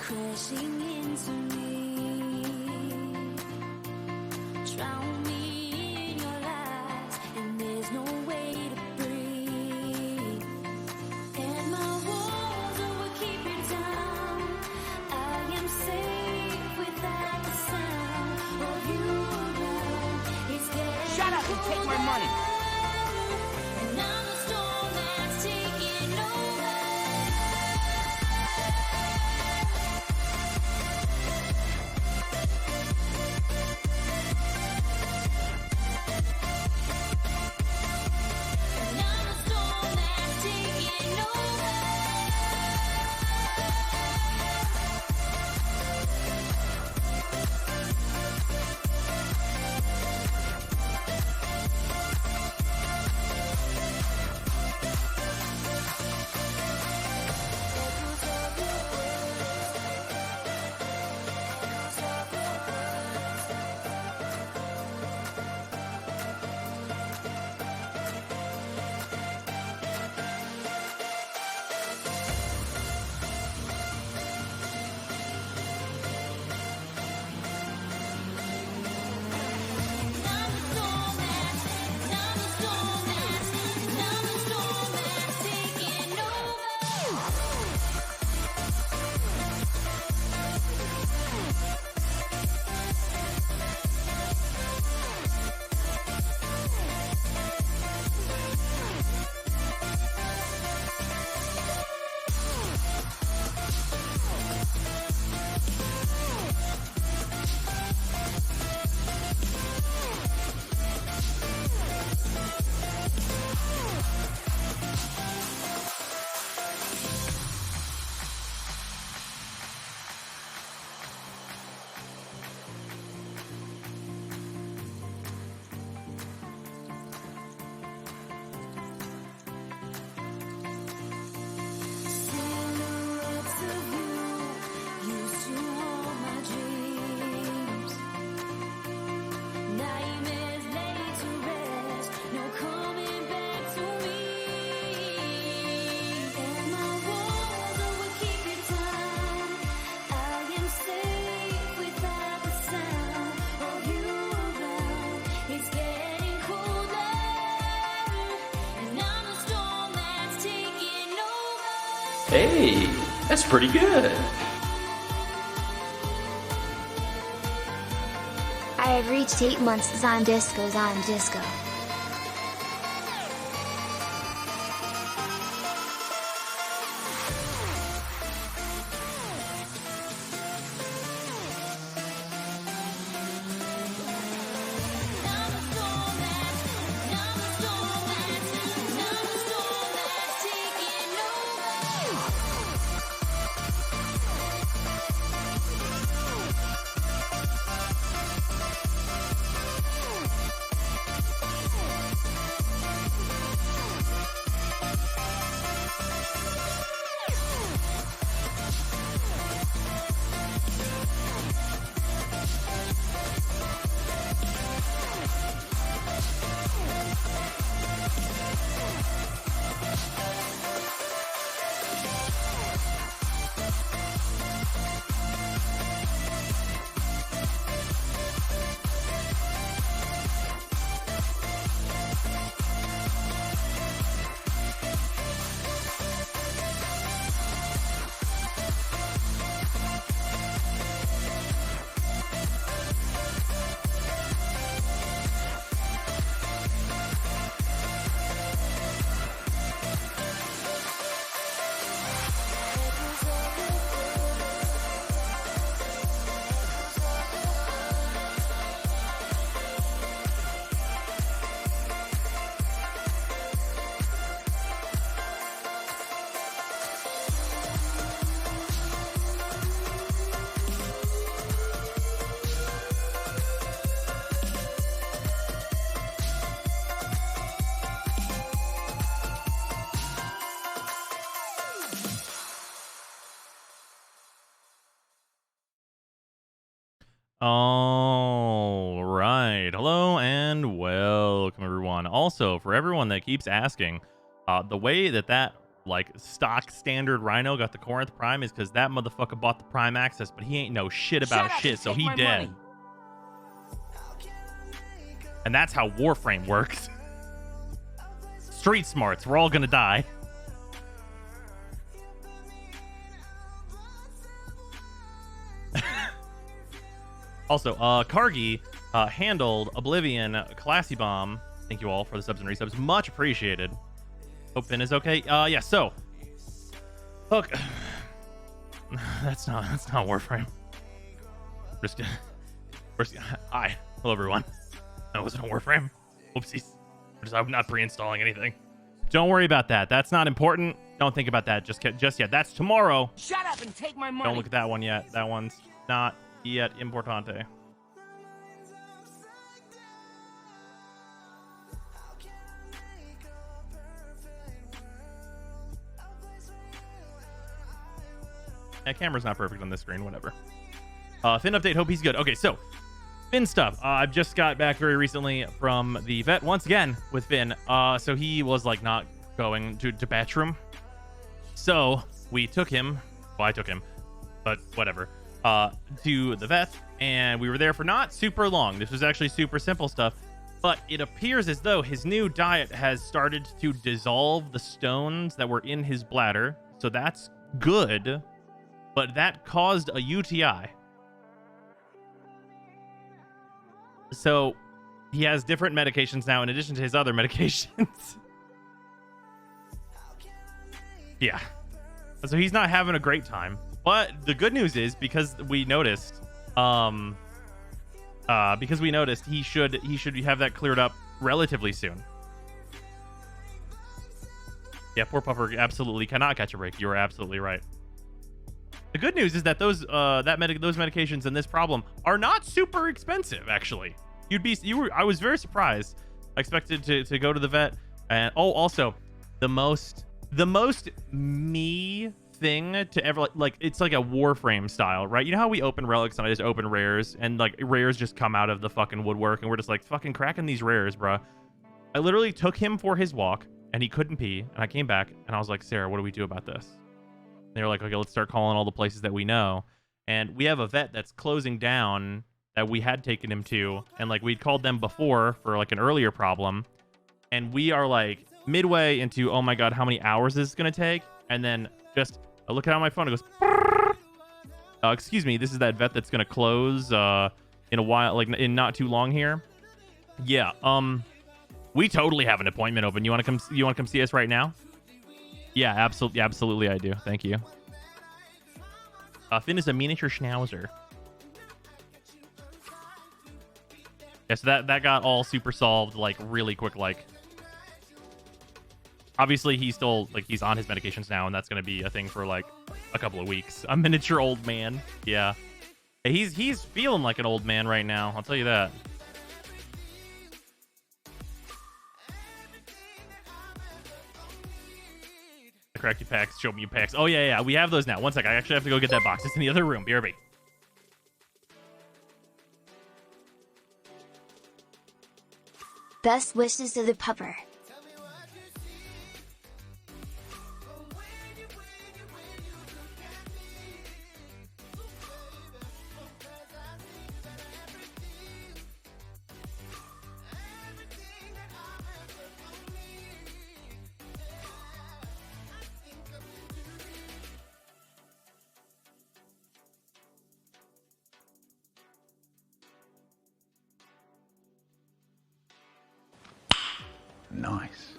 crashing into me. Drown me in your lies, and there's no way to breathe. And my walls will keep you down. I am safe without the sound of you around. It's getting Shut up and take my money. and I'm the storm that's taking over. And I'm the storm that's taking over. Silhouettes of you used to haunt my dreams. Nightmares laid to rest, no coming back to me. And my walls will keep you down. I am safe without the sound of you around. It's getting colder, and I'm the storm that's taking over. Hey, that's pretty good. I have reached 8 months. Zime Disco, Zime Disco. All right. Hello and welcome, everyone. Also, for everyone that keeps asking, the way that like stock standard Rhino got the Corinth Prime is because that motherfucker bought the Prime Access, but he ain't know shit about shit, so he dead. Money. And that's how Warframe works. Street smarts, we're all gonna die. Also, Kargi handled Oblivion Classy Bomb. Thank you all for the subs and resubs. Much appreciated. Hope Finn is okay. Yeah, so. Look. That's not Warframe. Hi. Hello, everyone. That wasn't a Warframe. Oopsies. I'm not pre-installing anything. Don't worry about that. That's not important. Don't think about that just yet. That's tomorrow. Shut up and take my money. Don't look at that one yet. That one's not yet importante. Yeah, camera's not perfect on this screen. Whatever. Finn update. Hope he's good. Okay, so Finn stuff. I've just got back very recently from the vet once again with Finn. So he was like not going to batch room. So we took him. Well, I took him, but whatever. To the vet, and we were there for not super long. This was actually super simple stuff, but it appears as though his new diet has started to dissolve the stones that were in his bladder. So that's good, but that caused a UTI. So he has different medications now in addition to his other medications. Yeah. So he's not having a great time. But the good news is because we noticed he should have that cleared up relatively soon. Yeah, poor Puffer absolutely cannot catch a break. You are absolutely right. The good news is that those medications and this problem are not super expensive, actually. I was very surprised. I expected to go to the vet, and also the most me thing to ever like it's like a Warframe style, right? You know how we open relics and I just open rares and like rares just come out of the fucking woodwork and we're just like fucking cracking these rares, bruh. I literally took him for his walk and he couldn't pee, and I came back and I was like, Sarah, what do we do about this? And they were like, okay, let's start calling all the places that we know. And we have a vet that's closing down that we had taken him to, and like we'd called them before for like an earlier problem, and we are like midway into, oh my god, how many hours is this gonna take? And then just I look at my phone, it goes excuse me, this is that vet that's gonna close in a while, like in not too long here. Yeah, we totally have an appointment open. You want to come see us right now? Yeah, absolutely I do. Thank you. Finn is a miniature schnauzer. Yeah, so that got all super solved like really quick. Like, obviously he's still like he's on his medications now, and that's gonna be a thing for like a couple of weeks. A miniature old man. Yeah, he's feeling like an old man right now. I'll tell you that. I cracked you packs. Show me you packs. Oh yeah, we have those now. One sec. I actually have to go get that box. It's in the other room. BRB. Best wishes to the pupper. Nice.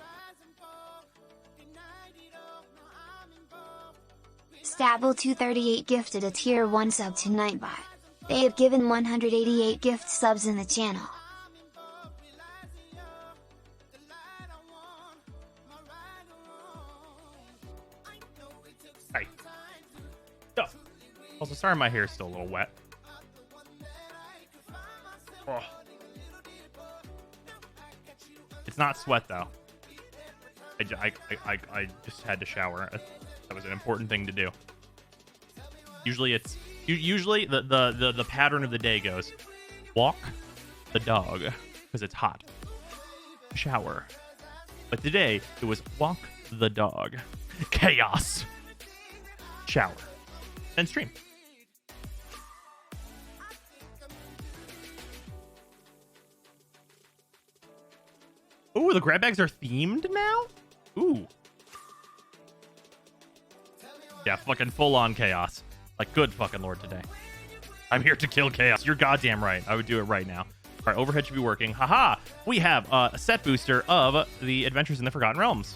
Stabble238 gifted a tier 1 sub to Nightbot. They have given 188 gift subs in the channel. Hi. Oh. Also, sorry my hair is still a little wet. Oh. It's not sweat though. I just had to shower. That was an important thing to do. Usually the pattern of the day goes walk the dog because it's hot, shower. But today it was walk the dog. chaos, shower, and stream. Ooh, the grab bags are themed now? Ooh. Yeah, fucking full-on chaos. Like, good fucking lord today. I'm here to kill chaos. You're goddamn right. I would do it right now. All right, overhead should be working. Haha! We have a set booster of the Adventures in the Forgotten Realms,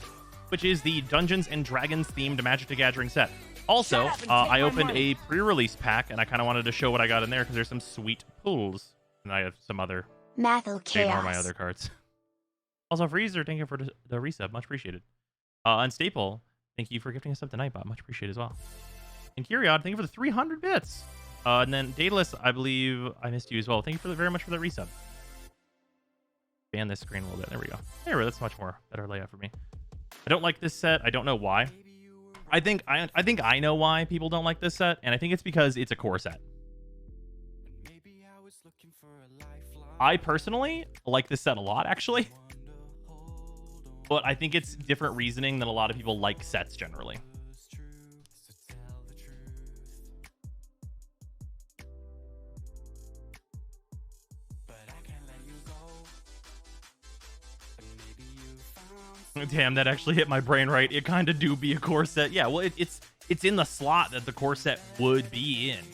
which is the Dungeons and Dragons themed Magic the Gathering set. Also, I opened a pre-release pack, and I kind of wanted to show what I got in there because there's some sweet pulls. And I have some other... Mathel Ignore my chaos. other cards. Also, Freezer, thank you for the resub. Much appreciated. Unstaple, thank you for gifting us up tonight, Bob. Much appreciated as well. And Curiod, thank you for the 300 bits. And then Daedalus, I believe I missed you as well. Thank you very much for the resub. Expand this screen a little bit. There we go. There, that's much more better layout for me. I don't like this set. I don't know why. I think I know why people don't like this set, and I think it's because it's a core set. I personally like this set a lot, actually. But I think it's different reasoning than a lot of people like sets generally. Damn, that actually hit my brain right. It kind of do be a core set. Yeah, well, it's in the slot that the core set would be in.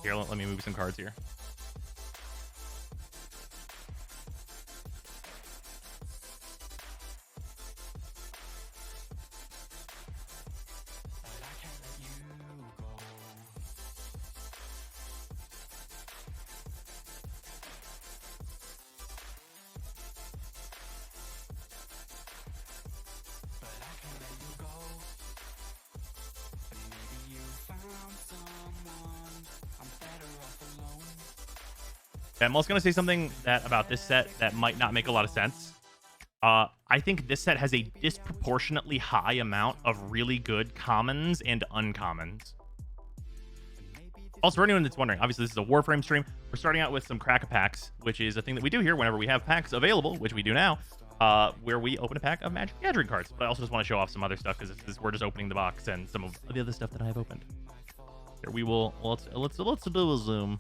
Here, let me move some cards here. I'm also going to say something about this set that might not make a lot of sense. I think this set has a disproportionately high amount of really good commons and uncommons. Also, for anyone that's wondering, obviously this is a Warframe stream. We're starting out with some crack-a-packs, which is a thing that we do here whenever we have packs available, which we do now, where we open a pack of Magic the Gathering cards. But I also just want to show off some other stuff because we're just opening the box and some of the other stuff that I have opened. Here we will let's do a zoom.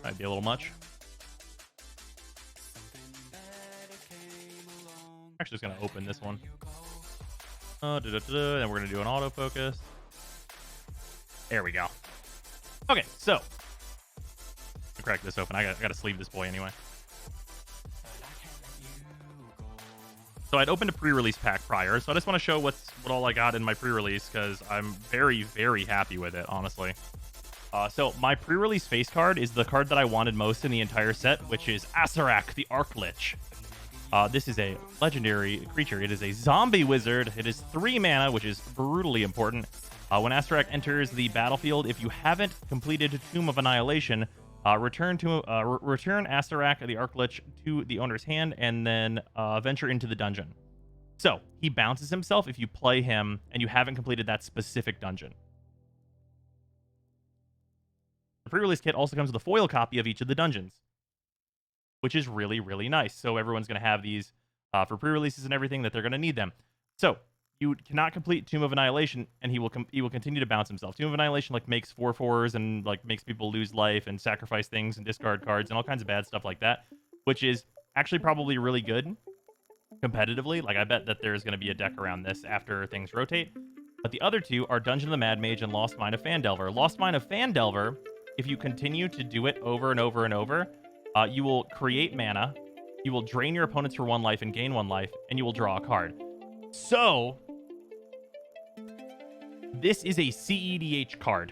Might be a little much. Actually, just gonna open this one. And we're gonna do an autofocus. There we go. Okay, so crack this open. I gotta sleeve this boy anyway. So I'd opened a pre-release pack prior, so I just want to show what all I got in my pre-release because I'm very, very happy with it, honestly. So my pre-release face card is the card that I wanted most in the entire set, which is Acererak, the Arc Lich. This is a legendary creature. It is a zombie wizard. It is 3 mana, which is brutally important. When Acererak enters the battlefield, if you haven't completed Tomb of Annihilation, return Acererak, the Arc Lich, to the owner's hand, and then venture into the dungeon. So he bounces himself if you play him and you haven't completed that specific dungeon. The pre-release kit also comes with a foil copy of each of the dungeons, which is really, really nice. So everyone's going to have these for pre-releases and everything that they're going to need them. So you cannot complete Tomb of Annihilation, and he will continue to bounce himself. Tomb of Annihilation makes 4/4s and makes people lose life and sacrifice things and discard cards and all kinds of bad stuff like that, which is actually probably really good competitively. I bet that there's going to be a deck around this after things rotate. But the other two are Dungeon of the Mad Mage and Lost Mine of Phandelver. Lost Mine of Phandelver, if you continue to do it over and over and over, you will create mana, you will drain your opponents for 1 life and gain 1 life, and you will draw a card. So this is a CEDH card.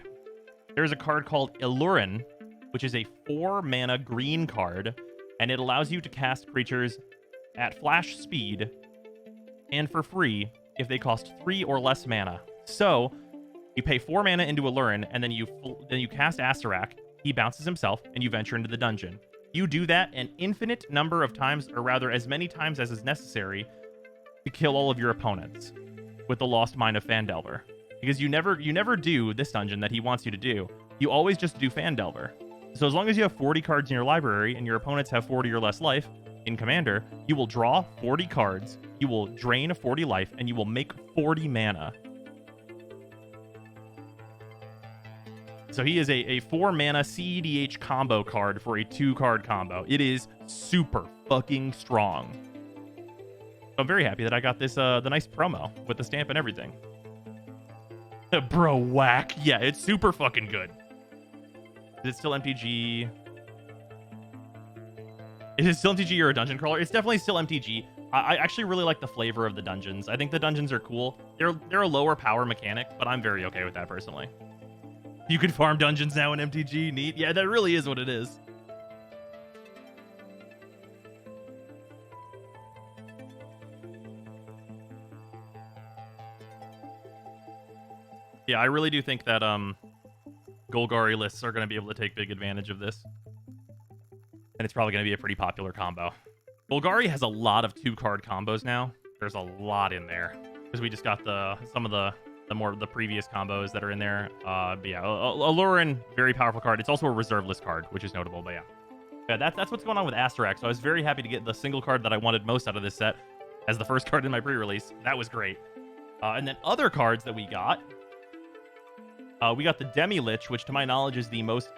There's a card called Illurin, which is a 4 mana green card, and it allows you to cast creatures at flash speed and for free if they cost 3 or less mana. So you pay 4 mana into Illurin, and then you cast Acererak. He bounces himself, and you venture into the dungeon. You do that an infinite number of times, or rather as many times as is necessary, to kill all of your opponents with the Lost Mine of Phandelver. Because you never do this dungeon that he wants you to do. You always just do Phandelver. So as long as you have 40 cards in your library and your opponents have 40 or less life in Commander, you will draw 40 cards, you will drain 40 life, and you will make 40 mana. So he is a 4 mana CEDH combo card for a 2-card combo. It is super fucking strong. I'm very happy that I got this the nice promo with the stamp and everything. Bro, whack. Yeah, it's super fucking good. Is it still MTG? Is it still MTG or a dungeon crawler? It's definitely still MTG. I actually really like the flavor of the dungeons. I think the dungeons are cool. They're a lower power mechanic, but I'm very okay with that personally. You can farm dungeons now in MTG. Neat. Yeah, that really is what it is. Yeah, I really do think that Golgari lists are going to be able to take big advantage of this. And it's probably going to be a pretty popular combo. Golgari has a lot of 2-card combos now. There's a lot in there. Because we just got some of the previous combos that are in there. But yeah, Alurin, very powerful card. It's also a reserve list card, which is notable, but yeah. Yeah, that's what's going on with Asterak. So I was very happy to get the single card that I wanted most out of this set as the first card in my pre-release. That was great. And then other cards that we got the Demi Lich, which to my knowledge is the most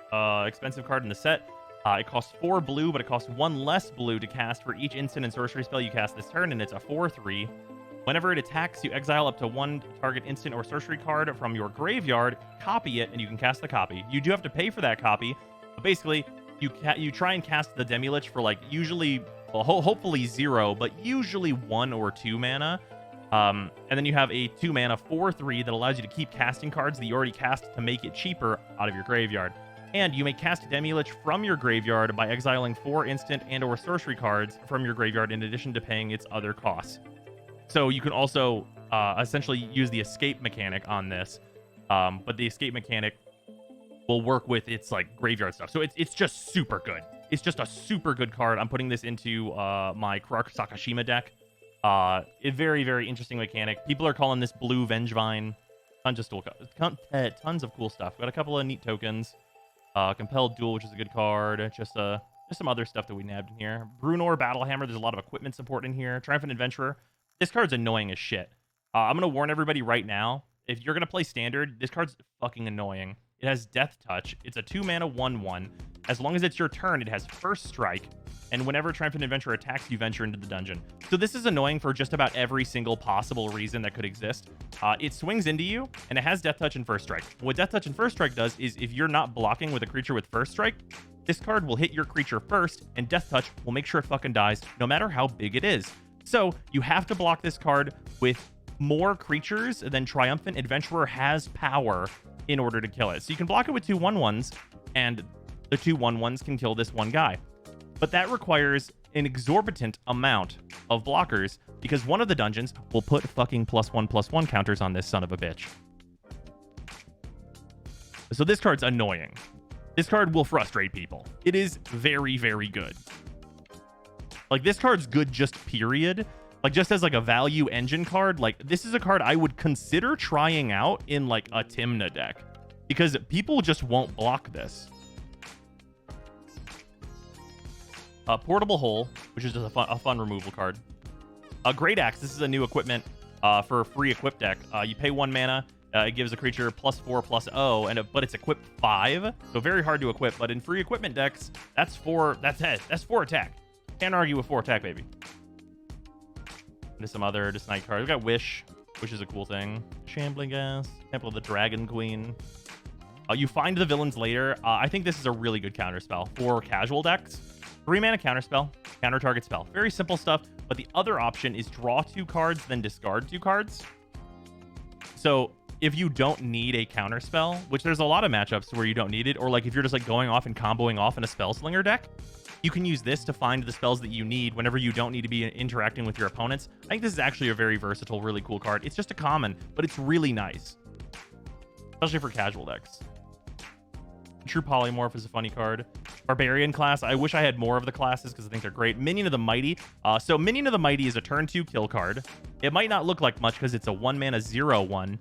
expensive card in the set. It costs 4 blue, but it costs 1 less blue to cast for each instant and sorcery spell you cast this turn, and it's a 4/3. Whenever it attacks, you exile up to 1 target instant or sorcery card from your graveyard, copy it, and you can cast the copy. You do have to pay for that copy, but basically, you try and cast the Demi Lich for like usually, well, hopefully 0, but usually 1 or 2 mana. And then you have a 2 mana 4/3 that allows you to keep casting cards that you already cast to make it cheaper out of your graveyard. And you may cast Demi Lich from your graveyard by exiling 4 instant and or sorcery cards from your graveyard in addition to paying its other costs. So you can also essentially use the escape mechanic on this, but the escape mechanic will work with its like graveyard stuff. So it's just super good. It's just a super good card. I'm putting this into my Kurark Sakashima deck. A very, very interesting mechanic. People are calling this Blue Vengevine. Tons of cool stuff. Got a couple of neat tokens. Compelled Duel, which is a good card. Just some other stuff that we nabbed in here. Brunor Battlehammer. There's a lot of equipment support in here. Triumphant Adventurer. This card's annoying as shit. I'm going to warn everybody right now. If you're going to play Standard, this card's fucking annoying. It has Death Touch. It's a 2 mana 1/1. As long as it's your turn, it has First Strike. And whenever Triumphant Adventurer attacks, you venture into the dungeon. So this is annoying for just about every single possible reason that could exist. It swings into you, and it has Death Touch and First Strike. What Death Touch and First Strike does is if you're not blocking with a creature with First Strike, this card will hit your creature first, and Death Touch will make sure it fucking dies, no matter how big it is. So you have to block this card with more creatures than Triumphant Adventurer has power in order to kill it. So you can block it with 2 1/1s, and the 2 1/1s can kill this one guy. But that requires an exorbitant amount of blockers because one of the dungeons will put fucking +1/+1 counters on this son of a bitch. So this card's annoying. This card will frustrate people. It is very, very good. Like, this card's good just period. Like, just as like a value engine card, like this is a card I would consider trying out in like a Tymna deck because people just won't block this. Portable Hole, which is just a fun removal card. Great Axe. This is a new equipment for a free equip deck. You pay 1 mana. It gives a creature +4/+0, but it's equipped 5, so very hard to equip. But in free equipment decks, that's 4 attack. Can't argue with 4 attack, baby. Into some other just night cards. We got Wish, which is a cool thing. Shambling Gas, Temple of the Dragon Queen. You find the villains later. I think this is a really good counterspell for casual decks. 3 mana counterspell, counter target spell. Very simple stuff, but the other option is draw 2 cards, then discard 2 cards. So if you don't need a counterspell, which there's a lot of matchups where you don't need it, or like if you're just like going off and comboing off in a Spellslinger deck, you can use this to find the spells that you need whenever you don't need to be interacting with your opponents. I think this is actually a very versatile, really cool card. It's just a common, but it's really nice, especially for casual decks. True Polymorph is a funny card. Barbarian class. I wish I had more of the classes because I think they're great. Minion of the Mighty. So Minion of the Mighty is a turn 2 kill card. It might not look like much because it's a 1 mana 0/1.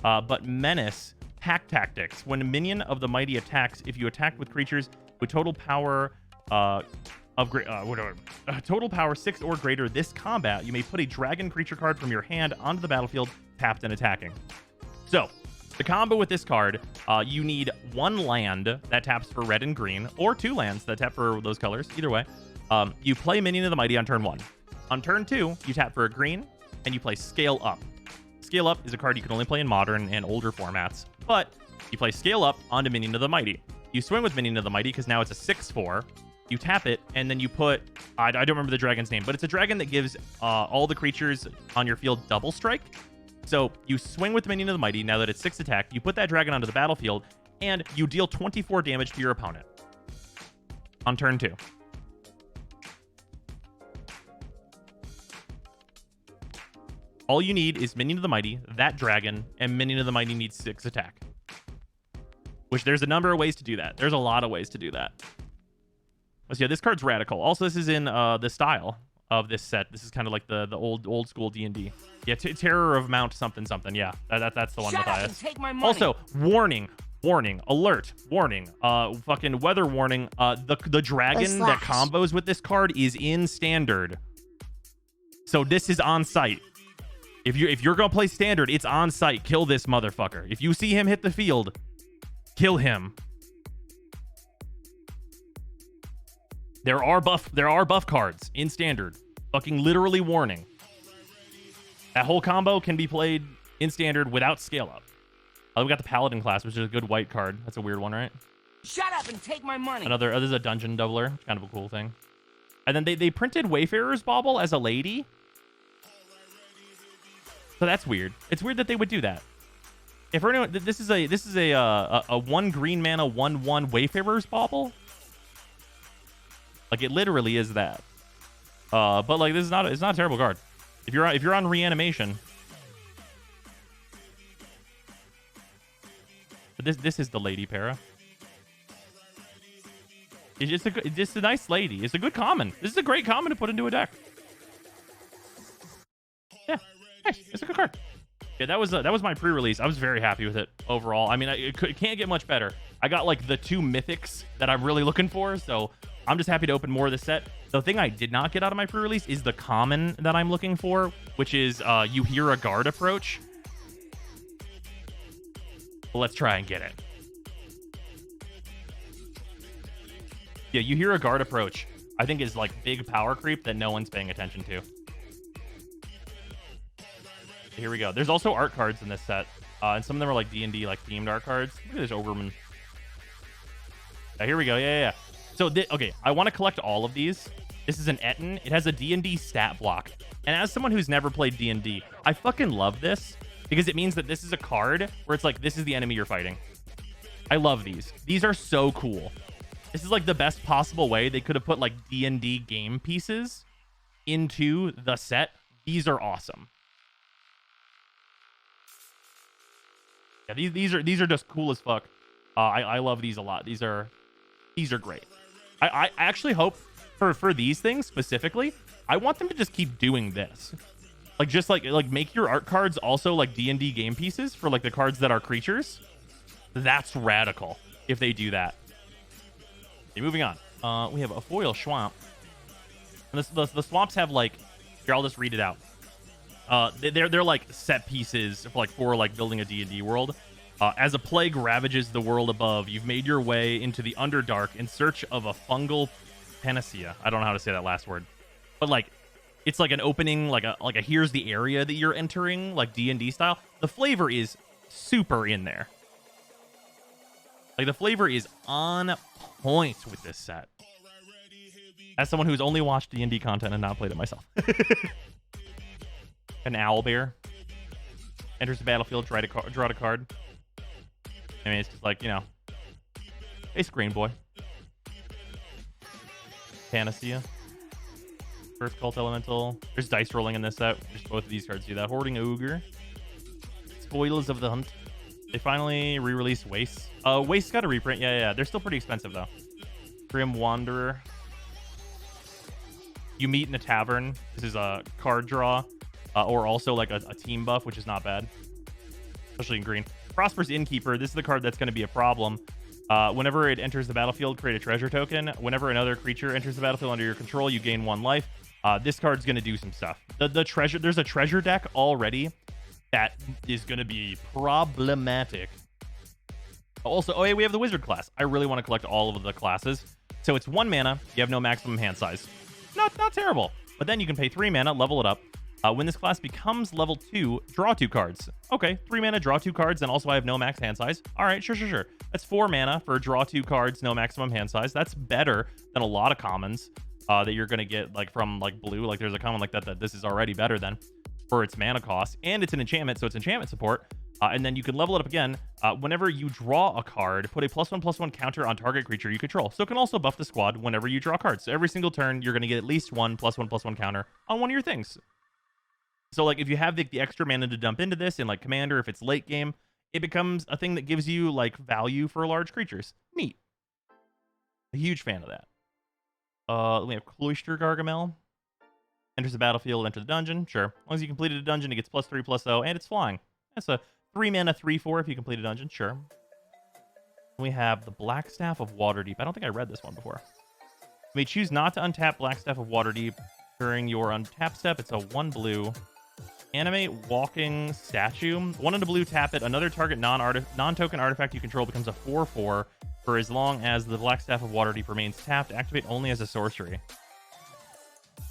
But Menace attack tactics. When a minion of the mighty attacks, if you attack with creatures with total power total power 6 or greater this combat, you may put a dragon creature card from your hand onto the battlefield, tapped and attacking. So, the combo with this card, you need 1 land that taps for red and green, or 2 lands that tap for those colors, either way. You play Minion of the Mighty on turn 1. On turn 2, you tap for a green, and you play Scale Up. Scale Up is a card you can only play in modern and older formats, but you play Scale Up onto Minion of the Mighty. You swing with Minion of the Mighty because now it's a 6/4. You tap it, and then you put... I don't remember the dragon's name, but it's a dragon that gives all the creatures on your field double strike. So you swing with Minion of the Mighty, now that it's 6 attack, you put that dragon onto the battlefield, and you deal 24 damage to your opponent. On turn 2. All you need is Minion of the Mighty, that dragon, and Minion of the Mighty needs 6 attack. Which there's a number of ways to do that. There's a lot of ways to do that. So yeah, this card's radical. Also, this is in the style of this set. This is kind of like the old school D&D. Yeah, Terror of Mount something something. Yeah, that's the one. Shut Matthias. up and take my money. Also, warning, alert, warning, fucking weather warning. The dragon that combos with this card is in standard. So this is on site. If you're gonna play standard, it's on site. Kill this motherfucker. If you see him hit the field, kill him. There are buff cards in standard. Fucking literally warning. That whole combo can be played in standard without Scale Up. We got the Paladin class, which is a good white card. That's a weird one, right? Shut up and take my money. This is a dungeon doubler. Kind of a cool thing. And then they printed Wayfarer's Bauble as a lady. So that's weird. It's weird that they would do that. If for anyone, this is a 1 green mana 1/1 Wayfarer's Bauble. Like, it literally is that. But like, it's not a terrible card. If you're on reanimation. But this is the lady para. It's just a nice lady. It's a good common. This is a great common to put into a deck. Yeah, nice. It's a good card. Yeah, that was my pre-release. I was very happy with it overall. I mean, it can't get much better. I got like the 2 mythics that I'm really looking for, so I'm just happy to open more of the set. The thing I did not get out of my pre-release is the common that I'm looking for, which is You Hear a Guard Approach. Well, let's try and get it. Yeah, You Hear a Guard Approach, I think is like big power creep that no one's paying attention to. Here we go. There's also art cards in this set, and some of them are like D&D, like themed art cards. Look at this Overman. Here we go. Yeah. So, okay, I want to collect all of these. This is an Etten. It has a D&D stat block. And as someone who's never played D&D, I fucking love this because it means that this is a card where it's like, this is the enemy you're fighting. I love these. These are so cool. This is like the best possible way they could have put like D&D game pieces into the set. These are awesome. Yeah, these are just cool as fuck. I love these a lot. These are great. I actually hope for these things specifically, I want them to just keep doing this. Like, just like make your art cards also like D&D game pieces for like the cards that are creatures. That's radical if they do that. Okay, moving on. We have a foil swamp. And the swamps have like, here, I'll just read it out. They're like set pieces for building a D&D world. As a plague ravages the world above, you've made your way into the Underdark in search of a fungal panacea. I don't know how to say that last word, but like, it's like an opening, like a here's the area that you're entering, like D&D style. The flavor is super in there. Like, the flavor is on point with this set. As someone who's only watched D&D content and not played it myself. An owlbear enters the battlefield, draw a card. I mean, it's just like, you know, a screen boy. Panacea. First Cult Elemental. There's dice rolling in this set. Just both of these cards do that. Hoarding Ogre. Spoils of the Hunt. They finally re-released Waste. Waste's got a reprint. Yeah. They're still pretty expensive, though. Grim Wanderer. You meet in a tavern. This is a card draw. Or also like a team buff, which is not bad. Especially in green. Prosperous Innkeeper. This is the card that's going to be a problem. Whenever it enters the battlefield, create a treasure token. Whenever another creature enters the battlefield under your control, you gain 1 life. This card's going to do some stuff. There's a treasure deck already that is going to be problematic. Also, oh, hey, we have the wizard class. I really want to collect all of the classes. So it's 1 mana. You have no maximum hand size. Not terrible. But then you can pay 3 mana, level it up. When this class becomes level 2, draw 2 cards. Okay, 3 mana, draw 2 cards, and also I have no max hand size. All right, sure. That's 4 mana for draw 2 cards, no maximum hand size. That's better than a lot of commons that you're going to get like from like blue. Like there's a common like that this is already better than for its mana cost. And it's an enchantment, so it's enchantment support. And then you can level it up again. Whenever you draw a card, put a +1/+1 counter on target creature you control. So it can also buff the squad whenever you draw cards. So every single turn, you're going to get at least 1 +1/+1 counter on one of your things. So like if you have the extra mana to dump into this in like Commander, if it's late game, it becomes a thing that gives you like value for large creatures. Neat. A huge fan of that. We have Cloister Gargamel. Enters the battlefield, enter the dungeon. Sure. As long as you completed a dungeon, it gets +3/+0, and it's flying. That's a 3 mana 3/4 if you complete a dungeon. Sure. We have the Blackstaff of Waterdeep. I don't think I read this one before. You may choose not to untap Blackstaff of Waterdeep during your untap step. It's a 1 blue. Animate walking statue. 1 in a blue, tap it. Another target non-token artifact you control becomes a 4/4 for as long as the Blackstaff of Waterdeep remains tapped. Activate only as a sorcery.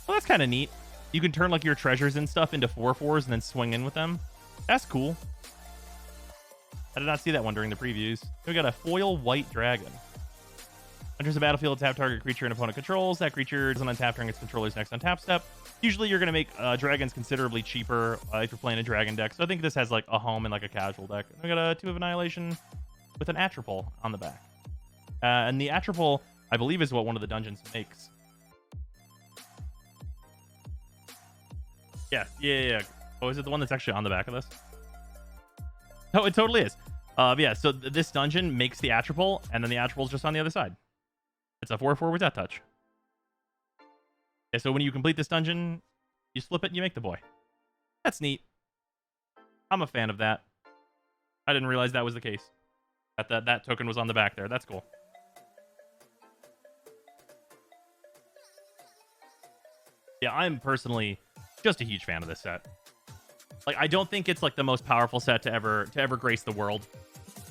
Well, that's kind of neat. You can turn like your treasures and stuff into 4/4s and then swing in with them. That's cool. I did not see that one during the previews. We got a foil white dragon. Enters the battlefield, tap target creature an opponent controls. That creature doesn't untap during its controller's next untap step. Usually you're going to make dragons considerably cheaper if you're playing a dragon deck. So I think this has like a home in like a casual deck. We got a 2 of Annihilation with an Atropole on the back. And the Atropole, I believe, is what one of the dungeons makes. Yeah. Oh, is it the one that's actually on the back of this? No, it totally is. Yeah, so this dungeon makes the Atropole, and then the Atropole's just on the other side. It's a 4/4 with that touch. Yeah, so when you complete this dungeon, you flip it and you make the boy. That's neat. I'm a fan of that. I didn't realize that was the case. That token was on the back there. That's cool. Yeah, I'm personally just a huge fan of this set. Like, I don't think it's like the most powerful set to ever grace the world.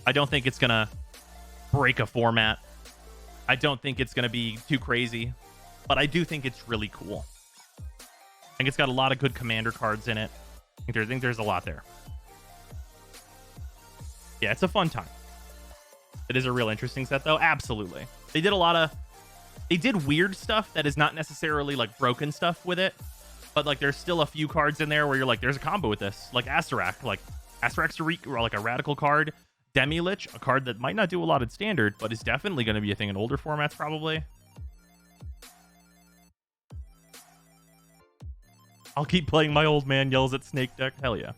I don't think it's gonna break a format. I don't think it's gonna be too crazy, but I do think it's really cool. I think it's got a lot of good commander cards in it. I think there's a lot there. Yeah, it's a fun time. It is a real interesting set, though. Absolutely. They did weird stuff that is not necessarily like broken stuff with it, but like there's still a few cards in there where you're like, there's a combo with this, like Astarak. Like Astarak's like a radical card. Demi-Lich, a card that might not do a lot in standard, but is definitely going to be a thing in older formats, probably. I'll keep playing my old man yells at Snake deck. Hell yeah.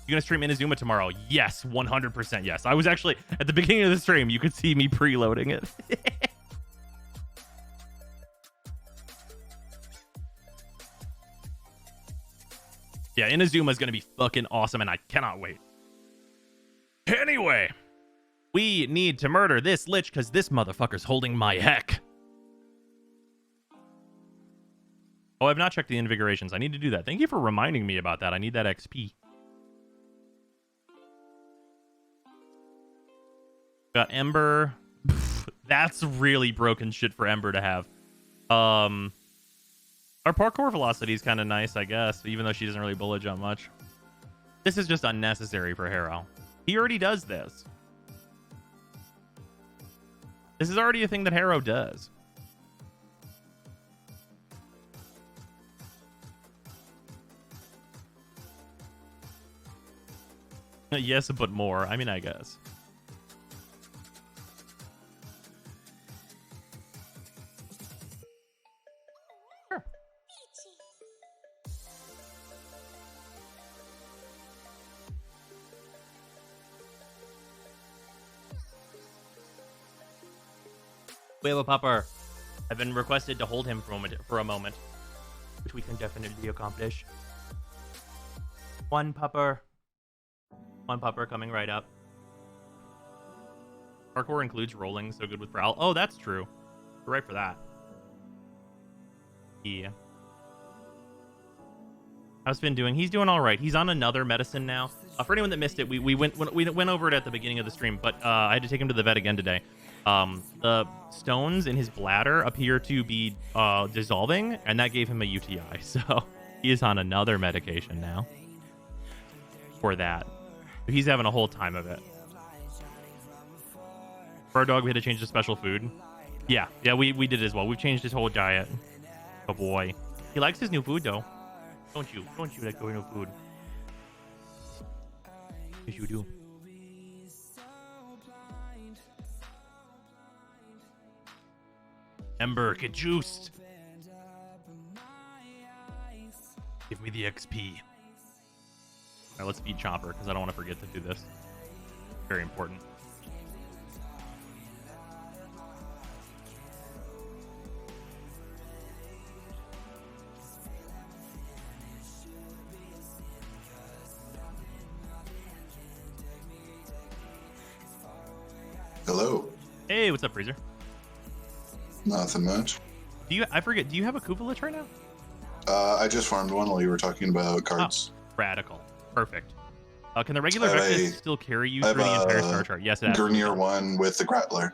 You gonna stream Inazuma tomorrow? Yes, 100% yes. I was actually, at the beginning of the stream, you could see me preloading it. Yeah, Inazuma is going to be fucking awesome, and I cannot wait. Anyway, we need to murder this Lich because this motherfucker's holding my heck. Oh, I've not checked the invigorations. I need to do that. Thank you for reminding me about that. I need that XP. Got Ember. That's really broken shit for Ember to have. Our parkour velocity is kind of nice, I guess, even though she doesn't really bullet jump much. This is just unnecessary for Harrow. He already does this. This is already a thing that Harrow does. Yes, but more. I mean, I guess. Sure. Whale Popper. I've been requested to hold him for a moment, which we can definitely accomplish. One pupper coming right up. Parkour includes rolling, so good with Prowl. Oh, that's true. You're right for that. Yeah. How's Finn doing? He's doing all right. He's on another medicine now. For anyone that missed it, we went over it at the beginning of the stream, but I had to take him to the vet again today. The stones in his bladder appear to be dissolving, and that gave him a UTI. So he is on another medication now for that. He's having a whole time of it. For our dog, we had to change to special food. Yeah, we did as well. We've changed his whole diet. Oh boy, he likes his new food though. Don't you like your new food? Yes, you do. Ember, get juiced. Give me the XP. All right, let's beat Chopper because I don't want to forget to do this. Very important. Hello. Hey, what's up, Freezer? Nothing much. Do you have a Koopa Lich right now? I just farmed one while you were talking about cards. Oh, radical. Perfect. Can the regular breakfast still carry you through the entire star chart? Yes, it Grineer one with the Grappler.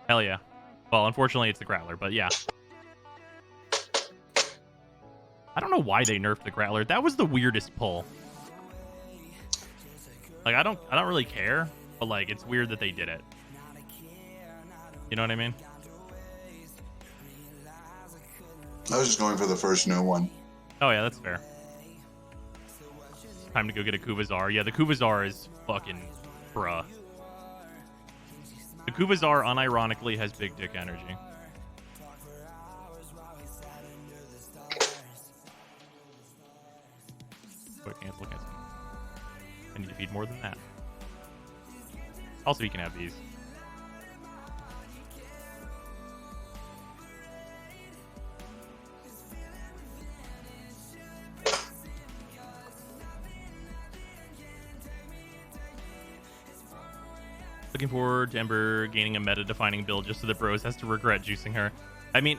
Hell yeah. Well, unfortunately, it's the Grappler, but yeah. I don't know why they nerfed the Grappler. That was the weirdest pull. Like, I don't really care, but like, it's weird that they did it. You know what I mean? I was just going for the first new one. Oh yeah, that's fair. Time to go get a Kuvazar. Yeah, the Kuvazar is fucking bruh. The Kuvazar unironically has big dick energy. Wait, cancel. I need to feed more than that. Also, you can have these. Looking forward to Ember gaining a meta-defining build just so that Bros has to regret juicing her. I mean,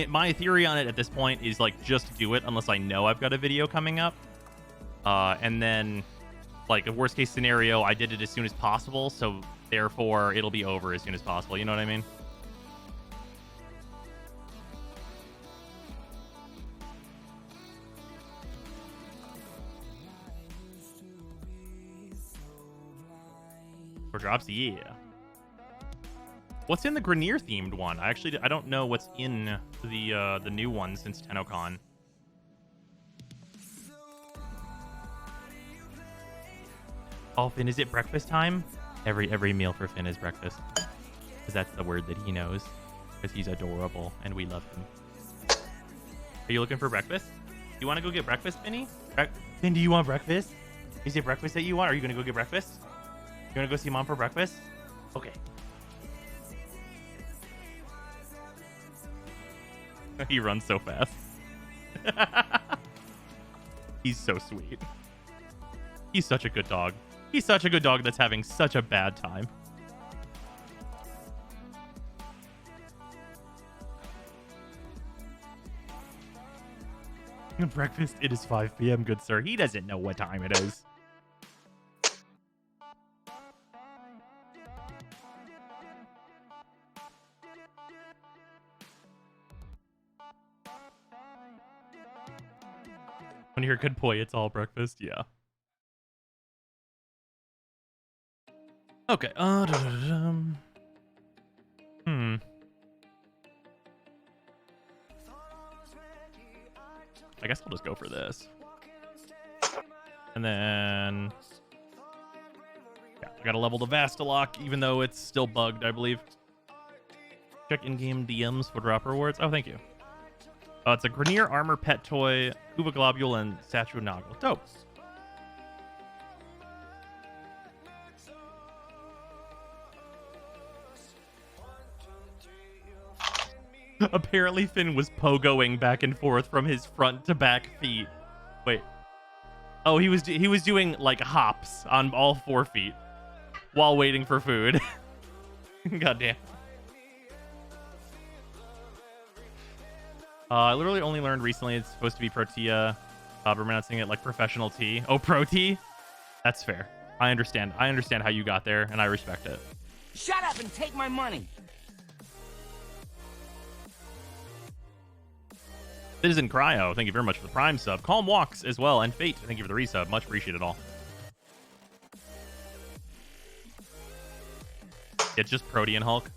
my theory on it at this point is, like, just do it unless I know I've got a video coming up. And then, like, a worst-case scenario, I did it as soon as possible, so therefore it'll be over as soon as possible. You know what I mean? For drops, yeah. What's in the Grineer themed one? I don't know what's in the new one since TennoCon. Oh, Finn, is it breakfast time? Every meal for Finn is breakfast, because that's the word that he knows. Because he's adorable and we love him. Are you looking for breakfast? You want to go get breakfast, Finny? Finn, do you want breakfast? Is it breakfast that you want? Are you gonna go get breakfast? You wanna go see Mom for breakfast? Okay. He runs so fast. He's so sweet. He's such a good dog. He's such a good dog that's having such a bad time. Breakfast, it is 5 p.m., good sir. He doesn't know what time it is. When you're a good boy, it's all breakfast. Yeah. Okay. I guess I'll just go for this. And then... yeah, I gotta level the Vastalock, even though it's still bugged, I believe. Check in-game DMs for drop rewards. Oh, thank you. It's a Grineer Armor Pet Toy, Kuva Globule, and Statue of Noggle. Dope. Apparently Finn was pogoing back and forth from his front to back feet. Wait. Oh, he was doing like hops on all 4 feet while waiting for food. Goddamn. I literally only learned recently it's supposed to be Protea. We're pronouncing it like professional tea. Oh, pro tea? That's fair. I understand. I understand how you got there, and I respect it. Shut up and take my money. Citizen Cryo, thank you very much for the Prime sub. Calm Walks as well, and Fate, thank you for the resub. Much appreciated all. It's just Protean Hulk.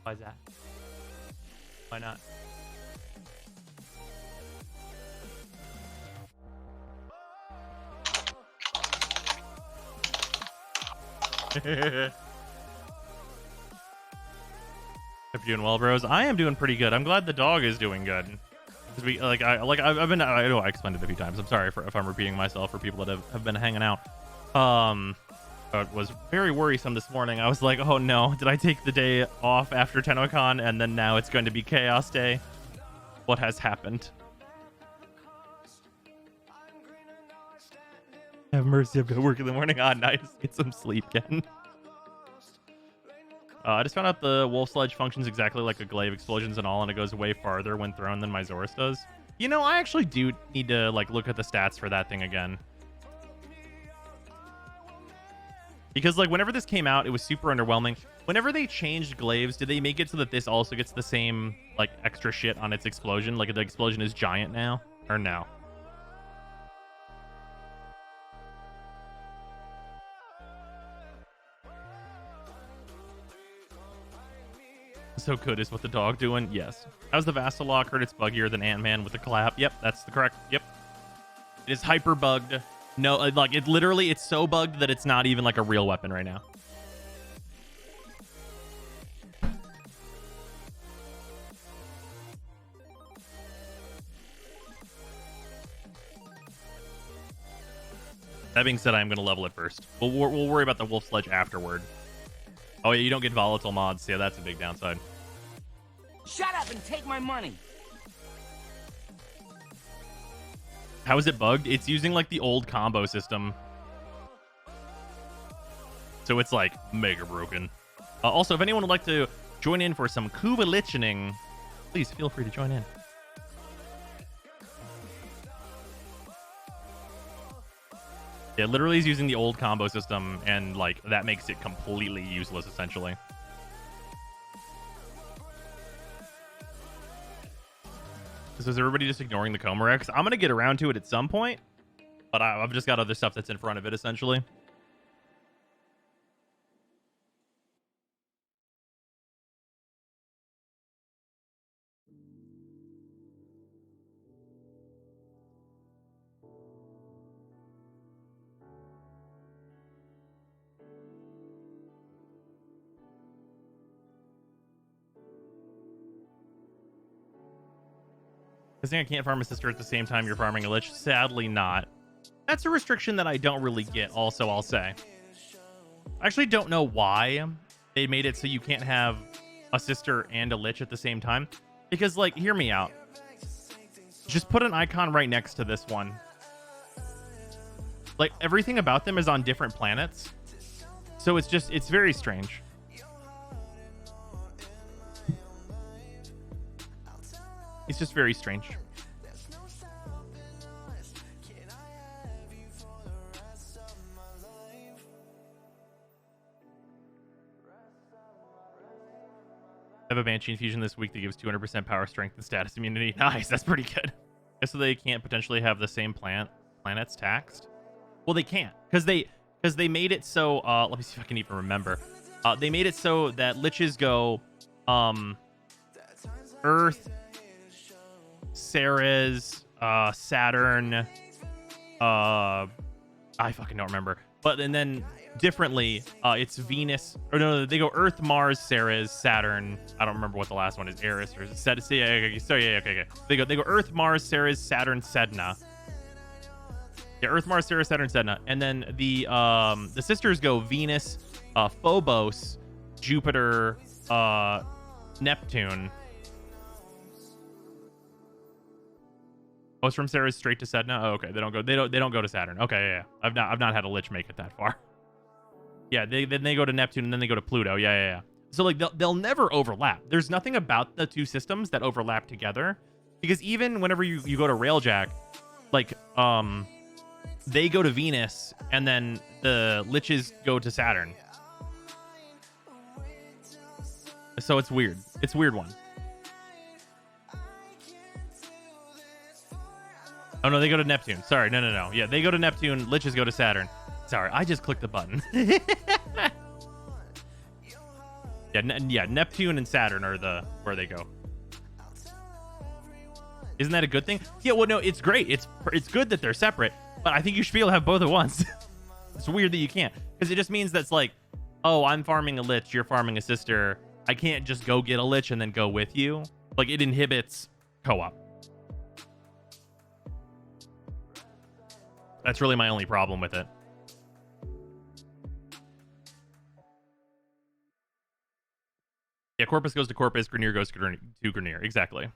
Why is that? Why not? Hope you're doing well, bros. I am doing pretty good. I'm glad the dog is doing good. Because we I've been I know I explained it a few times. I'm sorry if I'm repeating myself for people that have been hanging out. It was very worrisome this morning. I was like, oh no, did I take the day off after TennoCon and then now it's going to be Chaos Day? What has happened? Have mercy, I've got work in the morning. Ah, nice. Get some sleep, Ken. I just found out the Wolf Sledge functions exactly like a glaive, explosions and all, and it goes way farther when thrown than my Zorus does. You know, I actually do need to like look at the stats for that thing again. Because like whenever this came out, it was super underwhelming. Whenever they changed glaives, did they make it so that this also gets the same like extra shit on its explosion? Like the explosion is giant now, or no? So good is what the dog doing? Yes. How's the Vassalok? Heard it's buggier than Ant-Man with the clap. Yep, that's the correct. Yep. It is hyper bugged. No, like it literally, it's so bugged that it's not even like a real weapon right now. That being said, I'm going to level it first. We'll worry about the Wolf Sledge afterward. Oh yeah, you don't get volatile mods. Yeah, that's a big downside. Shut up and take my money. How is it bugged? It's using like the old combo system. So it's like mega broken. Also, if anyone would like to join in for some Kuba Lichening, please feel free to join in. Yeah, literally is using the old combo system, and like that makes it completely useless essentially. So is everybody just ignoring the Comarex? I'm gonna get around to it at some point, but I've just got other stuff that's in front of it essentially. I think I can't farm a sister at the same time you're farming a Lich. Sadly not. That's a restriction that I don't really get, also, I'll say. I actually don't know why they made it so you can't have a sister and a Lich at the same time. Because, like, hear me out. Just put an icon right next to this one. Like, everything about them is on different planets. So it's very strange. It's just very strange. I have a Banshee infusion this week that gives 200% power, strength, and status immunity. Nice, that's pretty good. Guess so they can't potentially have the same planets taxed. Well, they can't because they made it so. Let me see if I can even remember. They made it so that Liches go, Earth, Ceres, Saturn, I fucking don't remember. But and then differently, it's Venus, or no, they go Earth, Mars, Ceres, Saturn. I don't remember what the last one is. Eris or Ceres. Yeah, okay. They go Earth, Mars, Ceres, Saturn, Sedna. Yeah, Earth, Mars, Ceres, Saturn, Sedna, and then the sisters go Venus, Phobos, Jupiter, Neptune. Oh, it's from Ceres straight to Sedna. Oh, okay. They don't go to Saturn. Okay, yeah. I've not had a Lich make it that far. Yeah, then they go to Neptune and then they go to Pluto. Yeah. So like they'll never overlap. There's nothing about the two systems that overlap together, because even whenever you go to Railjack, like they go to Venus and then the Liches go to Saturn. So it's weird. It's a weird one. Oh no, they go to Neptune. Sorry, no. Yeah, they go to Neptune. Liches go to Saturn. Sorry, I just clicked the button. yeah, Neptune and Saturn are where they go. Isn't that a good thing? Yeah, well, no, it's great. It's good that they're separate, but I think you should be able to have both at once. It's weird that you can't, because it just means that's like, oh, I'm farming a Lich, you're farming a sister. I can't just go get a Lich and then go with you. Like, it inhibits co-op. That's really my only problem with it. Yeah, Corpus goes to Corpus, Grineer goes to Grineer. Exactly.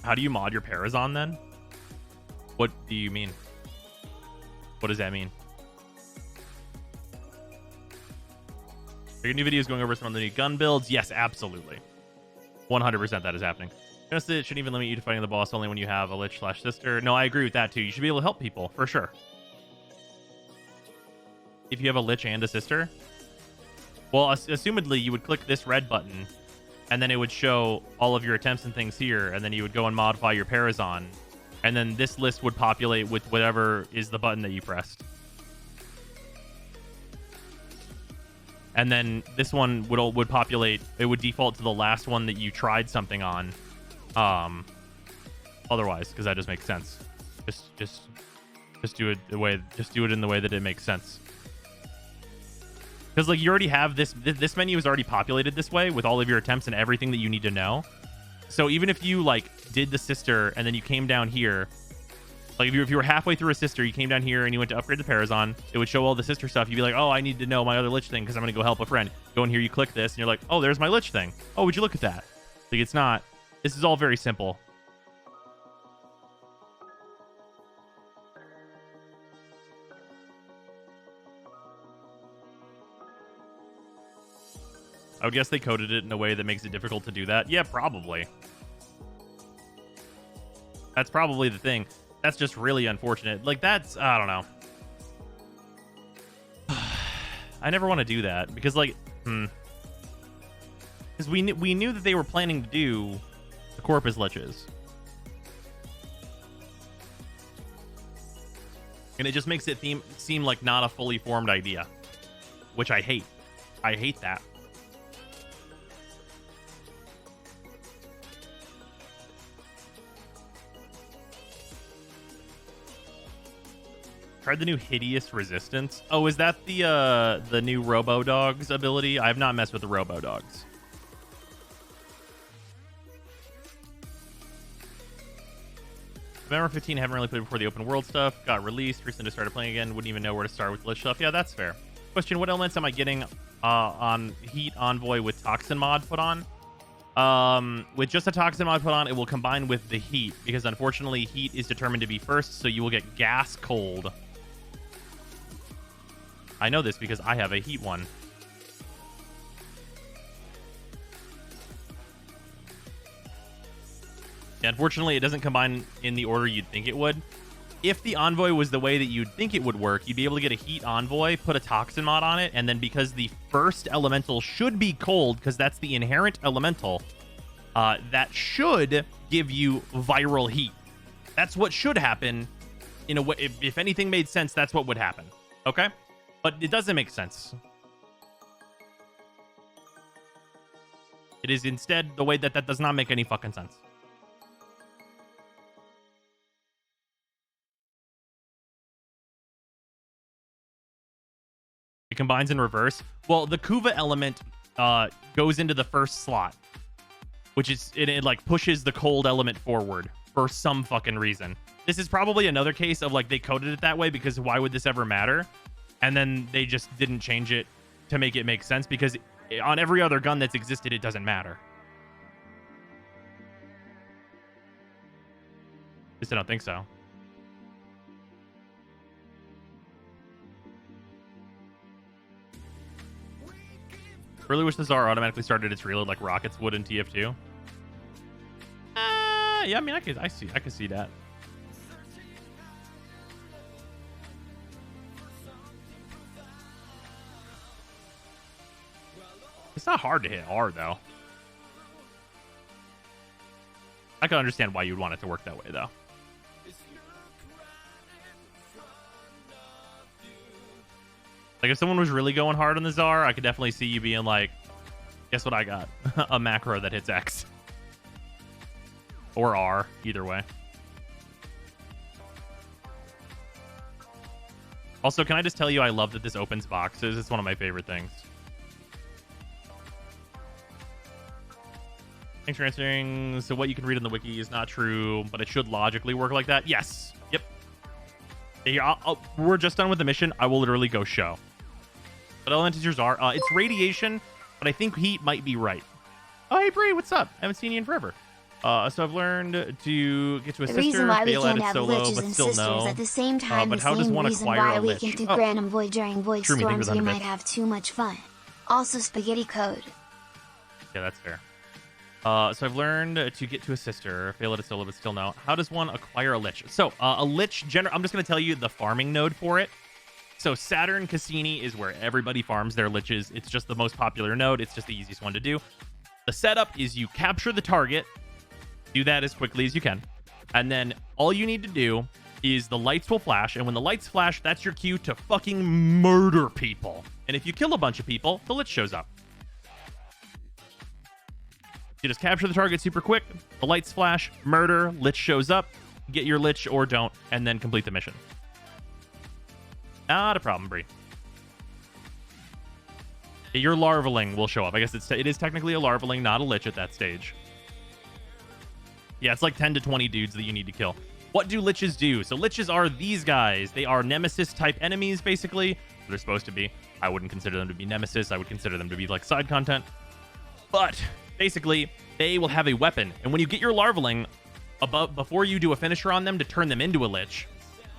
How do you mod your Parazon then? What do you mean? What does that mean? Are your new videos going over some of the new gun builds? Yes, absolutely. 100% that is happening. Notice that it shouldn't even limit you to fighting the boss only when you have a Lich/Sister. No, I agree with that too. You should be able to help people, for sure. If you have a Lich and a sister, well, assumedly you would click this red button and then it would show all of your attempts and things here, and then you would go and modify your Parazon, and then this list would populate with whatever is the button that you pressed. And then this one would populate, it would default to the last one that you tried something on. Otherwise, because that just makes sense. Just do it in the way that it makes sense. Because like you already have this menu is already populated this way with all of your attempts and everything that you need to know. So even if you like did the sister and then you came down here, like if you were halfway through a sister, you came down here and you went to upgrade the Parazon, it would show all the sister stuff. You'd be like, oh, I need to know my other Lich thing because I'm gonna go help a friend. Go in here, you click this, and you're like, oh, there's my Lich thing. Oh, would you look at that? Like, it's not. This is all very simple. I would guess they coded it in a way that makes it difficult to do that. Yeah, probably. That's probably the thing. That's just really unfortunate. Like, that's, I don't know. I never want to do that because, like, because we knew that they were planning to do the Corpus Liches. And it just makes it seem like not a fully formed idea, which I hate. I hate that. Tried the new Hideous Resistance. Oh, is that the new Robo Dogs ability? I have not messed with the Robo Dogs. November 15, haven't really played before the open world stuff. Got released. Recently started playing again. Wouldn't even know where to start with Lich stuff. Yeah, that's fair. Question, what elements am I getting on Heat Envoy with Toxin mod put on? With just a Toxin mod put on, it will combine with the Heat, because unfortunately Heat is determined to be first, so you will get Gas Cold. I know this because I have a Heat one. Yeah, unfortunately, it doesn't combine in the order you'd think it would. If the Envoy was the way that you'd think it would work, you'd be able to get a Heat Envoy, put a Toxin mod on it, and then because the first elemental should be cold, because that's the inherent elemental, that should give you viral heat. That's what should happen. In a way, if anything made sense, that's what would happen. Okay? But it doesn't make sense. It is instead the way that does not make any fucking sense. It combines in reverse. Well, the Kuva element goes into the first slot, which is it like pushes the cold element forward for some fucking reason. This is probably another case of like they coded it that way because why would this ever matter? And then they just didn't change it to make it make sense because on every other gun that's existed, it doesn't matter. At least I don't think so. Really wish the Tsar automatically started its reload like rockets would in TF2. Yeah, I mean, I could see that. It's not hard to hit R though. I can understand why you'd want it to work that way though. Like if someone was really going hard on the Tsar, I could definitely see you being like, guess what I got? A macro that hits X. Or R, either way. Also, can I just tell you I love that this opens boxes? It's one of my favorite things. Thanks for answering. So what you can read in the wiki is not true, but it should logically work like that. Yes. Yep. Here, we're just done with the mission. I will literally go show. What element is your Tsar? It's radiation, but I think heat might be right. Oh, hey, Bree, what's up? I haven't seen you in forever. So I've learned to get to a The sister, reason why we fail at can't it have solo, liches but and still sisters no. at the same time, But the how does same one reason acquire why a we lich? can't do Oh. random void during void True, me, thank you storms, for we the might 100 have too much fun. Also, spaghetti code. Yeah, that's fair. So I've learned to get to a sister, fail at it solo, but still no. How does one acquire a lich? So a lich, I'm just going to tell you the farming node for it. So Saturn Cassini is where everybody farms their liches. It's just the most popular node. It's just the easiest one to do. The setup is you capture the target, do that as quickly as you can, and then all you need to do is the lights will flash, and when the lights flash, that's your cue to fucking murder people. And if you kill a bunch of people, the lich shows up. You just capture the target super quick, the lights flash, murder, lich shows up, get your lich or don't, and then complete the mission. Not a problem, Bree. Your larvaling will show up. I guess it is technically a larvaling, not a lich at that stage. Yeah, it's like 10 to 20 dudes that you need to kill. What do liches do? So liches are these guys. They are nemesis type enemies, basically. They're supposed to be. I wouldn't consider them to be nemesis. I would consider them to be like side content. But basically, they will have a weapon. And when you get your larvaling, before you do a finisher on them to turn them into a lich,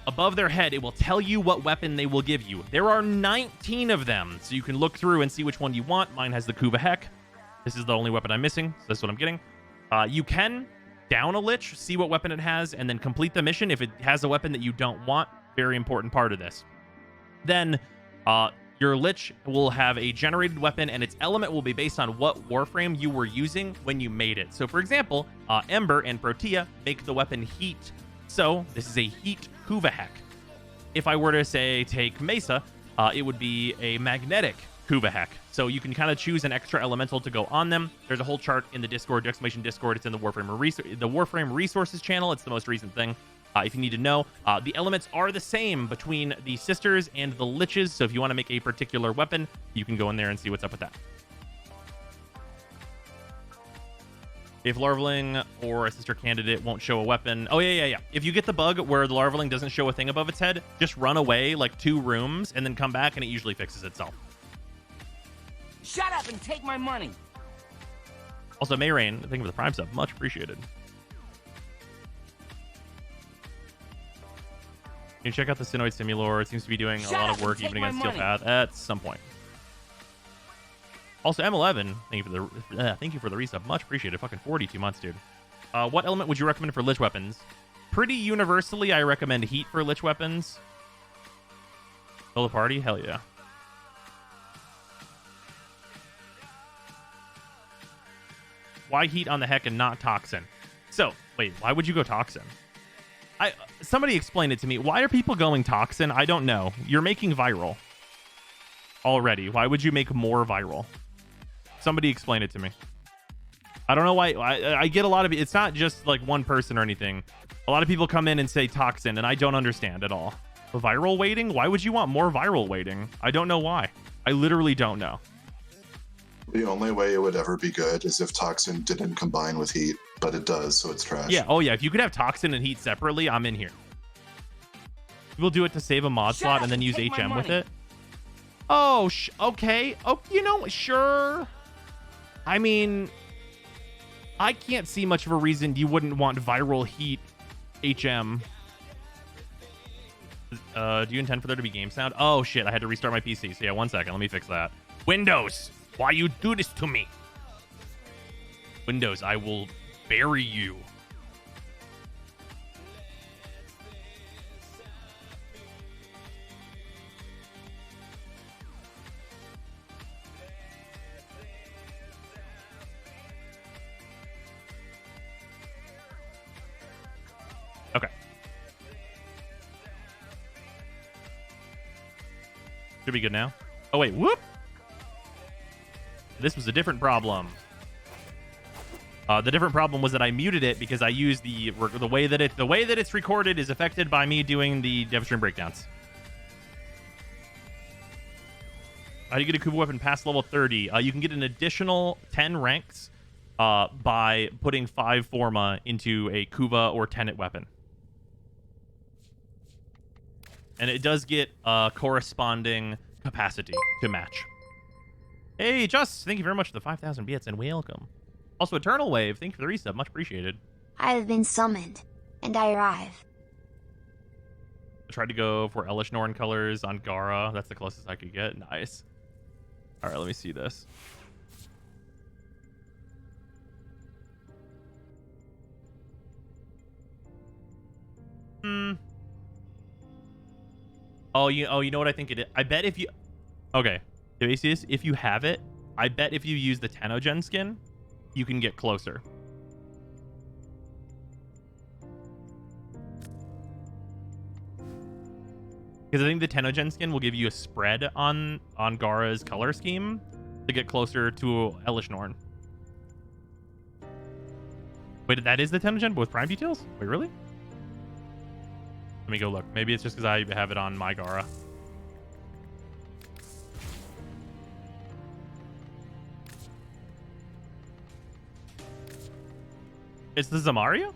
above their head, it will tell you what weapon they will give you. There are 19 of them, so you can look through and see which one you want. Mine has the Kuva Heck. This is the only weapon I'm missing, so that's what I'm getting. You can down a lich, see what weapon it has, and then complete the mission if it has a weapon that you don't want. Very important part of this. Then your lich will have a generated weapon, and its element will be based on what Warframe you were using when you made it. So, for example, Ember and Protea make the weapon Heat. So, this is a Heat Kuva Heck. If I were to, say, take Mesa, it would be a Magnetic Kuva Heck. So you can kind of choose an extra elemental to go on them. There's a whole chart in the Discord, exclamation Discord. It's in the Warframe resources channel. It's the most recent thing. If you need to know, the elements are the same between the sisters and the liches. So if you want to make a particular weapon, you can go in there and see what's up with that. If larvaling or a sister candidate won't show a weapon. Oh, yeah. If you get the bug where the larvaling doesn't show a thing above its head, just run away like 2 rooms and then come back and it usually fixes itself. Shut up and take my money. Also, Mayrain, thank you for the Prime sub. Much appreciated. You can check out the Sinoid Simulor. It seems to be doing a lot of work even against Steel Path at some point. Also, M11, thank you for the resub. Much appreciated. Fucking 42 months, dude. What element would you recommend for lich weapons? Pretty universally, I recommend heat for lich weapons. Solo party? Hell yeah. Why heat on the heck and not toxin? So, wait, why would you go toxin? Somebody explain it to me. Why are people going toxin? I don't know. You're making viral already. Why would you make more viral? Somebody explain it to me. I don't know why. I get a lot of it. It's not just like one person or anything. A lot of people come in and say toxin, and I don't understand at all. Viral weighting? Why would you want more viral weighting? I don't know why. I literally don't know. The only way it would ever be good is if toxin didn't combine with heat, but it does, so it's trash. Yeah. Oh, yeah. If you could have toxin and heat separately, I'm in here. We'll do it to save a mod slot and then use HM with it. Oh, okay. Oh, you know, sure. I mean, I can't see much of a reason you wouldn't want viral heat HM. Do you intend for there to be game sound? Oh, shit. I had to restart my PC. So, yeah, 1 second. Let me fix that. Windows. Why you do this to me? Windows, I will bury you. Okay. Should be good now. Oh, wait. Whoop. This was a different problem. The different problem was that I muted it because I used the way that it's recorded is affected by me doing the Devstream breakdowns. How do you get a Kuva weapon past level 30? You can get an additional 10 ranks by putting 5 Forma into a Kuva or Tenet weapon. And it does get a corresponding capacity to match. Hey, Just, thank you very much for the 5,000 bits and welcome. Also, Eternal Wave, thank you for the resub, much appreciated. I have been summoned, and I arrive. I tried to go for Elish Norn colors on Gara. That's the closest I could get. Nice. All right, let me see this. Oh, you know what I think it is? I bet if you... Okay. If you have it, I bet if you use the Tenogen skin, you can get closer. Because I think the Tenogen skin will give you a spread on Gara's color scheme to get closer to Elish Norn. Wait, that is the Tenogen with Prime details? Wait, really? Let me go look. Maybe it's just because I have it on my Gara. It's the Zamaria?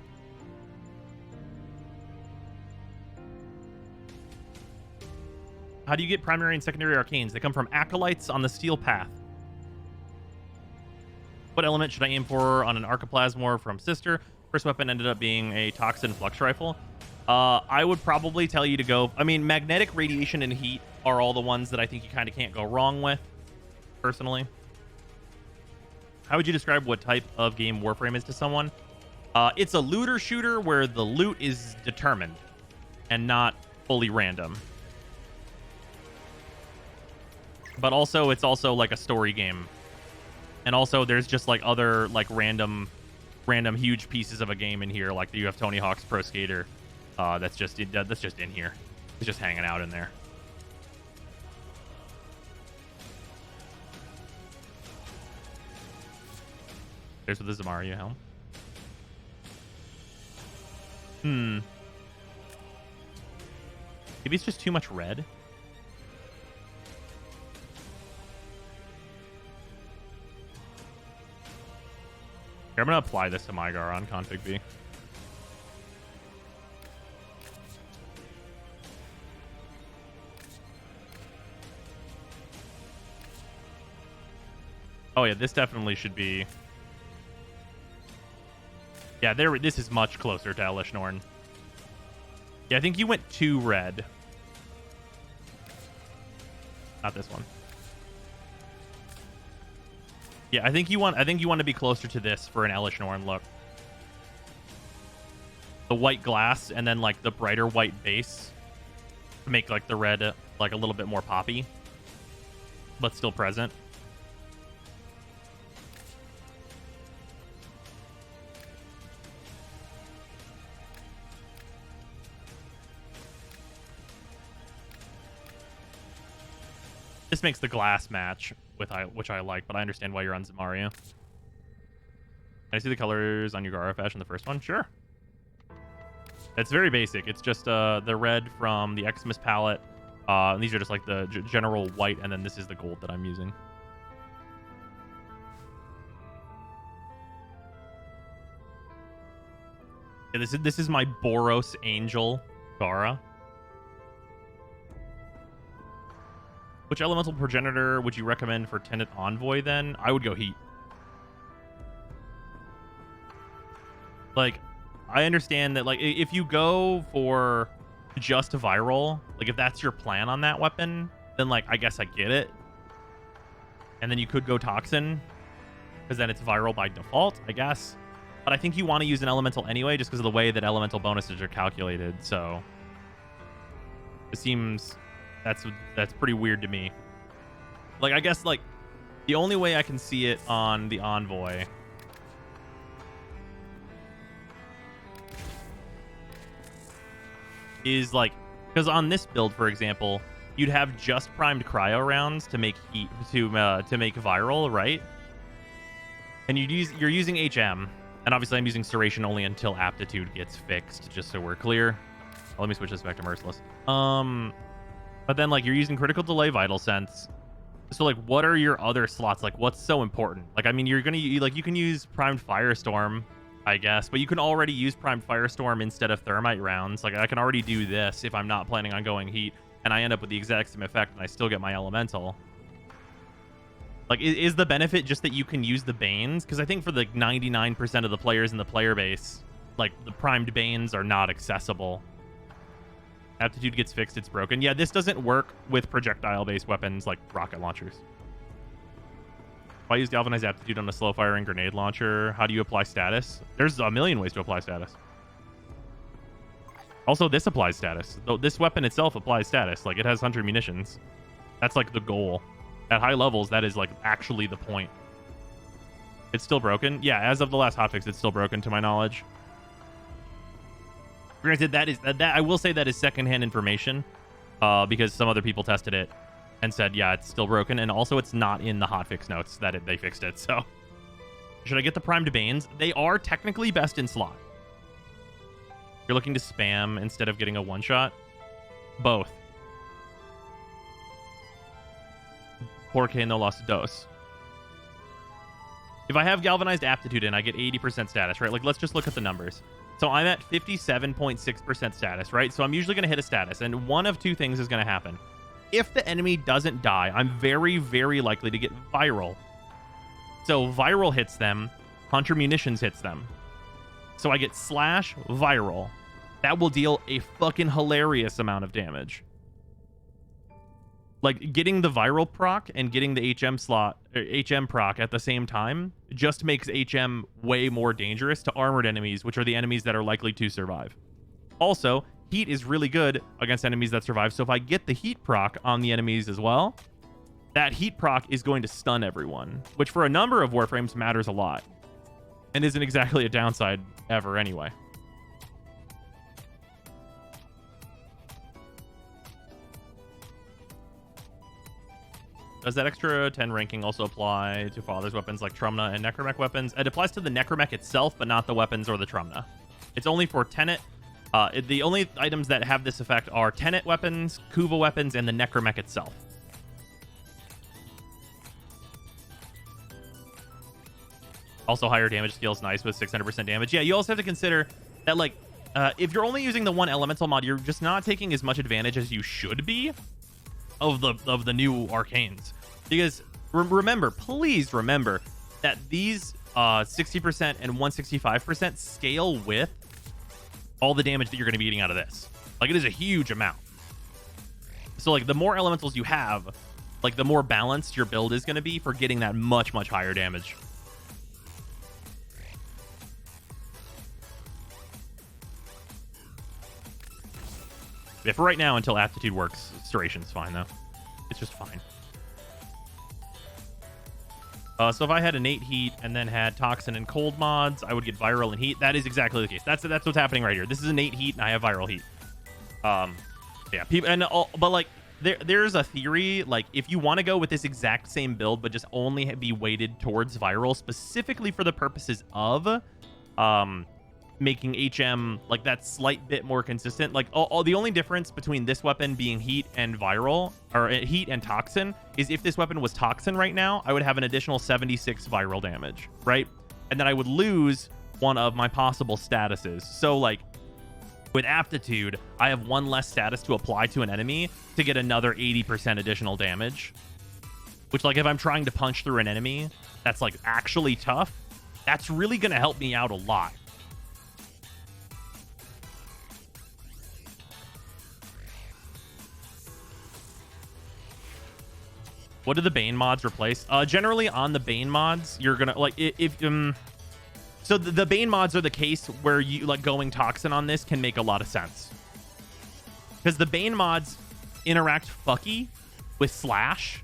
How do you get primary and secondary arcanes? They come from acolytes on the steel path. What element should I aim for on an Archiplasmor from Sister? First weapon ended up being a Toxin Flux Rifle. I would probably tell you to go... I mean, magnetic, radiation, and heat are all the ones that I think you kind of can't go wrong with, personally. How would you describe what type of game Warframe is to someone? It's a looter shooter where the loot is determined and not fully random. But also, it's also like a story game. And also, there's just like other like random huge pieces of a game in here. Like you have Tony Hawk's Pro Skater. That's just in here. It's just hanging out in there. There's with the Zamaria helm. Maybe it's just too much red. Here, I'm gonna apply this to my Gar on config B. Oh yeah, this definitely should be... Yeah, this is much closer to Elish Norn. Yeah, I think you went too red. Not this one. Yeah, I think you want to be closer to this for an Elish Norn look. The white glass and then like the brighter white base to make like the red like a little bit more poppy, but still present. This makes the glass match with which I like, but I understand why you're on Zamaria. Can I see the colors on your Gara Fesh in the first one? Sure. It's very basic. It's just the red from the Xmas palette. And these are just like the general white, and then this is the gold that I'm using. Yeah, this is my Boros Angel Gara. Which elemental progenitor would you recommend for Tenet Envoy then? I would go Heat. Like, I understand that, like, if you go for just viral, like, if that's your plan on that weapon, then, like, I guess I get it. And then you could go Toxin, because then it's viral by default, I guess. But I think you want to use an elemental anyway, just because of the way that elemental bonuses are calculated. So it seems that's pretty weird to me. Like, I guess, like, the only way I can see it on the Envoy is, like, because on this build, for example, you'd have just primed cryo rounds to make heat, to make viral, right? And you're using HM, and obviously I'm using Serration only until aptitude gets fixed, just so we're clear. Let me switch this back to Merciless. But then, like, you're using critical delay, vital sense. So, like, what are your other slots? Like, what's so important? Like, I mean, you're gonna like, you can use primed Firestorm, I guess, but you can already use primed Firestorm instead of thermite rounds. Like, I can already do this if I'm not planning on going heat, and I end up with the exact same effect, and I still get my elemental. Like, is the benefit just that you can use the Banes? Because I think for the 99% of the players in the player base, like, the primed Banes are not accessible. Aptitude gets fixed, it's broken. Yeah, this doesn't work with projectile-based weapons like rocket launchers. If I use Galvanized Aptitude on a slow-firing grenade launcher, how do you apply status? There's a million ways to apply status. Also, this applies status. Though this weapon itself applies status. Like, it has 100 munitions. That's, like, the goal. At high levels, that is, like, actually the point. It's still broken? Yeah, as of the last hotfix, it's still broken, to my knowledge. Granted, that I will say that is secondhand information, because some other people tested it and said, yeah, it's still broken, and also it's not in the hotfix notes that they fixed it. So, should I get the primed Banes? They are technically best in slot. You're looking to spam instead of getting a one-shot? Both. Porque no los dos. If I have Galvanized Aptitude in, I get 80% status, right? Like, let's just look at the numbers. So I'm at 57.6% status, right? So I'm usually going to hit a status, and one of two things is going to happen. If the enemy doesn't die, I'm very, very likely to get viral. So viral hits them, Hunter Munitions hits them. So I get slash viral. That will deal a fucking hilarious amount of damage. Like, getting the viral proc and getting the HM slot, or HM proc at the same time just makes HM way more dangerous to armored enemies, which are the enemies that are likely to survive. Also, heat is really good against enemies that survive, so if I get the heat proc on the enemies as well, that heat proc is going to stun everyone, which for a number of Warframes matters a lot, and isn't exactly a downside ever anyway. Does that extra 10 ranking also apply to Father's weapons like Trumna and Necromech weapons? It applies to the Necromech itself, but not the weapons or the Trumna. It's only for Tenet. The only items that have this effect are Tenet weapons, Kuva weapons, and the Necromech itself. Also, higher damage scales nice with 600% damage. Yeah, you also have to consider that, like, if you're only using the one elemental mod, you're just not taking as much advantage as you should be of the new arcanes, because remember, please remember that these 60% and 165% scale with all the damage that you're going to be eating out of this. Like, it is a huge amount. So, like, the more elementals you have, like, the more balanced your build is going to be for getting that much higher damage. Yeah, for right now, until Aptitude works, Serration's fine, though. It's just fine. So if I had innate heat and then had toxin and cold mods, I would get viral and heat. That is exactly the case. That's what's happening right here. This is innate heat, and I have viral heat. Yeah, people, but like, there's a theory, like, if you want to go with this exact same build, but just only be weighted towards viral, specifically for the purposes of making HM like that slight bit more consistent. Like, the only difference between this weapon being heat and viral, or heat and toxin, is if this weapon was toxin right now, I would have an additional 76 viral damage, right? And then I would lose one of my possible statuses. So, like, with aptitude, I have one less status to apply to an enemy to get another 80% additional damage, which, like, if I'm trying to punch through an enemy that's, like, actually tough, that's really gonna help me out a lot. What do the Bane mods replace? Generally on the Bane mods, you're gonna like so the Bane mods are the case where you like going Toxin on this can make a lot of sense. Because the Bane mods interact fucky with Slash.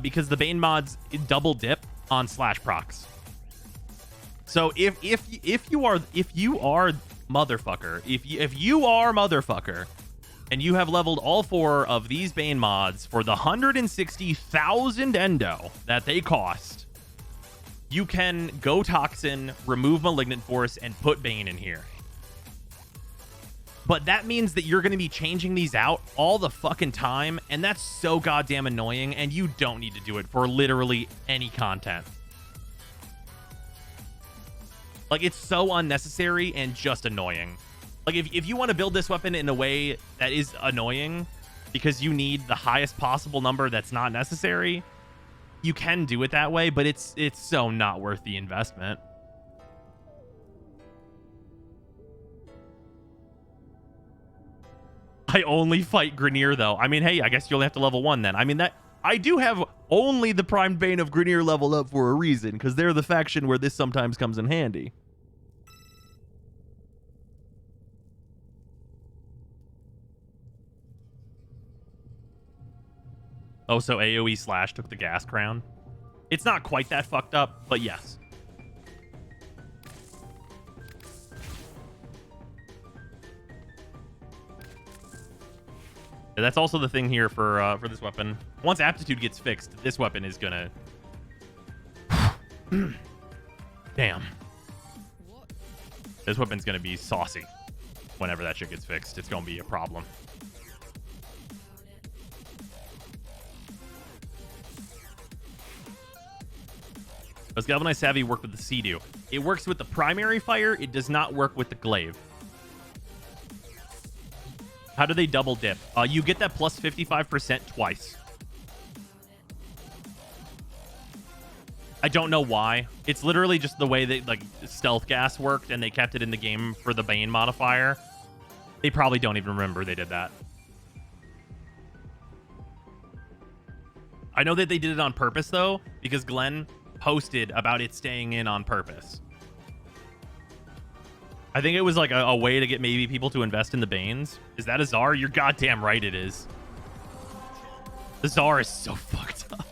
Because the Bane mods double dip on Slash procs. So if you are motherfucker, and you have leveled all 4 of these Bane mods for the 160,000 endo that they cost, you can go Toxin, remove Malignant Force, and put Bane in here. But that means that you're going to be changing these out all the fucking time, and that's so goddamn annoying, and you don't need to do it for literally any content. Like, it's so unnecessary and just annoying. Like, if you want to build this weapon in a way that is annoying because you need the highest possible number that's not necessary, you can do it that way, but it's so not worth the investment. I only fight Grineer, though. I mean, hey, I guess you only have to level 1 then. I mean, that I do have only the Primed Bane of Grineer leveled up for a reason, because they're the faction where this sometimes comes in handy. Oh, so AoE Slash took the gas crown. It's not quite that fucked up, but yes. That's also the thing here for this weapon. Once aptitude gets fixed, this weapon is gonna... Damn. This weapon's gonna be saucy. Whenever that shit gets fixed, it's gonna be a problem. Does Galvanized Savvy work with the Sea-Doo? It works with the primary fire. It does not work with the glaive. How do they double dip? You get that plus 55% twice. I don't know why. It's literally just the way that like stealth gas worked, and they kept it in the game for the Bane modifier. They probably don't even remember they did that. I know that they did it on purpose though, because Glenn posted about it staying in on purpose. I think it was like a way to get maybe people to invest in the Banes. Is that a Czar? You're goddamn right it is. The Czar is so fucked up.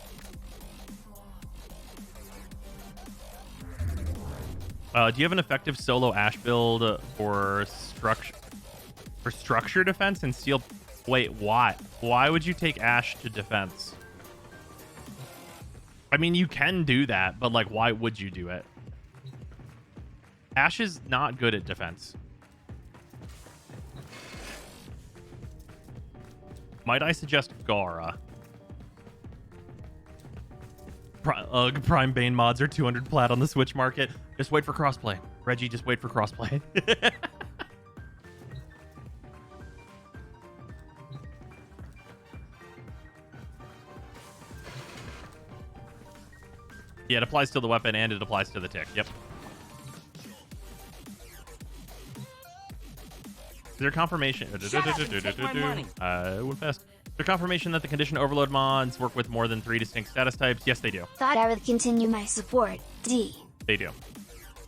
Do you have an effective solo Ash build for structure defense and steel? Wait, why? Why would you take Ash to defense? I mean, you can do that, but like, why would you do it? Ash is not good at defense. Might I suggest Gara? Prime Bane mods are 200 plat on the Switch market. Just wait for crossplay. Reggie, just wait for crossplay. Yeah, it applies to the weapon and it applies to the tick. Yep. Is there confirmation? Went fast. Is there confirmation that the condition overload mods work with more than 3 distinct status types? Yes, they do. Thought I would continue my support. D. They do.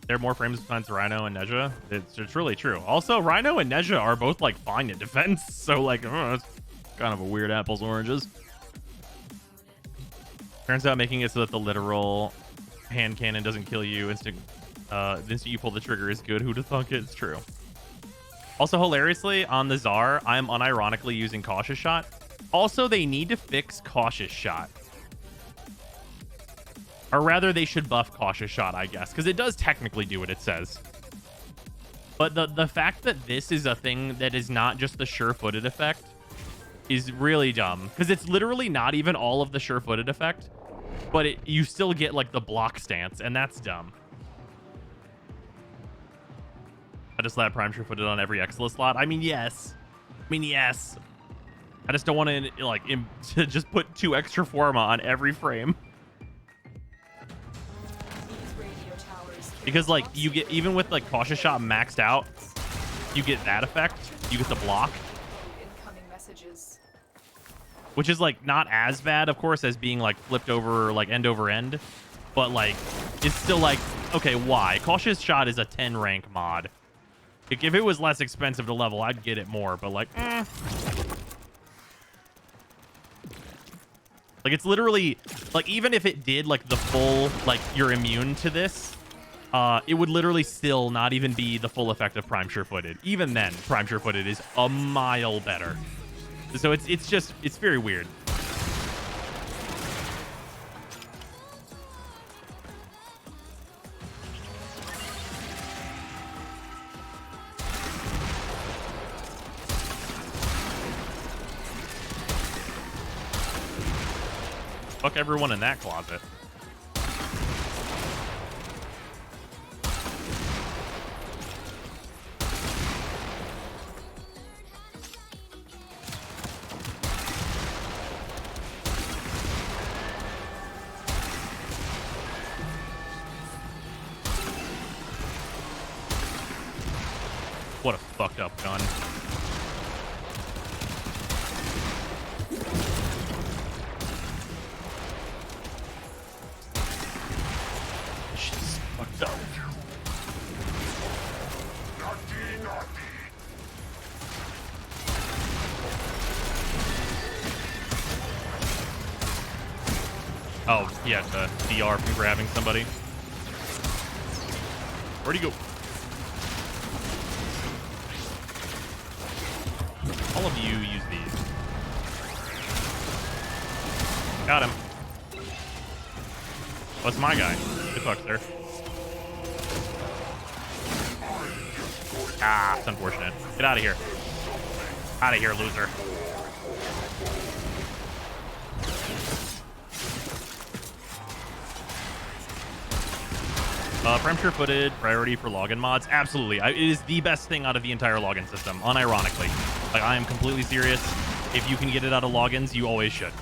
There are more frames besides Rhino and Neja. It's really true. Also, Rhino and Neja are both like fine at defense, so like, it's kind of a weird apples oranges. Turns out making it so that the literal hand cannon doesn't kill you the instant you pull the trigger is good. Who'd have thunk it? It's true. Also, hilariously, on the Czar, I am unironically using Cautious Shot. Also, they need to fix Cautious Shot. Or rather, they should buff Cautious Shot, I guess, because it does technically do what it says. But the fact that this is a thing that is not just the sure-footed effect is really dumb, because it's literally not even all of the sure-footed effect, but you still get like the block stance, and that's dumb. I just let Prime sure-footed on every Exila slot. I mean, yes. I just don't want to like to just put 2 extra Forma on every frame. Because like you get, even with like Cautious Shot maxed out, you get that effect. You get the block. Incoming messages. which is like not as bad, of course, as being like flipped over like end over end, but like it's still like, okay, why? Cautious Shot is a 10 rank mod. Like, if it was less expensive to level, I'd get it more, but like, like it's literally like, even if it did like the full like you're immune to this, it would literally still not even be the full effect of Prime Sure-Footed. Even then, Prime Sure-Footed is a mile better. So it's very weird. Fuck everyone in that closet. What a fucked up gun. Shit's fucked up. Oh, yeah, the DR from grabbing somebody. Where'd he go? All of you use these. Got him. What's my guy? Good fuck, sir. Ah, it's unfortunate. Get out of here. Out of here, loser. Prime Sure-Footed, priority for login mods. Absolutely. It is the best thing out of the entire login system, unironically. Like, I am completely serious. If you can get it out of logins, you always should.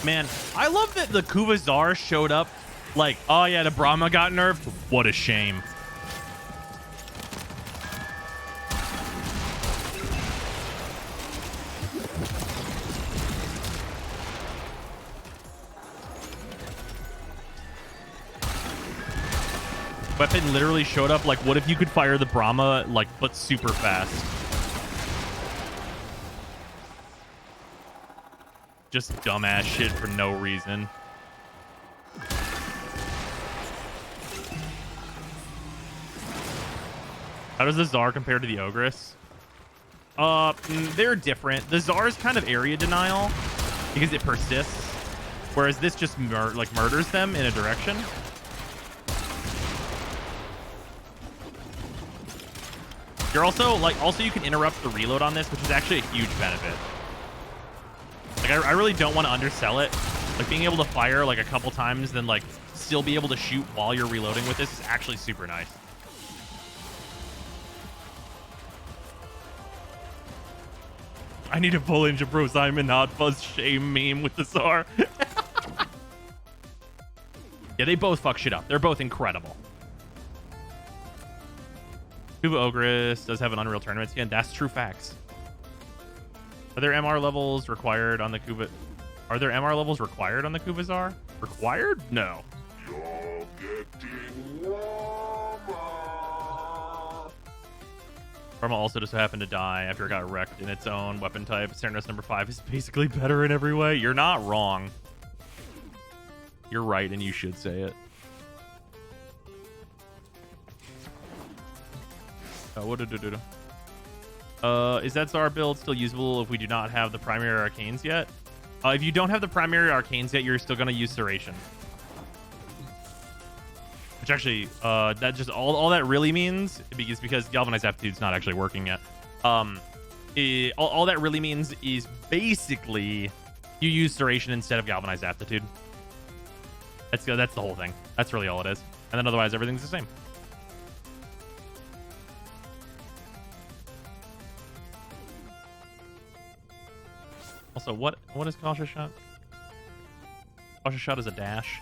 Man, I love that the Kuvazar showed up like, oh yeah, the Brahma got nerfed. What a shame. Weapon literally showed up like, what if you could fire the Brahma like, but super fast? Just dumbass shit for no reason. How does the Tsar compare to the Ogress? They're different. The Tsar is kind of area denial because it persists, whereas this just murders them in a direction. You're also you can interrupt the reload on this, which is actually a huge benefit. Like, I really don't want to undersell it. Like, being able to fire like a couple times, then like still be able to shoot while you're reloading with this is actually super nice. I need a full inch of Bro Simon Hot Fuzz shame meme with the Tsar. Yeah, they both fuck shit up. They're both incredible. Kuva Ogress does have an Unreal Tournament skin. That's true facts. Are there MR levels required on the Kuva? Are there MR levels required on the Kuvazar? Required? No. Karma also just happened to die after it got wrecked in its own weapon type. Cernos number 5 is basically better in every way. You're not wrong. You're right, and you should say it. What did it do? Is that Tsar build still usable if we do not have the primary arcanes yet? If you don't have the primary arcanes yet, you're still going to use Serration. Which actually, that just all that really means, because Galvanized Aptitude's not actually working yet. All that really means is basically you use Serration instead of Galvanized Aptitude. That's the whole thing. That's really all it is. And then otherwise, everything's the same. Also, what is Cautious Shot? Cautious Shot is a dash.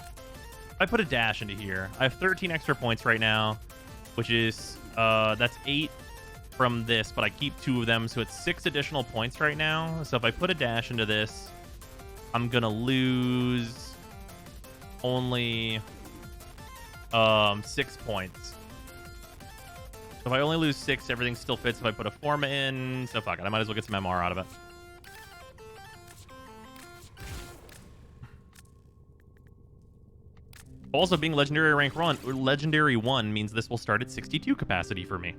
I put a dash into here. I have 13 extra points right now, which is that's 8 from this, but I keep 2 of them, so it's 6 additional points right now. So if I put a dash into this, I'm gonna lose only 6 points. So if I only lose 6, everything still fits if I put a Forma in. So fuck it, I might as well get some MR out of it. Also, being legendary rank 1 means this will start at 62 capacity for me.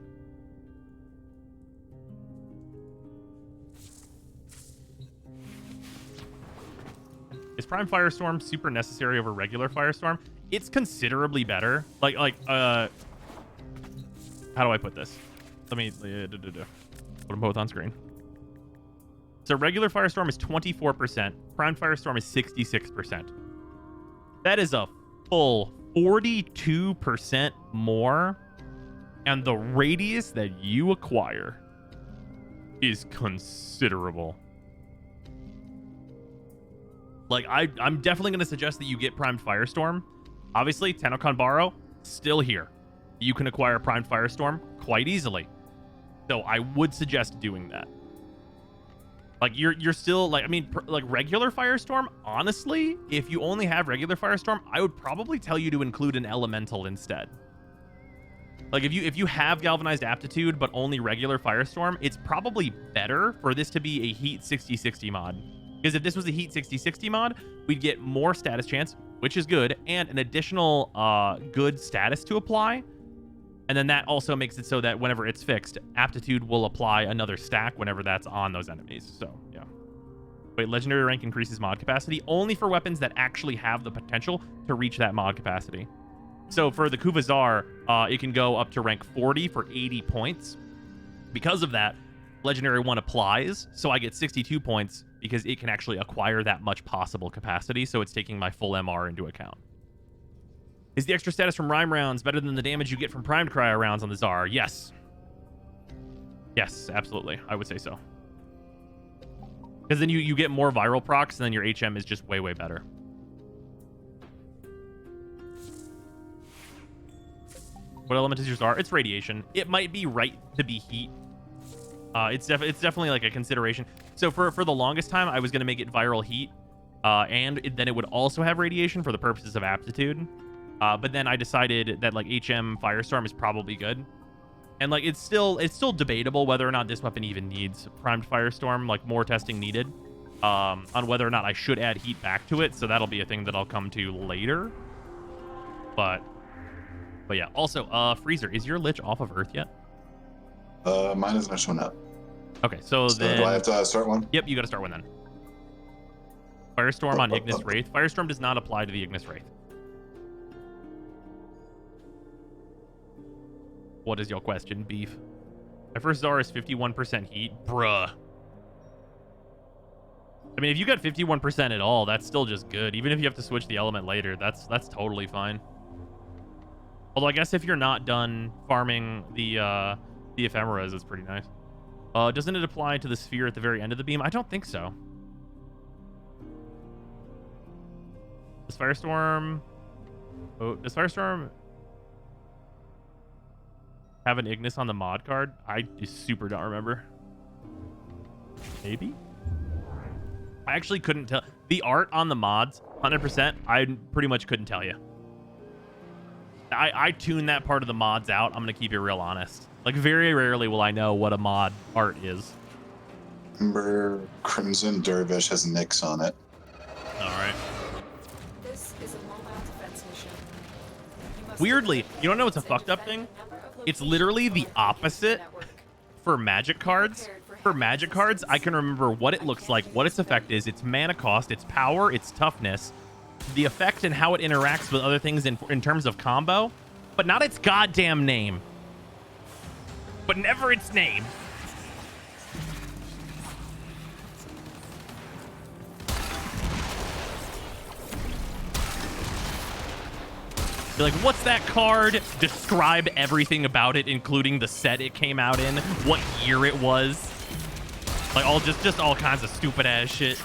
Is Prime Firestorm super necessary over regular Firestorm? It's considerably better. How do I put this? Let me put them both on screen. So regular Firestorm is 24%. Prime Firestorm is 66%. That is a full 42% more, and the radius that you acquire is considerable. Like, I'm definitely going to suggest that you get Primed Firestorm. Obviously, Tenokanbaro, still here. You can acquire Primed Firestorm quite easily. So I would suggest doing that. Like, you're still, like, I mean, like, regular Firestorm, honestly, if you only have regular Firestorm, I would probably tell you to include an Elemental instead. Like, if you have Galvanized Aptitude, but only regular Firestorm, it's probably better for this to be a Heat 60-60 mod. Because if this was a Heat 60-60 mod, we'd get more status chance, which is good, and an additional good status to apply. And then that also makes it so that whenever it's fixed, Aptitude will apply another stack whenever that's on those enemies. So, yeah. Wait, Legendary rank increases mod capacity only for weapons that actually have the potential to reach that mod capacity. So for the Kuvazar, it can go up to rank 40 for 80 points. Because of that, Legendary 1 applies, so I get 62 points because it can actually acquire that much possible capacity, so it's taking my full MR into account. Is the extra status from Rhyme rounds better than the damage you get from Primed Cryo rounds on the Tsar? Yes. Yes, absolutely. I would say so. Because then you get more viral procs, and then your HM is just way, way better. What element is your Tsar? It's radiation. It might be right to be heat. It's definitely like a consideration. So for the longest time, I was going to make it viral heat, and then it would also have radiation for the purposes of aptitude. But then I decided that like HM Firestorm is probably good. And like it's still debatable whether or not this weapon even needs Primed Firestorm, like more testing needed on whether or not I should add heat back to it. So that'll be a thing that I'll come to later. But yeah, also Freezer, is your Lich off of Earth yet? Mine is not showing up. Okay, so then do I have to start one? Yep, you got to start one then. Firestorm on Ignis Wraith. Firestorm does not apply to the Ignis Wraith. What is your question, Beef? My first Tsar is 51% heat. Bruh. I mean, if you got 51% at all, that's still just good. Even if you have to switch the element later, that's totally fine. Although I guess if you're not done farming the ephemeras, it's pretty nice. Doesn't it apply to the sphere at the very end of the beam? I don't think so. Does Firestorm... Oh, does Firestorm have an Ignis on the mod card? I just super don't remember. Maybe? I actually couldn't tell. The art on the mods, 100%, I pretty much couldn't tell you. I tune that part of the mods out. I'm going to keep it real honest. Like, very rarely will I know what a mod art is. Remember, Crimson Dervish has Nyx on it. All right. This is a mobile defense mission. Weirdly, you don't know what's a fucked up thing? It's literally the opposite for magic cards, I can remember what it looks like, what its effect is, its mana cost, its power, its toughness, the effect and how it interacts with other things in terms of combo, but not its goddamn name. But never its name. Be like, what's that card? Describe everything about it, including the set it came out in, what year it was. Like, all just all kinds of stupid ass shit.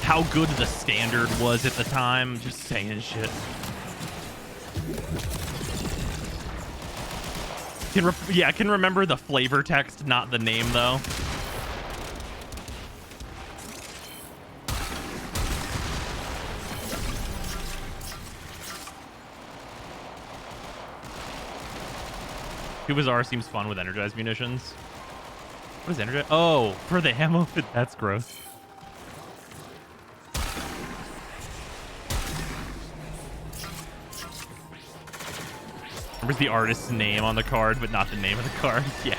How good the standard was at the time, just saying shit. I can remember the flavor text, not the name, though. Kubazar seems fun with energized munitions. What is energized? Oh, for the ammo? That's gross. Where's the artist's name on the card, but not the name of the card? Yeah.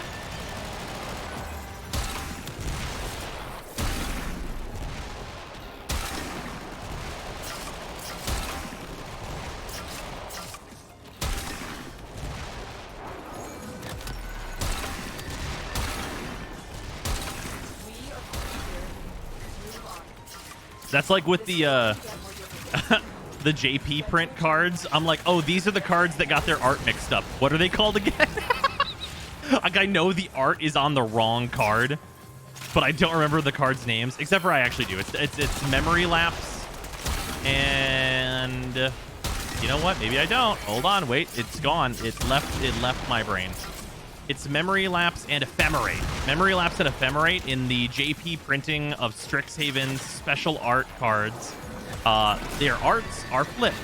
That's like with the the JP print cards. I'm like, oh, these are the cards that got their art mixed up. What are they called again? Like, I know the art is on the wrong card, but I don't remember the cards' names. Except for I actually do. It's Memory Lapse, and you know what? Maybe I don't. Hold on, wait. It's gone. It left my brain. It's Memory Lapse and Ephemerate. Memory Lapse and Ephemerate in the JP printing of Strixhaven's special art cards. Their arts are flipped.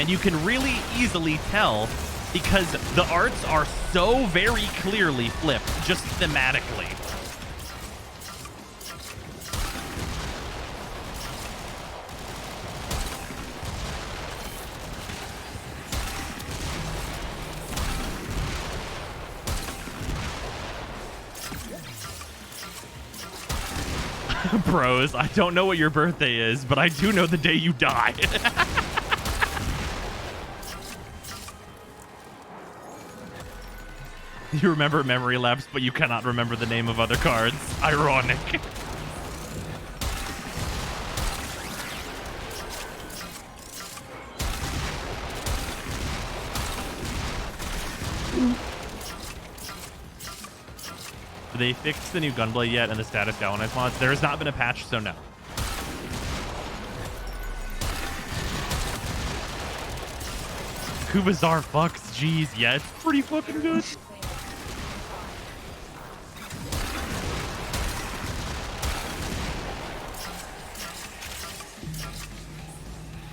And you can really easily tell because the arts are so very clearly flipped, just thematically. Bros, I don't know what your birthday is, but I do know the day you die. You remember Memory Lapse, but you cannot remember the name of other cards. Ironic. They fixed the new Gunblade yet and the status galvanized mods? There has not been a patch, so no. Kubazar fucks, jeez, yeah, it's pretty fucking good.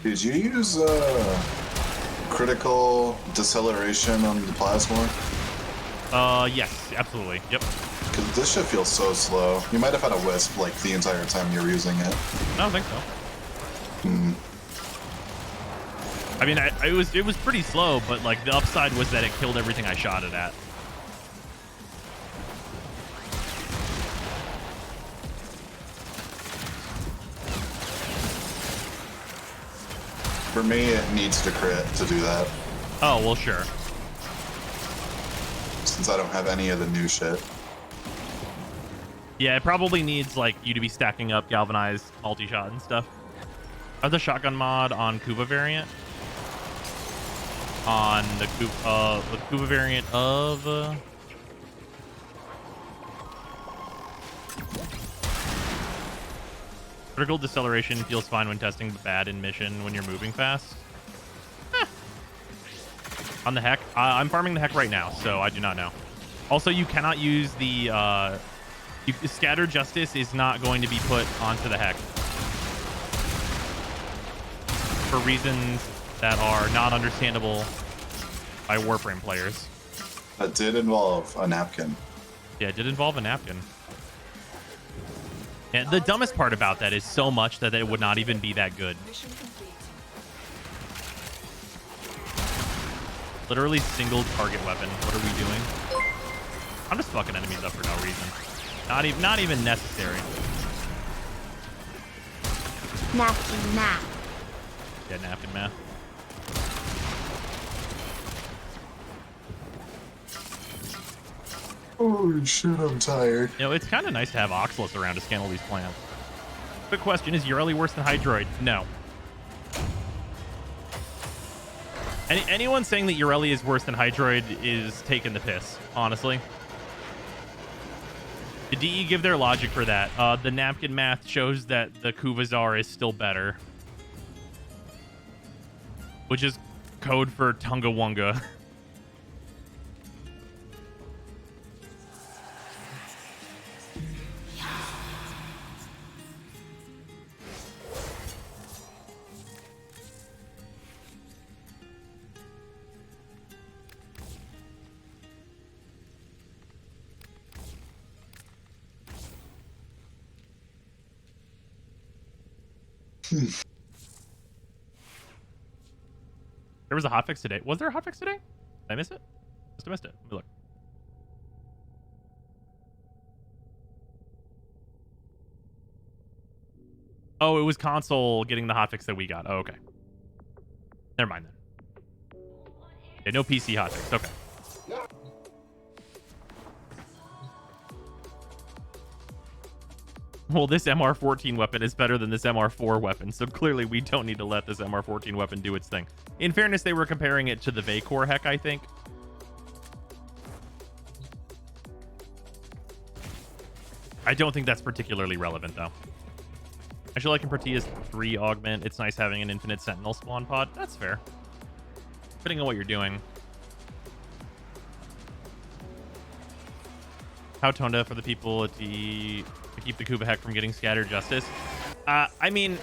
Did you use critical deceleration on the plasma? Yes, absolutely, yep. Because this shit feels so slow. You might have had a wisp like the entire time you were using it. I don't think so. I mean, it was pretty slow, but like the upside was that it killed everything I shot it at. For me, it needs to crit to do that. Oh, well, sure. Since I don't have any of the new shit. Yeah, it probably needs like you to be stacking up galvanized multi-shot and stuff. Are the shotgun mod on Kuba variant? On the Kuba variant of critical deceleration feels fine when testing, but bad in mission when you're moving fast. On the heck, I'm farming the heck right now, so I do not know. Also, you cannot use the Scatter Justice is not going to be put onto the heck for reasons that are not understandable by Warframe players. That did involve a napkin. Yeah, it did involve a napkin. And the dumbest part about that is so much that it would not even be that good. Mission complete. Literally single target weapon. What are we doing? I'm just fucking enemies up for no reason. Not even necessary. Napkin nap. Yeah, napkin math. Holy shit, I'm tired. You know, it's kind of nice to have Oxalis around to scan all these plants. Quick question, is Ureli worse than Hydroid? No. Anyone saying that Ureli is worse than Hydroid is taking the piss, honestly. The DE give their logic for that. The napkin math shows that the Kuvazar is still better. Which is code for Tungawunga. There was a hotfix today. Was there a hotfix today? Did I miss it? Must have missed it. Let me look. Oh, it was console getting the hotfix that we got. Oh, okay. Never mind then. Yeah, no PC hotfix. Okay. Well, this MR14 weapon is better than this MR4 weapon, so clearly we don't need to let this MR14 weapon do its thing. In fairness, they were comparing it to the Vacor Heck, I think. I don't think that's particularly relevant, though. Actually, like in Protea's 3 augment, it's nice having an infinite sentinel spawn pod. That's fair. Depending on what you're doing. How toned for the people to keep the Kuva Heck from getting scattered justice. I mean,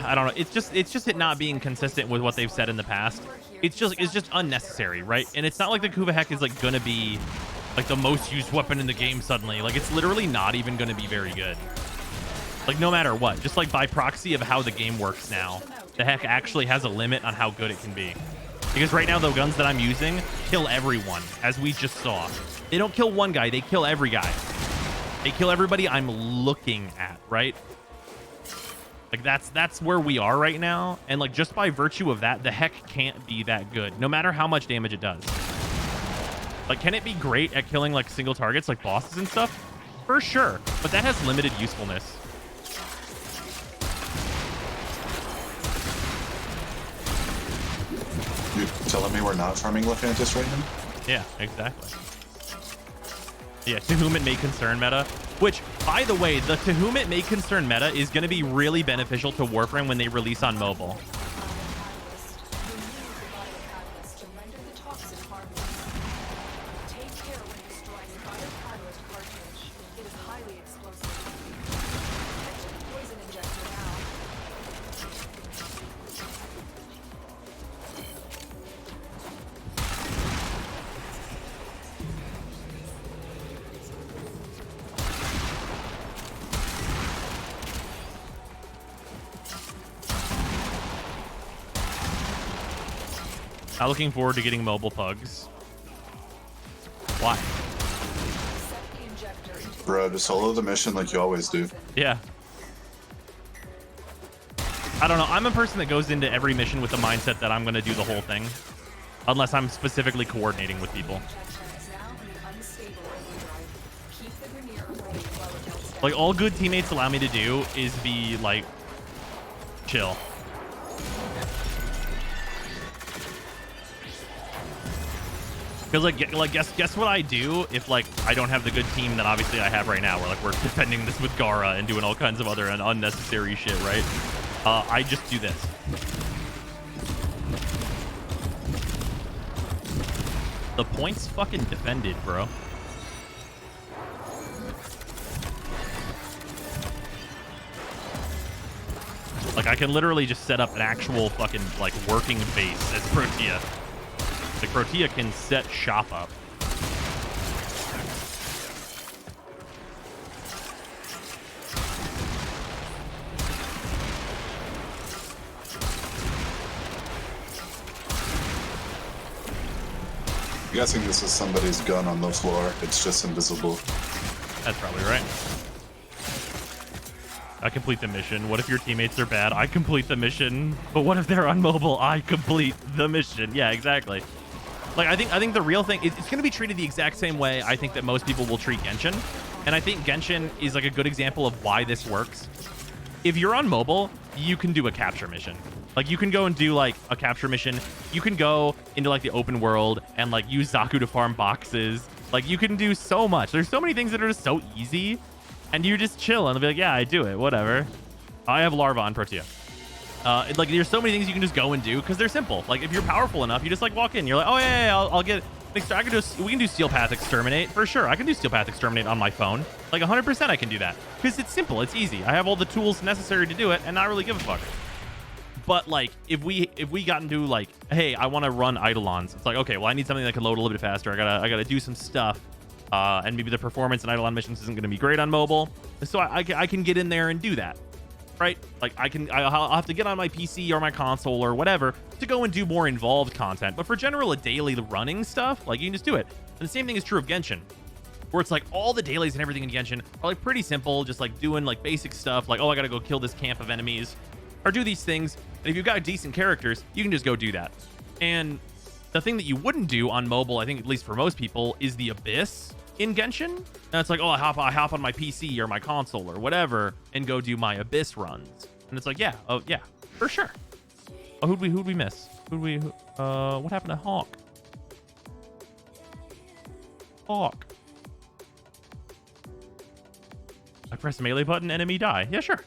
I don't know. It's just it not being consistent with what they've said in the past. It's just unnecessary, right? And it's not like the Kuva Heck is like gonna be like the most used weapon in the game suddenly. Like it's literally not even gonna be very good. Like no matter what, just like by proxy of how the game works now, the Heck actually has a limit on how good it can be. Because right now the guns that I'm using kill everyone, as we just saw. They don't kill one guy, they kill every guy. They kill everybody I'm looking at, right? Like that's where we are right now. And like just by virtue of that, the Heck can't be that good, no matter how much damage it does. Like, can it be great at killing like single targets like bosses and stuff? For sure, but that has limited usefulness. You telling me we're not farming Lephantis right now? Yeah, exactly. Yeah, to whom it may concern meta. Which, by the way, the to whom it may concern meta is going to be really beneficial to Warframe when they release on mobile. To render the toxin harmless. Take care when destroying the biocatalyst cartridge. It is highly explosive. Poison injector now. Not looking forward to getting mobile pugs. Why? Set the injector into Bro, just solo the mission like you always do. Yeah. I don't know. I'm a person that goes into every mission with the mindset that I'm going to do the whole thing. Unless I'm specifically coordinating with people. injection is now in the unstable overdrive. Keep the Grineer away while it melts down. Like, all good teammates allow me to do is be, like, chill. Because, like guess what I do if, like, I don't have the good team that obviously I have right now, where, like, we're defending this with Gara and doing all kinds of other and unnecessary shit, right? I just do this. The point's fucking defended, bro. Like, I can literally just set up an actual fucking, like, working base as Protea. Like, Protea can set shop up. guessing this is somebody's gun on the floor. It's just invisible. That's probably right. I complete the mission. What if your teammates are bad? I complete the mission. But what if they're on mobile? I complete the mission. Yeah, exactly. Like, I think the real thing is it's going to be treated the exact same way I think that most people will treat Genshin. And I think Genshin is like a good example of why this works. If you're on mobile, you can do a capture mission. Like, you can go and do like a capture mission. You can go into like the open world and like use Zaku to farm boxes. Like, you can do so much. There's so many things that are just so easy. And you just chill and be like, yeah, I do it, whatever. I have Larva on Protea. Like, there's so many things you can just go and do because they're simple. Like, if you're powerful enough, you just like walk in. You're like, oh yeah, I'll get. We can do Steel Path Exterminate for sure. I can do Steel Path Exterminate on my phone. Like 100%, I can do that because it's simple, it's easy. I have all the tools necessary to do it, and not really give a fuck. But like, if we got into like, hey, I want to run Eidolons, it's like, okay, well, I need something that can load a little bit faster. I gotta do some stuff. And maybe the performance in Eidolon missions isn't going to be great on mobile, so I can get in there and do that, right? Like I'll have to get on my PC or my console or whatever to go and do more involved content. But for general daily running stuff, like, you can just do it. And the same thing is true of Genshin, where it's like all the dailies and everything in Genshin are like pretty simple, just like doing like basic stuff, like, oh, I gotta go kill this camp of enemies or do these things. And if you've got decent characters, you can just go do that. And the thing that you wouldn't do on mobile, I think at least for most people, is the Abyss in Genshin. And it's like, oh, I hop on my PC or my console or whatever and go do my Abyss runs. And it's like, yeah, oh yeah, for sure. Oh, who'd we miss? What happened to Hawk? Hawk. I press the melee button, enemy die. Yeah, sure.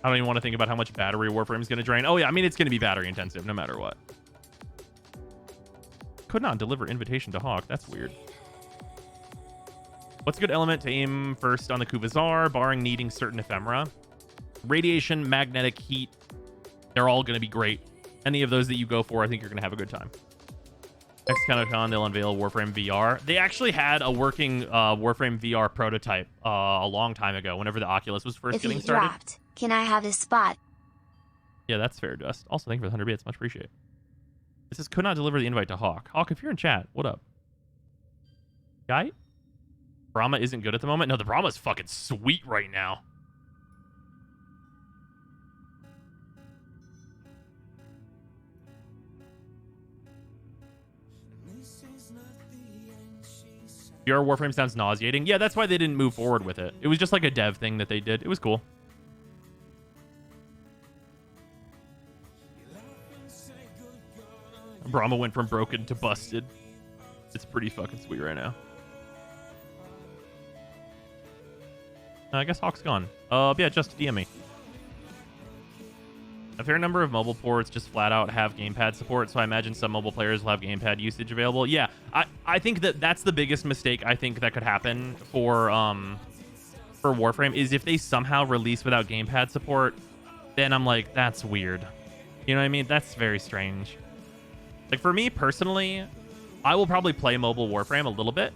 I don't even want to think about how much battery Warframe is going to drain. Oh yeah, I mean, it's going to be battery intensive no matter what. Could not deliver invitation to Hawk. That's weird. What's a good element to aim first on the Kuvazar, barring needing certain ephemera? Radiation, magnetic, heat. They're all going to be great. Any of those that you go for, I think you're going to have a good time. Next CountdownCon, they'll unveil Warframe VR. They actually had a working Warframe VR prototype a long time ago, whenever the Oculus was first getting started. Dropped, can I have his spot? Yeah, that's fair, Just. Also, thank you for the 100 bits. Much appreciated. It says, could not deliver the invite to Hawk. Hawk, if you're in chat, what up? Guy? Brahma isn't good at the moment? No, the Brahma's fucking sweet right now. VR Warframe sounds nauseating. Yeah, that's why they didn't move forward with it. It was just like a dev thing that they did. It was cool. Brahma went from broken to busted. It's pretty fucking sweet right now. I guess Hawk's gone. Yeah, just DM me. A fair number of mobile ports just flat out have gamepad support, so I imagine some mobile players will have gamepad usage available. Yeah, I think that's the biggest mistake I think that could happen for Warframe, is if they somehow release without gamepad support, then I'm like, that's weird. You know what I mean? That's very strange. Like, for me personally, I will probably play mobile Warframe a little bit.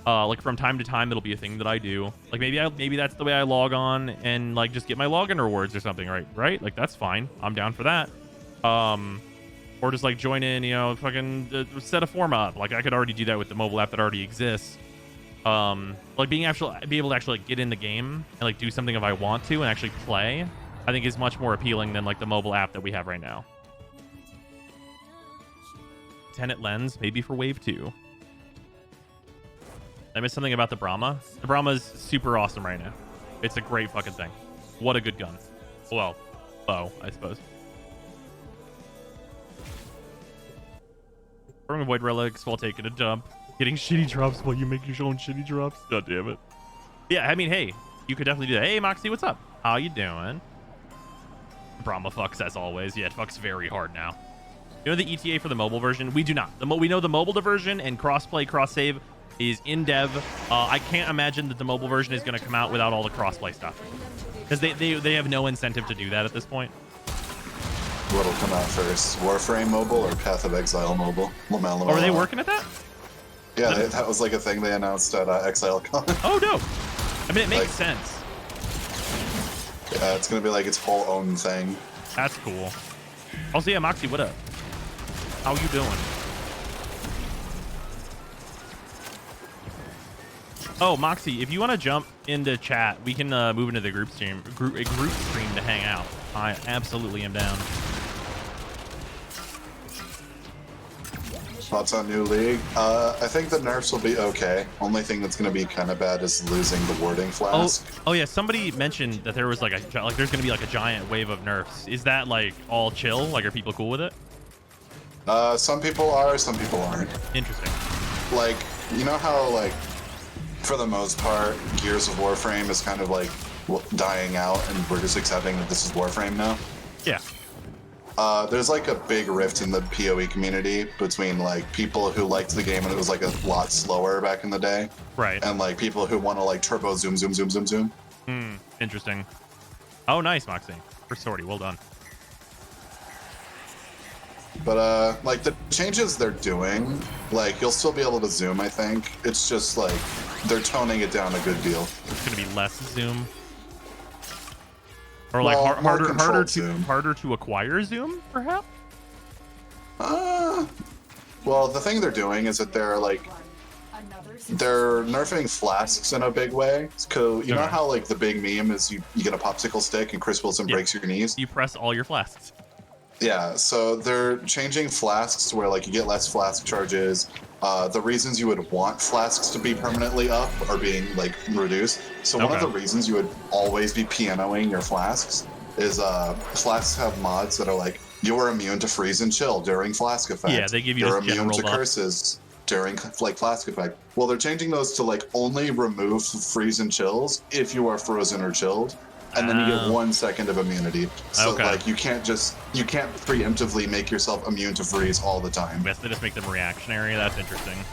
Like, from time to time, it'll be a thing that I do. Like, maybe that's the way I log on and, like, just get my login rewards or something, right? Like, that's fine. I'm down for that. Or just, like, join in, you know, fucking set a form up. Like, I could already do that with the mobile app that already exists. Like, be able to actually, like, get in the game and, like, do something if I want to and actually play, I think is much more appealing than, like, the mobile app that we have right now. Tenet lens, maybe for Wave 2. I missed something about the Brahma. The Brahma's super awesome right now. It's a great fucking thing. What a good gun. Well, bow, I suppose. Throwing void relics while taking a dump. Getting shitty drops while you make your own shitty drops. God damn it. Yeah, I mean, hey, you could definitely do that. Hey, Moxie, what's up? How you doing? Brahma fucks as always. Yeah, it fucks very hard now. You know the ETA for the mobile version? We do not. We know the mobile version and crossplay, cross-save is in dev. I can't imagine that the mobile version is going to come out without all the crossplay stuff, because they have no incentive to do that at this point. What'll come out first, Warframe mobile or Path of Exile mobile? Oh, are they working at that? Yeah, that was like a thing they announced at ExileCon. Oh, no. I mean, it makes sense. Yeah, it's going to be like its whole own thing. That's cool. Also, yeah, Moxie, what up? How you doing? Oh, Moxie, if you want to jump into chat, we can move into the group stream to hang out. I absolutely am down. Thoughts on new league? I think the nerfs will be okay. Only thing that's going to be kind of bad is losing the warding flask. Oh yeah, somebody mentioned that there was like there's going to be like a giant wave of nerfs. Is that like all chill? Like, are people cool with it? Some people are, some people aren't. Interesting. Like, you know how like for the most part, Gears of Warframe is kind of like dying out, and we're just accepting that this is Warframe now. Yeah. There's like a big rift in the PoE community between like people who liked the game and it was like a lot slower back in the day, Right. and like people who want to like turbo zoom. Interesting. Oh, nice, Moxie. First sortie. Well done. But like the changes they're doing, like you'll still be able to zoom. I think it's just like they're toning it down a good deal. It's going to be less zoom. Or like Well, more harder controlled zoom. to acquire zoom, perhaps? Well, the thing they're doing is that they're like Another they're nerfing flasks in a big way. So you know Okay. how like the big meme is you get a popsicle stick and Chris Wilson Yeah. breaks your knees. You press all your flasks. Yeah, so they're changing flasks to where like you get less flask charges. The reasons you would want flasks to be permanently up are being like reduced. So one of Okay. the reasons you would always be pianoing your flasks is flasks have mods that are like you're immune to freeze and chill during flask effect. Yeah, they give you You're just immune general to buff. curses during like flask effect. Well, they're changing those to like only remove freeze and chills if you are frozen or chilled. And then you get Oh. 1 second of immunity. So Okay. like you can't preemptively make yourself immune to freeze all the time. Yes, they just make them reactionary. That's interesting.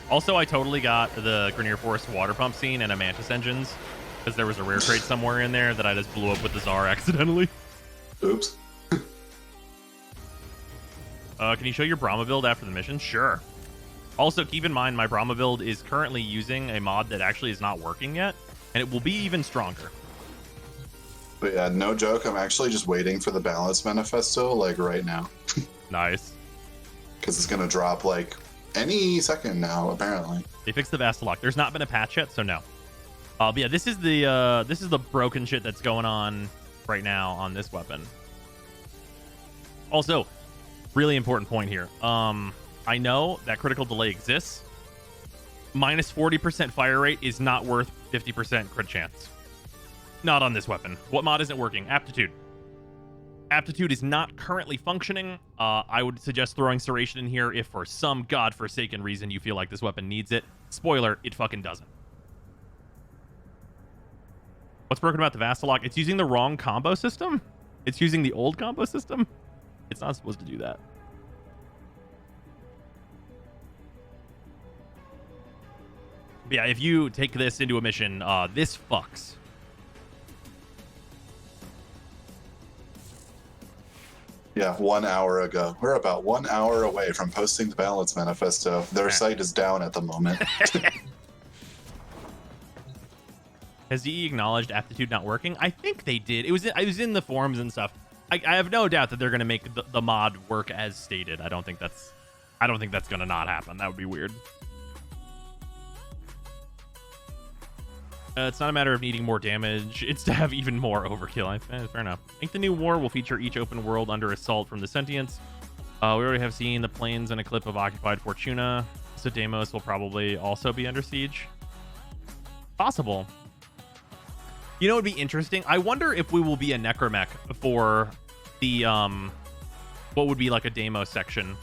Also, I totally got the Grenier Forest water pump scene and a Mantis engines because there was a rare crate somewhere in there that I just blew up with the Tsar accidentally. Oops. Can you show your Brahma build after the mission? Sure. Also, keep in mind my Brahma build is currently using a mod that actually is not working yet, and it will be even stronger. But yeah, no joke, I'm actually just waiting for the balance manifesto like right now. Nice. Because it's gonna drop like any second now, apparently. They fixed the Vastalok. There's not been a patch yet, so no. But yeah, this is the broken shit that's going on right now on this weapon. Also, really important point here. I know that critical delay exists. Minus 40% fire rate is not worth 50% crit chance. Not on this weapon. What mod isn't working? Aptitude. Aptitude is not currently functioning. I would suggest throwing Serration in here if for some godforsaken reason you feel like this weapon needs it. Spoiler, it fucking doesn't. What's broken about the Vastalok? It's using the wrong combo system. It's using the old combo system. It's not supposed to do that. But yeah, if you take this into a mission, this fucks. Yeah, 1 hour ago. We're about 1 hour away from posting the balance manifesto. Their site is down at the moment. Has EE acknowledged aptitude not working? I think they did. It was in the forums and stuff. I have no doubt that they're gonna make the mod work as stated. I don't think that's gonna not happen. That would be weird. It's not a matter of needing more damage. It's to have even more overkill. Fair enough. I think the new war will feature each open world under assault from the Sentients. We already have seen the plains and a clip of occupied Fortuna. So Deimos will probably also be under siege. Possible. You know what would be interesting? I wonder if we will be a necromech for the what would be like a Deimos section.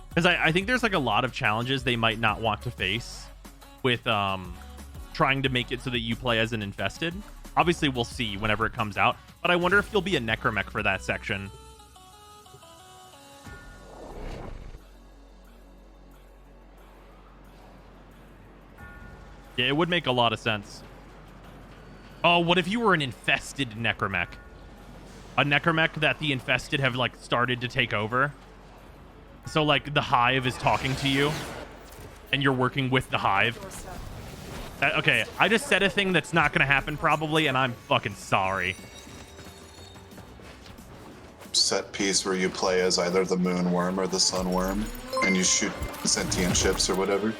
Because I think there's like a lot of challenges they might not want to face with trying to make it so that you play as an infested. Obviously, we'll see whenever it comes out, but I wonder if you'll be a necromech for that section. Yeah, it would make a lot of sense. Oh, what if you were an infested necromech? A necromech that the infested have like started to take over. So like the hive is talking to you and you're working with the hive. Okay, I just said a thing that's not going to happen probably, and I'm fucking sorry. set piece where you play as either the moon worm or the sun worm, and you shoot sentient ships or whatever.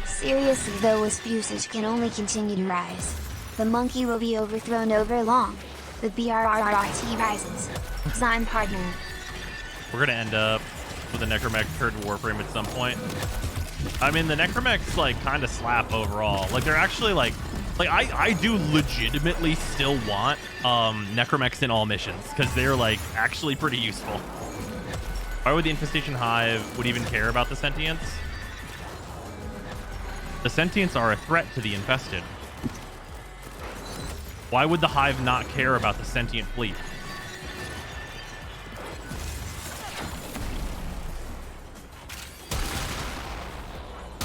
Seriously though, wisp usage can only continue to rise. The monkey will be overthrown over long. The BRRRT rises. Sign partner. We're gonna end up with a Necromech turned Warframe at some point. I mean, the Necromechs like kind of slap overall. Like they're actually like I do legitimately still want Necromechs in all missions because they're like actually pretty useful. Why would the Infestation Hive would even care about the Sentients? The Sentients are a threat to the Infested. Why would the Hive not care about the Sentient Fleet?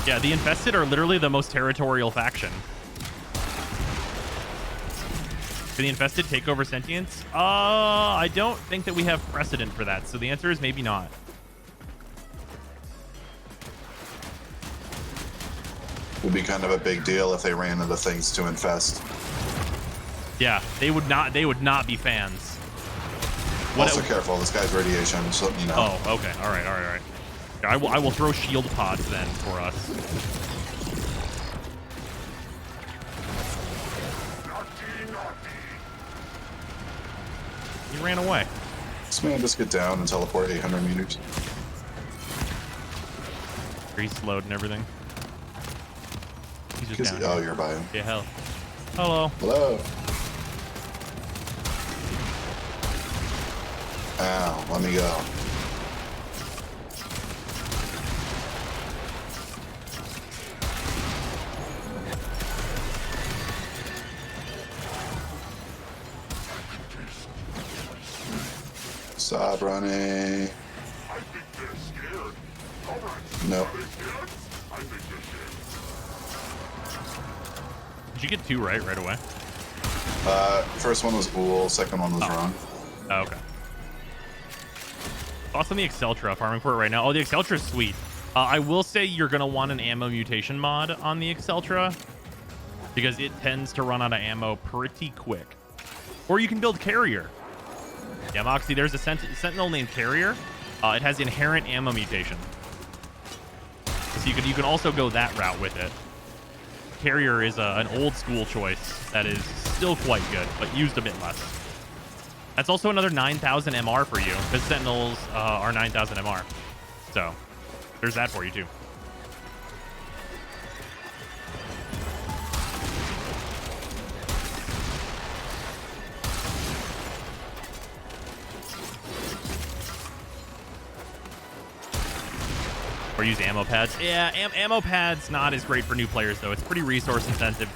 Yeah, the Infested are literally the most territorial faction. Can the Infested take over Sentients? I don't think that we have precedent for that, so the answer is maybe not. Would be kind of a big deal if they ran into things to infest. Yeah, they would not be fans. Also careful, this guy's radiation, just let me know. Oh, okay. All right. I will throw shield pods then for us. He ran away. This man just get down and teleport 800 meters. He's slowed and everything. He's just down Oh, here. you're by him. Yeah, hell. Hello. Hello. Ow, let me go. Stop running. Nope. Did you get two right away? First one was Ghoul, second one was wrong. Oh, okay. Thoughts on the Exceltra, farming for it right now. Oh, the Exceltra is sweet. I will say you're going to want an ammo mutation mod on the Exceltra because it tends to run out of ammo pretty quick. Or you can build Carrier. Yeah, Moxie, there's a Sentinel named Carrier. It has inherent ammo mutation. So you can also go that route with it. Carrier is an old school choice that is still quite good, but used a bit less. That's also another 9,000 MR for you, because Sentinels are 9,000 MR. So, there's that for you, too. Or use ammo pads. Yeah, ammo pads not as great for new players, though. It's pretty resource intensive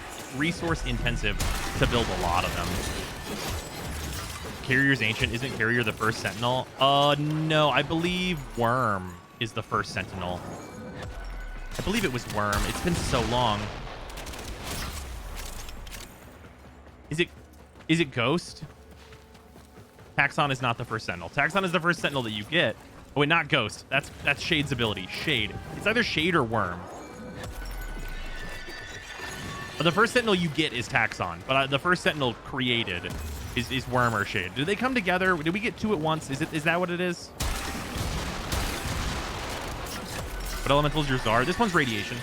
to build a lot of them. Carrier's Ancient. Isn't Carrier the first Sentinel? No, I believe Worm is the first Sentinel. I believe it was Worm. It's been so long. Is it Ghost? Taxon is not the first Sentinel. Taxon is the first Sentinel that you get. Oh, wait, not Ghost. That's Shade's ability. Shade. It's either Shade or Worm. But the first Sentinel you get is Taxon. But the first Sentinel created is Worm or Shade. Do they come together? Did we get two at once? Is that what it is? What elemental is your Czar? This one's Radiation.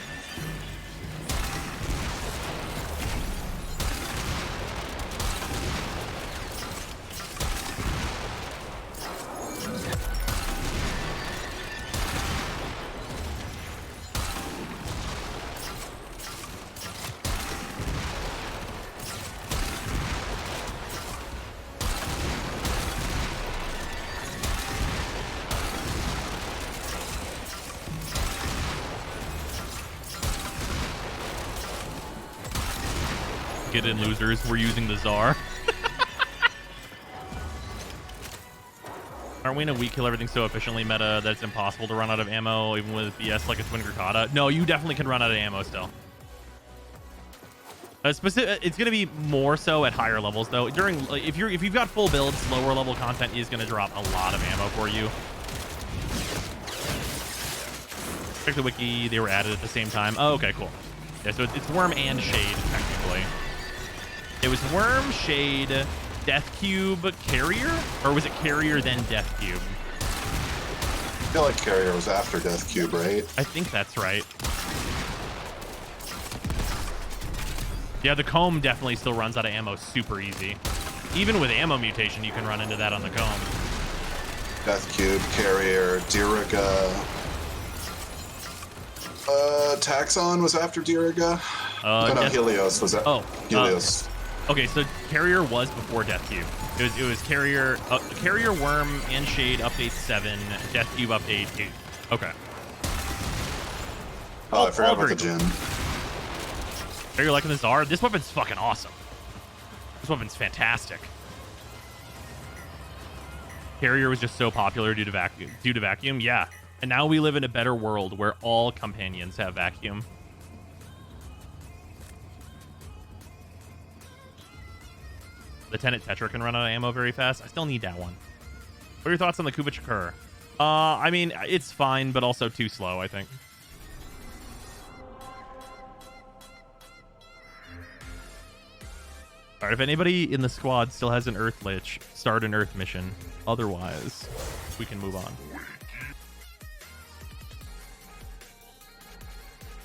Get in, losers. We're using the Czar. Aren't we in a weak kill everything so efficiently meta that it's impossible to run out of ammo even with BS like a Twin Gurkata? No, you definitely can run out of ammo still. It's going to be more so at higher levels though. If you've got full builds, lower level content is going to drop a lot of ammo for you. Check the wiki. They were added at the same time. Oh, okay, cool. Yeah, so it's Worm and Shade technically. It was Worm, Shade, Death Cube, Carrier? Or was it Carrier, then Death Cube? I feel like Carrier was after Death Cube, right? I think that's right. Yeah, the Comb definitely still runs out of ammo super easy. Even with ammo mutation, you can run into that on the Comb. Death Cube, Carrier, Diriga. Taxon was after Diriga. No, Helios was after. Helios. Okay, so Carrier was before Death Cube. It was Carrier, Carrier, Worm, and Shade update 7, Death Cube update 8. Okay. I forgot about the Jin. Are you liking the Czar? This weapon's fucking awesome. This weapon's fantastic. Carrier was just so popular due to vacuum. Yeah. And now we live in a better world where all companions have vacuum. Lieutenant Tetra can run out of ammo very fast. I still need that one. What are your thoughts on the Kuvachakur? I mean, it's fine, but also too slow, I think. All right, if anybody in the squad still has an Earth Lich, start an Earth mission. Otherwise, we can move on.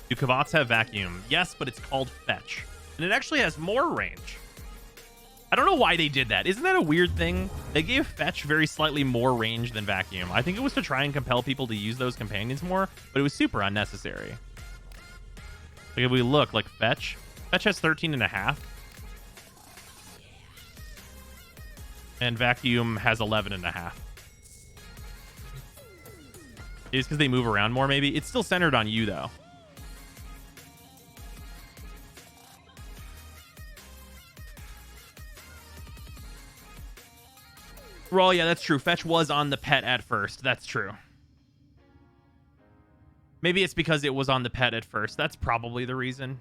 Do Kavats have vacuum? Yes, but it's called Fetch. And it actually has more range. I don't know why they did that. Isn't that a weird thing? They gave Fetch very slightly more range than vacuum. I think it was to try and compel people to use those companions more, but it was super unnecessary. Like if we look, like Fetch has 13.5. And vacuum has 11.5. It's because they move around more, maybe. It's still centered on you, though. Well, yeah, that's true. Fetch was on the pet at first. That's true. Maybe it's because it was on the pet at first. That's probably the reason.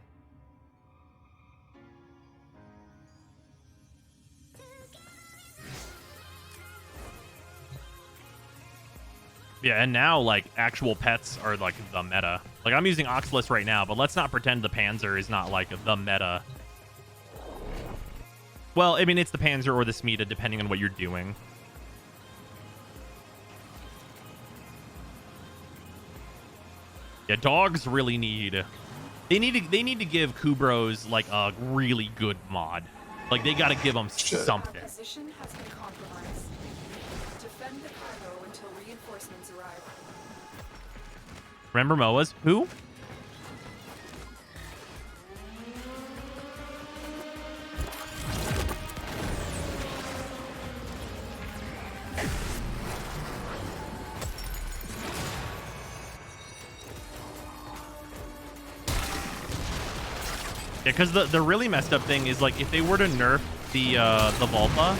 Yeah, and now, like, actual pets are, like, the meta. Like, I'm using Oxalis right now, but let's not pretend the Panzer is not, like, the meta. Well, I mean, it's the Panzer or the Smita, depending on what you're doing. Yeah, dogs really need... They need to give Kubros, like, a really good mod. Like, they gotta give them something. Position has been compromised. Defend the cargo until reinforcements arrive. Remember MOAs? Who? Yeah, because the really messed up thing is, like, if they were to nerf the Volpa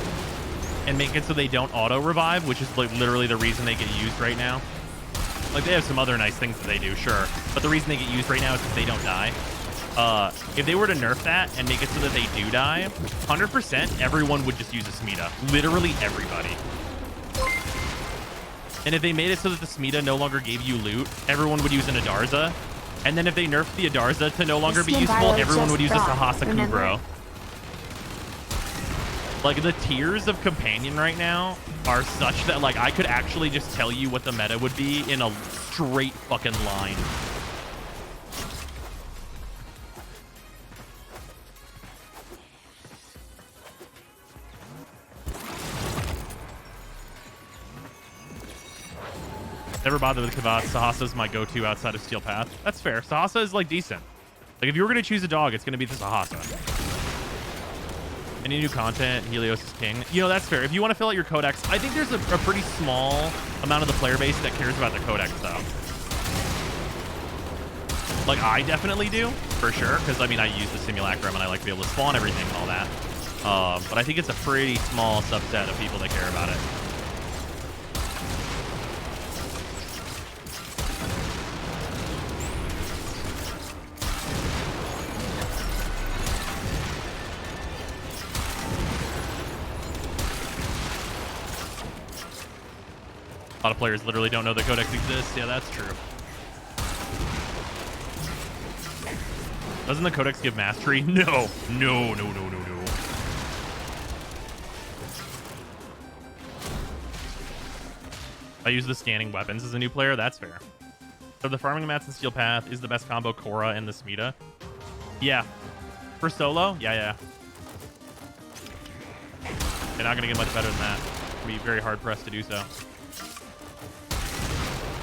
and make it so they don't auto-revive, which is, like, literally the reason they get used right now. Like, they have some other nice things that they do, sure. But the reason they get used right now is because they don't die. If they were to nerf that and make it so that they do die, 100% everyone would just use a Smita. Literally everybody. And if they made it so that the Smita no longer gave you loot, everyone would use an Adarza. And then if they nerfed the Adarza to no longer be useful, everyone would use a Sahasa Kubro. Like, the tiers of companion right now are such that, like, I could actually just tell you what the meta would be in a straight fucking line. Never bothered with Kavats. Sahasa's my go-to outside of Steel Path. That's fair. Sahasa is, like, decent. Like, if you were going to choose a dog, it's going to be the Sahasa. Any new content? Helios is king. You know, that's fair. If you want to fill out your codex, I think there's a pretty small amount of the player base that cares about the codex, though. Like, I definitely do, for sure, because, I mean, I use the simulacrum and I like to be able to spawn everything and all that. But I think it's a pretty small subset of people that care about it. A lot of players literally don't know the codex exists. Yeah, that's true. Doesn't the codex give mastery? No. No. I use the scanning weapons as a new player. That's fair. So the farming mats and steel path is the best combo. Korra and the Smita. Yeah. For solo, yeah. They're not gonna get much better than that. It'll be very hard pressed to do so.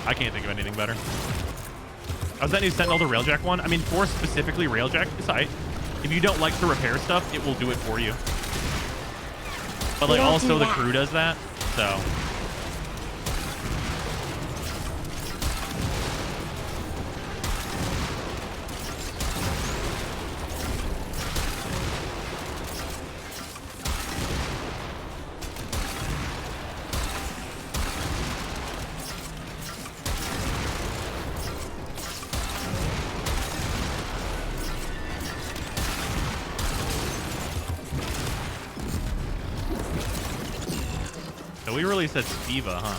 I can't think of anything better. How's that new Sentinel to Railjack one? I mean, for specifically Railjack, it's tight. If you don't like to repair stuff, it will do it for you. But like also the crew does that, so. So we really said Spiva, huh?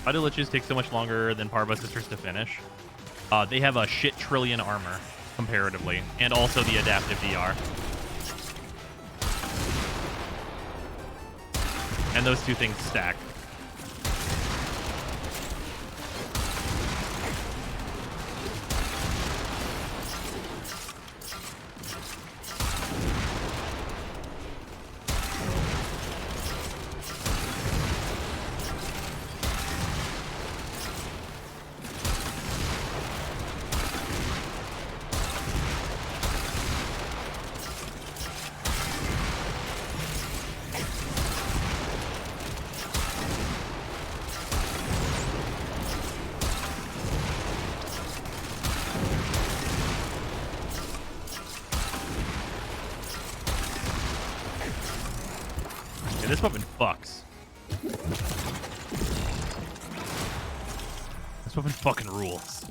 Why do Liches take so much longer than Parvos sisters to finish? They have a shit trillion armor, comparatively, and also the adaptive DR. And those two things stack. This weapon fucks. This weapon fucking rules.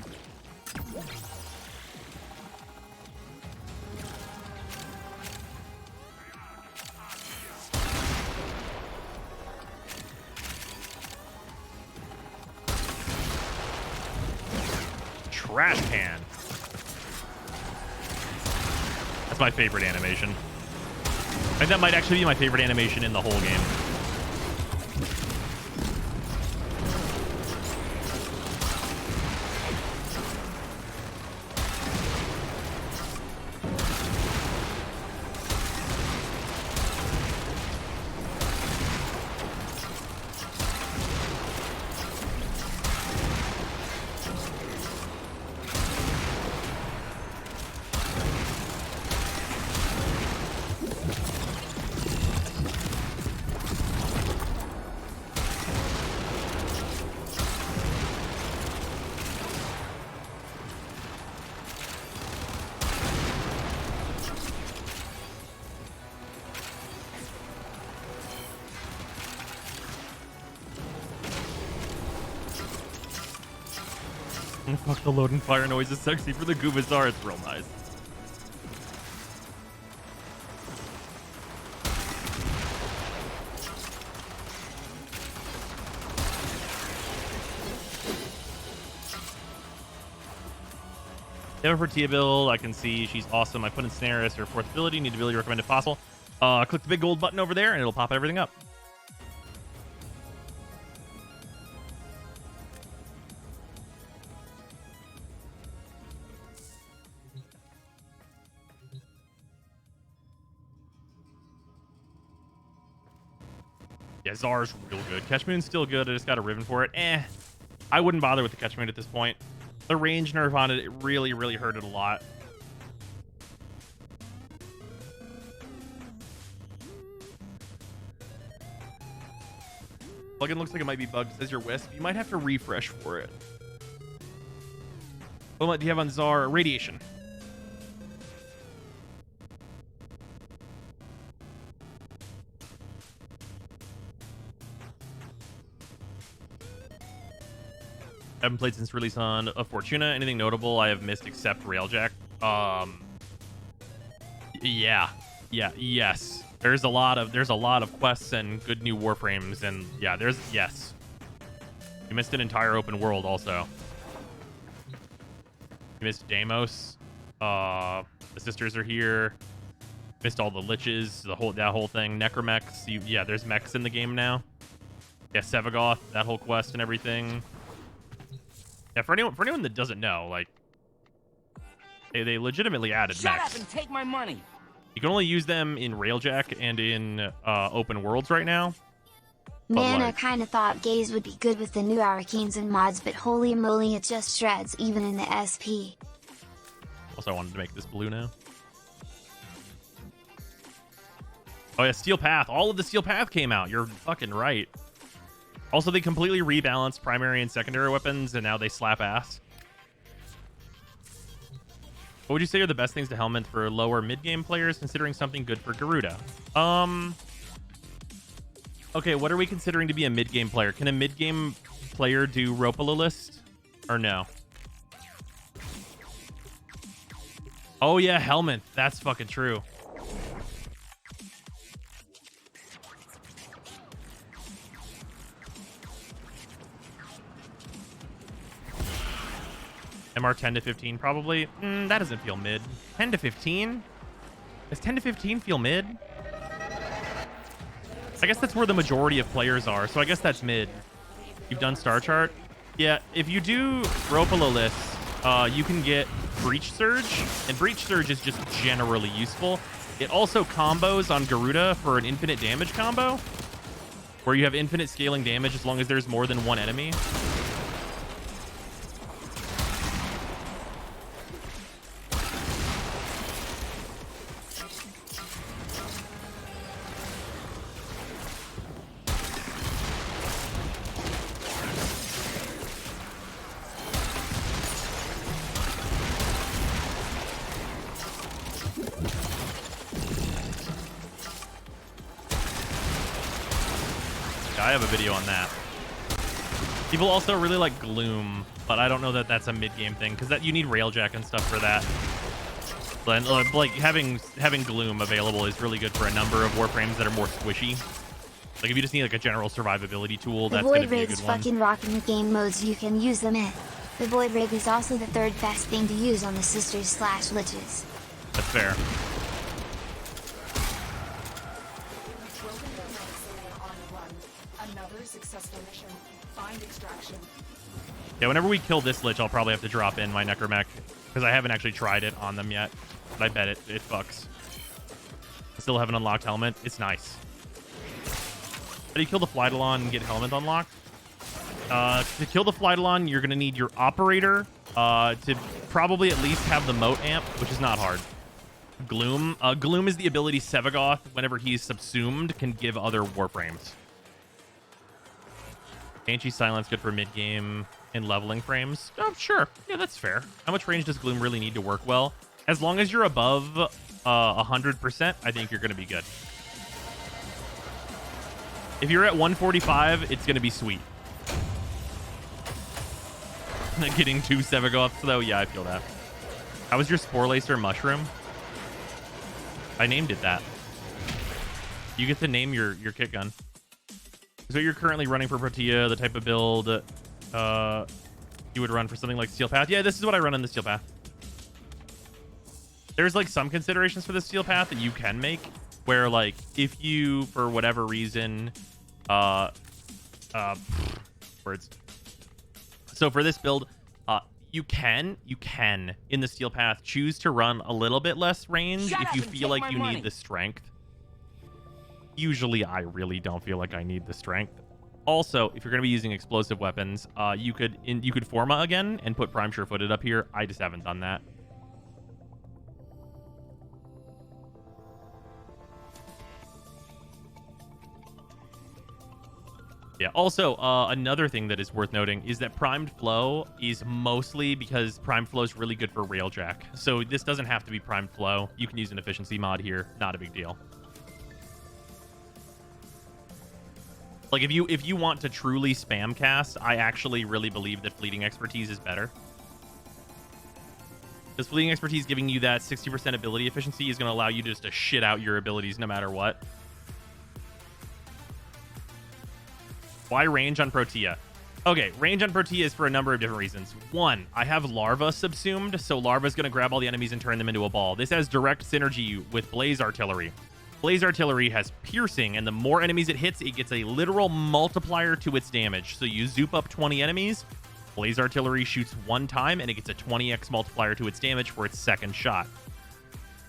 Trash can. That's my favorite animation. I think that might actually be my favorite animation in the whole game. Fuck, the load and fire noise is sexy for the Gubazar. It's real nice. Never for Tia build. I can see she's awesome. I put in Snare as her fourth ability. Need ability recommend if possible. Click the big gold button over there and it'll pop everything up. Yeah, Zar's real good. Catch Moon's still good. I just got a Riven for it. I wouldn't bother with the Catch Moon at this point. The range nerf on it really, really hurt it a lot. Plugin looks like it might be bugged. It says your Wisp. You might have to refresh for it. What do you have on Zar? Radiation. I haven't played since release on Fortuna. Anything notable I have missed except Railjack? Yes. There's a lot of quests and good new Warframes, and yeah, yes. You missed an entire open world also. You missed Deimos. The sisters are here. Missed all the liches, that whole thing. Necromechs. Yeah, there's mechs in the game now. Yeah, Sevagoth, that whole quest and everything. Yeah, for anyone that doesn't know, like, they legitimately added Shut mechs. up and take my money. You can only use them in Railjack and in open worlds right now. Man, I like- kinda thought gaze would be good with the new arcanes and mods, but holy moly, it just shreds even in the SP. Also, I wanted to make this blue now. Oh yeah, Steel Path. All of the Steel Path came out. You're fucking right. Also, they completely rebalanced primary and secondary weapons, and now they slap ass. What would you say are the best things to helmet for lower mid-game players, considering something good for Garuda? Okay, what are we considering to be a mid-game player? Can a mid-game player do Ropalilist? Or no? Oh yeah, helmet. That's fucking true. MR 10 to 15 probably. That doesn't feel mid. 10 to 15? Does 10 to 15 feel mid? I guess that's where the majority of players are, so I guess that's mid. You've done Star Chart? Yeah, if you do Ropalilist, you can get Breach Surge, and Breach Surge is just generally useful. It also combos on Garuda for an infinite damage combo, where you have infinite scaling damage as long as there's more than one enemy. I have a video on that. People also really like Gloom, but I don't know that that's a mid-game thing because that you need Railjack and stuff for that. But like having Gloom available is really good for a number of Warframes that are more squishy. Like if you just need like a general survivability tool, The that's gonna Void be a Rig's good one. fucking rocking the game modes you can use them in. The Void Rig is also the third best thing to use on the sisters/liches. That's fair. Broken down Area on the run. Another successful mission. Find extraction. Yeah, whenever we kill this Lich, I'll probably have to drop in my Necromech because I haven't actually tried it on them yet. But I bet it fucks. I still haven't unlocked Helmet. It's nice. How do you kill the Flydalon and get Helmet unlocked? To kill the Flydalon, you're going to need your Operator to probably at least have the Moat Amp, which is not hard. Gloom. Gloom is the ability Sevagoth, whenever he's subsumed, can give other Warframes. Banshee Silence good for mid-game and leveling frames. Oh, sure. Yeah, that's fair. How much range does Gloom really need to work well? As long as you're above 100%, I think you're going to be good. If you're at 145, it's going to be sweet. Getting 2 Sevagoths, though, yeah, I feel that. How was your Spore Lacer Mushroom? I named it that. You get to name your kit gun. So you're currently running for Protea, the type of build you would run for something like Steel Path. Yeah, this is what I run in the Steel Path. There's like some considerations for the Steel Path that you can make, where like if you for whatever reason, words. So for this build, you can in the Steel Path choose to run a little bit less range Shut if up you and feel take like my you money. need the strength. Usually, I really don't feel like I need the strength. Also, if you're going to be using explosive weapons, you could Forma again and put Prime Sure-Footed up here. I just haven't done that. Yeah, also, another thing that is worth noting is that Primed Flow is mostly because Primed Flow is really good for Railjack. So this doesn't have to be Primed Flow. You can use an efficiency mod here. Not a big deal. Like, if you want to truly spam cast, I actually really believe that Fleeting Expertise is better. Because Fleeting Expertise giving you that 60% ability efficiency is going to allow you just to shit out your abilities no matter what. Why range on Protea? Okay, range on Protea is for a number of different reasons. One, I have Larva subsumed, so Larva's going to grab all the enemies and turn them into a ball. This has direct synergy with Blaze Artillery. Blaze Artillery has piercing, and the more enemies it hits, it gets a literal multiplier to its damage. So you zoop up 20 enemies, Blaze Artillery shoots one time, and it gets a 20x multiplier to its damage for its second shot.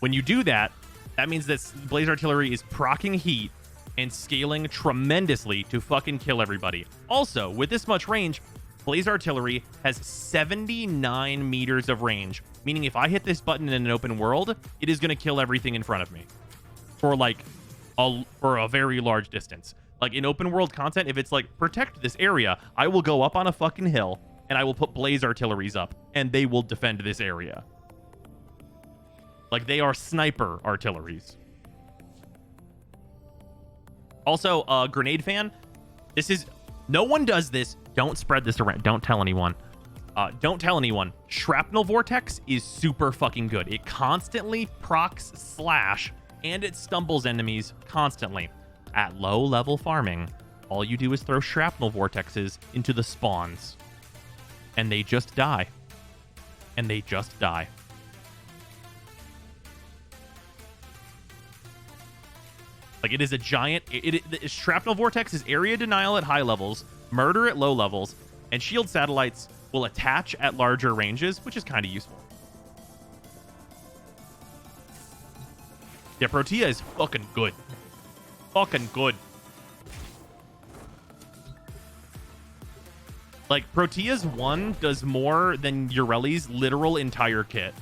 When you do that, that means that Blaze Artillery is proccing heat and scaling tremendously to fucking kill everybody. Also, with this much range, Blaze Artillery has 79 meters of range, meaning if I hit this button in an open world, it is going to kill everything in front of me for like for a very large distance. Like in open world content, if it's like protect this area, I will go up on a fucking hill and I will put Blaze Artilleries up and they will defend this area. Like they are sniper artilleries. Also, grenade fan. This is, no one does this. Don't spread this around. Don't tell anyone. Don't tell anyone. Shrapnel Vortex is super fucking good. It constantly procs slash and it stumbles enemies constantly. At low level farming, all you do is throw Shrapnel Vortexes into the spawns. And they just die. And they just die. Like it is a giant, Shrapnel Vortex is area denial at high levels, murder at low levels, and shield satellites will attach at larger ranges, which is kind of useful. Yeah, Protea is fucking good. Fucking good. Like, Protea's 1 does more than Ureli's literal entire kit.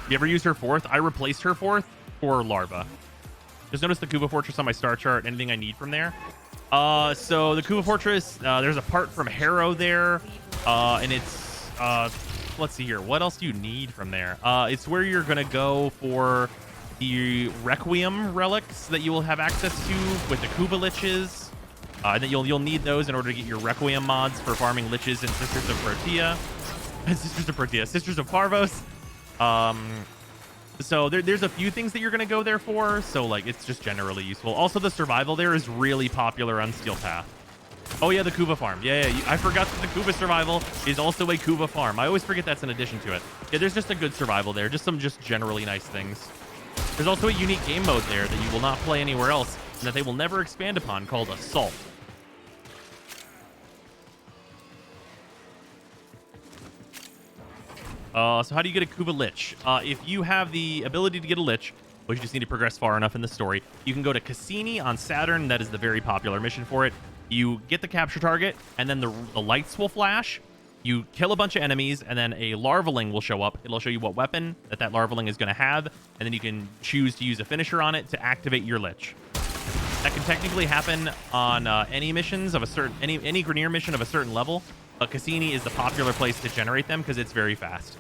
You ever used her 4th? I replaced her 4th for Larva. Just notice the Kuva Fortress on my star chart. Anything I need from there? So the Kuva Fortress, there's a part from Harrow there. And it's, let's see here. What else do you need from there? It's where you're going to go for the Requiem relics that you will have access to with the Kuva Liches. And then you'll need those in order to get your Requiem mods for farming Liches and Sisters of Protea. Sisters of Parvos. So there's a few things that you're going to go there for. So, like, it's just generally useful. Also, the survival there is really popular on Steel Path. Oh, yeah, the Kuva farm. Yeah, I forgot that the Kuva survival is also a Kuva farm. I always forget that's in addition to it. Yeah, there's just a good survival there. Just some generally nice things. There's also a unique game mode there that you will not play anywhere else and that they will never expand upon called Assault. So how do you get a Kuva Lich? If you have the ability to get a Lich, well, you just need to progress far enough in the story. You can go to Cassini on Saturn. That is the very popular mission for it. You get the capture target, and then the lights will flash. You kill a bunch of enemies, and then a Larvaling will show up. It'll show you what weapon that Larvaling is going to have, and then you can choose to use a finisher on it to activate your Lich. That can technically happen on any missions of a certain any Grineer mission of a certain level, but Cassini is the popular place to generate them because it's very fast.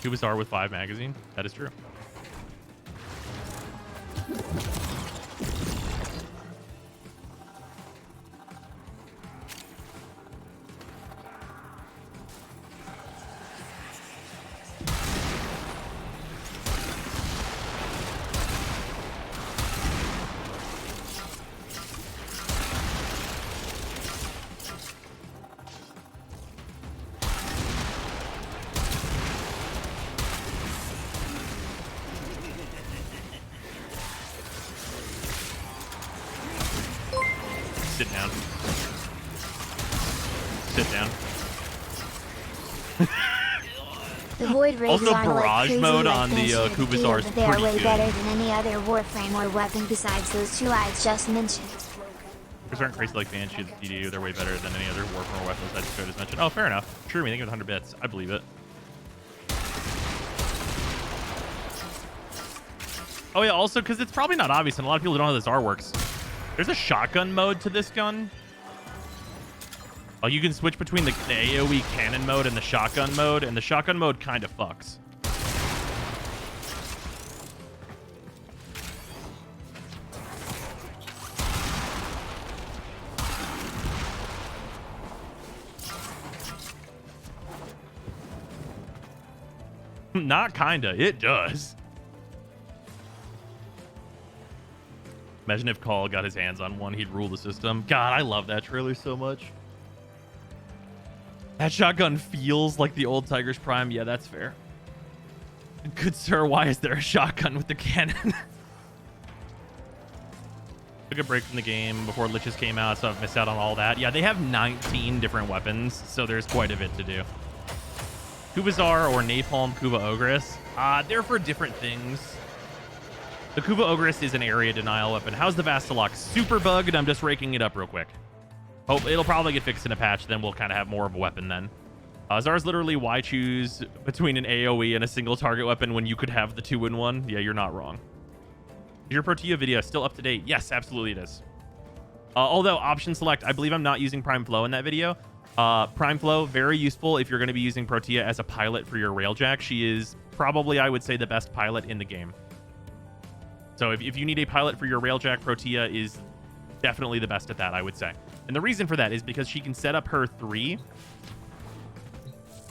Kubasar with 5 magazine. That is true. Sit down. Sit down. The Void Rays Also, are barrage like mode crazy on the like Kubasar is but they are pretty way good. better than any other Warframe or weapon besides those two I just mentioned. There's aren't crazy like Banshee, the DDU. They're way better than any other Warframe or weapons I just mentioned. Oh, fair enough. True, I think it was 100 bits. I believe it. Oh yeah, also because it's probably not obvious and a lot of people don't know how this R works. There's a shotgun mode to this gun. Like you can switch between the AoE cannon mode and the shotgun mode, and the shotgun mode kind of fucks. Not kinda. It does. Imagine if Call got his hands on one, he'd rule the system. God, I love that trailer so much. That shotgun feels like the old Tiger's Prime. Yeah, that's fair. Good sir, why is there a shotgun with the cannon? Took a break from the game before Liches came out, so I've missed out on all that. Yeah, they have 19 different weapons, so there's quite a bit to do. Kubazar or Napalm Kuva Ogress. They're for different things. The Kuva Ogress is an area denial weapon. How's the Vastilock? Super bugged. I'm just raking it up real quick. Hope it'll probably get fixed in a patch, then we'll kind of have more of a weapon then. Zar's literally, why choose between an AoE and a single target weapon when you could have the 2-in-1? Yeah, you're not wrong. Is your Protea video still up to date? Yes, absolutely it is. Although option select, I believe I'm not using Prime Flow in that video. Prime Flow, very useful if you're going to be using Protea as a pilot for your Railjack. She is probably, I would say, the best pilot in the game. So if you need a pilot for your Railjack, Protea is definitely the best at that, I would say. And the reason for that is because she can set up her 3.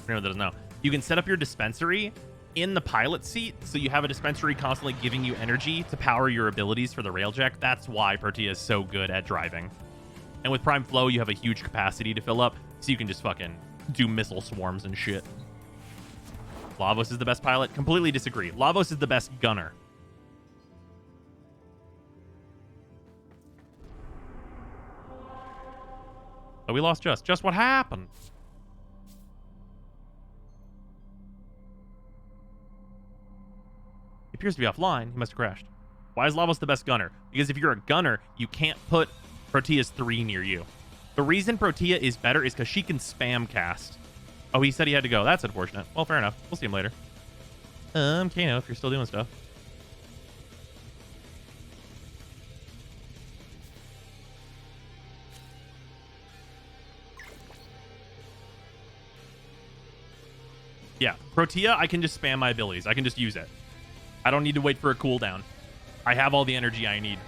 Anyone that doesn't know, you can set up your dispensary in the pilot seat, so you have a dispensary constantly giving you energy to power your abilities for the Railjack. That's why Protea is so good at driving. And with Prime Flow, you have a huge capacity to fill up, so you can just fucking do missile swarms and shit. Lavos is the best pilot? Completely disagree. Lavos is the best gunner. Oh, we lost Just. Just what happened? He appears to be offline. He must have crashed. Why is Lavos the best gunner? Because if you're a gunner, you can't put Protea's 3 near you. The reason Protea is better is because she can spam cast. Oh, he said he had to go. That's unfortunate. Well, fair enough. We'll see him later. Kano, if you're still doing stuff. Yeah, Protea, I can just spam my abilities. I can just use it. I don't need to wait for a cooldown. I have all the energy I need.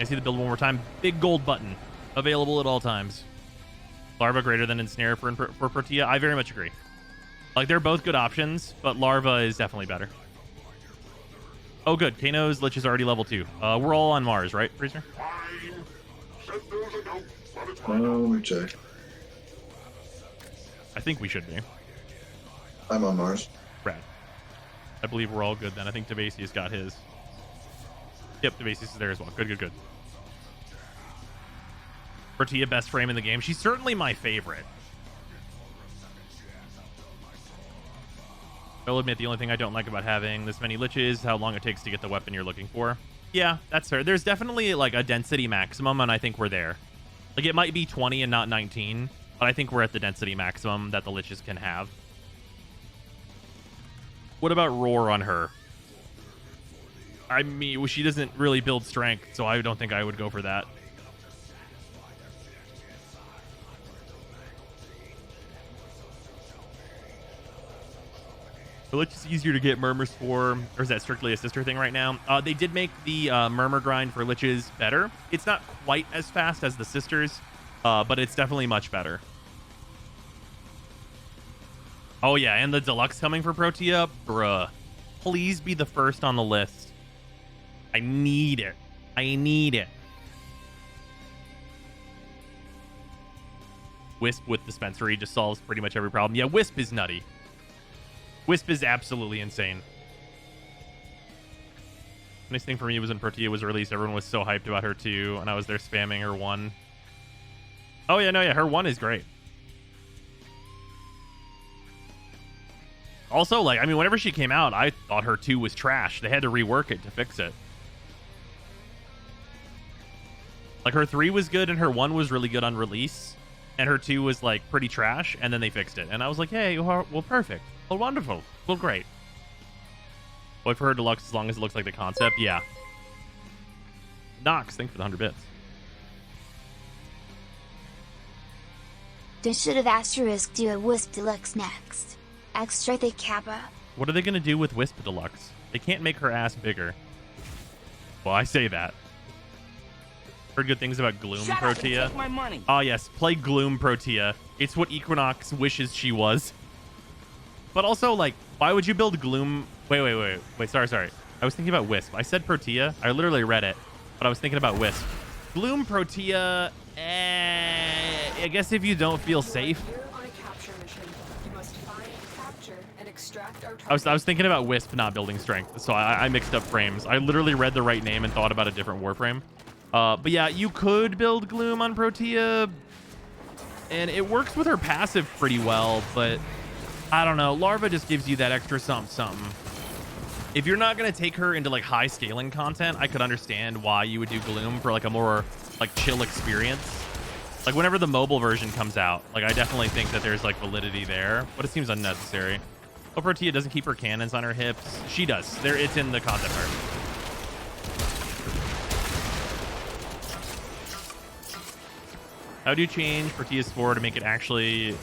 I see the build one more time. Big gold button. Available at all times. Larva greater than Ensnare for Protea. I very much agree. Like, they're both good options, but Larva is definitely better. Oh, good. Kano's Lich is already level 2. We're all on Mars, right, Freezer? Check. I think we should be. I'm on Mars. Rad. I believe we're all good then. I think Devasi's got his. Yep, Devasi's is there as well. Good, good, good. Protea, best frame in the game. She's certainly my favorite. I'll admit the only thing I don't like about having this many Liches is how long it takes to get the weapon you're looking for. Yeah, that's fair. There's definitely like a density maximum, and I think we're there. Like, it might be 20 and not 19, but I think we're at the density maximum that the Liches can have. What about Roar on her? I mean, well, she doesn't really build strength, so I don't think I would go for that. The Lich is easier to get Murmurs for, or is that strictly a sister thing right now? They did make the Murmur grind for Liches better. It's not quite as fast as the sisters, but it's definitely much better. Oh yeah, and the deluxe coming for Protea? Bruh. Please be the first on the list. I need it. I need it. Wisp with dispensary just solves pretty much every problem. Yeah, Wisp is nutty. Wisp is absolutely insane. Nice thing for me was when Protea was released, everyone was so hyped about her too, and I was there spamming her 1. Oh yeah, no, yeah, her 1 is great. Also, like, I mean, whenever she came out, I thought her 2 was trash. They had to rework it to fix it. Like, her 3 was good and her 1 was really good on release, and her 2 was like pretty trash, and then they fixed it. And I was like, hey, well, perfect. Well, wonderful. Well, great. Wait for her deluxe as long as it looks like the concept. Yeah. Nox, thanks for the 100 bits. They should have asterisk do a Wisp Deluxe next. Extra thick Kappa. What are they going to do with Wisp Deluxe? They can't make her ass bigger. Well, I say that. Heard good things about Gloom Shut up and Protea. take my money. Oh, yes. Play Gloom Protea. It's what Equinox wishes she was. But also, like, why would you build Gloom? Wait. Sorry. I was thinking about Wisp. I said Protea. I literally read it, but I was thinking about Wisp. Gloom, Protea. I guess if you don't feel safe. You're on a capture mission. You must find, capture, and extract our I was target. thinking about Wisp not building strength, so I mixed up frames. I literally read the right name and thought about a different Warframe. But yeah, you could build Gloom on Protea, and it works with her passive pretty well, but I don't know. Larva just gives you that extra something. If you're not going to take her into like high scaling content, I could understand why you would do Gloom for like a more like chill experience. Like whenever the mobile version comes out, like I definitely think that there's like validity there, but it seems unnecessary. Oh, Protea doesn't keep her cannons on her hips. She does. It's in the concept art. How do you change Protea's Spore to make it actually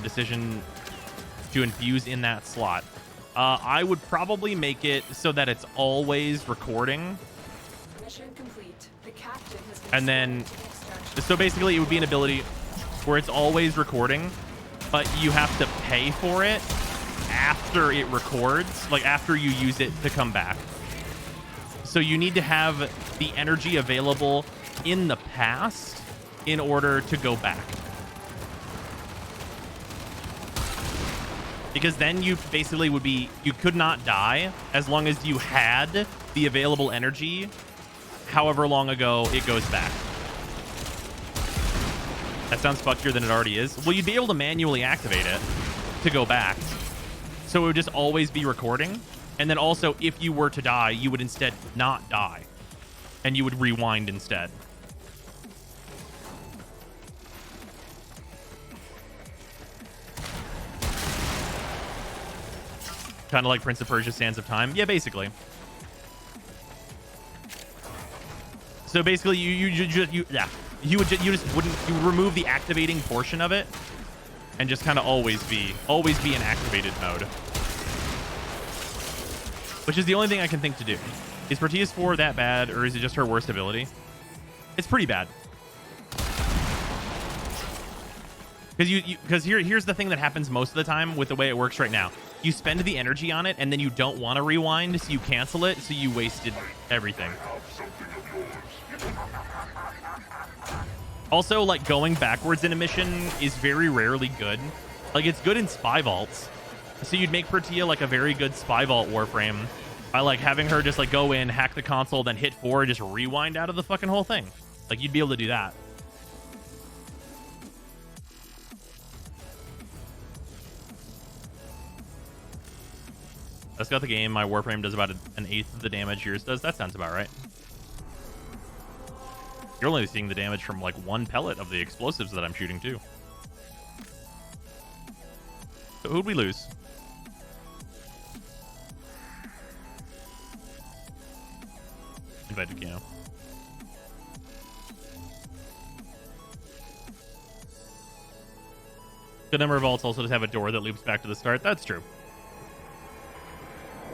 decision to infuse in that slot? I would probably make it so that it's always recording. Mission complete. The captain has been And then, summoned to the extraction. so basically it would be an ability where it's always recording, but you have to pay for it after it records, like after you use it to come back. So you need to have the energy available in the past in order to go back. Because then you basically you could not die as long as you had the available energy however long ago it goes back. That sounds fuckier than it already is. Well, you'd be able to manually activate it to go back. So it would just always be recording. And then also, if you were to die, you would instead not die. And you would rewind instead. Kind of like Prince of Persia: Sands of Time. Yeah, basically. So basically, you would remove the activating portion of it, and just kind of always be in activated mode. Which is the only thing I can think to do. Is Protea's 4 that bad, or is it just her worst ability? It's pretty bad. Because here's the thing that happens most of the time with the way it works right now. You spend the energy on it, and then you don't want to rewind, so you cancel it, so you wasted everything. Also, like, going backwards in a mission is very rarely good. Like, it's good in spy vaults. So you'd make Protea, like, a very good spy vault Warframe by, like, having her just, like, go in, hack the console, then hit 4, and just rewind out of the fucking whole thing. Like, you'd be able to do that. Let's got the game. My Warframe does about an eighth of the damage yours does. That sounds about right. You're only seeing the damage from like one pellet of the explosives that I'm shooting too. So who'd we lose? Invited Kino. Good number of vaults also does have a door that loops back to the start. That's true.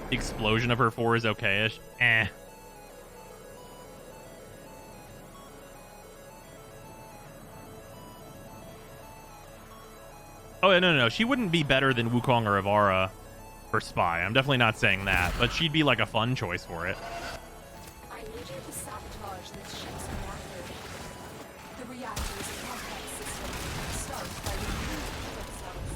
The explosion of her 4 is okay-ish. Eh. Oh, no. She wouldn't be better than Wukong or Ivara for Spy. I'm definitely not saying that, but she'd be like a fun choice for it. I need you to sabotage this ship's reactor. The reactor is a complex system. Start by removing ship cells.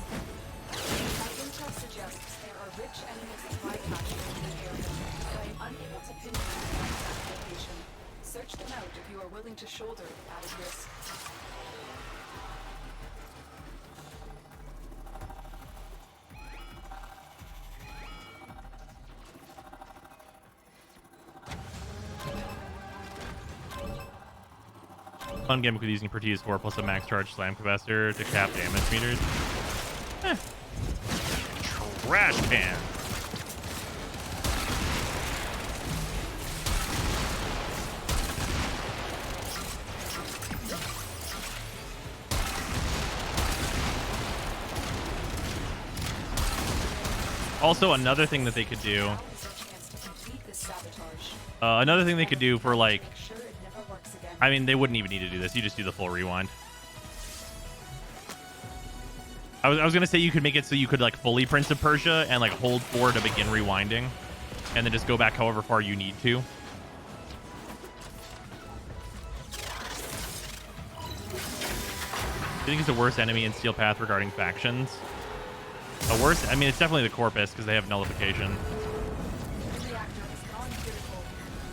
My intel suggests there are rich enemy supply caches in the area, but I am unable to pinpoint the exact location. Search them out if you are willing to shoulder the added risk. Fun gimmick with using Protea's 4 plus a max charge slam capacitor to cap damage meters. Trash can. Also, another thing that they could do. Now is your chance to complete this sabotage. Another thing they could do for like. Make sure it never works again. I mean, they wouldn't even need to do this. You just do the full rewind. I was gonna say you could make it so you could like fully Prince of Persia and like hold 4 to begin rewinding, and then just go back however far you need to. I think it's the worst enemy in Steel Path regarding factions. The worst? I mean, it's definitely the Corpus because they have nullification. The reactor is non-critical.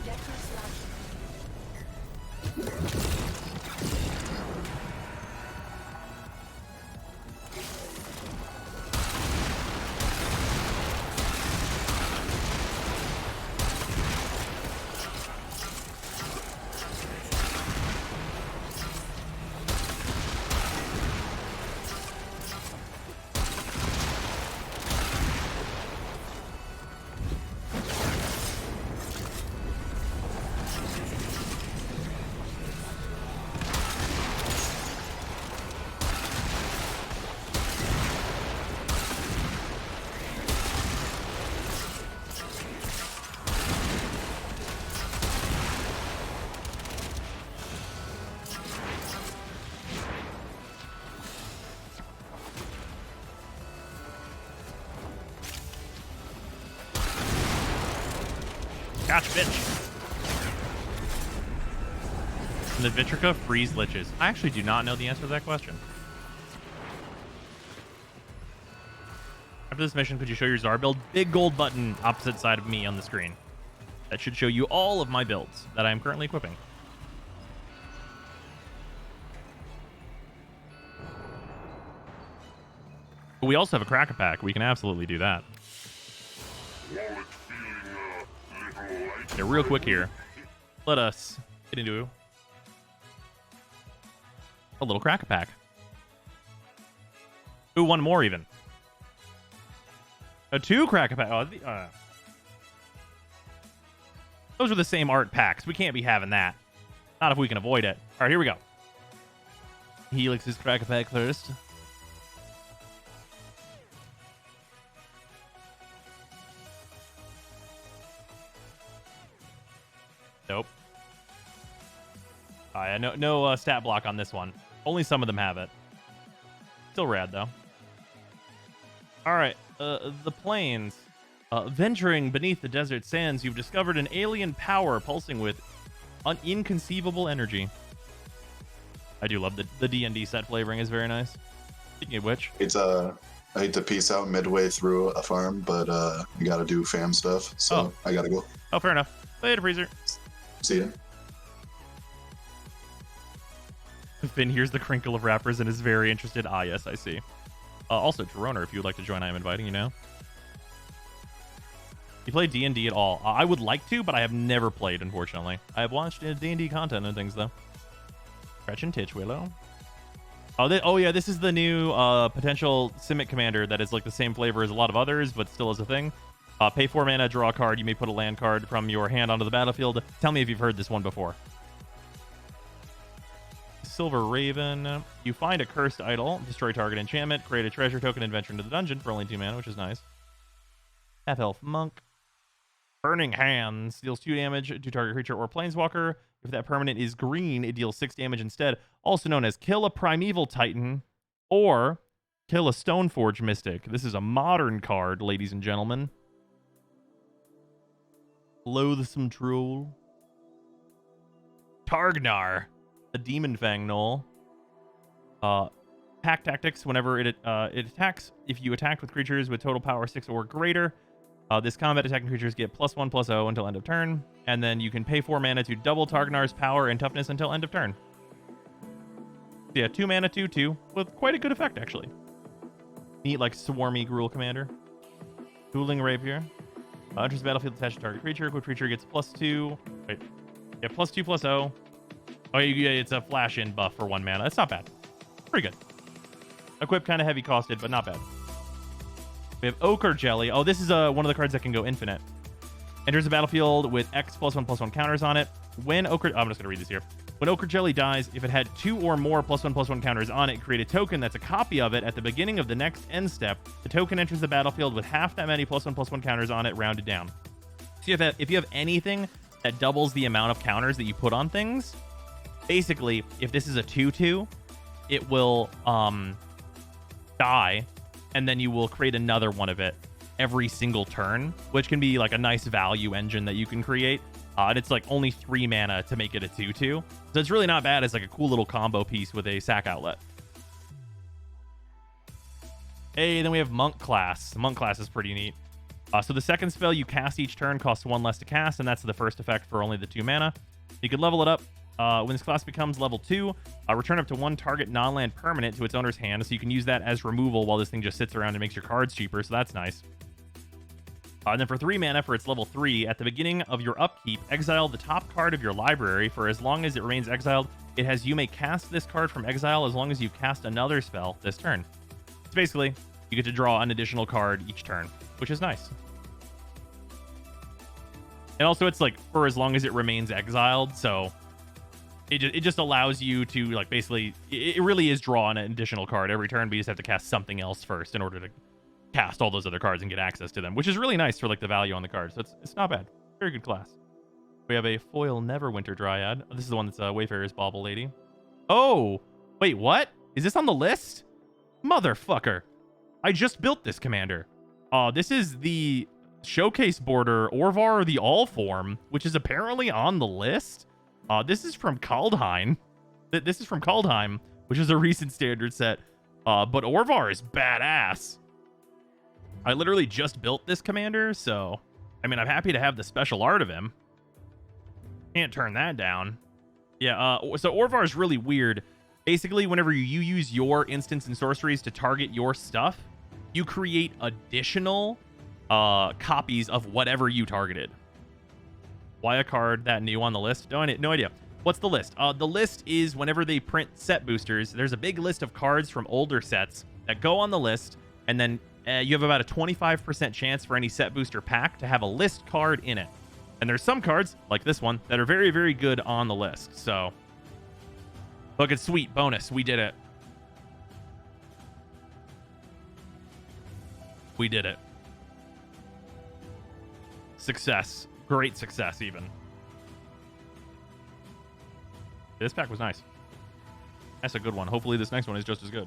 Get your strategy. Gotcha, bitch. Can the Vitrica freeze liches? I actually do not know the answer to that question. After this mission, could you show your Czar build? Big gold button opposite side of me on the screen. That should show you all of my builds that I am currently equipping. But we also have a cracker pack. We can absolutely do that. Yeah, real quick here. Let us get into a little cracker pack. Ooh, one more even. A 2 cracker pack. Oh, those are the same art packs. We can't be having that. Not if we can avoid it. All right, here we go. Helix's cracker pack first. Nope. No stat block on this one. Only some of them have it. Still rad, though. All right. The plains. Venturing beneath the desert sands, you've discovered an alien power pulsing with inconceivable energy. I do love the D&D set flavoring. Is very nice. Speaking of which. It's I hate to peace out midway through a farm, but you gotta do fam stuff, so I gotta go. Oh, fair enough. Later, Freezer. See ya. Finn hears the crinkle of rappers and is very interested. Ah, yes, I see. Also, Jeroner, if you would like to join, I am inviting you now. You play D&D at all? I would like to, but I have never played, unfortunately. I have watched D&D content and things, though. Gretchen Titch Willow. Oh, yeah, this is the new potential Simic commander that is like the same flavor as a lot of others, but still is a thing. Pay 4 mana, draw a card. You may put a land card from your hand onto the battlefield. Tell me if you've heard this one before. Silver Raven. You find a cursed idol, destroy target enchantment, create a treasure token, and venture into the dungeon for only 2 mana, which is nice. Half-elf monk. Burning Hands deals 2 damage to target creature or planeswalker. If that permanent is green, it deals 6 damage instead. Also known as kill a primeval titan or kill a Stoneforge mystic. This is a modern card, ladies and gentlemen. Loathsome Troll. Targnar, the Demon Fang Knoll. Pack Tactics, whenever it attacks, if you attack with creatures with total power 6 or greater, this combat attacking creatures get +1/+0 until end of turn, and then you can pay 4 mana to double Targnar's power and toughness until end of turn. So yeah, 2 mana, 2/2, with quite a good effect, actually. Neat, like, swarmy Gruul commander. Dueling Rapier. Enters the battlefield attached to target creature. Equipped creature gets +2. Wait. Yeah, +2/+0. Oh, yeah, it's a flash-in buff for 1 mana. That's not bad. Pretty good. Equip kind of heavy costed, but not bad. We have Ochre Jelly. Oh, this is one of the cards that can go infinite. Enters the battlefield with X +1/+1 counters on it. When Ochre... I'm just going to read this here. When Ochre Jelly dies, if it had 2 or more +1/+1 counters on it, create a token that's a copy of it at the beginning of the next end step. The token enters the battlefield with half that many +1/+1 counters on it, rounded down. So if you have anything that doubles the amount of counters that you put on things, basically, if this is a 2/2, it will die, and then you will create another one of it every single turn, which can be like a nice value engine that you can create. And it's like only 3 mana to make it a 2/2. So it's really not bad as like a cool little combo piece with a sack outlet. Hey, then we have Monk class. The Monk class is pretty neat. So the second spell you cast each turn costs 1 less to cast, and that's the first effect for only the 2 mana. You could level it up. When this class becomes level 2, return up to 1 target non-land permanent to its owner's hand, so you can use that as removal while this thing just sits around and makes your cards cheaper, so that's nice. And then for 3 mana for its level 3, at the beginning of your upkeep, exile the top card of your library. For as long as it remains exiled, it has you may cast this card from exile as long as you cast another spell this turn. So basically, you get to draw an additional card each turn, which is nice. And also, it's like for as long as it remains exiled, so it just allows you to like basically it really is draw an additional card every turn, but you just have to cast something else first in order to cast all those other cards and get access to them, which is really nice for like the value on the cards. So it's not bad. Very good class. We have a foil Neverwinter Dryad. This is the one that's Wayfarer's Bauble Lady. Oh, wait, what? Is this on the list? Motherfucker. I just built this commander. This is the Showcase Border Orvar the All Form, which is apparently on the list. This is from Kaldheim. This is from Kaldheim, which is a recent standard set. But Orvar is badass. I literally just built this commander, so I mean, I'm happy to have the special art of him. Can't turn that down. Yeah, so Orvar is really weird. Basically, whenever you use your instants and sorceries to target your stuff, you create additional copies of whatever you targeted. Why a card that new on the list? No idea. What's the list? The list is whenever they print set boosters, there's a big list of cards from older sets that go on the list, and then you have about a 25% chance for any set booster pack to have a list card in it. And there's some cards, like this one, that are very, very good on the list. So, look, it's sweet. Bonus. We did it. We did it. Success. Great success, even. This pack was nice. That's a good one. Hopefully this next one is just as good.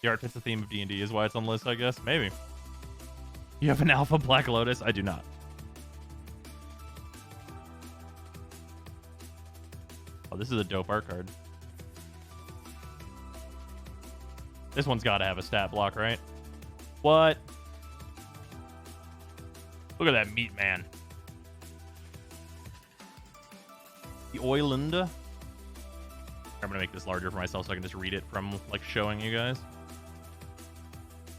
The art fits the theme of D&D is why it's on the list, I guess. Maybe. You have an Alpha Black Lotus? I do not. Oh, this is a dope art card. This one's got to have a stat block, right? What? Look at that meat, man. The Oiland. I'm going to make this larger for myself so I can just read it from, like, showing you guys.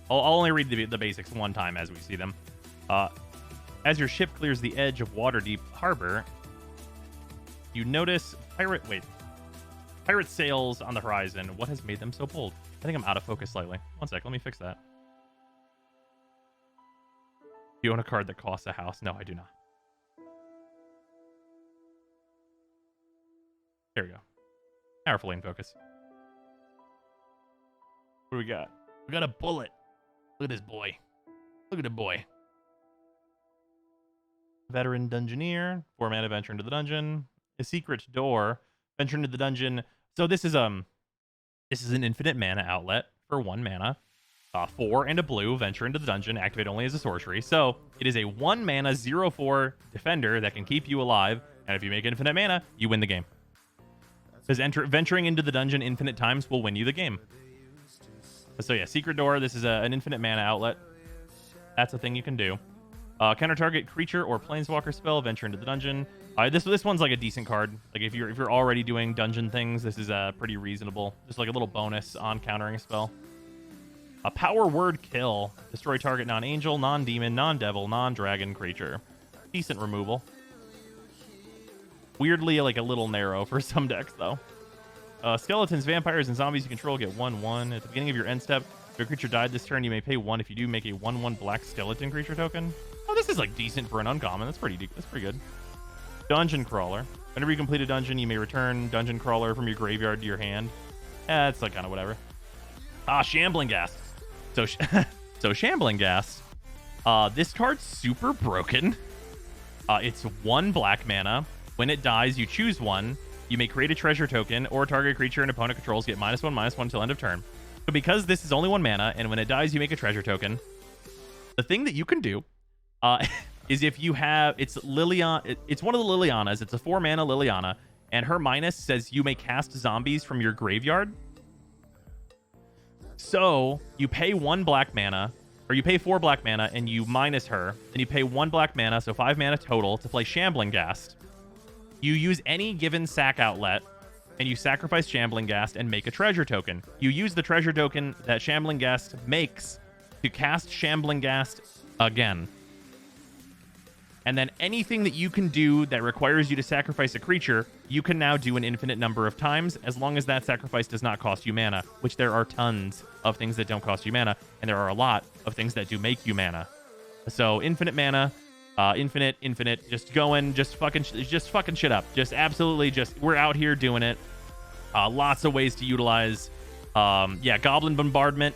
I'll only read the basics one time as we see them. As your ship clears the edge of Waterdeep Harbor, you notice pirate sails on the horizon. What has made them so bold? I think I'm out of focus slightly. One sec, let me fix that. Do you own a card that costs a house? No, I do not. There we go. Now we're fully in focus. What do we got? We got a bullet. Look at this boy. Look at the boy. Veteran Dungeoneer. 4 mana, venture into the dungeon. A secret door. Venture into the dungeon. So this is an infinite mana outlet for 1 mana. 4 and a blue. Venture into the dungeon. Activate only as a sorcery. So it is a 1 mana 0/4 defender that can keep you alive. And if you make infinite mana, you win the game. Because venturing into the dungeon infinite times will win you the game. So yeah, secret door. This is an infinite mana outlet. That's a thing you can do. Counter target creature or planeswalker spell. Venture into the dungeon. This one's like a decent card. Like if you're already doing dungeon things, this is pretty reasonable. Just like a little bonus on countering a spell. A power word kill. Destroy target non-angel, non-demon, non-devil, non-dragon creature. Decent removal. Weirdly, like a little narrow for some decks though. Skeletons, vampires, and zombies you control get 1/1. At the beginning of your end step, if your creature died this turn, you may pay 1. If you do, make a 1/1 black skeleton creature token. Oh, this is like decent for an uncommon. That's pretty good. Dungeon Crawler. Whenever you complete a dungeon, you may return Dungeon Crawler from your graveyard to your hand. It's like kind of whatever. Shambling Ghast. So Shambling Ghast. This card's super broken. It's 1 black mana. When it dies, you choose one. You may create a treasure token, or target creature an opponent controls get -1/-1 until end of turn. So because this is only 1 mana, and when it dies, you make a treasure token, the thing that you can do is if you have... It's Liliana. It's one of the Lilianas. It's a 4 mana Liliana, and her minus says you may cast zombies from your graveyard. So you pay 1 black mana, or you pay 4 black mana, and you minus her. Then you pay 1 black mana, so 5 mana total, to play Shambling Ghast. You use any given sack outlet, and you sacrifice Shambling Ghast and make a treasure token. You use the treasure token that Shambling Ghast makes to cast Shambling Ghast again. And then anything that you can do that requires you to sacrifice a creature, you can now do an infinite number of times, as long as that sacrifice does not cost you mana, which there are tons of things that don't cost you mana, and there are a lot of things that do make you mana. So infinite mana, infinite, just going, just fucking shit up. Just absolutely we're out here doing it. Lots of ways to utilize, Goblin Bombardment,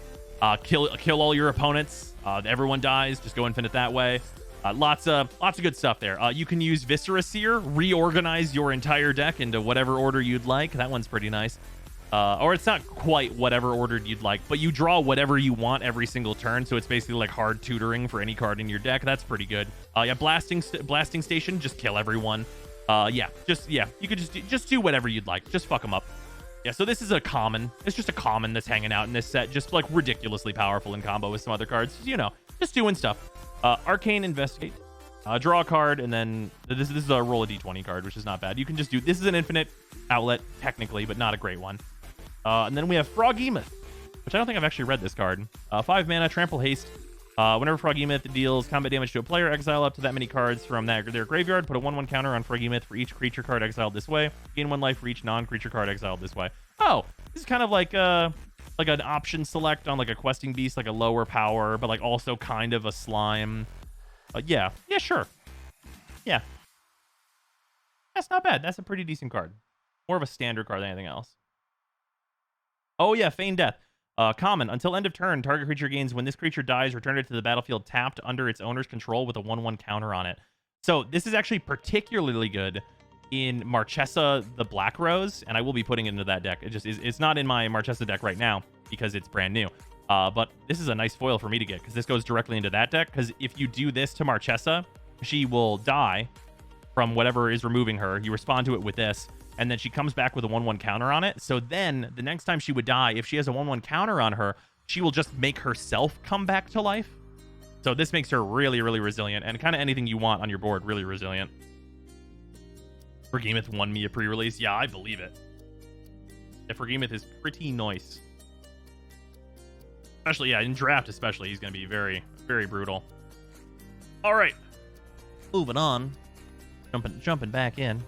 kill all your opponents. Everyone dies, just go infinite that way. Lots of good stuff there. You can use Viscera Seer, reorganize your entire deck into whatever order you'd like. That one's pretty nice. Or it's not quite whatever ordered you'd like, but you draw whatever you want every single turn, so it's basically like hard tutoring for any card in your deck. That's pretty good. Blasting Station, just kill everyone. You could just do whatever you'd like. Just fuck them up. Yeah, so this is a common. It's just a common that's hanging out in this set, just like ridiculously powerful in combo with some other cards. You know, just doing stuff. Arcane Investigate. Draw a card, and then this is a roll a d20 card, which is not bad. You can just do... This is an infinite outlet, technically, but not a great one. And then we have Froghemoth, which I don't think I've actually read this card. 5 mana, Trample Haste. Whenever Froghemoth deals combat damage to a player, exile up to that many cards from their graveyard. Put a 1/1 counter on Froghemoth for each creature card exiled this way. Gain 1 life for each non-creature card exiled this way. Oh, this is kind of like an option select on like a questing beast, like a lower power, but like also kind of a slime. Yeah, sure. Yeah. That's not bad. That's a pretty decent card. More of a standard card than anything else. Oh yeah, Feign Death. Common. Until end of turn, target creature gains. When this creature dies, return it to the battlefield tapped under its owner's control with a 1/1 counter on it. So this is actually particularly good in Marchesa the Black Rose, and I will be putting it into that deck. It's not in my Marchesa deck right now because it's brand new. But this is a nice foil for me to get because this goes directly into that deck. Because if you do this to Marchesa, she will die from whatever is removing her. You respond to it with this, and then she comes back with a 1/1 counter on it. So then the next time she would die, if she has a 1/1 counter on her, she will just make herself come back to life. So this makes her really, really resilient, and kind of anything you want on your board, really resilient. Froghemoth won me a pre-release. Yeah, I believe it. Yeah, Froghemoth is pretty nice. Especially, in draft especially, he's going to be very, very brutal. All right. Moving on. Jumping back in.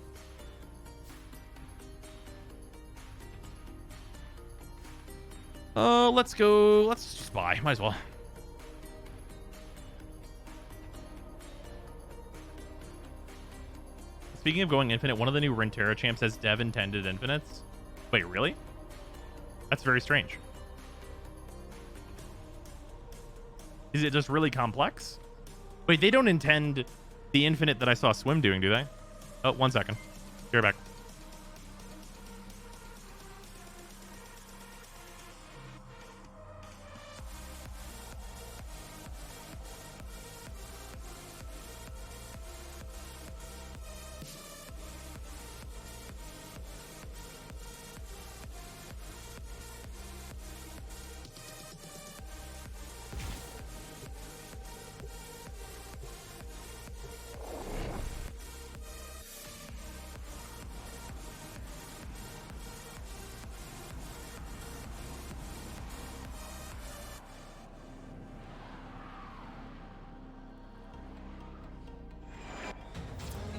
Let's go. Let's just buy. Might as well. Speaking of going infinite, one of the new Runeterra champs has dev intended infinites. Wait, really? That's very strange. Is it just really complex? Wait, they don't intend the infinite that I saw Swim doing, do they? Oh, 1 second. Be right back.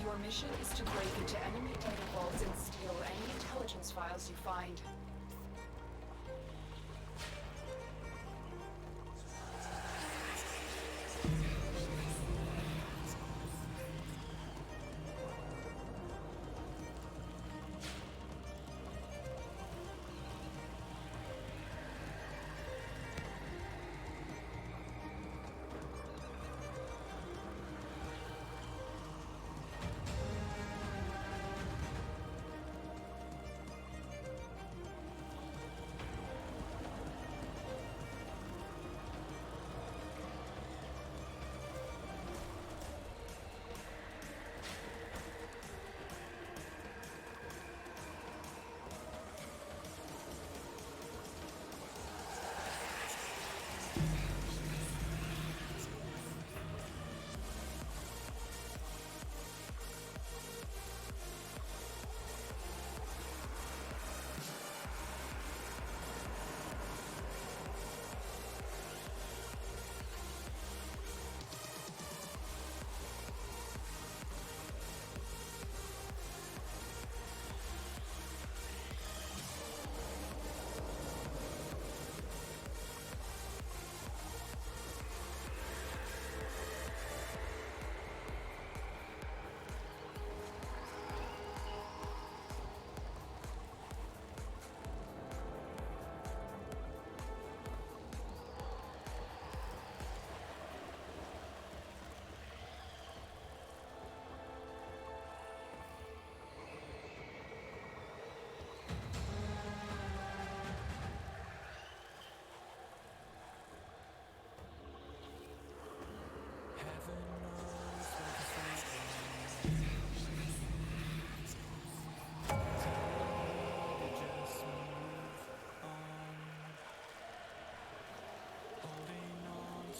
Your mission is to break into enemy data vaults and steal any intelligence files you find.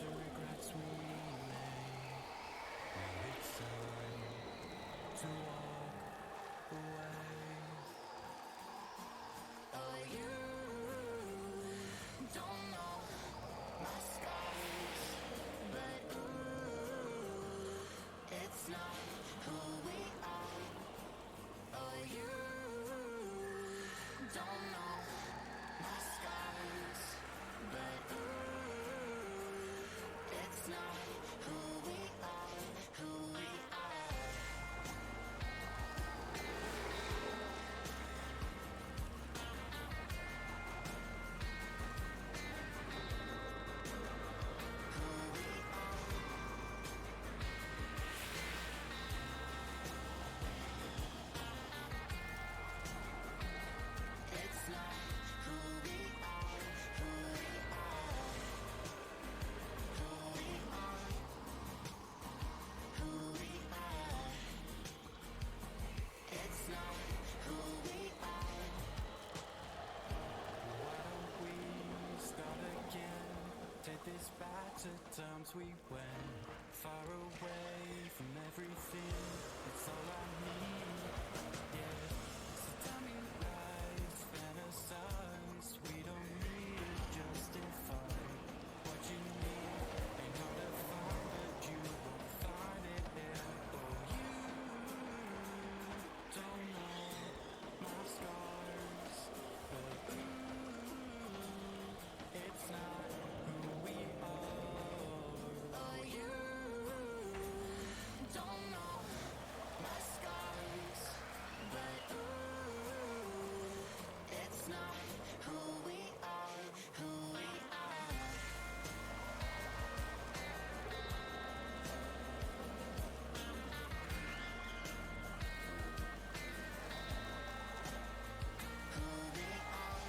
the regrets we made. Now it's time to walk away. Oh, you don't know my scars, but ooh, it's not who we are. Oh, you don't know my scars, but ooh, it's not who we are, who we are. It's not who we are, who we are, who we are, who we are. It's not who we are. Why don't we start again? Take this back to times we went far away from everything. It's all I need. Yeah. So tell me lies, fantasize. We don't need to justify what you need. Ain't hard to find, but you won't find it there. Oh, you don't know my scars, but ooh, it's not who we are. Oh, you don't know my scars, but ooh, it's not who we are, who we are. Who we are.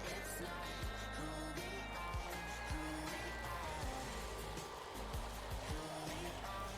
It's not who we are, who we are, who we are.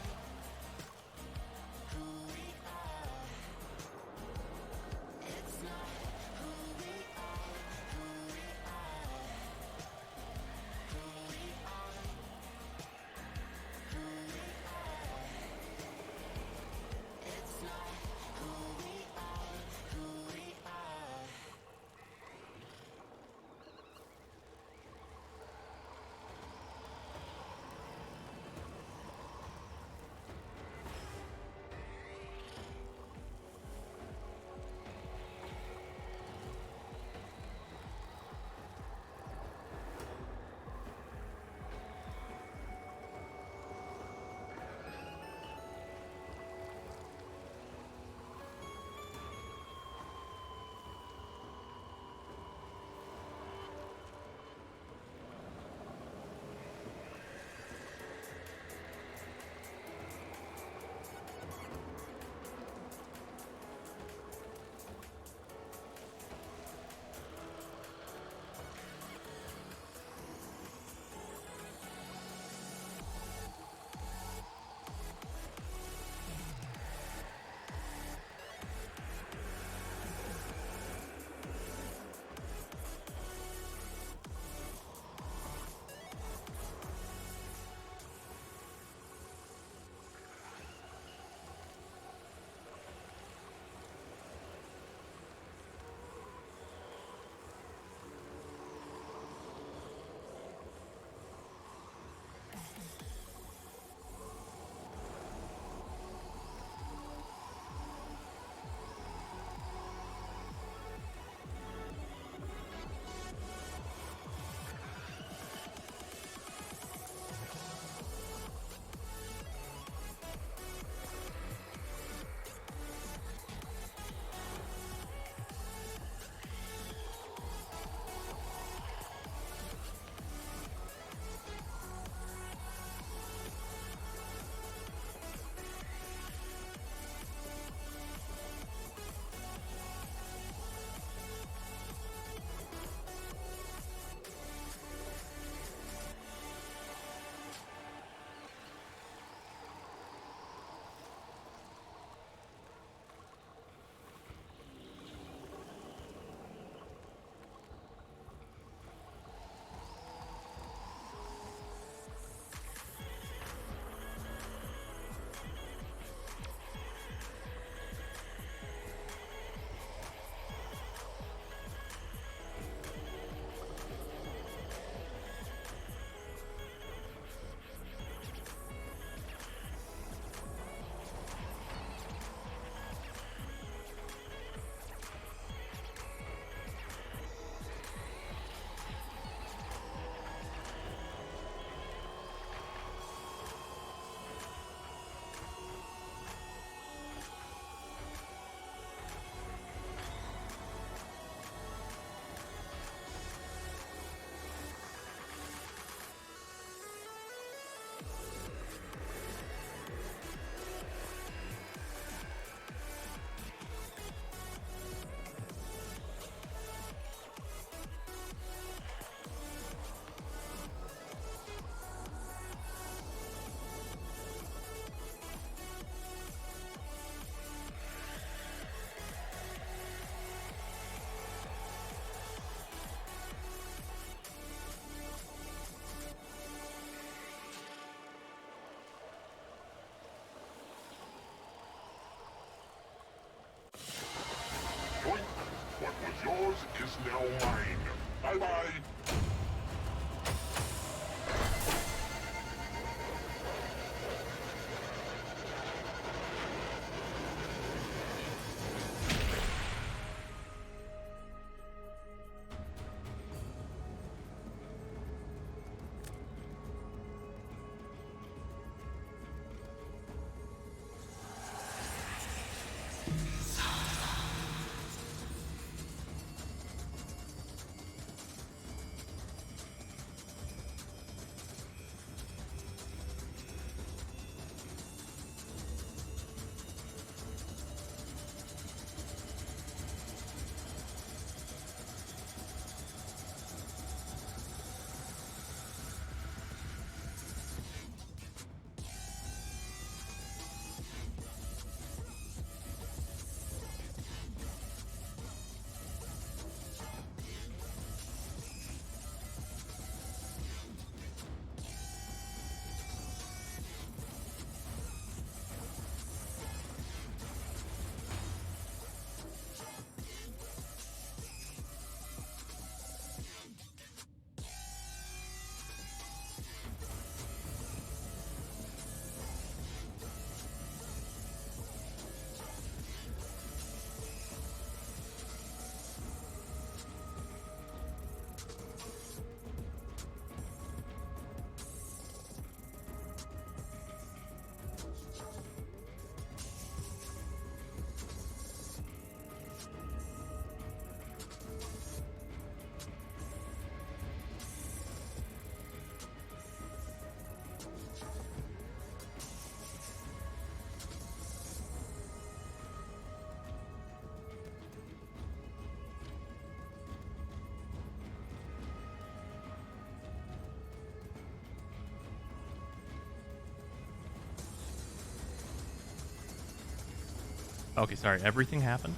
Okay, sorry. Everything happened.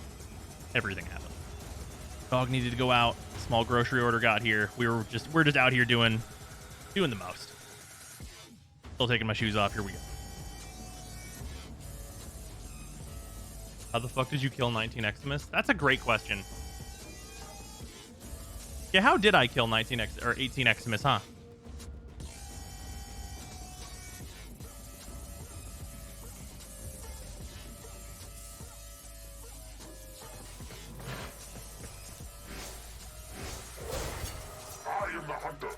Everything happened. Dog needed to go out. Small grocery order got here. We're just out here doing the most. Still taking my shoes off. Here we go. How the fuck did you kill 19 Eximus? That's a great question. Yeah, how did I kill 18 Eximus, huh? I am the hunter.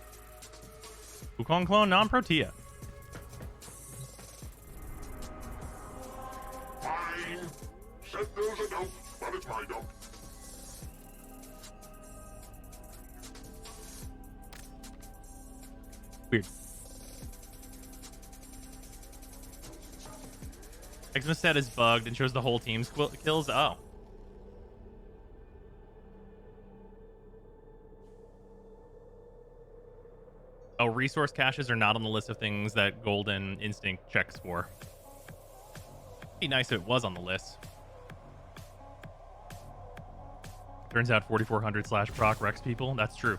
Wukong clone, non-Protea. Fine. Said there's a dump, but it's my dump. Weird. Eximus set is bugged and shows the whole team's kills. Oh. Oh, resource caches are not on the list of things that Golden Instinct checks for. Be nice if it was on the list. Turns out 4400/proc Rex people. That's true.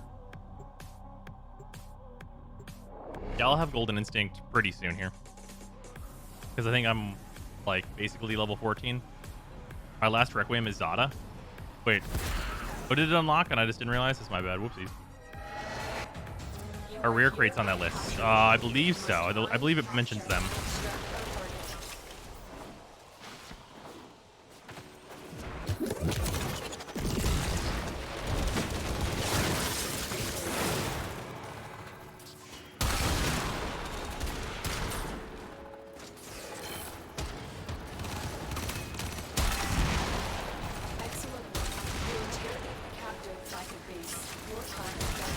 Yeah, I'll have Golden Instinct pretty soon here. Because I think I'm, like, basically level 14. My last Requiem is Zada. Wait. What did it unlock? And I just didn't realize? That's my bad. Whoopsies. Are rare crates on that list? I believe so. I believe it mentions them. Excellent work. You interrogate the captive like a beast. Your time is done.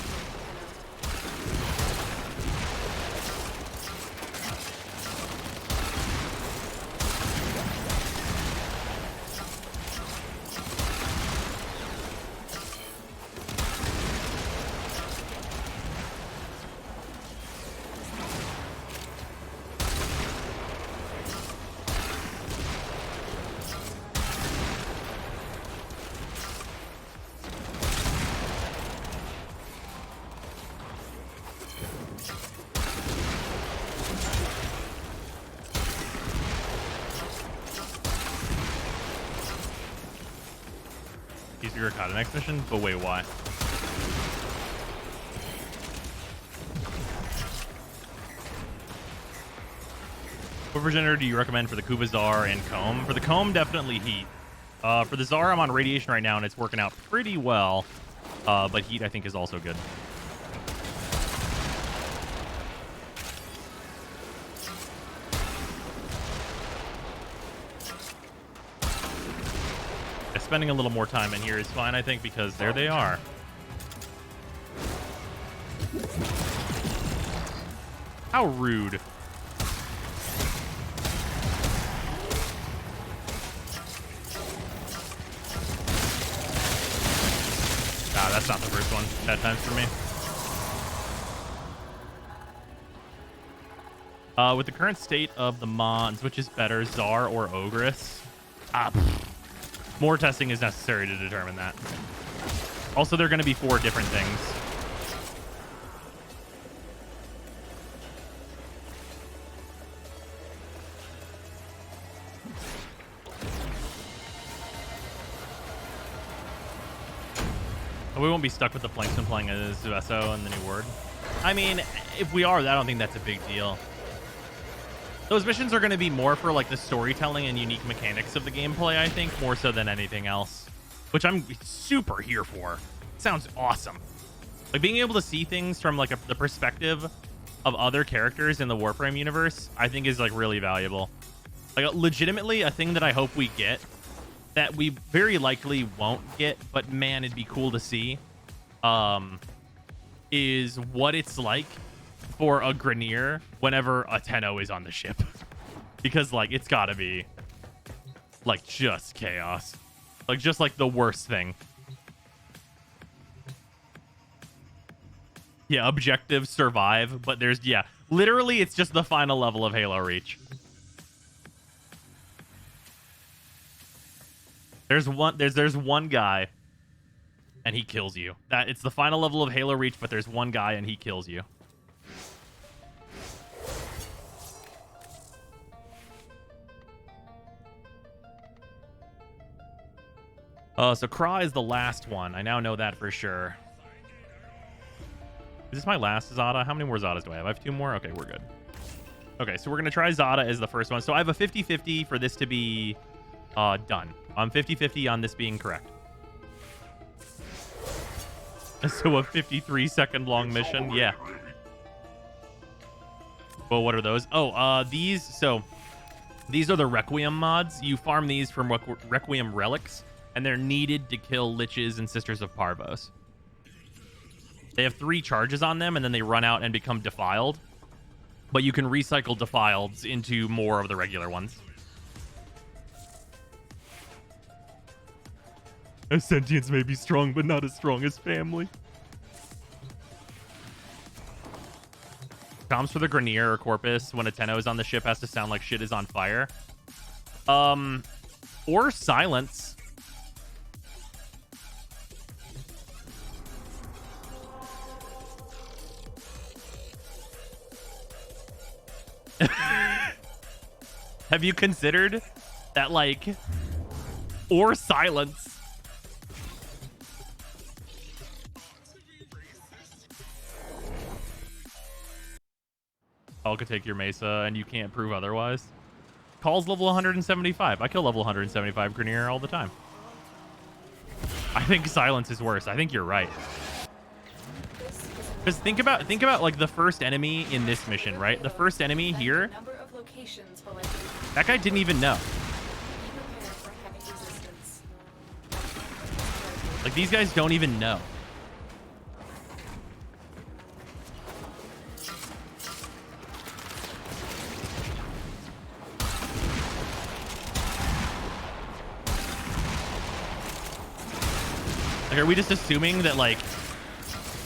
Easier caught an next mission, but wait, why? What progenitor do you recommend for the Kuba Czar and Comb? For the Comb, definitely Heat. For the Czar, I'm on Radiation right now, and it's working out pretty well. But Heat, I think, is also good. Spending a little more time in here is fine, I think, because there they are. How rude. Ah, that's not the first one. Bad times for me. With the current state of the Mons, which is better, Czar or Ogress? More testing is necessary to determine that. Also, they're going to be 4 different things. We won't be stuck with the Plankton playing as Veso and the new word. I mean, if we are, I don't think that's a big deal. Those missions are going to be more for like the storytelling and unique mechanics of the gameplay, I think, more so than anything else, which I'm super here for. Sounds awesome. Like being able to see things from like the perspective of other characters in the Warframe universe, I think is like really valuable. Like legitimately a thing that I hope we get that we very likely won't get, but man, it'd be cool to see, is what it's like for a Grenier whenever a Tenno is on the ship. Because, like, it's gotta be, like, just chaos. Like, just, like, the worst thing. Yeah, objective, survive, but there's, yeah, literally it's just the final level of Halo Reach. There's one guy, and he kills you. It's the final level of Halo Reach, but there's one guy, and he kills you. So Kra is the last one. I now know that for sure. Is this my last Zada? How many more Zadas do I have? I have 2 more? Okay, we're good. Okay, so we're going to try Zada as the first one. So I have a 50-50 for this to be done. I'm 50-50 on this being correct. So a 53-second long mission? Yeah. Well, what are those? Oh, these are the Requiem mods. You farm these from Requiem relics, and they're needed to kill Liches and Sisters of Parvos. They have 3 charges on them, and then they run out and become defiled. But you can recycle defileds into more of the regular ones. A sentience may be strong, but not as strong as family. Comms for the Grenier or Corpus when a Tenno is on the ship has to sound like shit is on fire. Or silence. Have you considered that, like, or silence? I'll take your Mesa and you can't prove otherwise. Call's level 175. I kill level 175 Grenier all the time. I think silence is worse. I think you're right. Because think about like the first enemy in this mission, right? The first enemy here, that guy didn't even know. Like, these guys don't even know. Like, are we just assuming that, like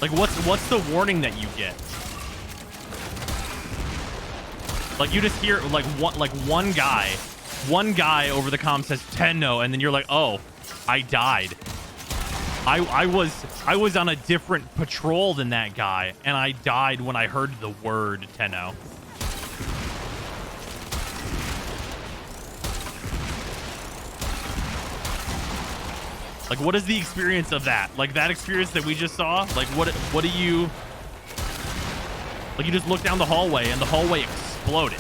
what's the warning that you get? Like, you just hear like one guy over the comm says Tenno, and then you're like, oh, I died. I was on a different patrol than that guy, and I died when I heard the word Tenno. Like, what is the experience of that? Like, that experience that we just saw? Like, what do you... Like, you just look down the hallway, and the hallway exploded.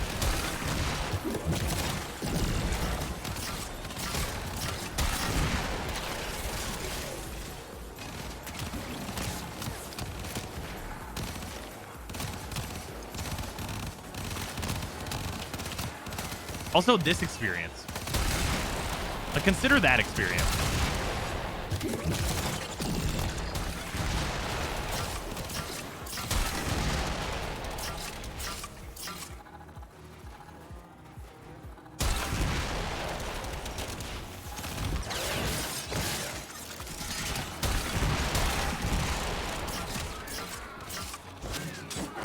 Also, this experience. Like, consider that experience.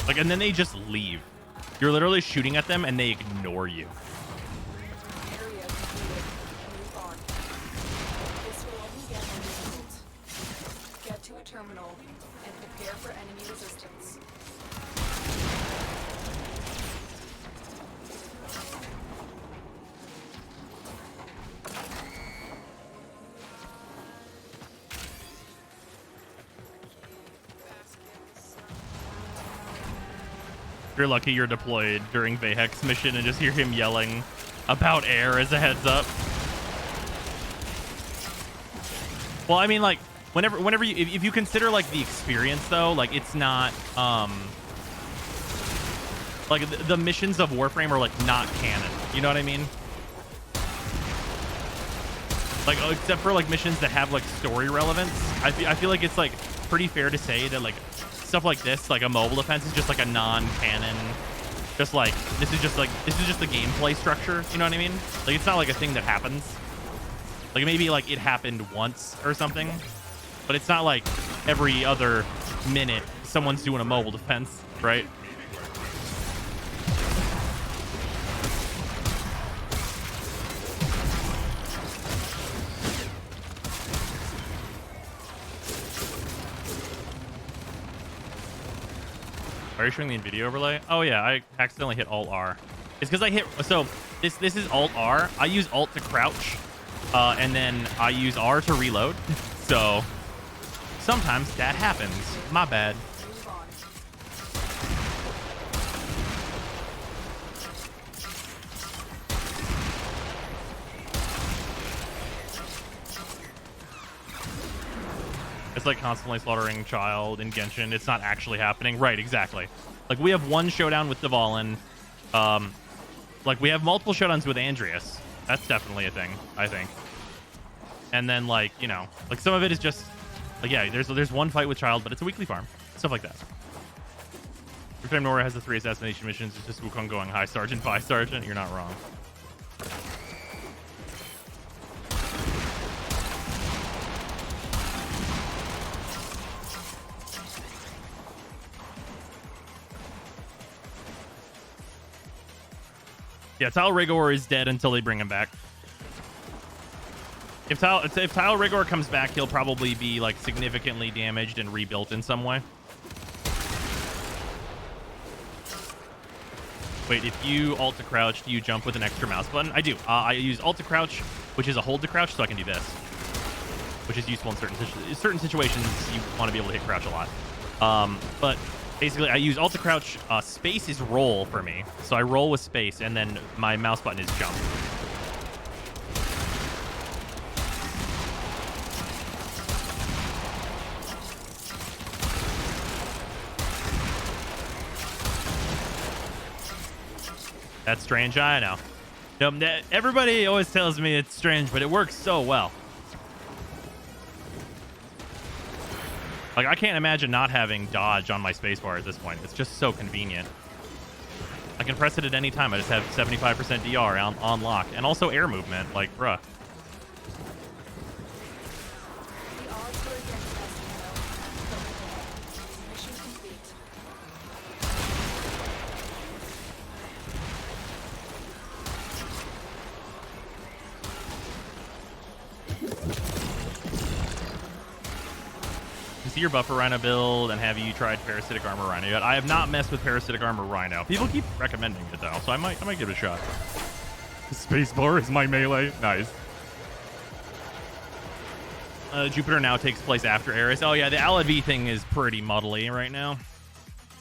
Like, and then they just leave. You're literally shooting at them and they ignore you. Terminal and prepare for enemy resistance. If you're lucky, you're deployed during Vahek's mission and just hear him yelling about air as a heads up. Well, I mean, like, whenever you, if you consider like the experience though, like, it's not like the missions of Warframe are like not canon, you know what I mean? Like, except for like missions that have like story relevance, I feel like it's like pretty fair to say that like stuff like this, like a mobile defense, is just like a non-canon, just like this is just the gameplay structure, you know what I mean? Like, it's not like a thing that happens. Like, maybe like it happened once or something, but it's not like every other minute someone's doing a mobile defense, right? Are you showing the NVIDIA overlay? Oh yeah, I accidentally hit Alt R. It's because I hit, so this is Alt R. I use Alt to crouch, and then I use R to reload. So sometimes that happens. My bad. It's like constantly slaughtering child in Genshin. It's not actually happening. Right, exactly. Like, we have one showdown with Dvalin. Like, we have multiple showdowns with Andreas. That's definitely a thing, I think. And then, like, you know, like, some of it is just... Like, yeah, there's one fight with child, but it's a weekly farm. Stuff like that. Warframe Nora has the 3 assassination missions. It's just Wukong going, hi, Sergeant, bye, Sergeant. You're not wrong. Yeah, Tile Rigor is dead until they bring him back. If Tile Rigor comes back, he'll probably be like significantly damaged and rebuilt in some way. Wait, if you alt to crouch, do you jump with an extra mouse button? I do. I use alt to crouch, which is a hold to crouch, so I can do this, which is useful in certain situations. You want to be able to hit crouch a lot. But basically, I use alt to crouch. Space is roll for me, so I roll with space, and then my mouse button is jump. That's strange, I know. No, everybody always tells me it's strange, but it works so well. Like, I can't imagine not having dodge on my spacebar at this point. It's just so convenient. I can press it at any time. I just have 75% DR on lock. And also air movement. Like, bruh. The odds were against us, Mission complete. See your buffer rhino build, and have you tried parasitic armor rhino yet? I have not messed with parasitic armor rhino. People keep recommending it though, so I might give it a shot. Spacebar is my melee. Nice. Jupiter now takes place after Ares. Oh yeah, the Alavi thing is pretty muddly right now.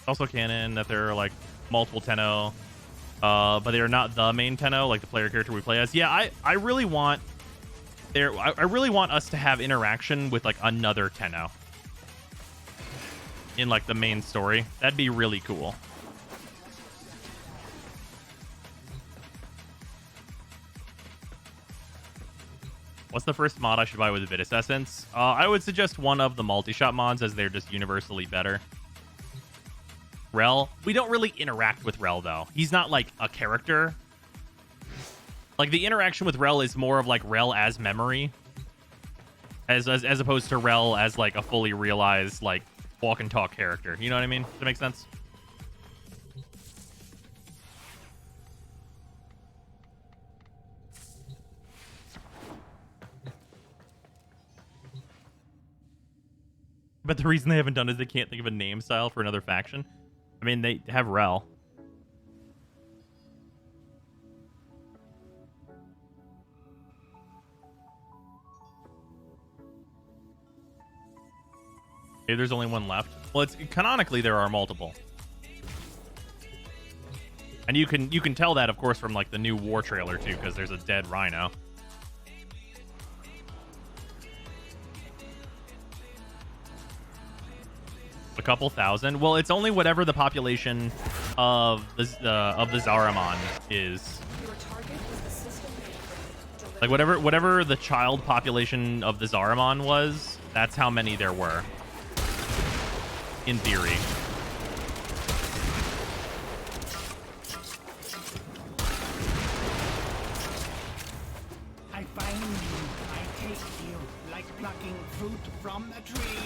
Also canon that there are like multiple Tenno, but they are not the main Tenno, like the player character we play as. Yeah, I really want I really want us to have interaction with like another Tenno in like the main story. That'd be really cool. What's the first mod I should buy with Vitus Essence? I would suggest one of the multi-shot mods, as they're just universally better. Rel, we don't really interact with Rel though. He's not like a character. Like, the interaction with Rel is more of like Rel as memory, as opposed to Rel as like a fully realized like walk and talk character. You know what I mean? Does that make sense? But the reason they haven't done it is they can't think of a name style for another faction. I mean, they have Rel. Maybe there's only one left. Well, it's canonically there are multiple, and you can tell that, of course, from like the new war trailer too, because there's a dead rhino. A couple thousand. Well, it's only whatever the population of the Zariman is. Your target is the system mainframe. Like whatever the child population of the Zariman was, that's how many there were. In theory. I find you, I take you, like plucking fruit from a tree.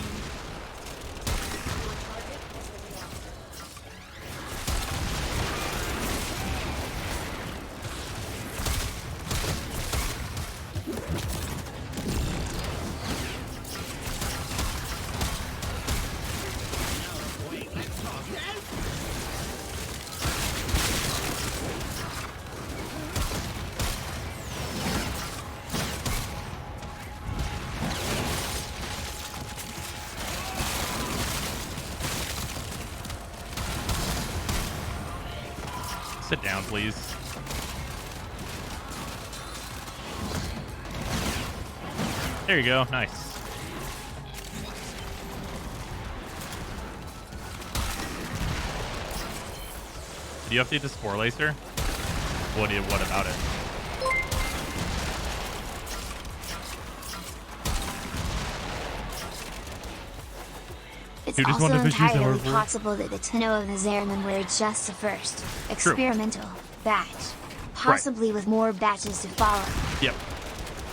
Your target is the reactor. Wait, let's talk. Yes? down, please. There you go. Nice. Do you update the Spore Lacer? What about it? It's You just also want to fish these entirely overboard? possible that the Tenno of Nazariman were just a first, experimental batch, possibly with more batches to follow. Yep.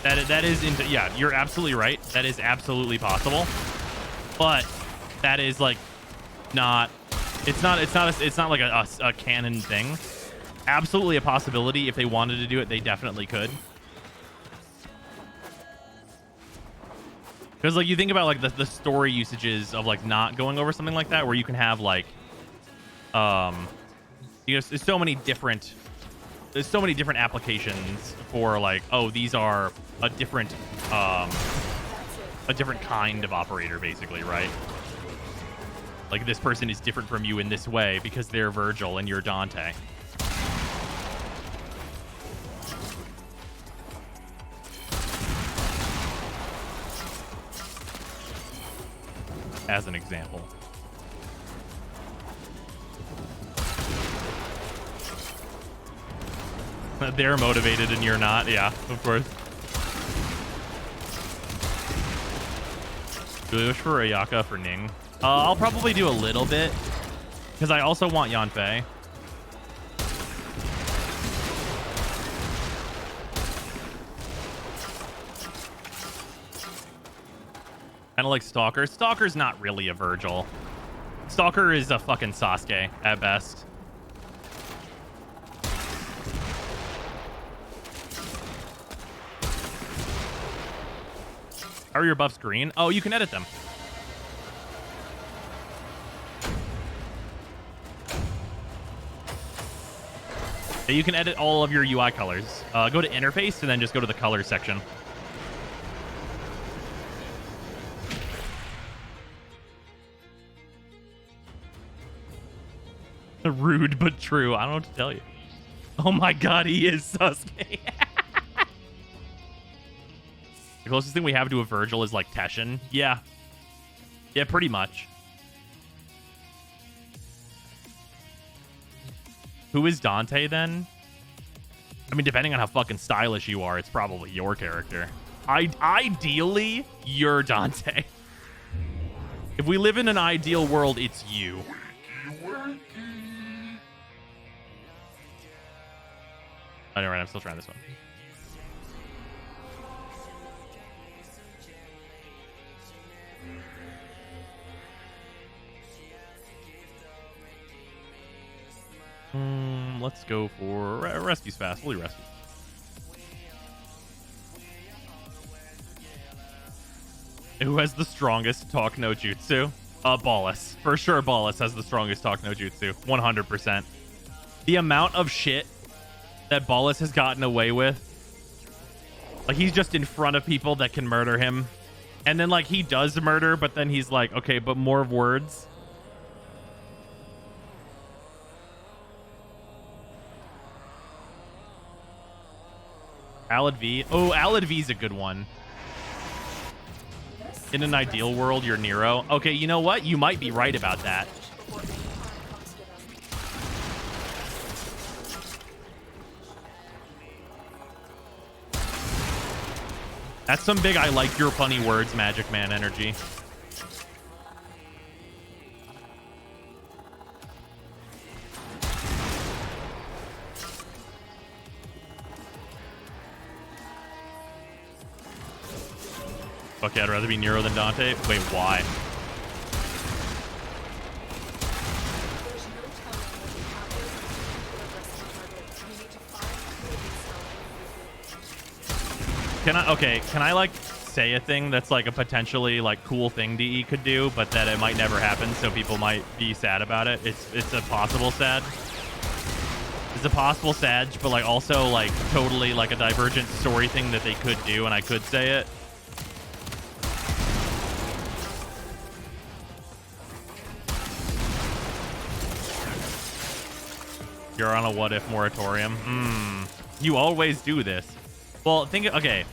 That is into, yeah, you're absolutely right. That is absolutely possible. But that is like not it's not like a canon thing. Absolutely a possibility. If they wanted to do it, they definitely could. Because like you think about like the story usages of like not going over something like that, where you can have like you know, there's so many different applications for like, oh, these are a different kind of operator, basically, right? Like this person is different from you in this way because they're Virgil and you're Dante. As an example. They're motivated and you're not. Yeah, of course. Do we wish for Ayaka for Ning? I'll probably do a little bit because I also want Yanfei. Kind of like Stalker. Stalker's not really a Virgil. Stalker is a fucking Sasuke at best. How are your buffs green? Oh, you can edit them. Yeah, you can edit all of your UI colors. Go to interface and then just go to the colors section. Rude but true. I don't know what to tell you. Oh my god, he is Sasuke. The closest thing we have to a Virgil is like Teshin. Yeah. Yeah, pretty much. Who is Dante then? I mean, depending on how fucking stylish you are, it's probably your character. Ideally, you're Dante. If we live in an ideal world, it's you. Oh, no, right, I'm still trying this one. Let's go for rescues fast. Fully rescue. Who has the strongest talk no jutsu? Ballas. For sure, Ballas has the strongest talk no jutsu. 100%. The amount of shit that Ballas has gotten away with. Like, he's just in front of people that can murder him. And then, like, he does murder, but then he's like, okay, but more words. Alad V. Oh, Alad V's a good one. In an ideal world, you're Nero. Okay, you know what? You might be right about that. That's some big I like your funny words, Magic Man energy. Okay, I'd rather be Nero than Dante. Wait, why? Can I like say a thing that's like a potentially like cool thing DE could do, but that it might never happen, so people might be sad about it? It's a possible sad. It's a possible sad, but like also like totally like a divergent story thing that they could do, and I could say it. You're on a what if moratorium. You always do this. Well, think. Okay,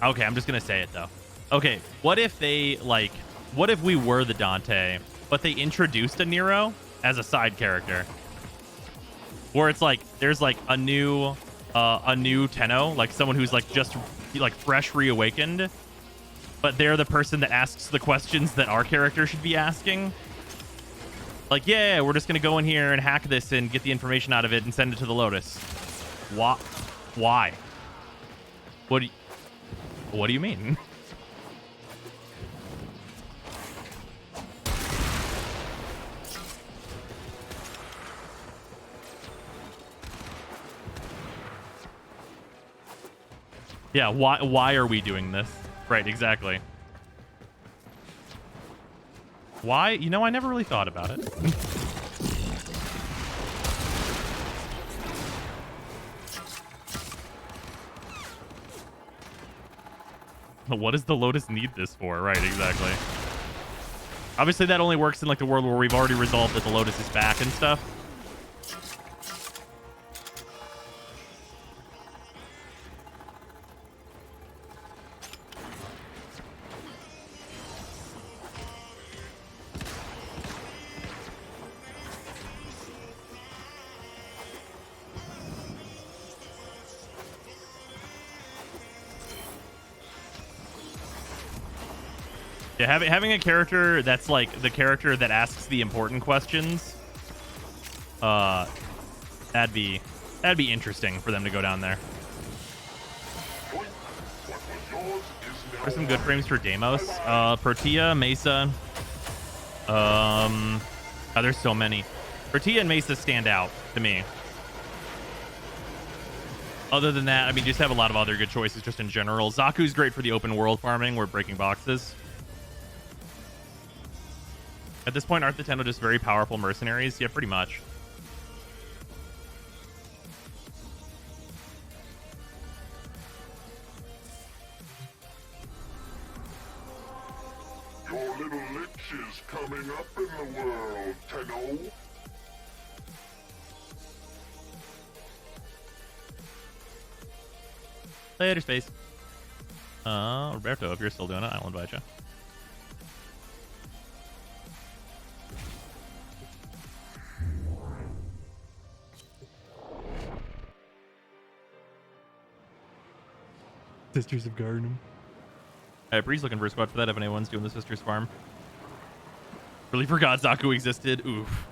I'm just gonna say it though. Okay, what if they like? What if we were the Dante, but they introduced a Nero as a side character, where it's like there's like a new Tenno, like someone who's like just like fresh reawakened, but they're the person that asks the questions that our character should be asking. Like, yeah, we're just gonna go in here and hack this and get the information out of it and send it to the Lotus. Why? What do you mean? Yeah, why are we doing this? Right, exactly. Why? You know, I never really thought about it. What does the Lotus need this for? Right, exactly. Obviously, that only works in like the world where we've already resolved that the Lotus is back and stuff. Yeah, having a character that's like the character that asks the important questions, that'd be interesting for them to go down there. There's some good frames for Deimos, Protea, Mesa. There's so many. Protea and Mesa stand out to me. Other than that, I mean, just have a lot of other good choices just in general. Zaku's great for the open world farming. We're breaking boxes. At this point, aren't the Tenno just very powerful mercenaries? Yeah, pretty much. Your little Lich is coming up in the world, Tenno. Later, space. Roberto, if you're still doing it, I'll invite you. Sisters of Garden. Bree's looking for a squad for that if anyone's doing the Sisters farm. Really forgot Zaku existed. Oof.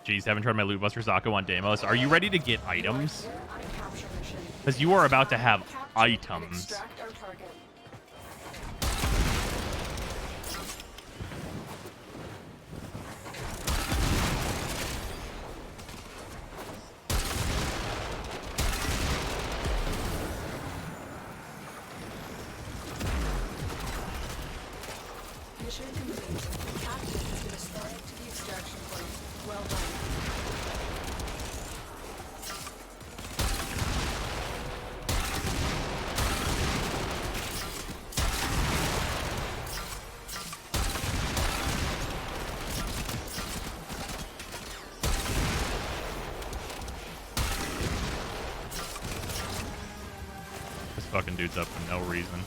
Jeez, haven't tried my loot buster Zaku on Deimos. Are you ready to get items? Because you are about to have items. Mission complete. Captain has been assigned to the extraction point. Well done. This fucking dude's up for no reason.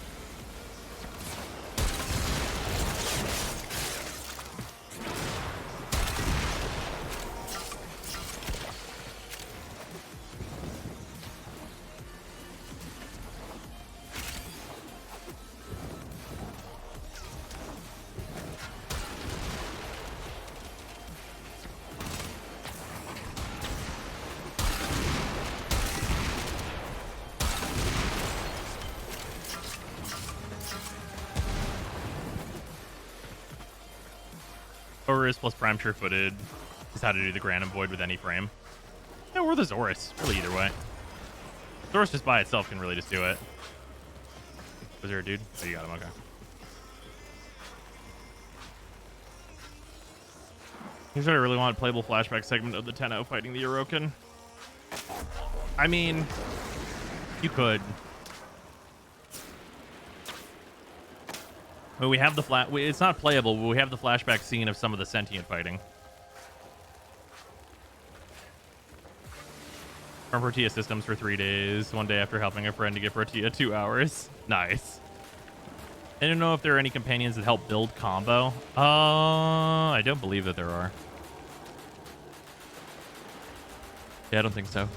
Horus plus Prime Sure Footed is how to do the Grand Void with any frame. Yeah, or the Zorus. Really, either way. Zorus just by itself can really just do it. Was there a dude? Oh, you got him. Okay. Here's what I really want: a playable flashback segment of the Tenno fighting the Orokin. I mean, you could. Well, we have the it's not playable, but we have the flashback scene of some of the sentient fighting. From Protea Systems for 3 days. One day after helping a friend to get Protea 2 hours. Nice. I don't know if there are any companions that help build combo. I don't believe that there are. Yeah, I don't think so.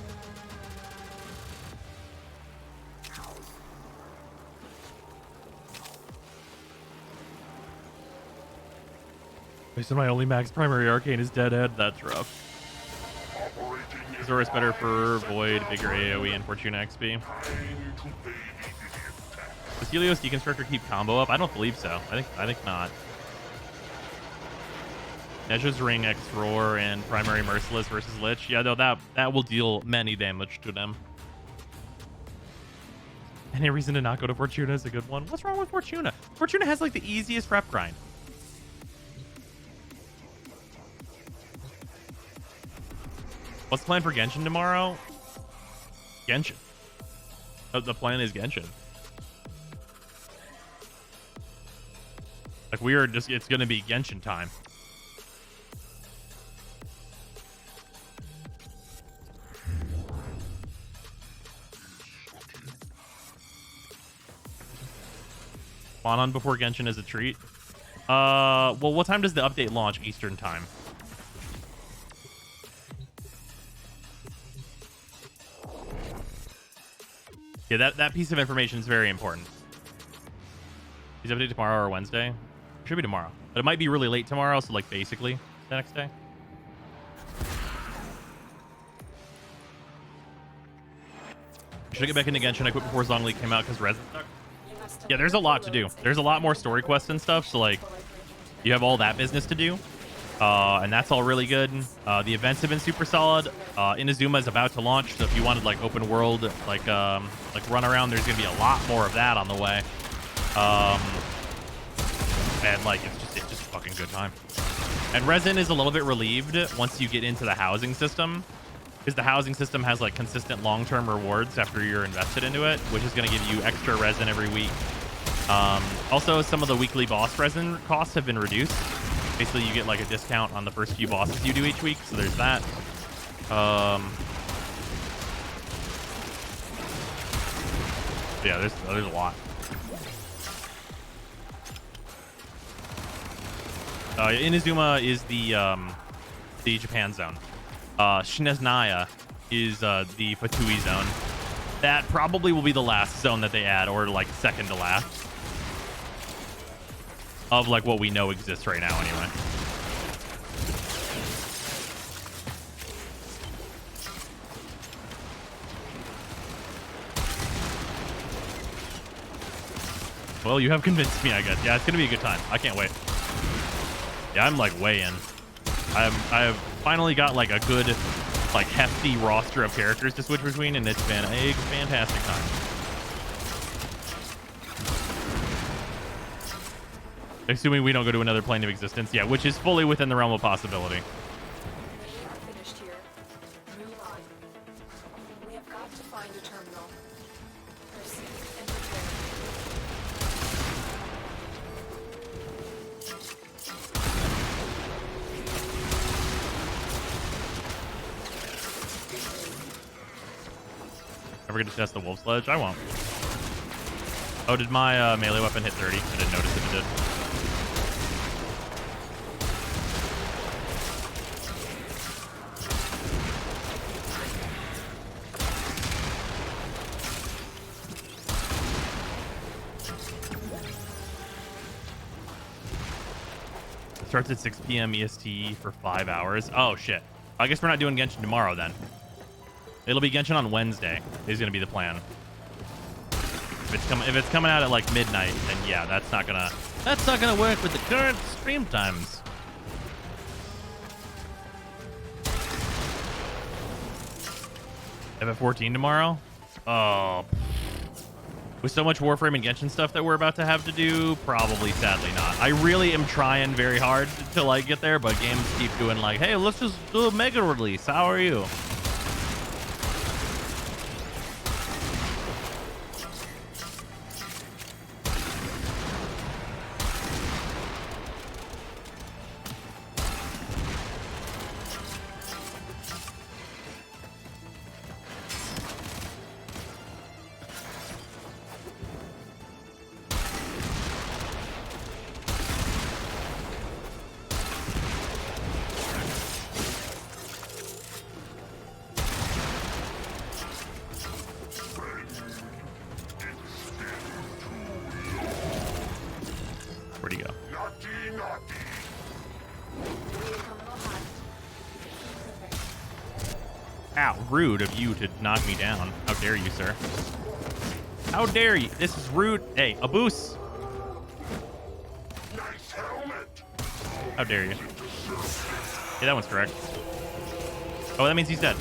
Based on my only max primary arcane is Deadhead. That's rough. Azorius better for Void, bigger AoE, and Fortuna XP. Does Helios Deconstructor keep combo up? I don't believe so. I think not. Nezha's Ring X Roar and Primary Merciless versus Lich. Yeah, no, that will deal many damage to them. Any reason to not go to Fortuna is a good one. What's wrong with Fortuna? Fortuna has like the easiest rep grind. What's the plan for Genshin tomorrow? Genshin. Oh, the plan is Genshin. Like we are just, it's going to be Genshin time. On before Genshin is a treat. Well, what time does the update launch? Eastern time. Yeah, that piece of information is very important. Is update tomorrow or Wednesday? Should be tomorrow, but it might be really late tomorrow. So like basically the next day. Should I get back into Genshin? I quit before Zhongli came out because Resin sucked. Yeah, there's a lot to do. There's a lot more story quests and stuff. So like, you have all that business to do, and that's all really good. The events have been super solid. Inazuma is about to launch, so if you wanted like open world, like run around, there's gonna be a lot more of that on the way. And like it's just a fucking good time. And Resin is a little bit relieved once you get into the housing system, because the housing system has like consistent long-term rewards after you're invested into it, which is going to give you extra resin every week. Also, some of the weekly boss resin costs have been reduced. Basically, you get like a discount on the first few bosses you do each week, so there's that. Yeah, there's a lot. Inazuma is the Japan zone. Shineznaya is the Fatui zone. That probably will be the last zone that they add, or like second to last, of like what we know exists right now anyway. Well, you have convinced me, I guess. Yeah, it's gonna be a good time. I can't wait. Yeah, I'm like way in. I have finally got like a good, like hefty roster of characters to switch between, and it's been a fantastic time. Assuming we don't go to another plane of existence, yeah, which is fully within the realm of possibility. Finished here. Move on. We have got to find a terminal. Proceed and prepare. Ever get to test the wolf sledge? I won't. Oh, did my melee weapon hit 30? I didn't notice if it did. It starts at 6 p.m. EST for 5 hours. Oh, shit. I guess we're not doing Genshin tomorrow, then. It'll be Genshin on Wednesday is going to be the plan. If it's coming out at like midnight, then yeah, that's not gonna work with the current stream times. FF14 tomorrow? Oh, with so much Warframe and Genshin stuff that we're about to have to do, probably sadly not. I really am trying very hard to like get there, but games keep doing like, hey, let's just do a mega release. How are you? Ow, rude of you to knock me down. How dare you, sir? How dare you? This is rude. Hey, a boost. Nice helmet. How dare you? Yeah, that one's correct. Oh, that means he's dead.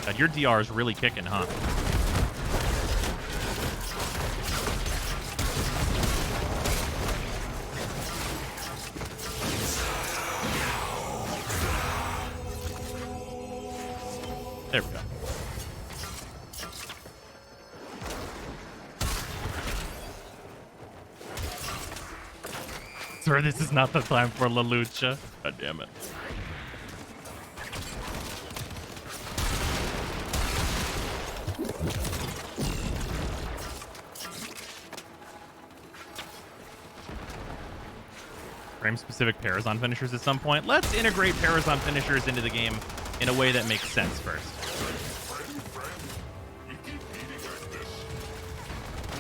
God, your DR is really kicking, huh? There we go. Sir, this is not the time for La Lucha. God damn it. Frame-specific Parazon finishers at some point. Let's integrate Parazon finishers into the game in a way that makes sense first.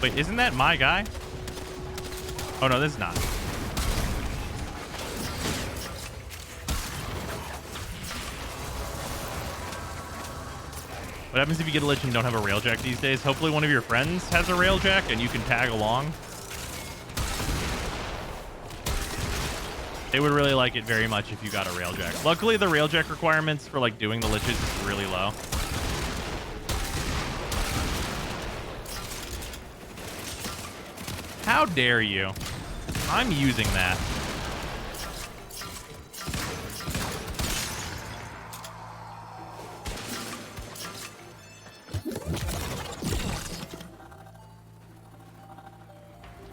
Wait, isn't that my guy? Oh, no, this is not. What happens if you get a Lich and don't have a Railjack these days? Hopefully one of your friends has a Railjack and you can tag along. They would really like it very much if you got a Railjack. Luckily, the Railjack requirements for like doing the Liches is really low. How dare you? I'm using that.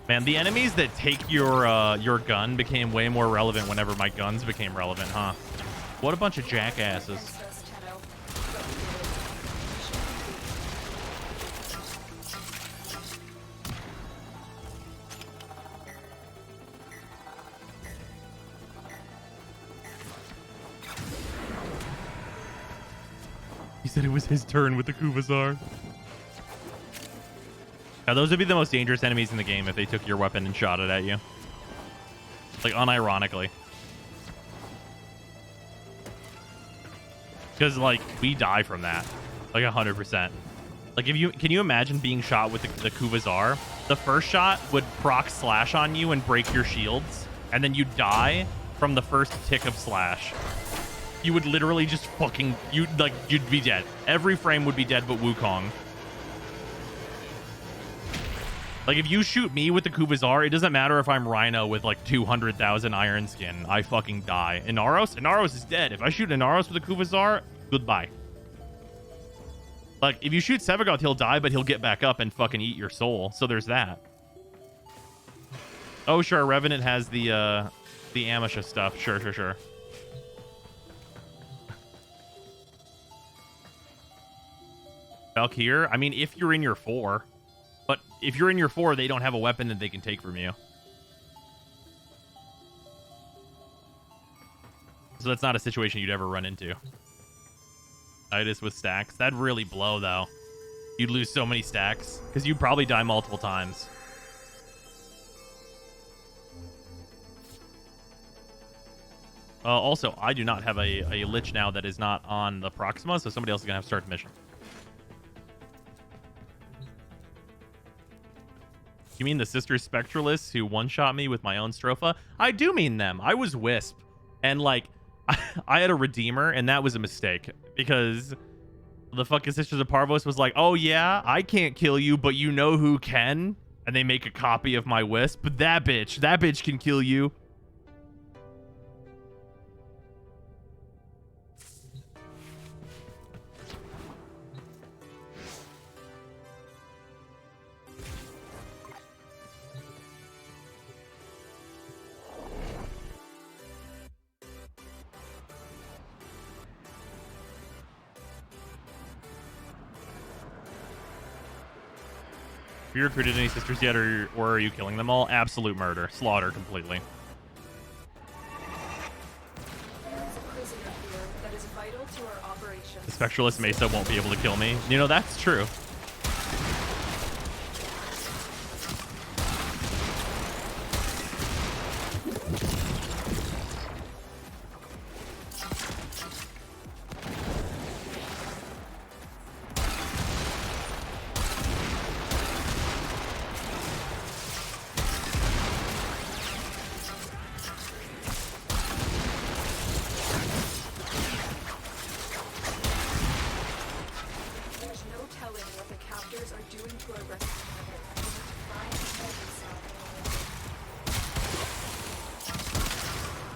Man, the enemies that take your gun became way more relevant whenever my guns became relevant, huh? What a bunch of jackasses. He said it was his turn with the Kuvazar. Now, those would be the most dangerous enemies in the game if they took your weapon and shot it at you. Like, unironically. Because, like, we die from that. Like, 100%. Like, if you... Can you imagine being shot with the Kuvazar? The first shot would proc slash on you and break your shields. And then you die from the first tick of slash. You would literally just fucking... You'd be dead. Every frame would be dead but Wukong. Like, if you shoot me with the Kuvazar, it doesn't matter if I'm Rhino with, like, 200,000 iron skin. I fucking die. Inaros is dead. If I shoot Inaros with a Kuvazar, goodbye. Like, if you shoot Sevagoth, he'll die, but he'll get back up and fucking eat your soul. So there's that. Oh, sure. Revenant has the Amisha stuff. Sure. Valkyr? I mean, if you're in your 4... But if you're in your 4, they don't have a weapon that they can take from you. So that's not a situation you'd ever run into. Titus with stacks. That'd really blow, though. You'd lose so many stacks. Because you'd probably die multiple times. Also, I do not have a Lich now that is not on the Proxima, so somebody else is going to have to start the mission. You mean the Sister Spectralists who one-shot me with my own Stropha? I do mean them. I was Wisp. And, like, I had a Redeemer, and that was a mistake. Because the fucking Sisters of Parvos was like, oh, yeah, I can't kill you, but you know who can? And they make a copy of my Wisp. But that bitch can kill you. Have you recruited any sisters yet, or are you killing them all? Absolute murder. Slaughter completely. The Spectralist Mesa won't be able to kill me. You know, that's true.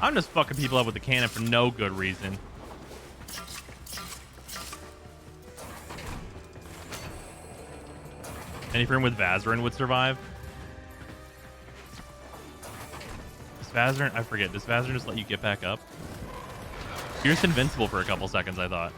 I'm just fucking people up with the cannon for no good reason. Anything with Vazarin would survive. Does Vazarin, I forget, does Vazarin just let you get back up? You're just invincible for a couple seconds, I thought.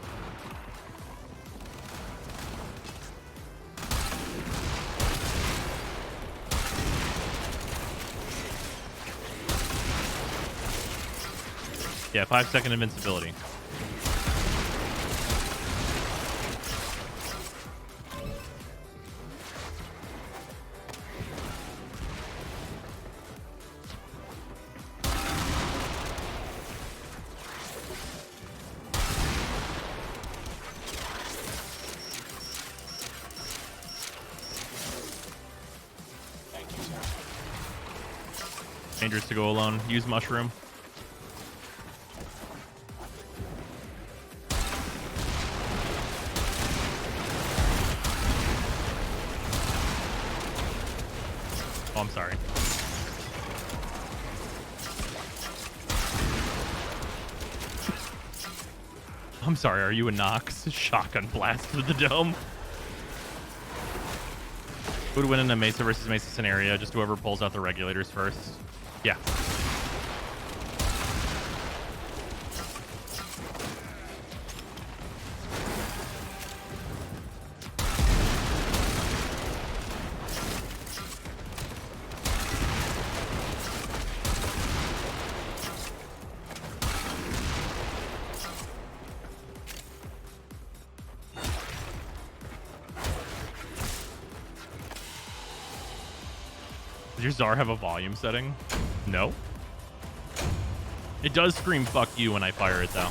Yeah, 5-second invincibility. Dangerous to go alone. Use mushroom. Oh, I'm sorry. I'm sorry, are you a Nox? Shotgun blast through the dome. Who would win in a Mesa versus Mesa scenario? Just whoever pulls out the regulators first. Yeah. Does your Czar have a volume setting? No. It does scream fuck you when I fire it though.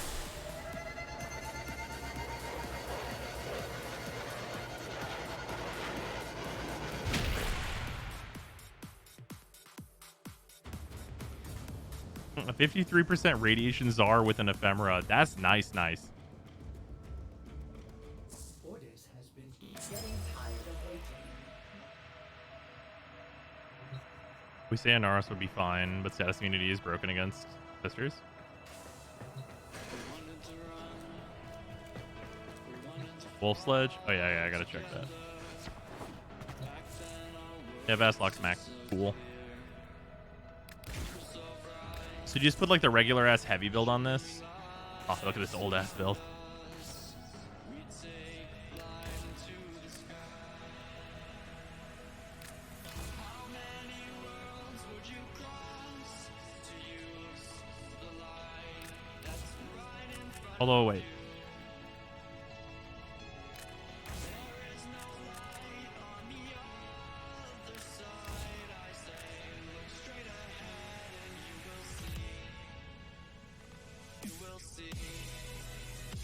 A 53% radiation Czar with an ephemera. That's nice. Orders has been getting tired of waiting. We say Anaris would be fine, but status immunity is broken against sisters. Wolf Sledge? Oh yeah, I gotta check that. Yeah, Vaslock's max. Cool. So you just put like the regular ass heavy build on this? Oh, look at this old ass build. Although, wait.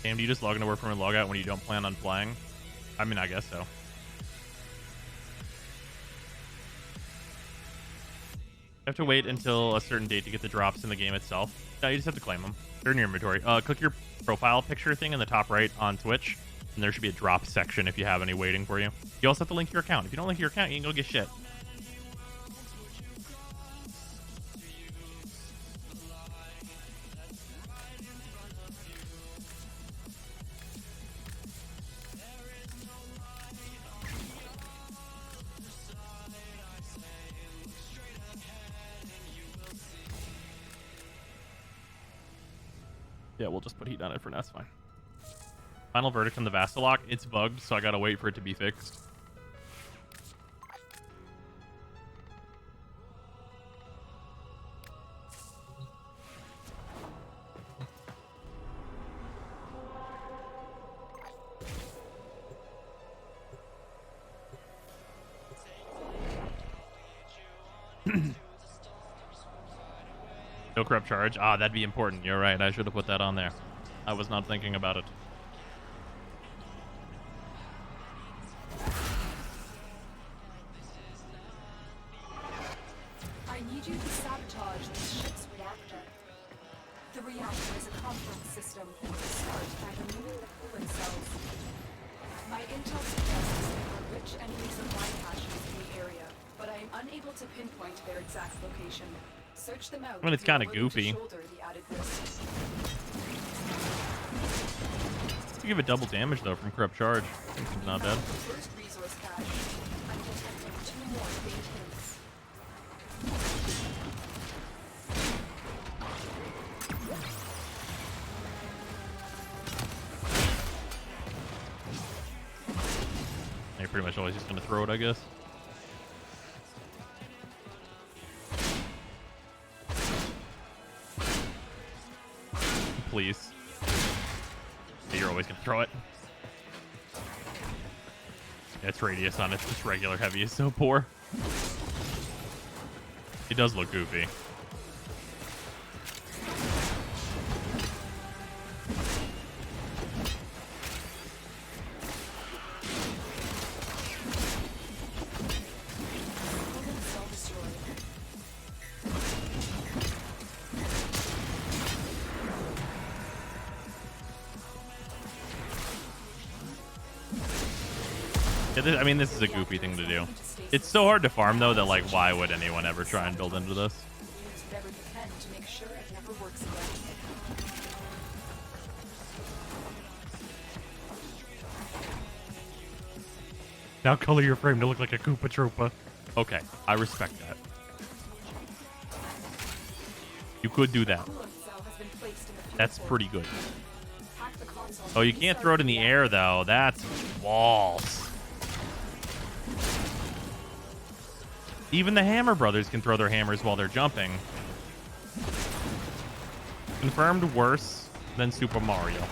Cam, do you just log into Warframe and log out when you don't plan on flying? I mean, I guess so. You have to wait until a certain date to get the drops in the game itself. No, you just have to claim them. They're in your inventory. Click your profile picture thing in the top right on Twitch, and there should be a drop section if you have any waiting for you. You also have to link your account. If you don't link your account, you can go get shit. Yeah, we'll just put heat on it for now. That's fine. Final verdict on the Vasalock. It's bugged, so I gotta wait for it to be fixed. No corrupt charge. Ah, that'd be important. You're right. I should have put that on there. I was not thinking about it. I need you to sabotage this ship's reactor. The reactor is a complex system that will start by removing the coolant cells. My intel suggests there are rich enemies of mine caches in the area, but I am unable to pinpoint their exact location. Search them out. I mean, it's if you're kinda willing to goofy. shoulder the added risk. You give it double damage though from corrupt charge. I think it's not bad. First resource cache. I'm detecting 2 more faint hints. You're pretty much always just gonna throw it, I guess. Please. Yeah, you're always gonna throw it. Yeah, its radius on it, just regular heavy is so poor. It does look goofy. I mean, this is a goofy thing to do. It's so hard to farm, though, that, like, why would anyone ever try and build into this? Use whatever you can to make sure it never works again. Now color your frame to look like a Koopa Troopa. Okay, I respect that. You could do that. That's pretty good. Oh, you can't throw it in the air, though. That's balls. Even the Hammer Brothers can throw their hammers while they're jumping. Confirmed worse than Super Mario.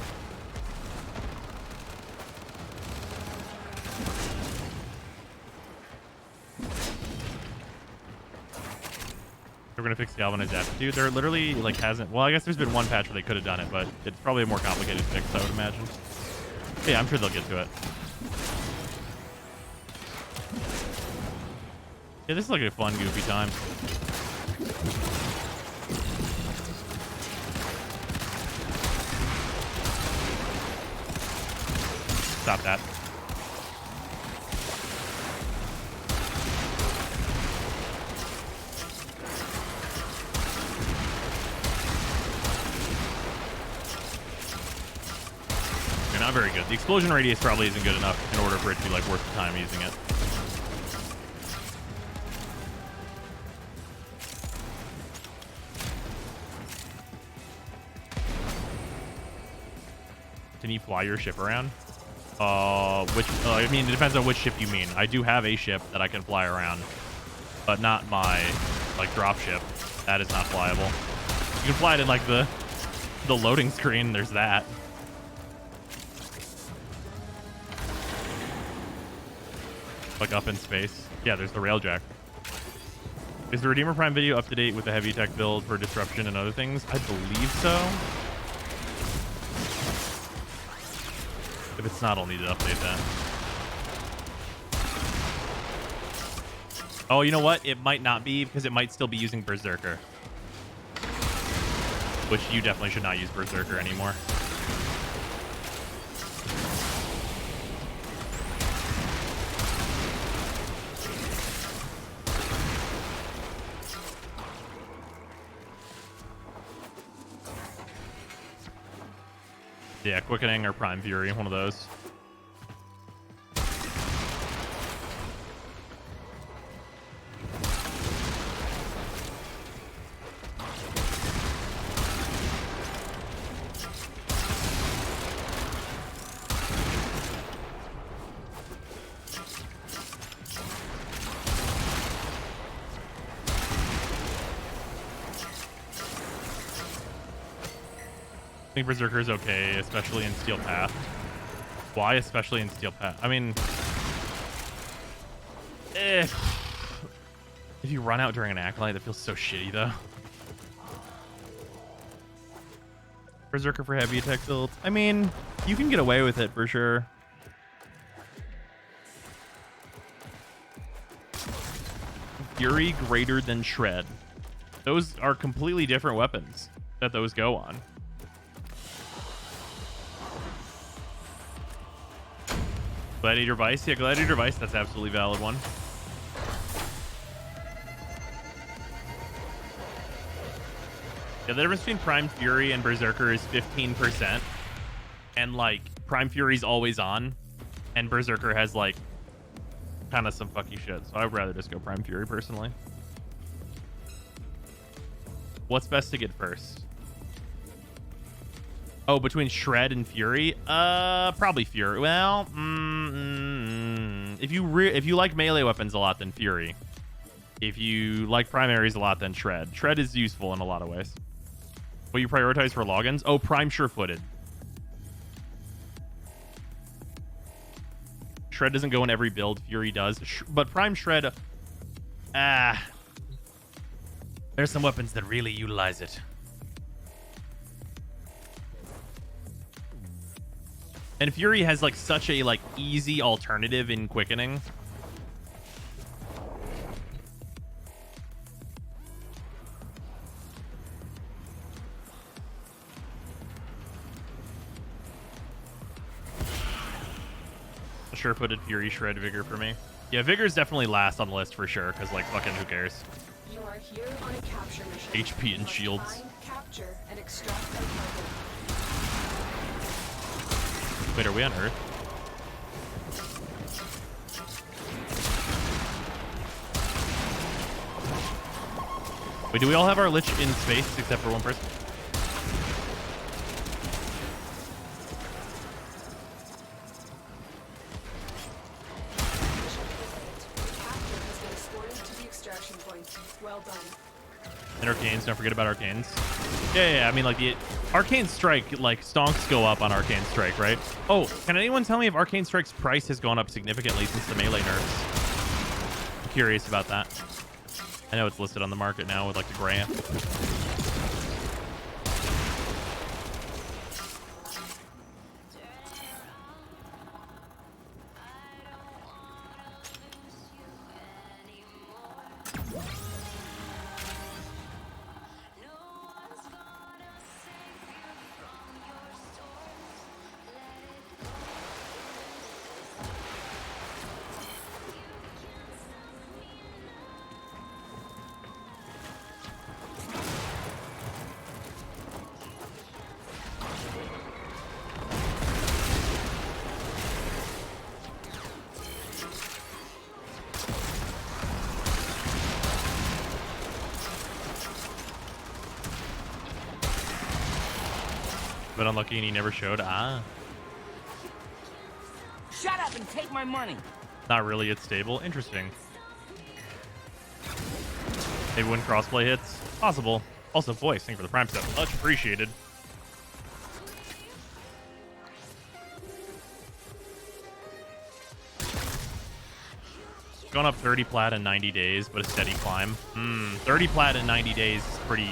We're gonna fix Galvanized Aptitude. There literally like hasn't. Well, I guess there's been one patch where they could have done it, but it's probably a more complicated fix, I would imagine. Yeah, I'm sure they'll get to it. Yeah, this is like a fun, goofy time. Stop that. You're not very good. The explosion radius probably isn't good enough in order for it to be like worth the time using it. Can you fly your ship around? I mean, it depends on which ship you mean. I do have a ship that I can fly around, but not my, like, drop ship. That is not flyable. You can fly it in, like, the loading screen. There's that. Like, up in space. Yeah, there's the railjack. Is the Redeemer Prime video up to date with the heavy tech build for disruption and other things? I believe so. If it's not, I'll need to update that. Oh, you know what? It might not be, because it might still be using Berserker. Which you definitely should not use Berserker anymore. Yeah, Quickening or Prime Fury, one of those. I think Berserker is okay, especially in Steel Path. Why especially in Steel Path? I mean, if you run out during an Acolyte, that feels so shitty, though. Berserker for heavy attack builds. I mean, you can get away with it for sure. Fury greater than Shred. Those are completely different weapons that those go on. Gladiator Vice? Yeah, Gladiator Vice, that's absolutely valid one. Yeah, the difference between Prime Fury and Berserker is 15%. And, like, Prime Fury's always on. And Berserker has, like, kind of some fucky shit. So I'd rather just go Prime Fury, personally. What's best to get first? Oh, between Shred and Fury? Probably Fury. Well, if you like melee weapons a lot, then Fury. If you like primaries a lot, then Shred. Shred is useful in a lot of ways. What you prioritize for logins? Oh, Prime Sure-Footed. Shred doesn't go in every build. Fury does. But Prime Shred... there's some weapons that really utilize it. And Fury has like such a like easy alternative in quickening. Sure-Footed, Fury, Shred, Vigor for me. Yeah, Vigor's definitely last on the list for sure, because like fucking who cares? You are here on a capture mission. HP and shields. Find, capture, and extract their cargo. Wait, are we on Earth? Wait, do we all have our Lich in space except for one person? Well done. And Arcanes, don't forget about Arcanes. Yeah, I mean, like, the Arcane Strike, like, stonks go up on Arcane Strike, right? Oh, can anyone tell me if Arcane Strike's price has gone up significantly since the melee nerfs? I'm curious about that. I know it's listed on the market now with, like, the grant. But unlucky and he never showed. Ah. Shut up and take my money. Not really, it's stable. Interesting. Maybe when crossplay hits. Possible. Also, voice. Thank you for the Prime stuff. Much appreciated. Going up 30 plat in 90 days, but a steady climb. 30 plat in 90 days is pretty...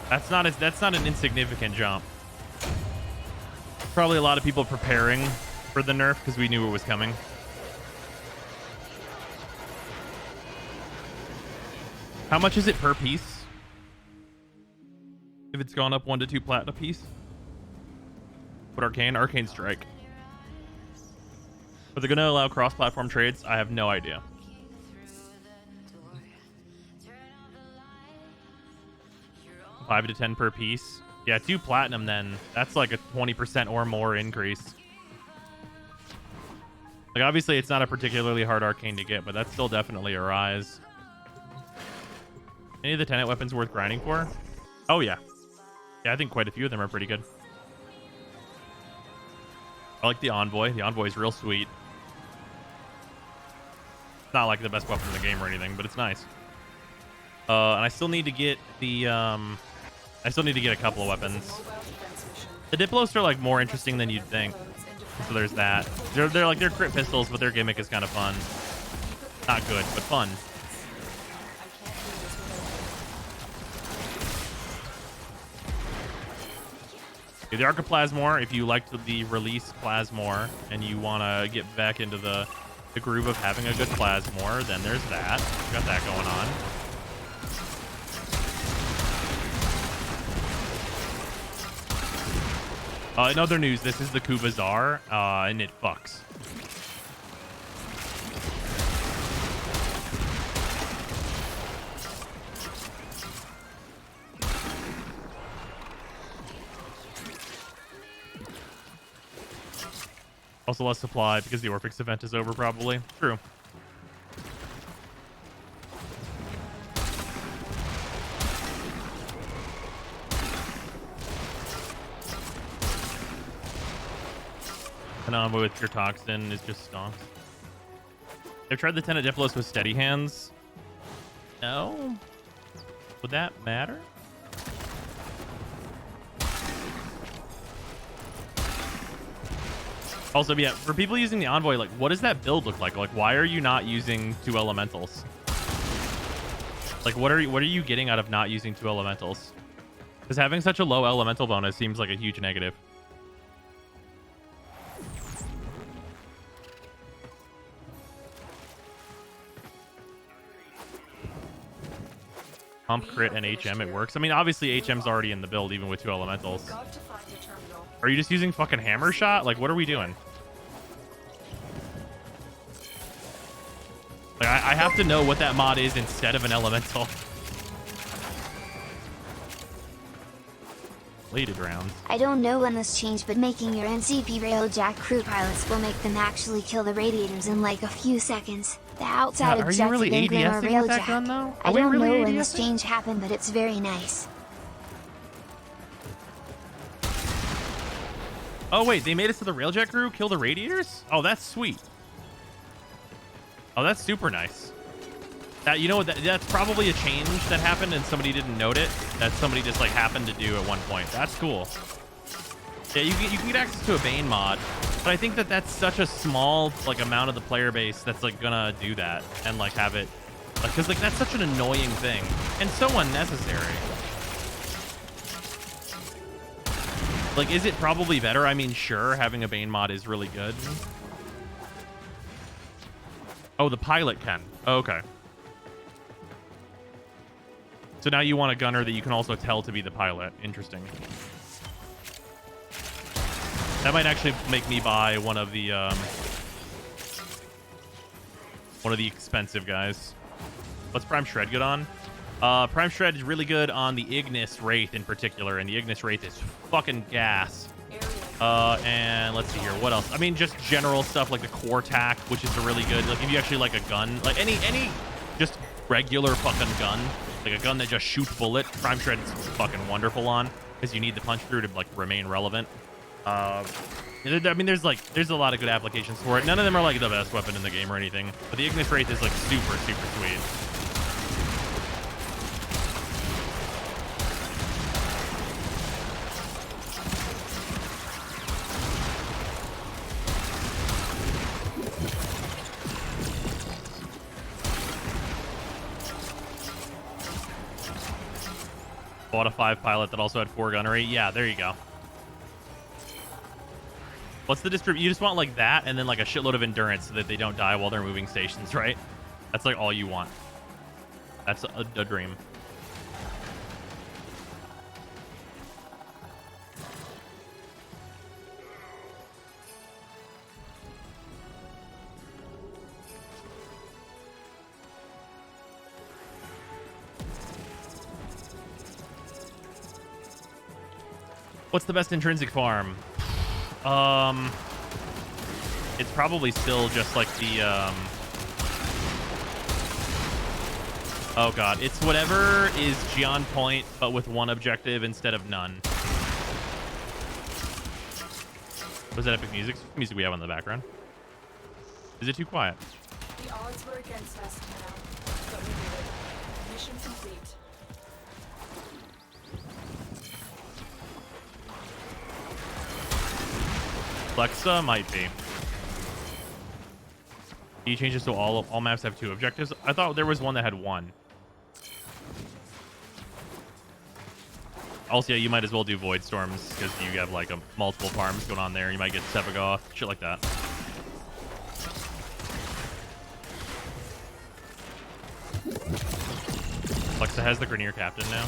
That's not an insignificant jump. Probably a lot of people preparing for the nerf because we knew it was coming. How much is it per piece? If it's gone up 1 to 2 plat a piece? What Arcane Strike. Are they going to allow cross-platform trades? I have no idea. $5 to $10 per piece. Yeah, 2 platinum then. That's like a 20% or more increase. Like, obviously, it's not a particularly hard arcane to get, but that's still definitely a rise. Any of the Tenet weapons worth grinding for? Oh, yeah. Yeah, I think quite a few of them are pretty good. I like the Envoy. The Envoy is real sweet. Not like the best weapon in the game or anything, but it's nice. And I still need to get the... I still need to get a couple of weapons. The Diplos are like more interesting than you'd think. So there's that. They're like, they're crit pistols, but their gimmick is kind of fun. Not good, but fun. Okay, the Arcaplasmor, if you liked the release Plasmor and you want to get back into the groove of having a good Plasmor, then there's that. Got that going on. In other news, this is the Kubazar, and it fucks. Also less supply because the Orphix event is over, probably. True. An envoy with pure toxin is just stonks. They've tried the 10 of Diplos with steady hands. No? Would that matter? Also, yeah, for people using the envoy, like, what does that build look like? Like, why are you not using 2 elementals? Like, what are you getting out of not using 2 elementals? Because having such a low elemental bonus seems like a huge negative. Pump, crit, and HM, it works. I mean, obviously HM's already in the build, even with 2 elementals. Are you just using fucking hammer shot? Like, what are we doing? Like, I have to know what that mod is instead of an elemental. Bladed rounds. I don't know when this changed, but making your NCP Railjack crew pilots will make them actually kill the radiators in like a few seconds. The outside God, are you really objective in Glamour ADSing with that Railjack. gun, though? I Are we don't really know when this ADSing? change happened, but it's very nice. Oh, wait, they made it so the Railjack crew kill the radiators? Oh, that's sweet. Oh, that's super nice. That, you know what, that's probably a change that happened and somebody didn't note it. That somebody just like happened to do at one point. That's cool. Yeah, you can get access to a Bane mod, but I think that that's such a small like amount of the player base that's like gonna do that and like have it, because like that's such an annoying thing and so unnecessary. Like, is it probably better? I mean, sure, having a Bane mod is really good. Oh, the pilot can. Oh, okay. So now you want a gunner that you can also tell to be the pilot. Interesting. That might actually make me buy one of the expensive guys. What's Prime Shred good on? Prime Shred is really good on the Ignis Wraith in particular, and the Ignis Wraith is fucking gas. And let's see here, what else? I mean, just general stuff like the Core Tac, which is a really good, like if you actually like a gun, like any just regular fucking gun, like a gun that just shoots bullet, Prime Shred is fucking wonderful on, because you need the punch through to like remain relevant. I mean, there's a lot of good applications for it. None of them are like the best weapon in the game or anything, but the Ignis Wraith is like super, super sweet. Bought a 5 pilot that also had 4 gunnery. Yeah, there you go. What's the distribute? You just want like that and then like a shitload of endurance so that they don't die while they're moving stations, right? That's like all you want. That's a dream. What's the best intrinsic farm? It's probably still just like the, oh god, it's whatever is Gion Point, but with 1 objective instead of none. Was that epic music? Music we have on the background. Is it too quiet? The odds were against us now, but we did it. Mission complete. Lexa might be. He changes so all maps have 2 objectives. I thought there was one that had 1. Also, yeah, you might as well do Void Storms because you have like multiple farms going on there. You might get Sevagoth, shit like that. Lexa has the Grenier Captain now.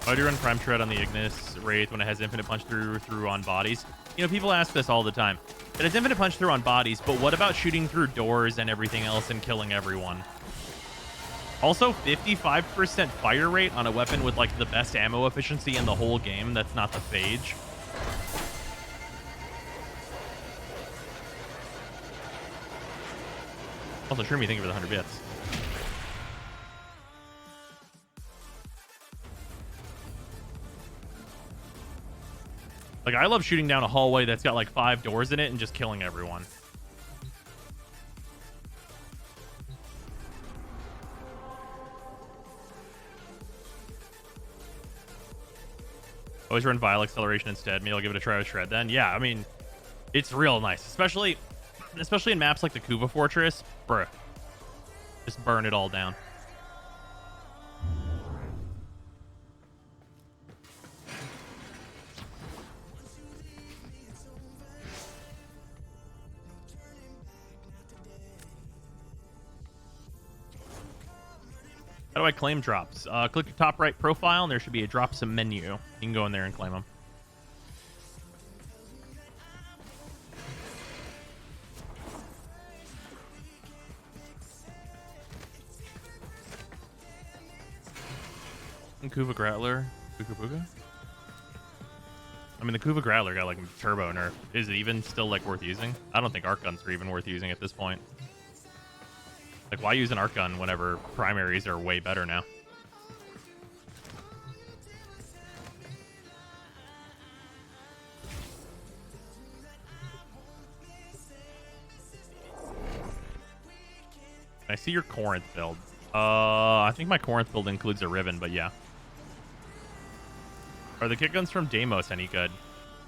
Why do you run Prime Shred on the Ignis Wraith when it has infinite punch through on bodies? You know, people ask this all the time. It has infinite punch through on bodies, but what about shooting through doors and everything else and killing everyone? Also, 55% fire rate on a weapon with like the best ammo efficiency in the whole game. That's not the Phage. Also, Shroomy, thank you for the 100 bits. Like, I love shooting down a hallway that's got like 5 doors in it and just killing everyone. Always run Vile Acceleration instead. Maybe I'll give it a try with Shred then. Yeah, I mean, it's real nice. Especially in maps like the Kuva Fortress. Bruh. Just burn it all down. How do I claim drops? Click your top right profile, and there should be a drop some menu. You can go in there and claim them. And Kuva Grattler. Puka Puka? I mean, the Kuva Grattler got like turbo nerf. Is it even still like worth using? I don't think arc guns are even worth using at this point. Like, why use an arc gun whenever primaries are way better now? I see your Corinth build. I think my Corinth build includes a Riven, but yeah. Are the kick guns from Deimos any good?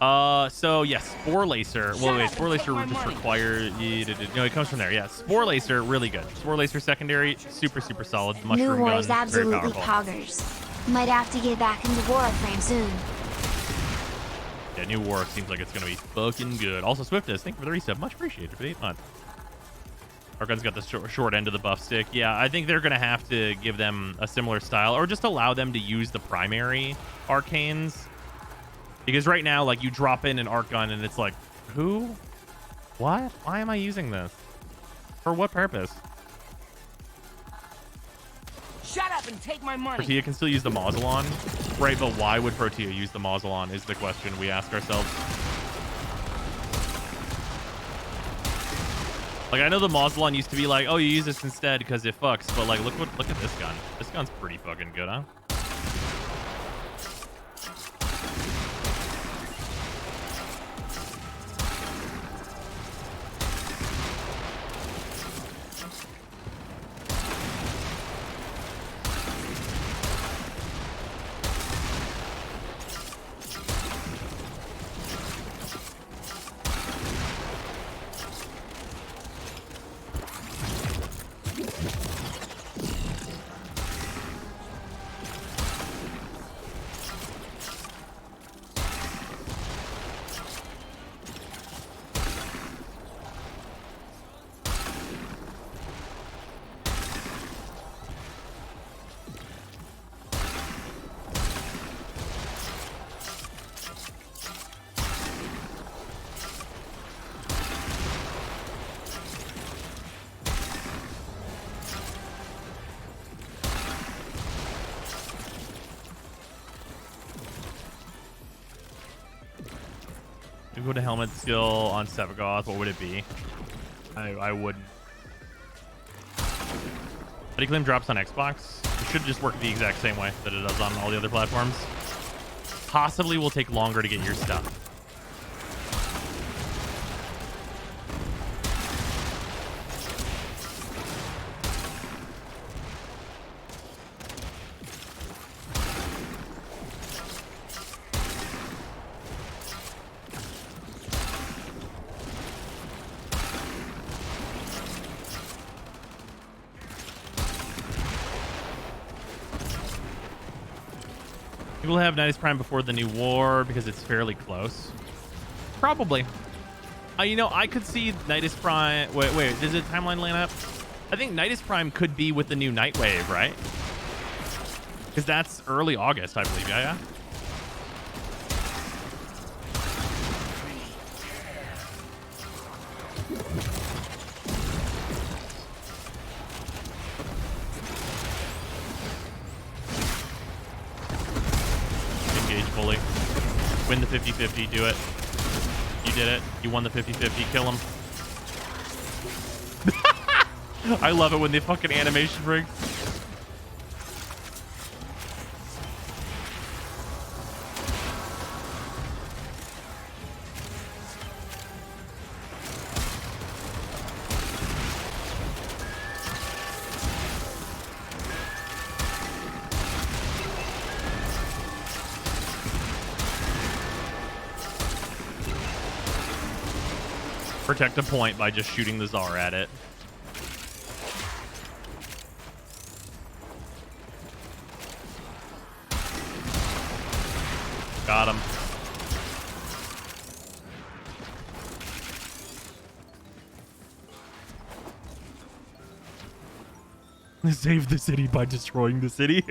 So yes, Spore Lacer. Well, wait, Spore Lacer would just require you to. No, it comes from there. Yeah, Spore Lacer, really good. Spore Lacer secondary, super solid. Mushroom New War is gun, very absolutely powerful. poggers. Might have to get back into Warframe soon. Yeah, New War seems like it's gonna be fucking good. Also, Swiftness, thank you for the resub, much appreciated for the 8 months. Our gun's got the short end of the buff stick. Yeah, I think they're gonna have to give them a similar style, or just allow them to use the primary arcanes. Because right now, like, you drop in an arc gun and it's like, who? What? Why am I using this? For what purpose? Shut up and take my money. Protea can still use the Mausolon, right? But why would Protea use the Mausolon is the question we ask ourselves. Like, I know the Mausolon used to be like, oh, you use this instead because it fucks, but like, look at this gun. This gun's pretty fucking good, huh? Go to helmet skill on Sevagoth. What would it be? I wouldn't. How do you claim drops on Xbox? It should just work the exact same way that it does on all the other platforms. Possibly will take longer to get your stuff. We'll have Nidus Prime before the new war because it's fairly close. Probably. You know, I could see Nidus Prime. Wait, does the timeline line up? I think Nidus Prime could be with the new Nightwave, right? Because that's early August, I believe. Yeah. Win the 50-50. Do it. You did it. You won the 50-50. Kill him. I love it when the fucking animation breaks. Protect a point by just shooting the Tsar at it. Got him. Save the city by destroying the city.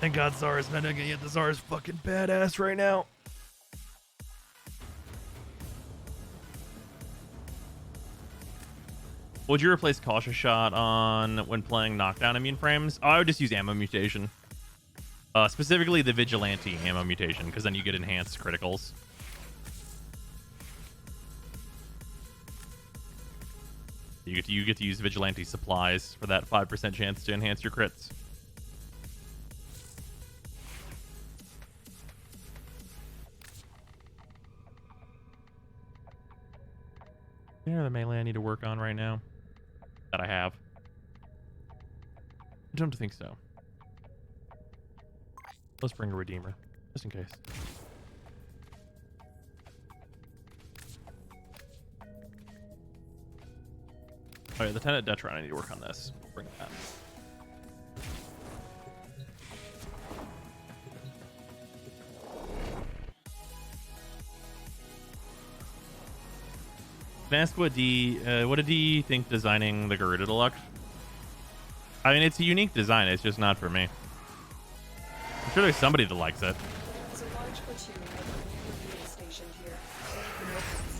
Thank God Tsar is not gonna get the Tsar is fucking badass right now. Would you replace Cautious Shot on when playing Knockdown immune frames? Oh, I would just use Ammo Mutation. Specifically the Vigilante Ammo Mutation, because then you get enhanced criticals. You get to use Vigilante supplies for that 5% chance to enhance your crits. Yeah, the melee I need to work on right now. That I have. I don't think so. Let's bring a Redeemer, just in case. Oh yeah, the Tenet Detron, I need to work on this. Bring that. Can I ask what did D think designing the Garuda Deluxe? I mean, it's a unique design. It's just not for me. I'm sure there's somebody that likes it.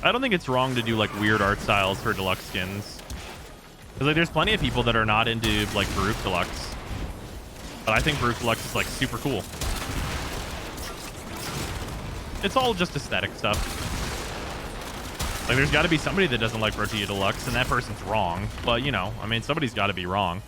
I don't think it's wrong to do like weird art styles for deluxe skins. Because like, there's plenty of people that are not into like Baruch Deluxe, but I think Baruch Deluxe is like super cool. It's all just aesthetic stuff. Like, there's got to be somebody that doesn't like Rotilla Deluxe, and that person's wrong. But, you know, I mean, somebody's got to be wrong.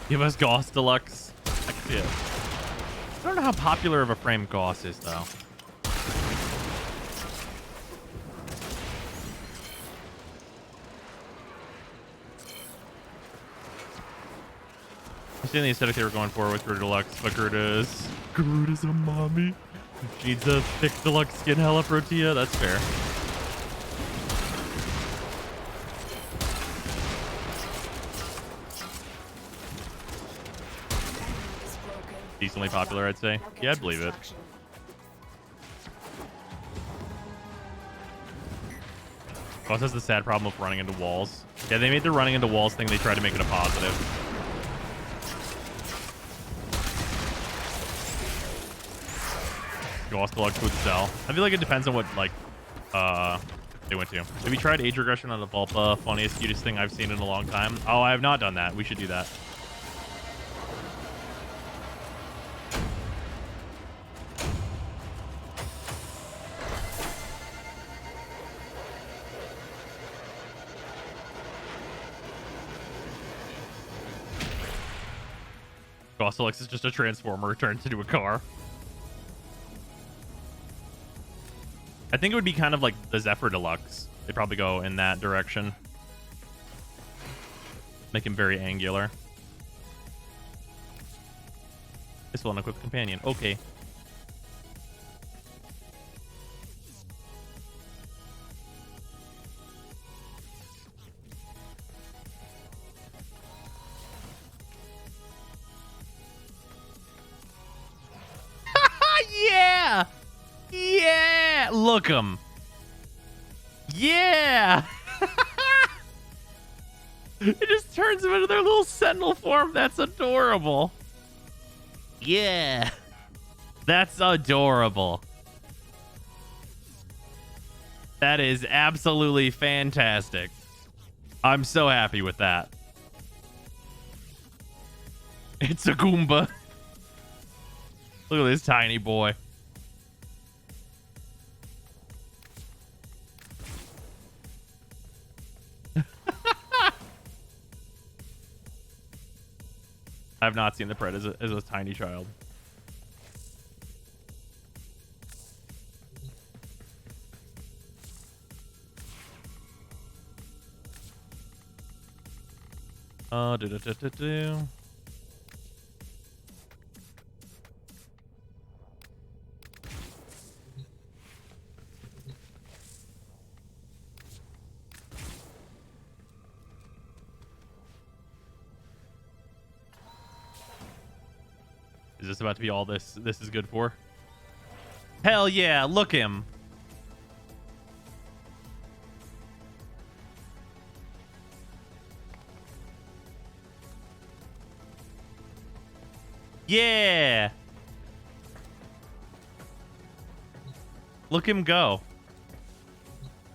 Give us Gauss Deluxe. I can see it. I don't know how popular of a frame Gauss is, though. I'm seeing the aesthetic they were going for with Garuda Deluxe, but Garuda's a mommy. She needs a thick deluxe skin hella Protea. That's fair. Decently popular, I'd say. Yeah, I'd believe it. Boss has the sad problem of running into walls. Yeah, they made the running into walls thing, they tried to make it a positive. Gauss Deluxe would sell. I feel like it depends on what, like, they went to. Have you tried age regression on the Vulpa? Funniest, cutest thing I've seen in a long time. Oh, I have not done that. We should do that. Gauss Deluxe is just a transformer turned into a car. I think it would be kind of like the Zephyr Deluxe. They'd probably go in that direction. Make him very angular. This will unequip companion. Okay. Look 'em. Yeah. It just turns them into their little sentinel form. That's adorable. Yeah. That's adorable. That is absolutely fantastic. I'm so happy with that. It's a Goomba. Look at this tiny boy. I've not seen the Pred as a tiny child. Do. Is this about to be all this is good for? Hell yeah, look him. Yeah. Look him go.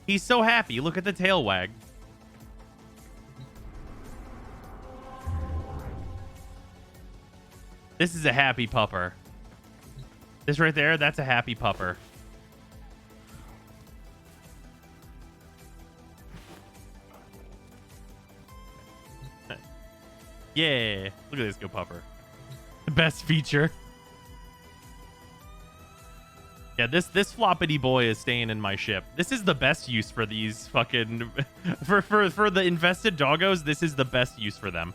He's so happy. Look at the tail wag. This is a happy pupper. This right there, that's a happy pupper. Yeah. Look at this go pupper. The best feature. Yeah, this floppity boy is staying in my ship. This is the best use for these fucking for the infested doggos. This is the best use for them.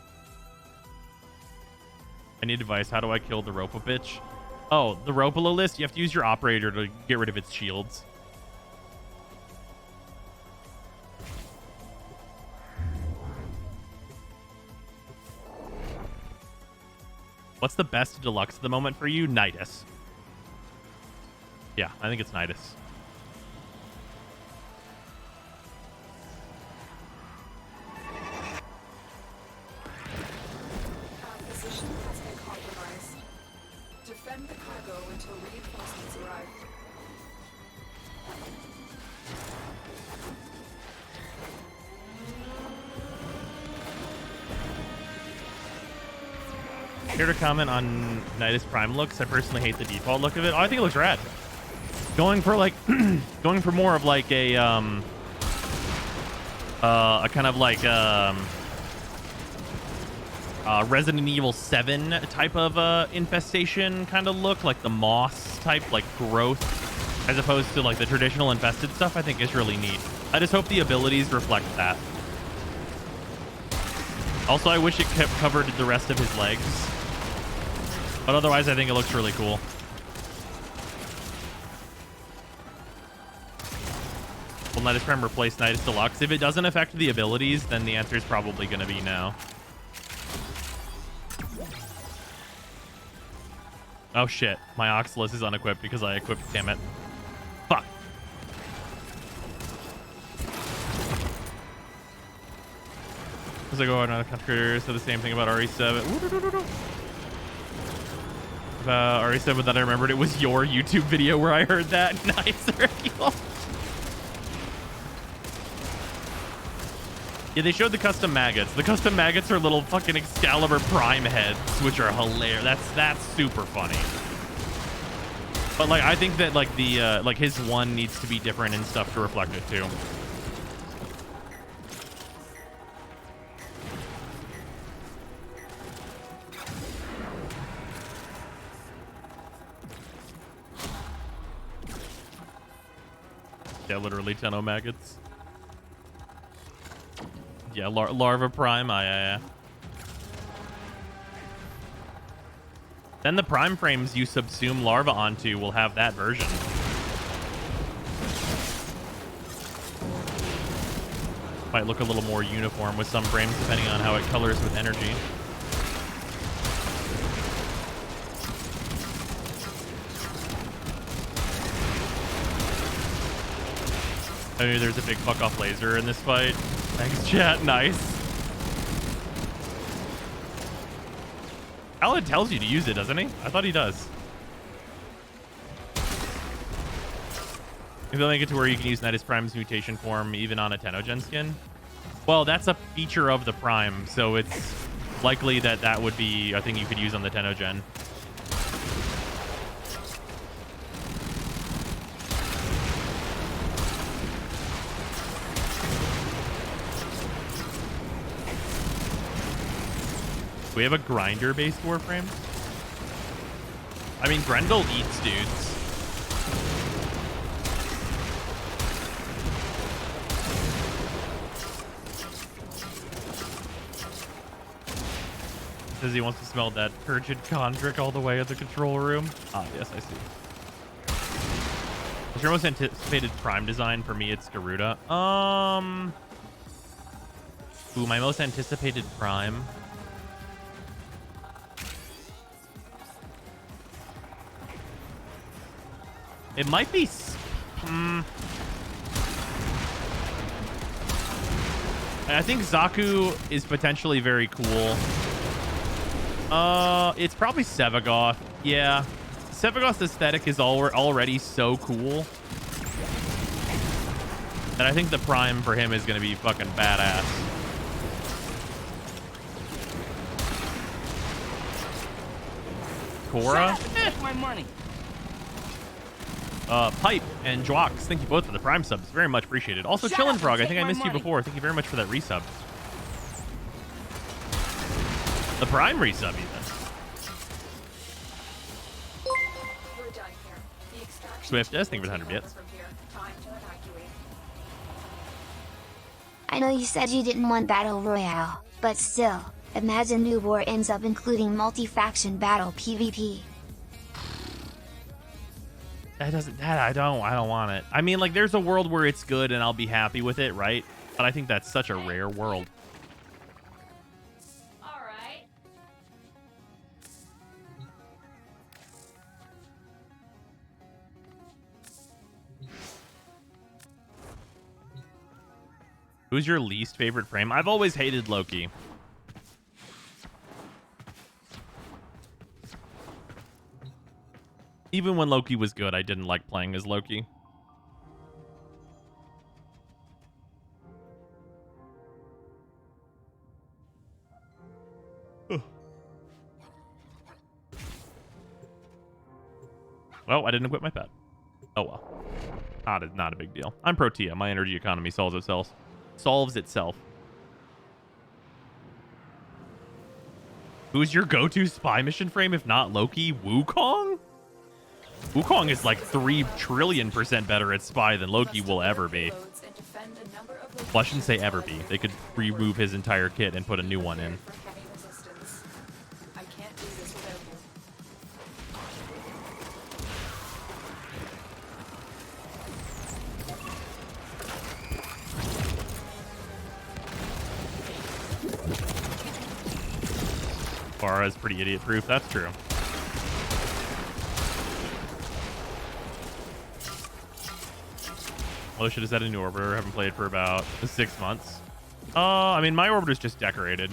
I need advice. How do I kill the Ropa bitch? Oh, the Ropalo list. You have to use your operator to get rid of its shields. What's the best deluxe at the moment for you? Nidus. Yeah, I think it's Nidus. Our position has been compromised. Defend the cargo until reinforcements arrive. Care to comment on Nidus Prime looks? I personally hate the default look of it. Oh, I think it looks rad. Going for like, going for more of like a kind of like Resident Evil 7 type of infestation kind of look, like the moss type, like growth, as opposed to like the traditional infested stuff. I think is really neat. I just hope the abilities reflect that. Also, I wish it kept covered the rest of his legs. But otherwise, I think it looks really cool. Will Nidus Prime replace Nidus Deluxe? If it doesn't affect the abilities, then the answer is probably going to be no. Oh shit, my Oxalis is unequipped because I equipped, damn it. Fuck. As I go on content creators said the same thing about RE7. About RE7, then I remembered it was your YouTube video where I heard that. Nice, Hercule. Yeah, they showed the custom maggots. The custom maggots are little fucking Excalibur Prime heads, which are hilarious. That's super funny. But like, I think that like the like his one needs to be different and stuff to reflect it too. Yeah, literally 10 maggots. Yeah, Larva Prime. Yeah. Then the Prime frames you subsume Larva onto will have that version. Might look a little more uniform with some frames depending on how it colors with energy. I mean, there's a big fuck off laser in this fight. Thanks, chat. Nice. Alan tells you to use it, doesn't he? I thought he does. Maybe they'll make it to where you can use Nidus Prime's mutation form even on a Tenogen skin. Well, that's a feature of the Prime, so it's likely that that would be a thing you could use on the Tenogen. We have a grinder-based Warframe. I mean, Grendel eats dudes. Says he wants to smell that turgid chondric all the way at the control room. Ah, yes, I see. What's your most anticipated Prime design? For me, it's Garuda. Ooh, my most anticipated Prime. It might be... I think Zaku is potentially very cool. It's probably Sevagoth. Yeah. Sevagoth's aesthetic is already so cool that I think the Prime for him is going to be fucking badass. Korra? Take my money. Pipe and Jwox, thank you both for the Prime subs. Very much appreciated. Also, Shut Chillin' up Frog, and I think take I my missed you money. before. Thank you very much for that resub. The Prime resub, even. We're done here. The extraction Swift, yes, thank you for the team 100 bits. from here. Time to evacuate. I know you said you didn't want Battle Royale, but still, imagine New War ends up including multi-faction battle PvP. I don't want it. I mean, like, there's a world where it's good and I'll be happy with it, right? But I think that's such a rare world. All right. Who's your least favorite frame? I've always hated Loki. Even when Loki was good, I didn't like playing as Loki. Well, I didn't equip my pet. Oh well. Not a big deal. I'm Protea. My energy economy solves itself. Who's your go-to spy mission frame if not Loki? Wukong? Wukong is like 3 trillion% better at spy than Loki will ever be. Loads and defend a number of Well, I shouldn't say locations ever be. They could remove his entire kit and put a new one in. for heavy resistance. I can't do this without you. Farah is pretty idiot-proof. That's true. Well, should have set a new orbiter. Haven't played for about 6 months. I mean, my orbiter's just decorated.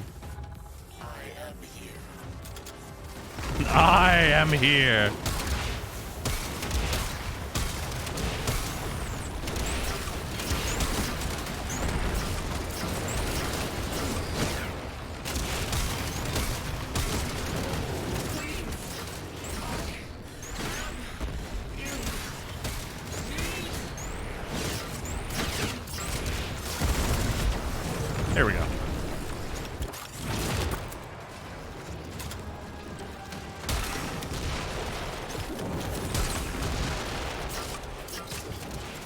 I am here. There we go.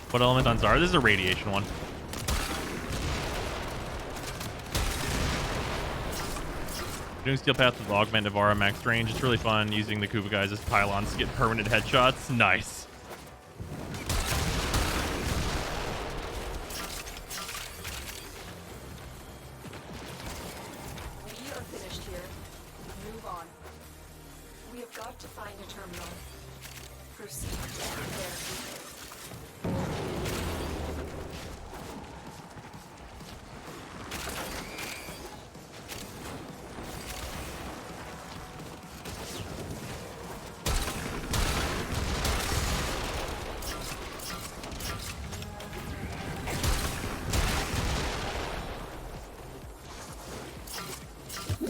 What element on Zara? This is a radiation one. Doing Steel Path with Augment Navara max range. It's really fun using the Kuba guys as pylons to get permanent headshots. Nice. We are finished here. Move on. We have got to find a terminal. Proceed there.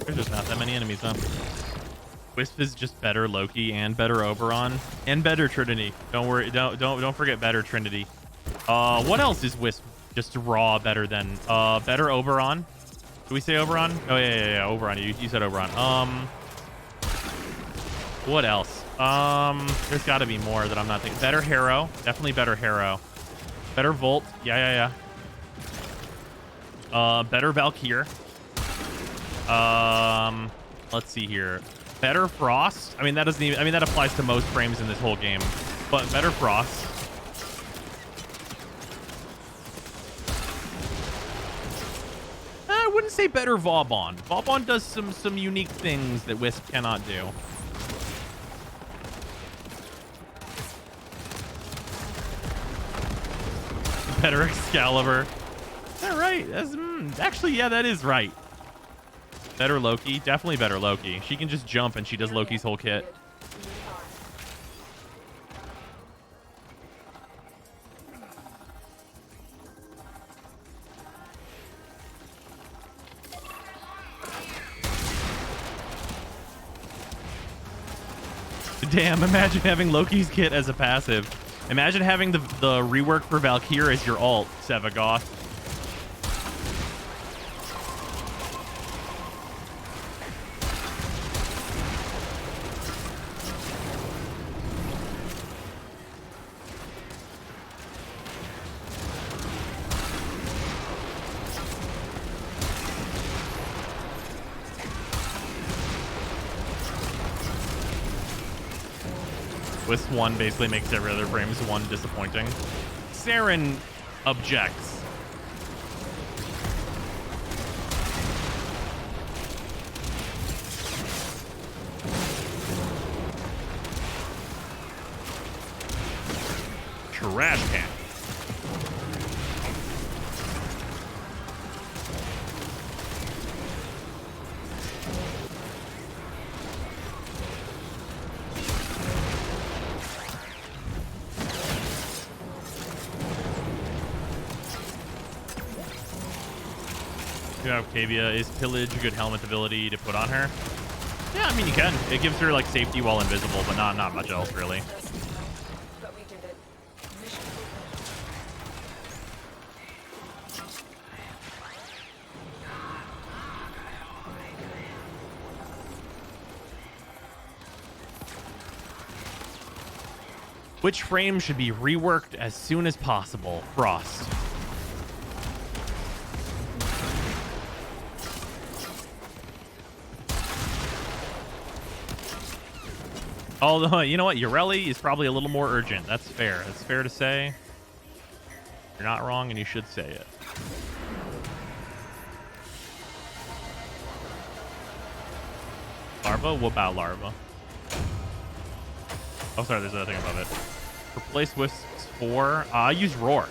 There's just not that many enemies, huh? Wisp is just better Loki and better Oberon and better Trinity. Don't worry, don't forget better Trinity. What else is Wisp just raw better than? Better Oberon. Did we say Oberon? Oh yeah, Oberon. You said Oberon. What else? There's got to be more that I'm not thinking. Better Harrow, definitely better Harrow. Better Volt, yeah. Better Valkyr. Let's see here. Better Frost. I mean, that doesn't even. I mean, that applies to most frames in this whole game. But better Frost. I wouldn't say better Vauban. Vauban does some unique things that Wisp cannot do. Better Excalibur. Is that right? That's, actually, yeah, that is right. Better Loki. Definitely better Loki. She can just jump and she does Loki's whole kit. Damn, imagine having Loki's kit as a passive. Imagine having the rework for Valkyr as your alt, Sevagoth. Wisp 1 basically makes every other frames 1 disappointing. Saren objects. Trash can. Octavia, is Pillage a good helmet ability to put on her? Yeah, I mean, you can. It gives her like safety while invisible, but not much else really. But we did it. Mission Which frame should be reworked as soon as possible? Frost. Although, you know what? Urelli is probably a little more urgent. That's fair. That's fair to say. You're not wrong, and you should say it. Larva? What about Larva? Oh, sorry. There's another thing above it. Replace Wisps 4. I use Roar.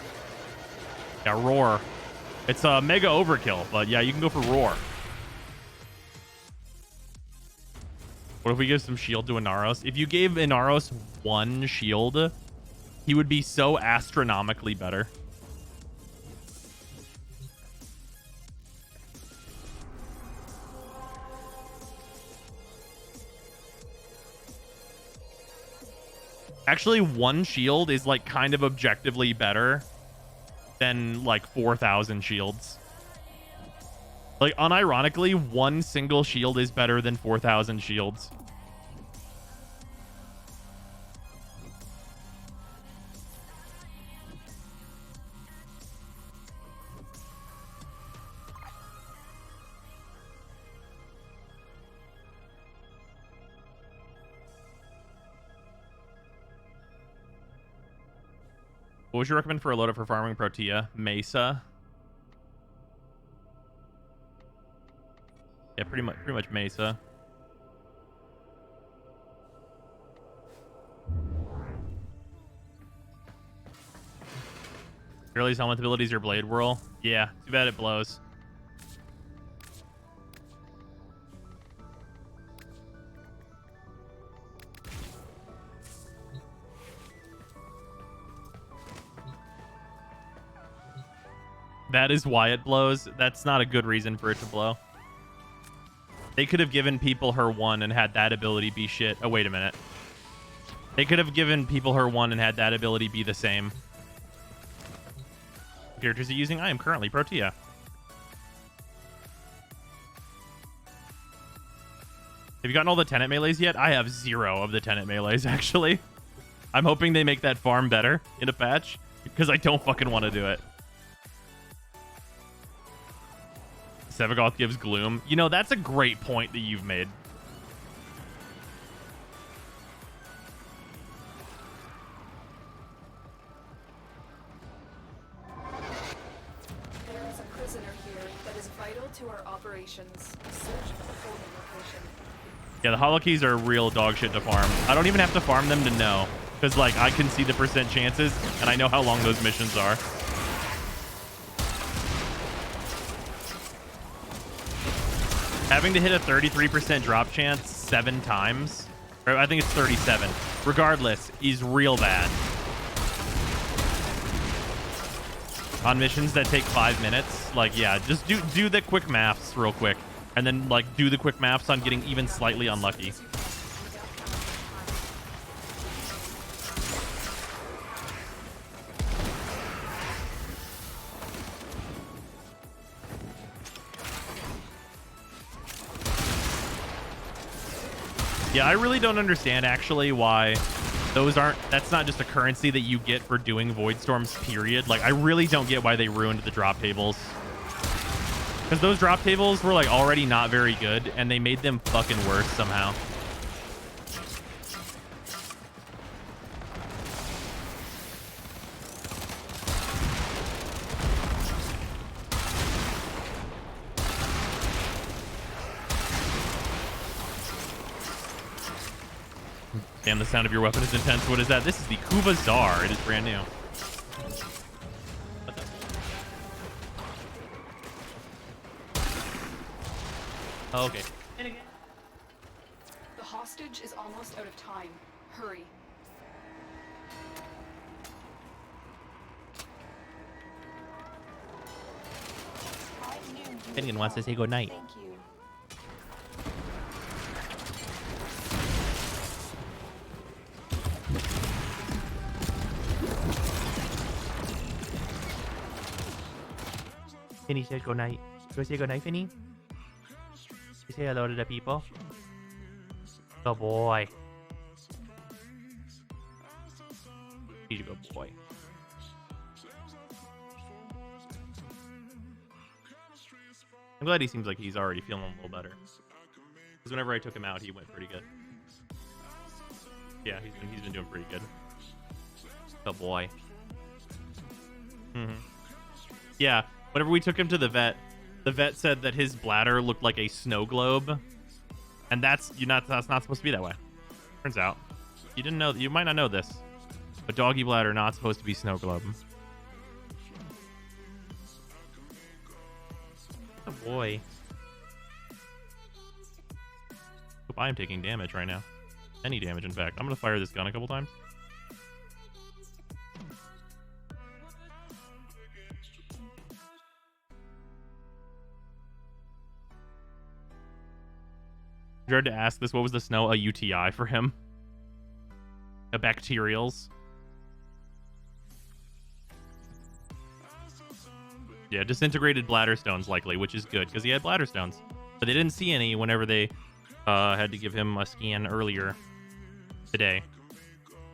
Yeah, Roar. It's a mega overkill, but yeah, you can go for Roar. What if we give some shield to Inaros? If you gave Inaros 1 shield, he would be so astronomically better. Actually, 1 shield is like kind of objectively better than like 4,000 shields. Like, unironically, 1 single shield is better than 4,000 shields. What would you recommend for a loadout for farming Protea? Mesa. Yeah, pretty much Mesa. Shirley's helmet abilities are Blade Whirl. Yeah, too bad it blows. That is why it blows. That's not a good reason for it to blow. They could have given people her 1 and had that ability be shit. Oh, wait a minute. They could have given people her 1 and had that ability be the same. Characters are using. I am currently Protea. Have you gotten all the tenant melees yet? I have 0 of the tenant melees, actually. I'm hoping they make that farm better in a patch, because I don't fucking want to do it. Sevagoth gives gloom. You know, that's a great point that you've made. There is a prisoner here that is vital to our operations. Search for the holding location. Yeah, the holokeys are real dog shit to farm. I don't even have to farm them to know, because like I can see the percent chances and I know how long those missions are. Having to hit a 33% drop chance 7 times, or I think it's 37, regardless, is real bad. On missions that take 5 minutes, like, yeah, just do the quick maths real quick, and then like do the quick maths on getting even slightly unlucky. Yeah, I really don't understand actually why that's not just a currency that you get for doing Void Storms, period. Like, I really don't get why they ruined the drop tables. Because those drop tables were like already not very good, and they made them fucking worse somehow. Damn, the sound of your weapon is intense. What is that? This is the Kuva Czar. It is brand new. Oh, okay. The hostage is almost out of time. Hurry. Finnegan wants to say good night. Thank you. Finny says good night. You say good night, Finny? You say hello to the people? Good boy. He's a good boy. I'm glad he seems like he's already feeling a little better. Because whenever I took him out, he went pretty good. Yeah, he's been doing pretty good. Good boy. Yeah, whenever we took him to the vet said that his bladder looked like a snow globe, and that's not supposed to be that way. Turns out, you might not know this, but doggy bladder not supposed to be snow globe. Oh boy. Hope I am taking damage right now. Any damage, in fact. I'm gonna fire this gun a couple times. Jared to ask this, what was the snow? A UTI for him? A bacterials? Yeah, disintegrated bladder stones likely, which is good because he had bladder stones. But they didn't see any whenever they had to give him a scan earlier today.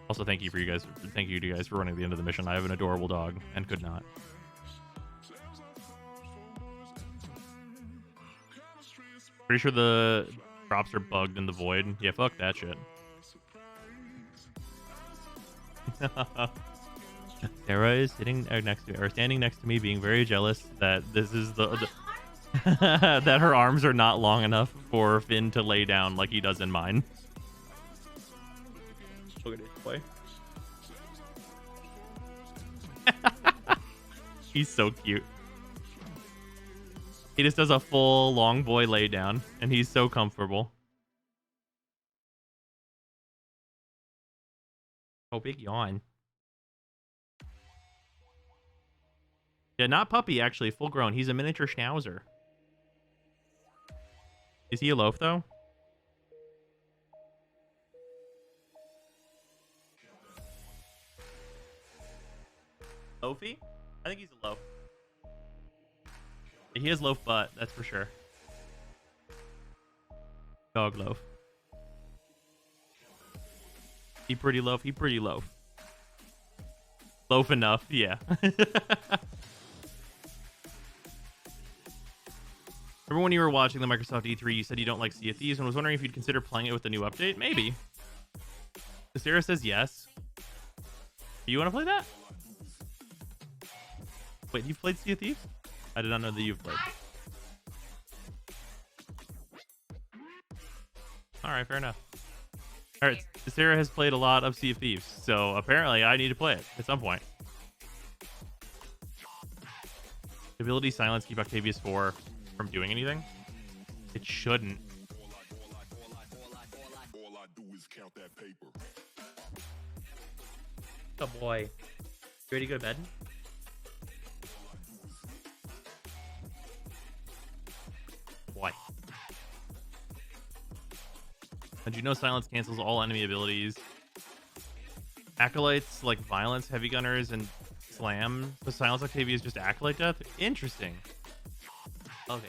Also, thank you to you guys for running the end of the mission. I have an adorable dog and could not. Pretty sure the drops are bugged in the void. Yeah, fuck that shit. Sarah is sitting standing next to me, being very jealous that this is the that her arms are not long enough for Finn to lay down like he does in mine. Look at this boy. He's so cute. He just does a full long boy lay down, and he's so comfortable. Oh, big yawn. Yeah, not puppy, actually. Full grown. He's a miniature schnauzer. Is he a loaf though? Loafy? I think he's a loaf. He has loaf butt, that's for sure. Dog loaf. He pretty loaf. He pretty loaf. Loaf enough, yeah. Remember when you were watching the Microsoft E3, you said you don't like Sea of Thieves and was wondering if you'd consider playing it with the new update? Maybe. Sarah says yes. You want to play that? Wait, you've played Sea of Thieves? I did not know that you've played. Alright, fair enough. Alright, Sarah has played a lot of Sea of Thieves, so apparently I need to play it at some point. Ability silence keep Octavius 4 from doing anything? It shouldn't. Oh boy. You ready to go to bed? Boy. Did you know silence cancels all enemy abilities? Acolytes like violence, heavy gunners, and slam. So silence Octavia is just acolyte death? Interesting. Okay.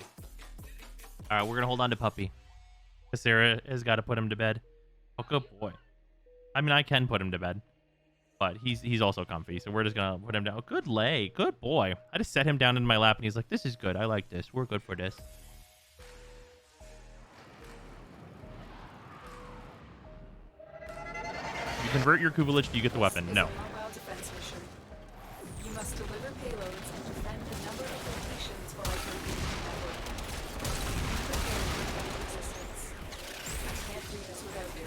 Alright, we're gonna hold on to Puppy. Sarah has got to put him to bed. Oh, good boy. I mean, I can put him to bed. But he's also comfy, so we're just gonna put him down. Oh, good lay. Good boy. I just set him down in my lap, and he's like, this is good. I like this. We're good for this. You convert your Kubelich, do you get the weapon? No. You must deliver payloads and defend a number of locations while I complete the network. Prepare for any resistance. I can't do this without you.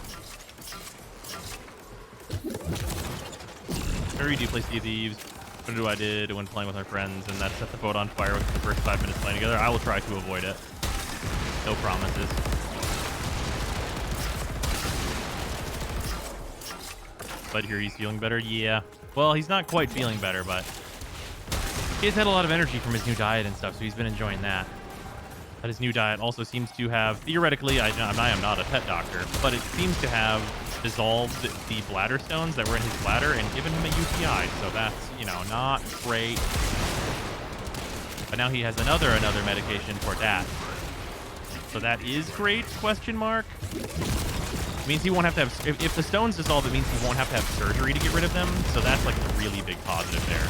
Very do play Sea of Thieves. What do I did when playing with our friends, and that set the boat on fire within the first 5 minutes playing together. I will try to avoid it. No promises. But here he's feeling better. Yeah. Well, he's not quite feeling better, but he has had a lot of energy from his new diet and stuff, so he's been enjoying that. But his new diet also seems to have, theoretically, I am not a pet doctor, but it seems to have dissolved the bladder stones that were in his bladder and given him a UTI. So that's, you know, not great. But now he has another medication for that. So that is great, question mark. It means he won't have to have, if the stones dissolve, it means he won't have to have surgery to get rid of them. So that's like a really big positive there.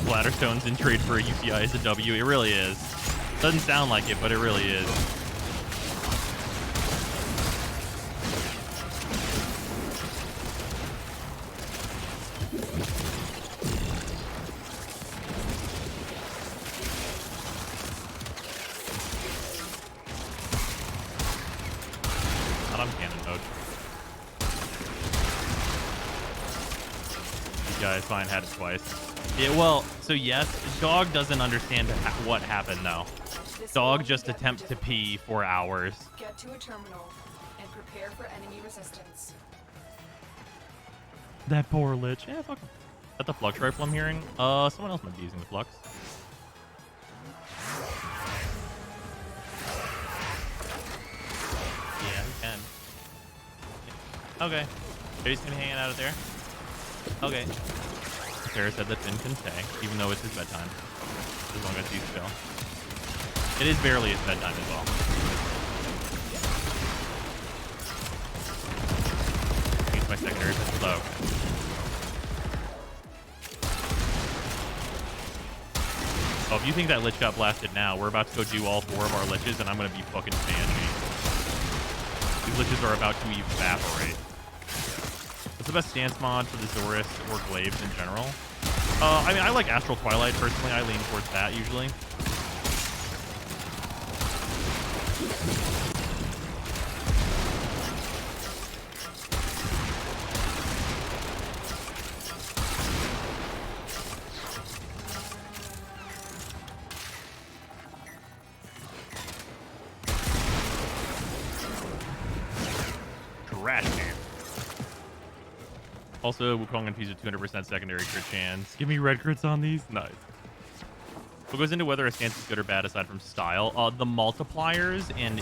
Bladder stones in trade for a UTI is a W. It really is. Doesn't sound like it, but it really is. Not on cannon mode. Yeah, it's fine. Had it twice. Yeah, well, so yes, dog doesn't understand what happened though. Dog just attempts to pee for hours. Get to a terminal and prepare for enemy resistance. That poor Lich. Yeah, fuck him. Is that the flux rifle I'm hearing? Someone else might be using the flux. Yeah, he can. Okay. So he's gonna hang out there. Okay. Sarah said that Finn can stay, even though it's his bedtime. As long as he's still. It is barely his bedtime as well. Use my secondary pistol. Oh, okay. Oh, if you think that Lich got blasted now, we're about to go do all 4 of our Liches, and I'm going to be fucking banshee. These Liches are about to evaporate. What's the best stance mod for the Zorus or Glaives in general? I mean, I like Astral Twilight personally. I lean towards that usually. Also, Wukong infused a 200% secondary crit chance. Give me red crits on these. Nice. What goes into whether a stance is good or bad aside from style? The multipliers and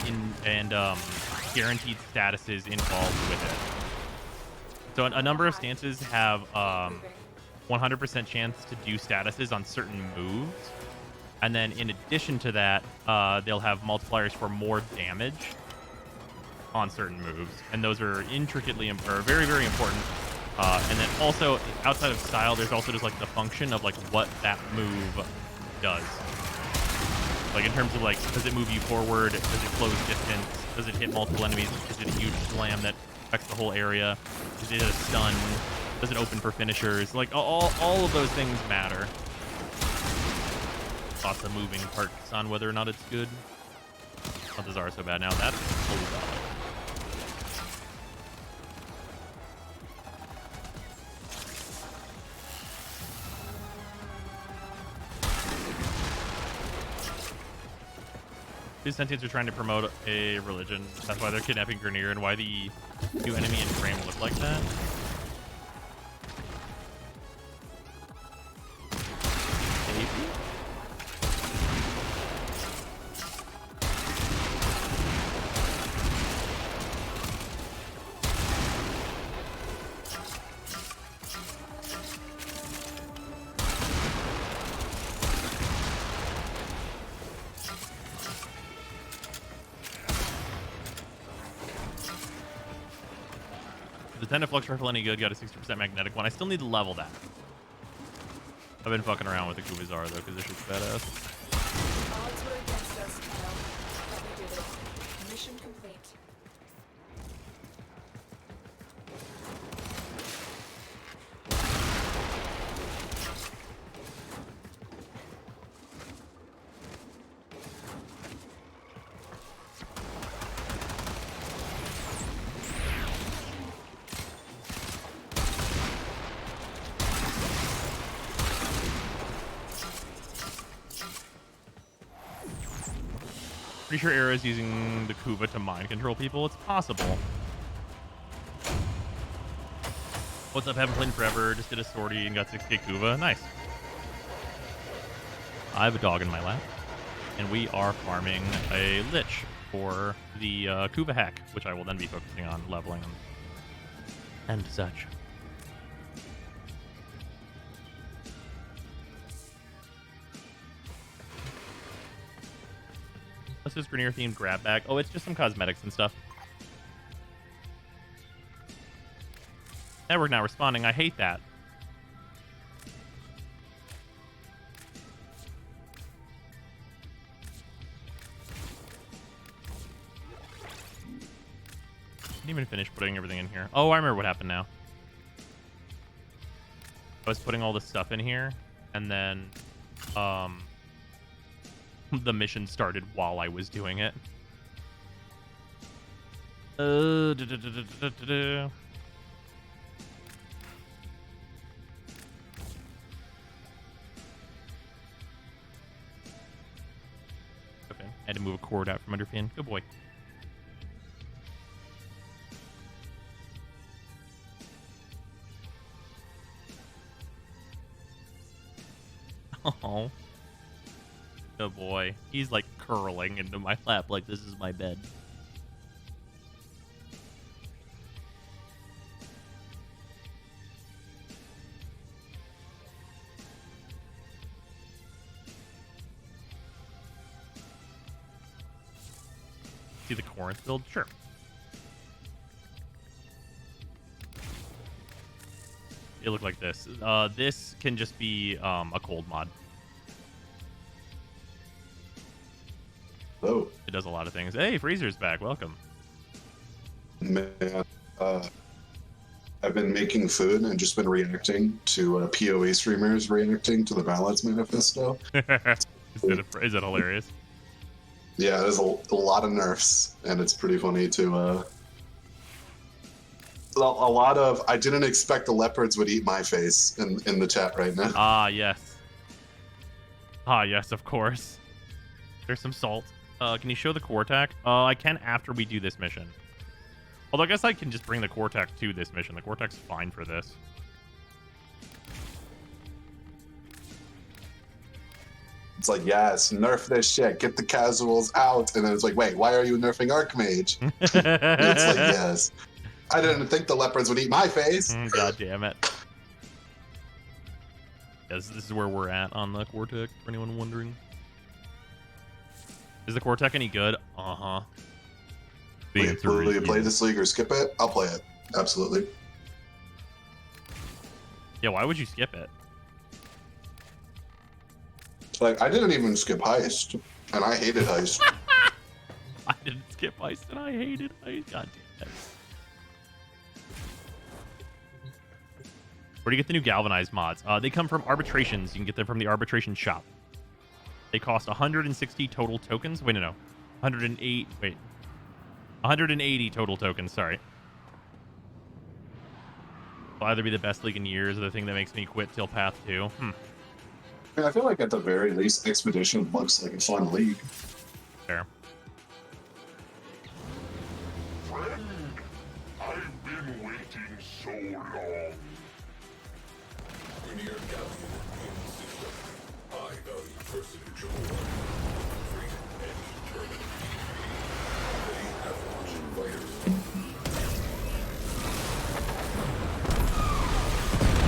guaranteed statuses involved with it. So a number of stances have 100% chance to do statuses on certain moves. And then in addition to that, they'll have multipliers for more damage on certain moves. And those are intricately, or very, very important. And then also, outside of style, there's also just like the function of like what that move does. Like in terms of like, does it move you forward? Does it close distance? Does it hit multiple enemies? Is it a huge slam that affects the whole area? Is it a stun? Does it open for finishers? Like all of those things matter. Lots of moving parts on whether or not it's good. Not the Zara so bad now. That's totally valid. These sentients are trying to promote a religion. That's why they're kidnapping Grineer and why the new enemy in frame look like that. Maybe? The 10 Flux Rifle any good? Got a 60% magnetic one. I still need to level that. I've been fucking around with the Kubazar though, because this shit's badass. Odds were against us, Kyle. But we did it. Mission complete. Pretty sure Era's using the Kuva to mind control people. It's possible. What's up? Haven't played in forever. Just did a sortie and got 6k Kuva. Nice. I have a dog in my lap. And we are farming a Lich for the Kuva hack, which I will then be focusing on leveling and such. What's this Grineer themed grab bag? Oh, it's just some cosmetics and stuff. Network not responding. I hate that. Didn't even finish putting everything in here. Oh, I remember what happened now. I was putting all this stuff in here, and then the mission started while I was doing it. Okay, I had to move a cord out from under Finn. Good boy. Oh. Good boy. He's like curling into my lap like this is my bed. See the Corinth build? Sure. It looked like this. This can just be a cold mod. Oh. It does a lot of things. Hey, Freezer's back. Welcome. Man, I've been making food and just been reacting to PoE streamers reacting to the Balance Manifesto. Is it hilarious? Yeah, there's a lot of nerfs, and it's pretty funny to a lot of I didn't expect the leopards would eat my face in the chat right now. Ah, yes. Ah, yes, of course. There's some salt. Can you show the core attack? I can after we do this mission. Although I guess I can just bring the Cortex to this mission. The Cortex is fine for this. It's like, yes, nerf this shit. Get the casuals out. And then it's like, wait, why are you nerfing Archmage? It's like, yes. I didn't think the leopards would eat my face. God damn it. Yes, this is where we're at on the Cortex, for anyone wondering. Is the Cortex any good? Uh-huh. Will you play this league or skip it? I'll play it. Absolutely. Yeah, why would you skip it? Like, I didn't even skip Heist, and I hated Heist. I didn't skip Heist and I hated Heist. God damn it. Where do you get the new Galvanized mods? They come from arbitrations. You can get them from the arbitration shop. They cost 160 total tokens. Wait, no. 108. Wait. 180 total tokens, sorry. Will either be the best league in years or the thing that makes me quit till Path 2. I mean, I feel like at the very least, Expedition looks like a fun league. Fair. Friend, I've been waiting so long. When you're galleon in the system, I value personage over freedom and eternity. They have launching fighters.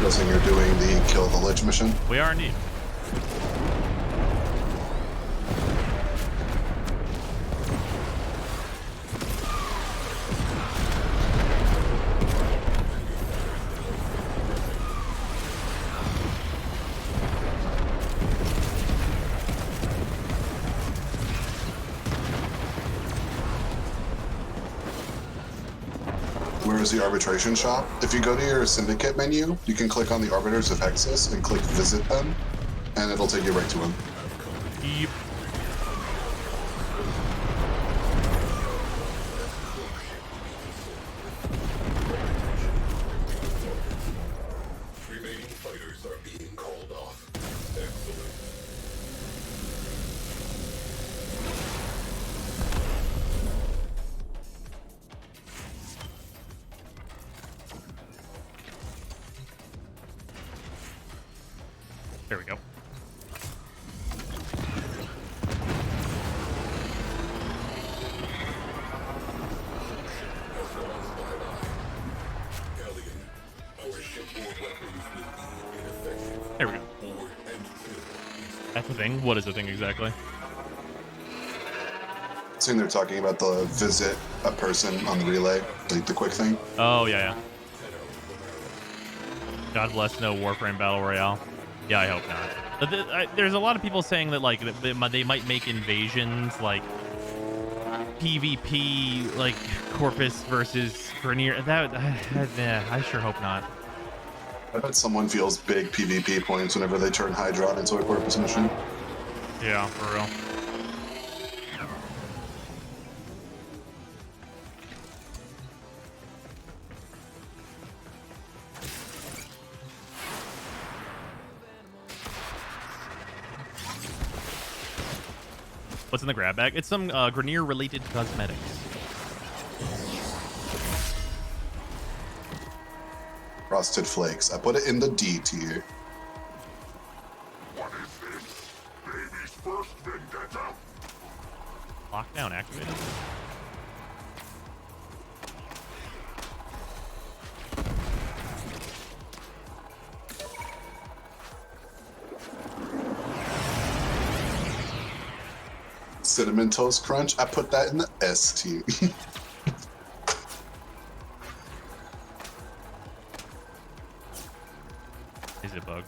Guessing you're doing the kill the Lich mission. We are indeed. Where's the arbitration shop? If you go to your syndicate menu, you can click on the Arbiters of Hexus and click visit them, and it'll take you right to them. Yep. Remaining fighters are being called off. Excellent. There we go. There we go. That's the thing. What is the thing exactly? Soon they're talking about the visit a person on the relay, like the quick thing. Oh, yeah. God bless no Warframe Battle Royale. Yeah, I hope not. But there's a lot of people saying that like they might make invasions like PvP, like Corpus versus Grenier. I sure hope not. I bet someone feels big PvP points whenever they turn Hydron into a Corpus mission. Yeah, for real. What's in the grab bag? It's some Grenier-related cosmetics. Frosted Flakes. I put it in the D tier. What is this? Baby's first vendetta? Lockdown activated. Cinnamon Toast Crunch. I put that in the S tier. Is it bugged?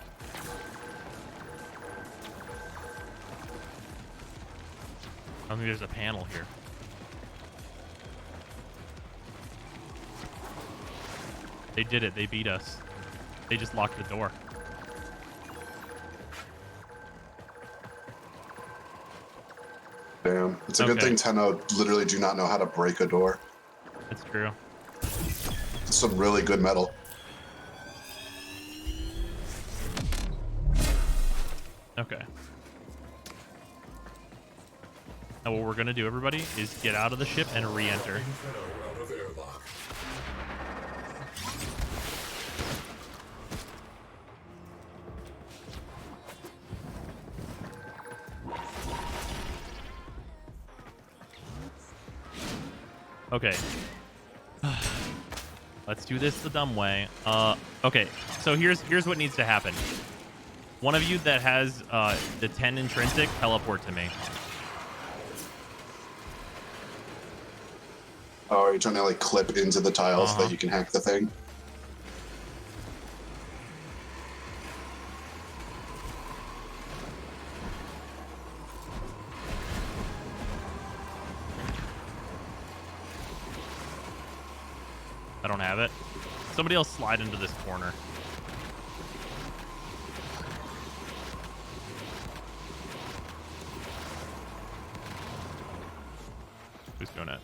I don't think there's a panel here. They did it. They beat us. They just locked the door. Damn. It's a good Okay. thing Tenno literally do not know how to break a door. That's true. It's some really good metal. Okay. Now what we're gonna do, everybody, is get out of the ship and re-enter. Inferno out of airlock. Okay. Let's do this the dumb way. Okay, so here's what needs to happen. One of you that has the 10 intrinsic, teleport to me. Oh, are you trying to like clip into the tile so that you can hack the thing? I don't have it. Somebody else slide into this corner. Who's doing it?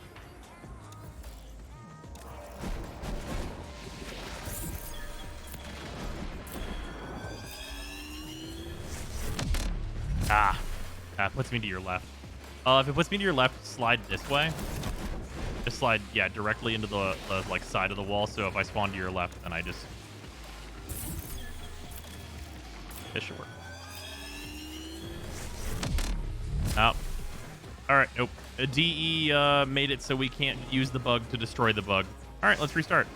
Ah, that puts me to your left. If it puts me to your left, slide this way. Just slide, yeah, directly into the like side of the wall. So if I spawn to your left, then I just this should work. Oh, all right, nope. DE made it so we can't use the bug to destroy the bug. All right, let's restart.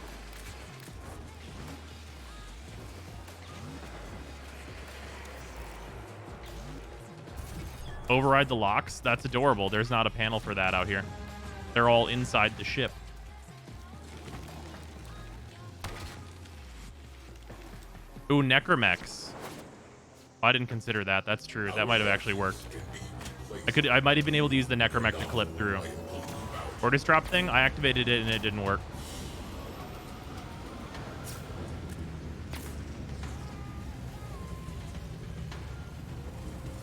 Override the locks. That's adorable. There's not a panel for that out here. They're all inside the ship. Ooh, Necromex. Oh, I didn't consider that. That's true. That might have actually worked. I might have been able to use the Necromex to clip through. Vortex drop thing. I activated it and it didn't work.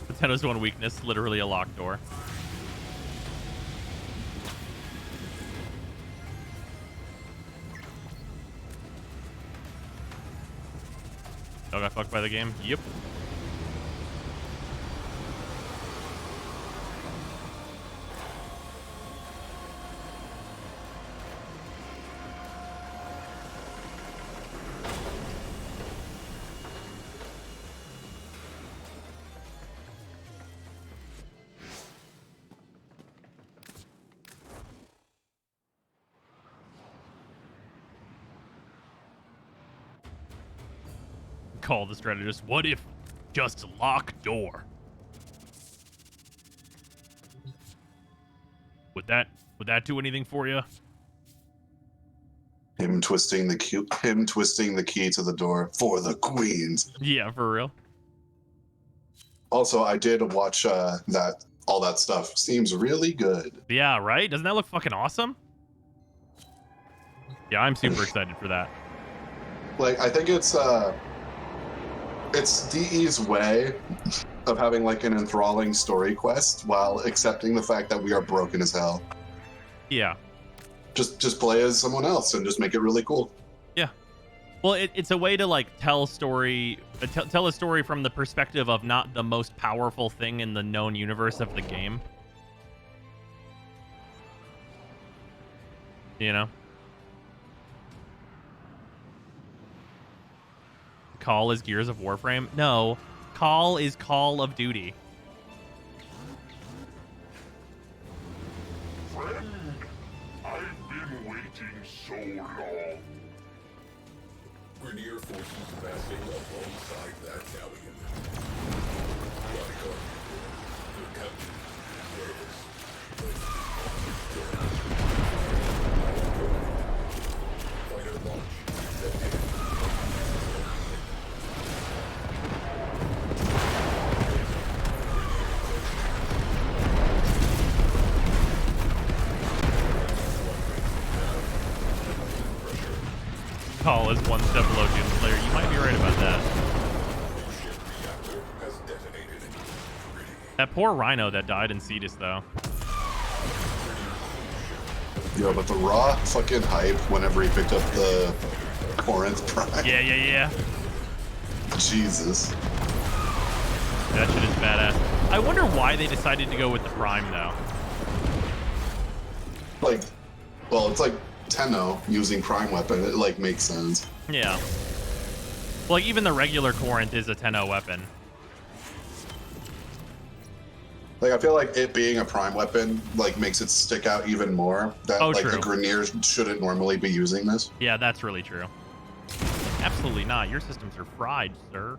Nintendo's one weakness, literally a locked door. Y'all got fucked by the game? Yep. Call the strategist. What if just lock door? Would that do anything for you? Him twisting the key to the door for the queens. Yeah, for real. Also, I did watch that. All that stuff seems really good. Yeah, right? Doesn't that look fucking awesome? Yeah, I'm super excited for that. Like, I think it's DE's way of having like an enthralling story quest while accepting the fact that we are broken as hell. Yeah. Just play as someone else and just make it really cool. Yeah. Well, it's a way to like tell a story from the perspective of not the most powerful thing in the known universe of the game. You know? Call is Gears of Warframe? No. Call is Call of Duty. Friend, I've been waiting so long. Grenier forces massing alongside that galleon. Bodyguard, the captain, fighter launch. Call is one step below Doom Slayer. You might be right about that. That poor Rhino that died in Cetus, though. Yo, but the raw fucking hype whenever he picked up the Corinth Prime. Yeah. Jesus. That shit is badass. I wonder why they decided to go with the Prime, though. Like, well, it's like Tenno using Prime weapon. It like makes sense. Yeah. Like, even the regular Corinth is a 10-0 weapon. Like, I feel like it being a prime weapon, like, makes it stick out even more. That, like, true. a Grineer shouldn't normally be using this. Yeah, that's really true. Absolutely not. Your systems are fried, sir.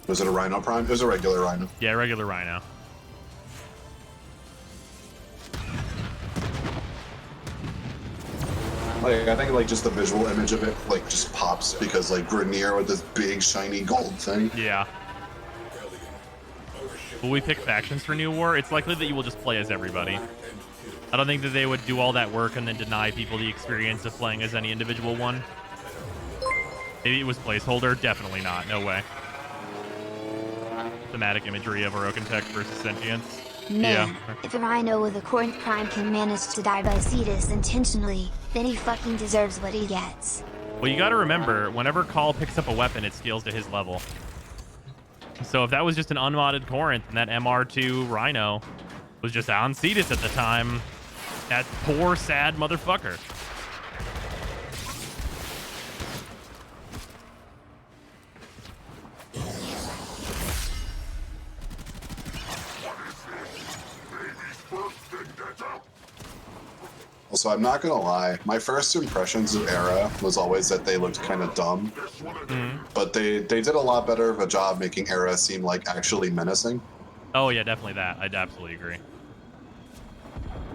Was it a Rhino Prime? It was a regular Rhino. Yeah, regular Rhino. Like, I think, like, just the visual image of it, like, just pops because, like, Grineer with this big, shiny gold thing. Yeah. Will we pick factions for New War? It's likely that you will just play as everybody. I don't think that they would do all that work and then deny people the experience of playing as any individual one. Maybe it was placeholder? Definitely not. No way. Thematic imagery of Orokin tech versus sentience. Man, Yeah. if a Rhino with a Corinth Prime can manage to die by Cetus intentionally, then he fucking deserves what he gets. Well, you gotta remember, whenever Call picks up a weapon, it scales to his level. So if that was just an unmodded Corinth and that MR2 Rhino was just on Cetus at the time, that poor, sad motherfucker. Also, I'm not gonna lie, my first impressions of Era was always that they looked kind of dumb. But they did a lot better of a job making Era seem like actually menacing. Oh yeah, definitely that. I'd absolutely agree.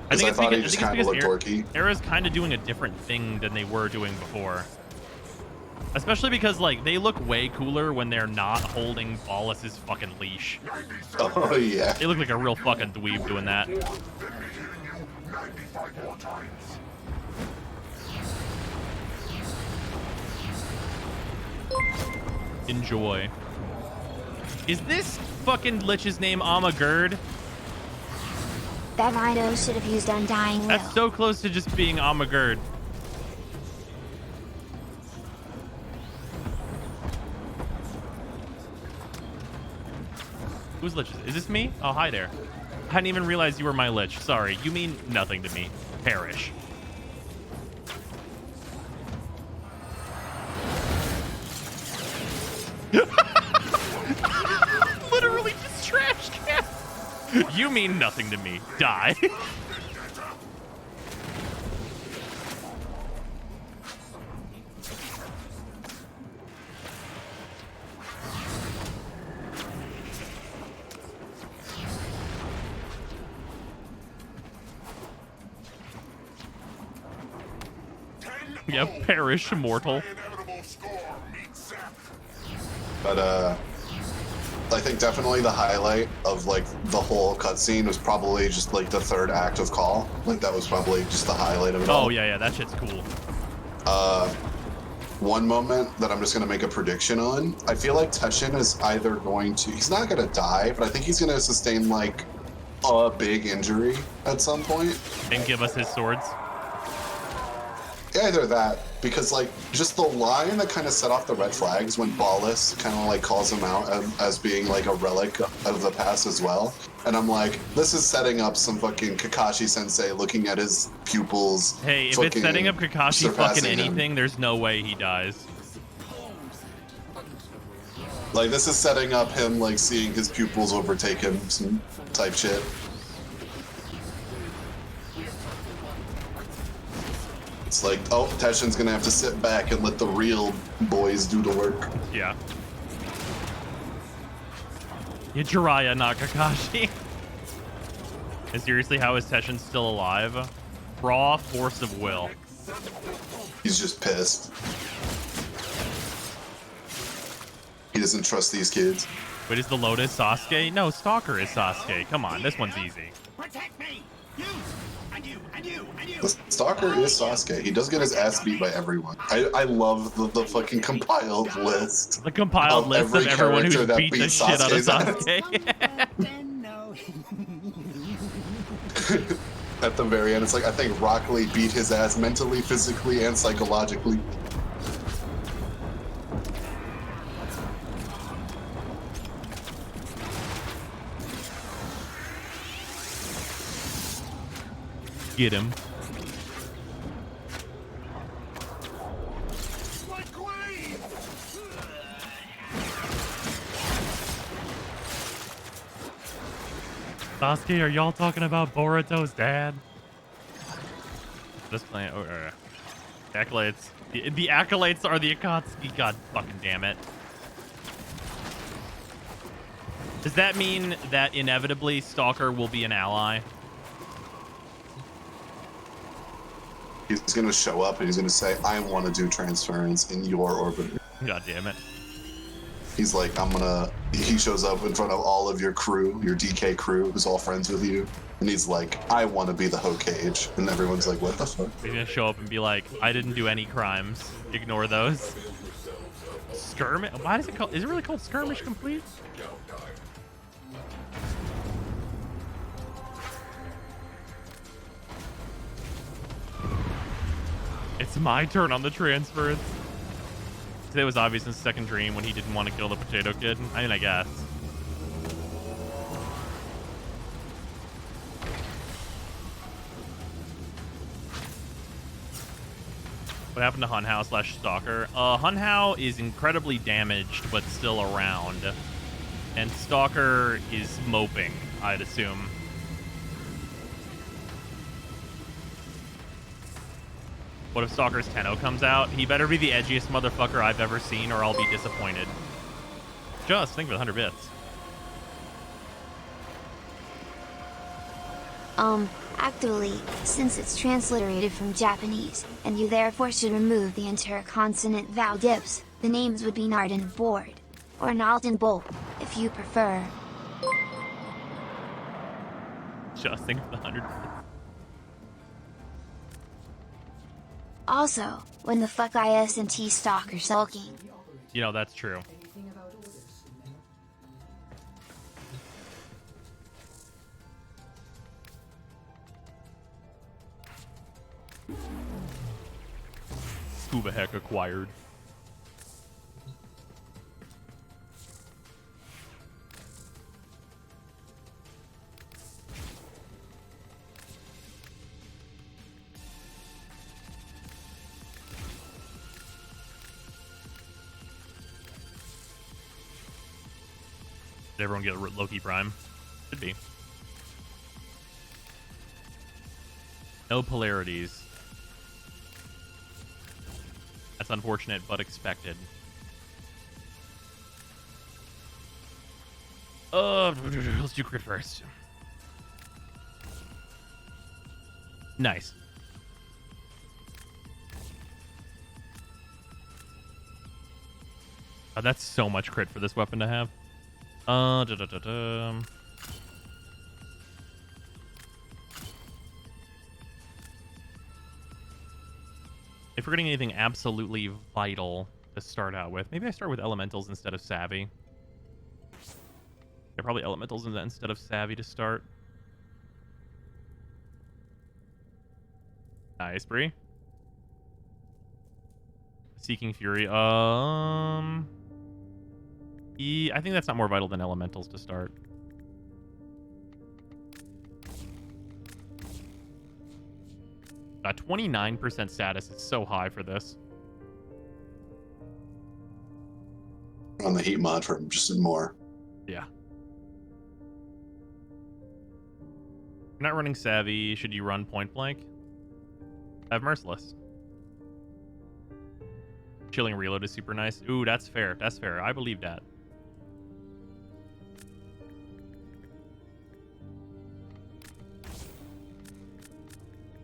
Because I thought he just kind of looked dorky. Era's kind of doing a different thing than they were doing before. Especially because, like, they look way cooler when they're not holding Ballas's fucking leash. Oh, yeah. They look like a real fucking dweeb doing that. Enjoy. Is this fucking Lich's name Amagerd? That Rhino should have used Undying Will. That's so close to just being Amagerd. Who's Lich? Is this me? Oh, hi there. I hadn't even realized you were my Lich. Sorry. You mean nothing to me. Perish. Literally just trash can. You mean nothing to me. Die. Yeah, perish, mortal. But I think definitely the highlight of like the whole cutscene was probably just like the third act of Call. Like that was probably just the highlight of it all. Oh yeah, that shit's cool. One moment that I'm just gonna make a prediction on. I feel like Teshin is either going to, he's not gonna die, but I think he's gonna sustain like a big injury at some point. And give us his swords. Either that, because like just the line that kind of set off the red flags when Ballas kind of like calls him out as being like a relic of the past as well. And I'm like, this is setting up some fucking Kakashi sensei looking at his pupils. Hey, if it's setting up Kakashi fucking anything, there's no way he dies. Like this is setting up him like seeing his pupils overtake him, some type shit. It's like, oh, Teshin's gonna have to sit back and let the real boys do the work. Yeah. Yeah, Jiraiya, not Kakashi. And seriously, how is Teshin still alive? Raw force of will. He's just pissed. He doesn't trust these kids. Wait, is the Lotus Sasuke? No, Stalker is Sasuke. Come on, this one's easy. Protect me! You! And you! And you! And you! The Stalker is Sasuke. He does get his ass beat by everyone. I love the fucking compiled list. The compiled list of everyone who's beat the shit out of Sasuke. At the very end, it's like, I think Rock Lee beat his ass mentally, physically, and psychologically. Get him. Sasuke, are y'all talking about Boruto's dad? This clan, accolades. The accolades are the Akatsuki. God fucking damn it. Does that mean that inevitably Stalker will be an ally? He's gonna show up and he's gonna say, I want to do transference in your orbit. God damn it. He's like, he shows up in front of all of your crew, your DK crew, who's all friends with you. And he's like, I want to be the Hokage. And everyone's like, what the fuck? He's gonna show up and be like, I didn't do any crimes. Ignore those. Skirmish? Why is it called? Is it really called Skirmish Complete? It's my turn on the transfers. Today was obvious in the second dream when he didn't want to kill the Potato Kid. I mean, I guess. What happened to Hunhao / Stalker? Hunhao is incredibly damaged, but still around. And Stalker is moping, I'd assume. What if Stalker's Tenno comes out? He better be the edgiest motherfucker I've ever seen, or I'll be disappointed. Just think of it, 100 bits. Actually, since it's transliterated from Japanese, and you therefore should remove the interconsonant vowel dips, the names would be Narden Board, or Nalton Bolt, if you prefer. Just think of the 100 bits. Also, when the fuck IS&T Stalker sulking? You know, that's true. Scuba Heck acquired. Did everyone get a Loki Prime? Should be. No polarities. That's unfortunate, but expected. Let's do crit first. Nice. Oh, that's so much crit for this weapon to have. If we're getting anything absolutely vital to start out with, maybe I start with elementals instead of savvy. Yeah, probably elementals instead of savvy to start. Nice, Bree. Seeking Fury. I think that's not more vital than elementals to start. Got 29% status is so high for this. On the heat mod for just more. Yeah. You're not running savvy. Should you run point blank? I have merciless. Chilling reload is super nice. Ooh, that's fair. That's fair. I believe that.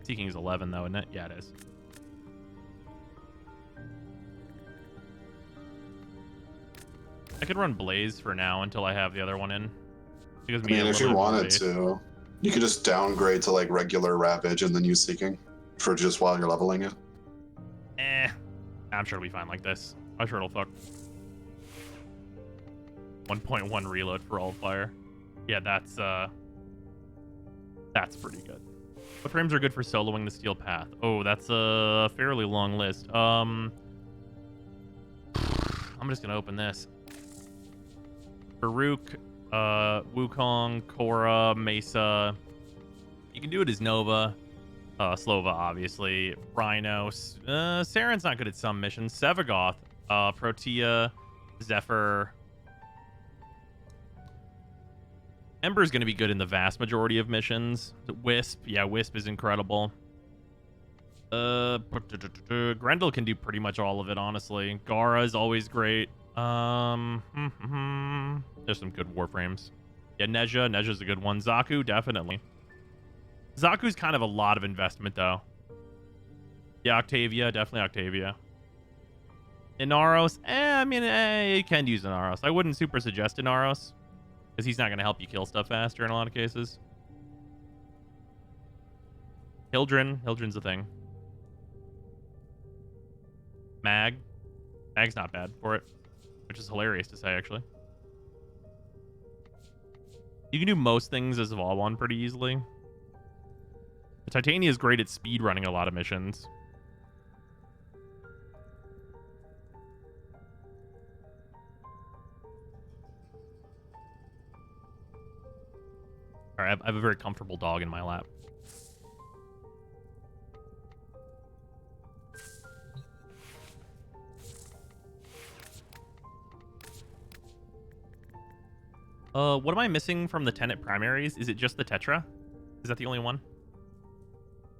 Seeking is 11 though, isn't it? Yeah, it is. I could run Blaze for now until I have the other one in. Because I mean, if you wanted to, you could just downgrade to like regular Ravage and then use Seeking for just while you're leveling it. I'm sure it'll be fine like this. I'm sure it'll fuck. 1.1 reload for all fire. Yeah, that's pretty good. What frames are good for soloing the Steel Path? Oh, that's a fairly long list. I'm just gonna open this. Farouk, Wukong, Korra, Mesa. You can do it as Nova. Slova, obviously. Rhino. Saren's not good at some missions. Sevagoth. Protea. Zephyr. Ember's going to be good in the vast majority of missions. Wisp, yeah, Wisp is incredible. Grendel can do pretty much all of it, honestly. Gara is always great. There's some good Warframes. Yeah, Neja's a good one. Zaku, definitely. Zaku's kind of a lot of investment, though. Yeah, Octavia, definitely Octavia. Inaros, you can use Inaros. I wouldn't super suggest Inaros, because he's not going to help you kill stuff faster in a lot of cases. Hildren's a thing. Mag's not bad for it, which is hilarious to say, actually. You can do most things as Valwan pretty easily. The Titania is great at speed running a lot of missions. All right, I have a very comfortable dog in my lap. What am I missing from the Tenet primaries? Is it just the Tetra? Is that the only one?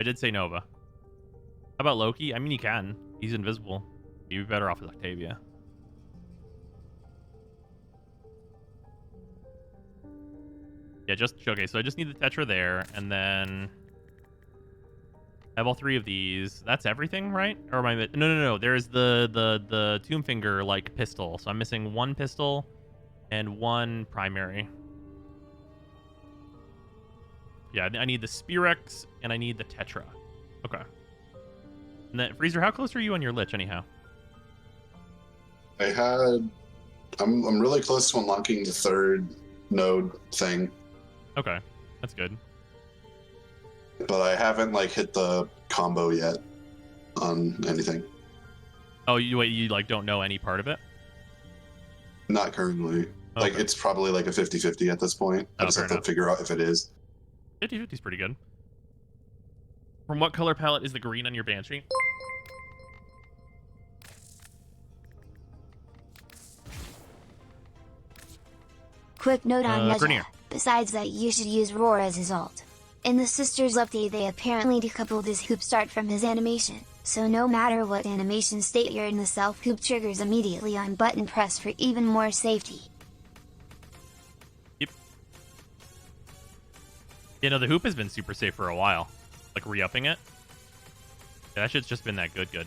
I did say Nova. How about Loki? I mean, you can. He's invisible. You'd be better off with Octavia. Yeah, okay, so I just need the Tetra there, and then I have all three of these. That's everything, right? Or am I... No. There's the Tombfinger, like, pistol. So I'm missing one pistol and one primary. Yeah, I need the Spirex, and I need the Tetra. Okay. And then, Freezer, how close are you on your Lich, anyhow? I'm really close to unlocking the third node thing. Okay, that's good. But I haven't, like, hit the combo yet on anything. Oh, you like, don't know any part of it? Not currently. Okay. Like, it's probably like a 50-50 at this point. I just have to figure out if it is. 50-50 is pretty good. From what color palette is the green on your Banshee? Quick note on Grenier. Neja. Besides that, you should use Roar as his ult. In the Sisters update, they apparently decoupled his hoop start from his animation, so no matter what animation state you're in, the self hoop triggers immediately on button press for even more safety. Yep. You know, the hoop has been super safe for a while. Like, re-upping it. Yeah, that shit's just been that good.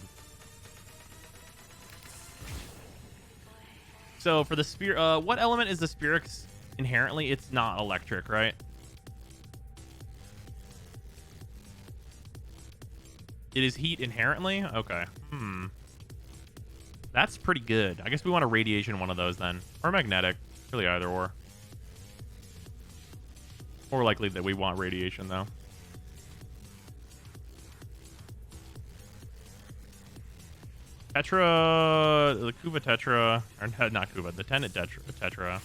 So, for the Spear... what element is the Spirex inherently? It's not electric, right? It is heat inherently? Okay. That's pretty good. I guess we want a radiation one of those then. Or magnetic. Really either or. More likely that we want radiation, though. Tetra... The Kuva Tetra... Or not Kuva. The Tenet Tetra.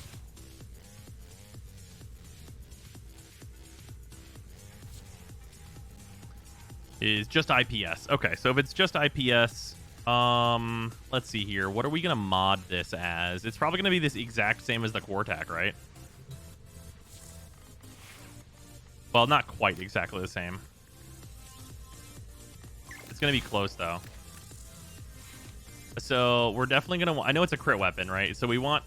Is just IPS. Okay, so if it's just IPS, let's see here. What are we gonna mod this as? It's probably gonna be this exact same as the Quartak, right? Well, not quite exactly the same. It's gonna be close though. So we're definitely gonna. I know it's a crit weapon, right? So we want.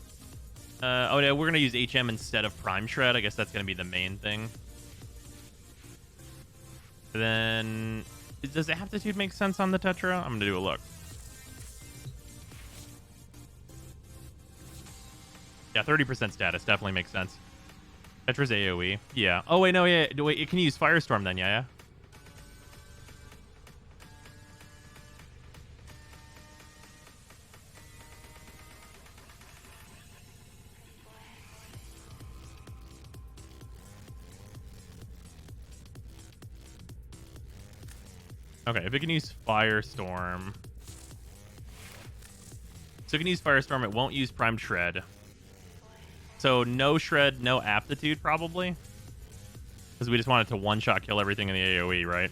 Oh no, we're gonna use HM instead of Prime Shred. I guess that's gonna be the main thing. Then, does aptitude make sense on the Tetra? I'm gonna do a look. Yeah, 30% status definitely makes sense. Tetra's AoE. Yeah. Oh wait, no, yeah. Wait, it can use Firestorm then, yeah. Okay, if it can use Firestorm. So it can use Firestorm, it won't use Prime Shred. So no Shred, no Aptitude, probably. Because we just want it to one-shot kill everything in the AoE, right?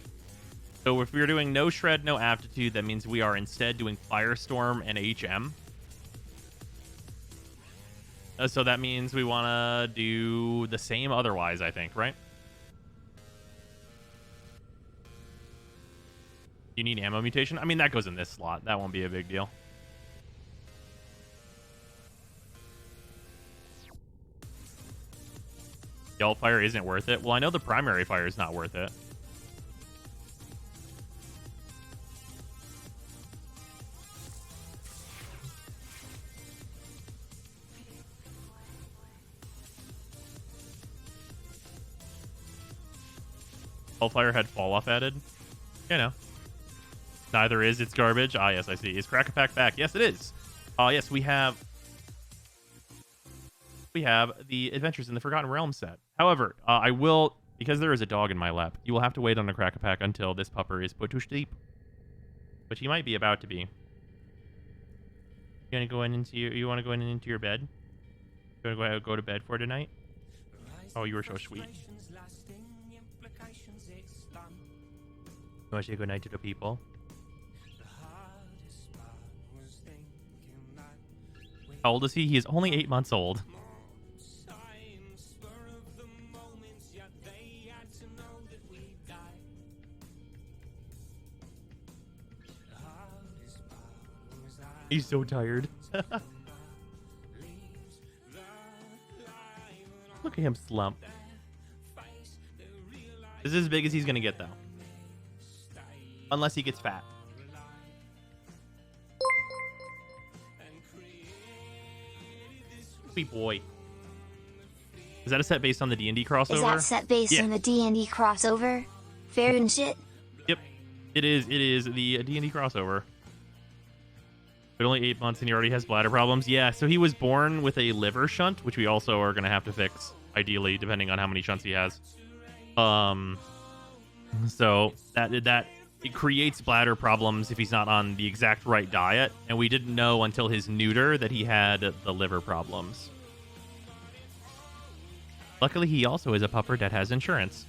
So if we're doing no Shred, no Aptitude, that means we are instead doing Firestorm and HM. So that means we want to do the same otherwise, I think, right? You need ammo mutation? I mean, that goes in this slot. That won't be a big deal. The alt fire isn't worth it. Well, I know the primary fire is not worth it. Alt fire had fall off added. You know. Neither is. It's garbage. Ah, yes, I see. Is Crack a Pack back? Yes, it is. Yes, we have the Adventures in the Forgotten Realms set. However, I will, because there is a dog in my lap, you will have to wait on a Crack a Pack until this pupper is put to sleep. Which he might be about to be. You want to go into your bed? You want to go to bed for tonight? Oh, you were so sweet. You want to say good night to the people? How old is he? He is only 8 months old. He's so tired. Look at him slump. This is as big as he's going to get, though. Unless he gets fat. Sweet boy. Is that a set based on the D&D crossover? Is that set based on the D&D crossover? Fair and shit? Yep. It is the D&D crossover. But only 8 months and he already has bladder problems. Yeah, so he was born with a liver shunt, which we also are going to have to fix, ideally, depending on how many shunts he has. So that it creates bladder problems if he's not on the exact right diet, and we didn't know until his neuter that he had the liver problems. Luckily, he also is a pupper that has insurance.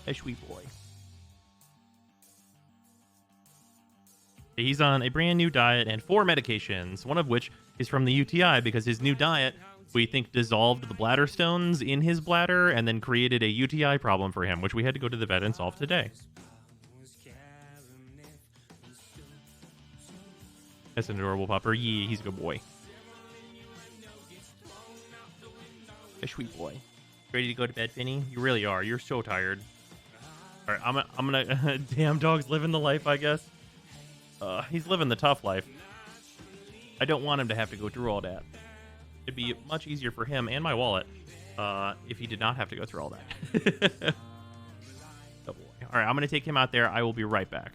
A sweet boy. He's on a brand new diet and 4 medications, one of which is from the UTI because his new diet, we think, dissolved the bladder stones in his bladder and then created a UTI problem for him, which we had to go to the vet and solve today. That's an adorable pupper. Yeah, he's a good boy. A sweet boy. Ready to go to bed, Finny? You really are. You're so tired. All right, I'm gonna damn, dog's living the life, I guess. He's living the tough life. I don't want him to have to go through all that. It'd be much easier for him and my wallet if he did not have to go through all that. Oh boy. All right, I'm going to take him out there. I will be right back.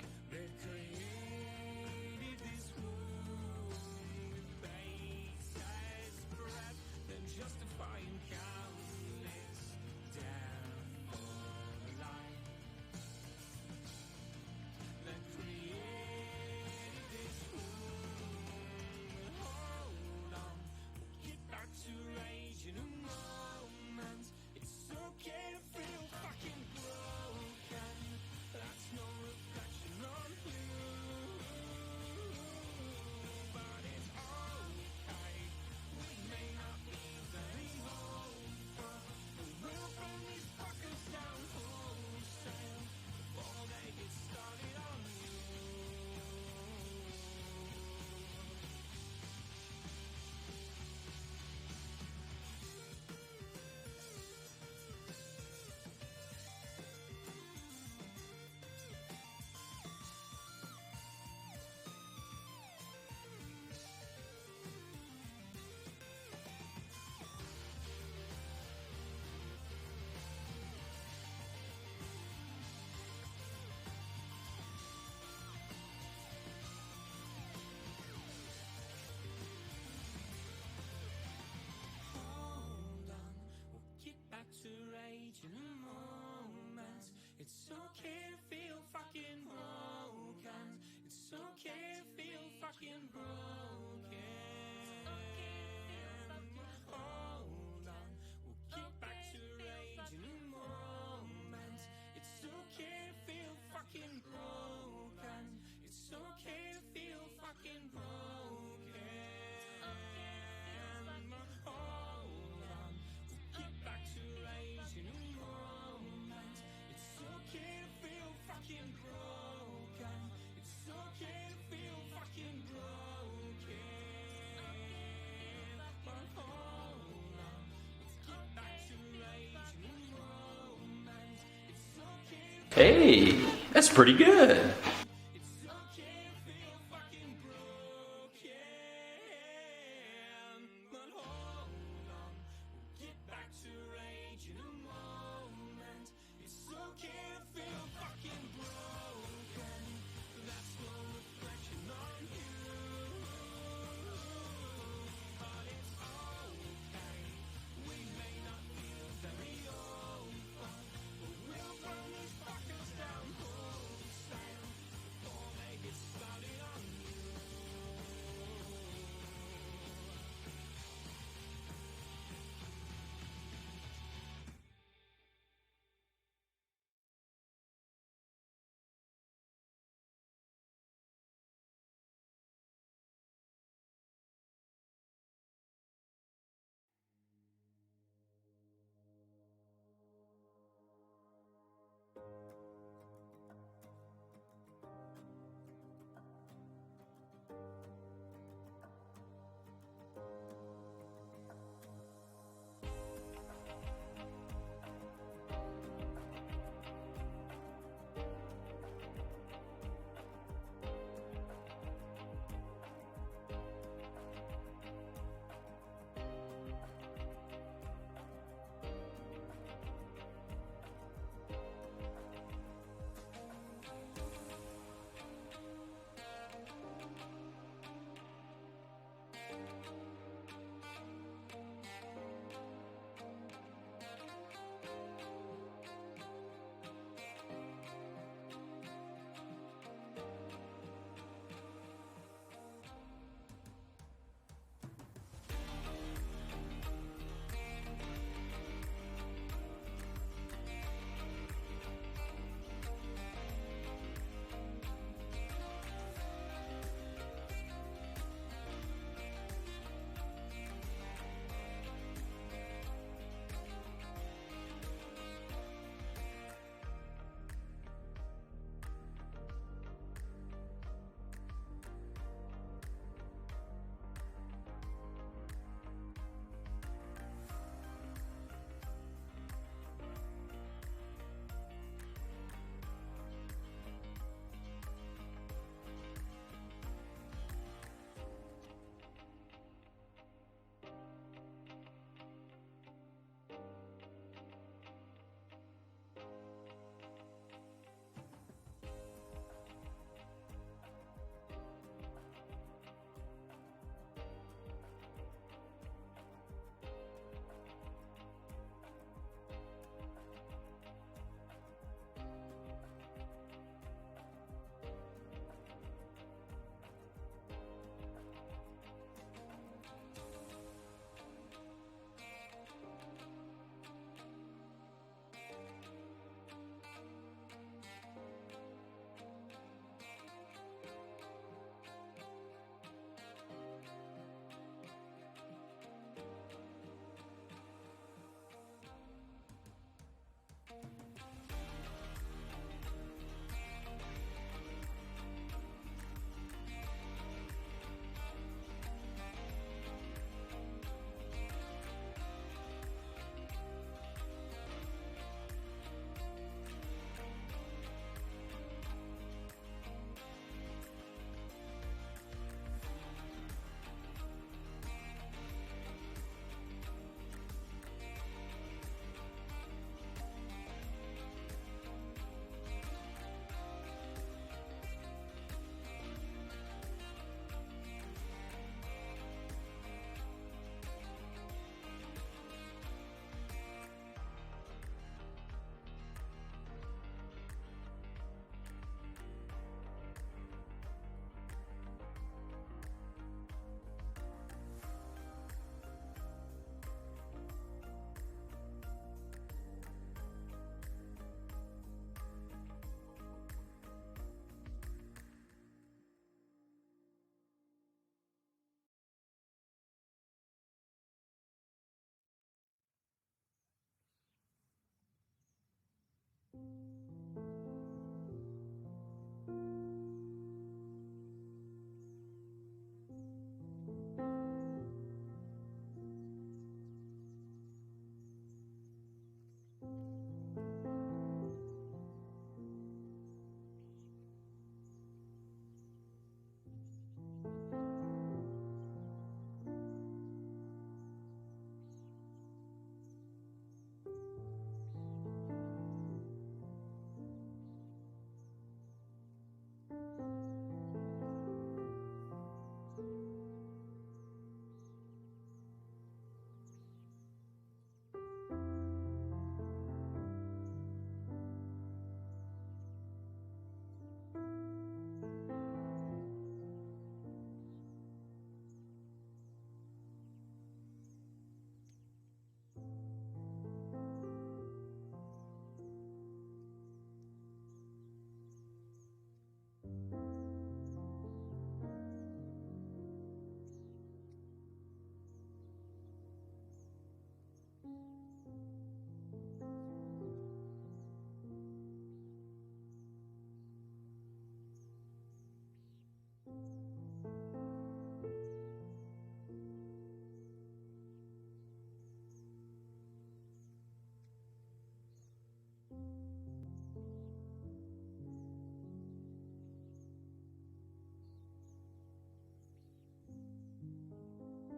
Hey, that's pretty good.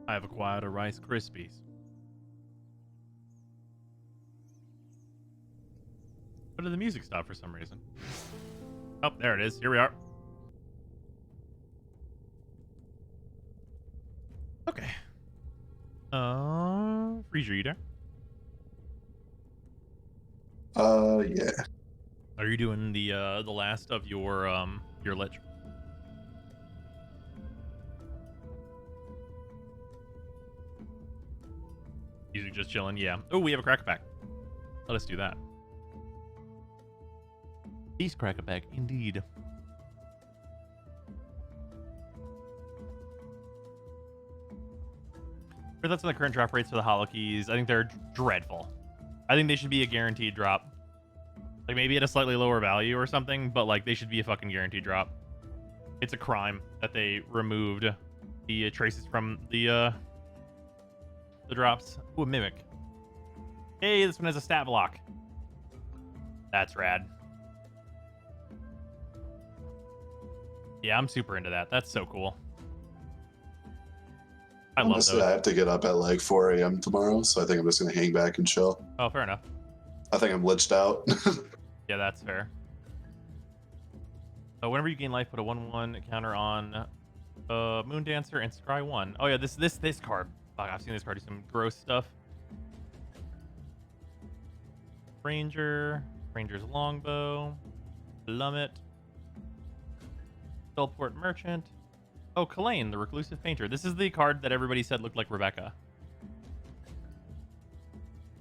I have acquired a Rice Krispies. But did the music stop for some reason? Oh, there it is. Here we are. Okay. Freezer, you there? Yeah. Are you doing the last of your Lich? Music just chilling, yeah. Oh, we have a cracker pack. Let us do that. Peace cracker pack, indeed. Your thoughts on the current drop rates for the hollow keys? I think they're dreadful. I think they should be a guaranteed drop. Like maybe at a slightly lower value or something, but like they should be a fucking guaranteed drop. It's a crime that they removed the traces from the drops. Ooh, a mimic. Hey, this one has a stat block. That's rad. Yeah, I'm super into that. That's so cool. I love Honestly, those. I have to get up at like 4 a.m. tomorrow, so I think I'm just gonna hang back and chill. Oh, fair enough. I think I'm liched out. Yeah, that's fair. So whenever you gain life, put a 1/1 counter on Moon Dancer and Scry 1. Oh yeah, this card. Fuck, I've seen this card do some gross stuff. Ranger's Longbow, Plummet, Teleport Merchant. Oh, Kalain, the Reclusive Painter. This is the card that everybody said looked like Rebecca.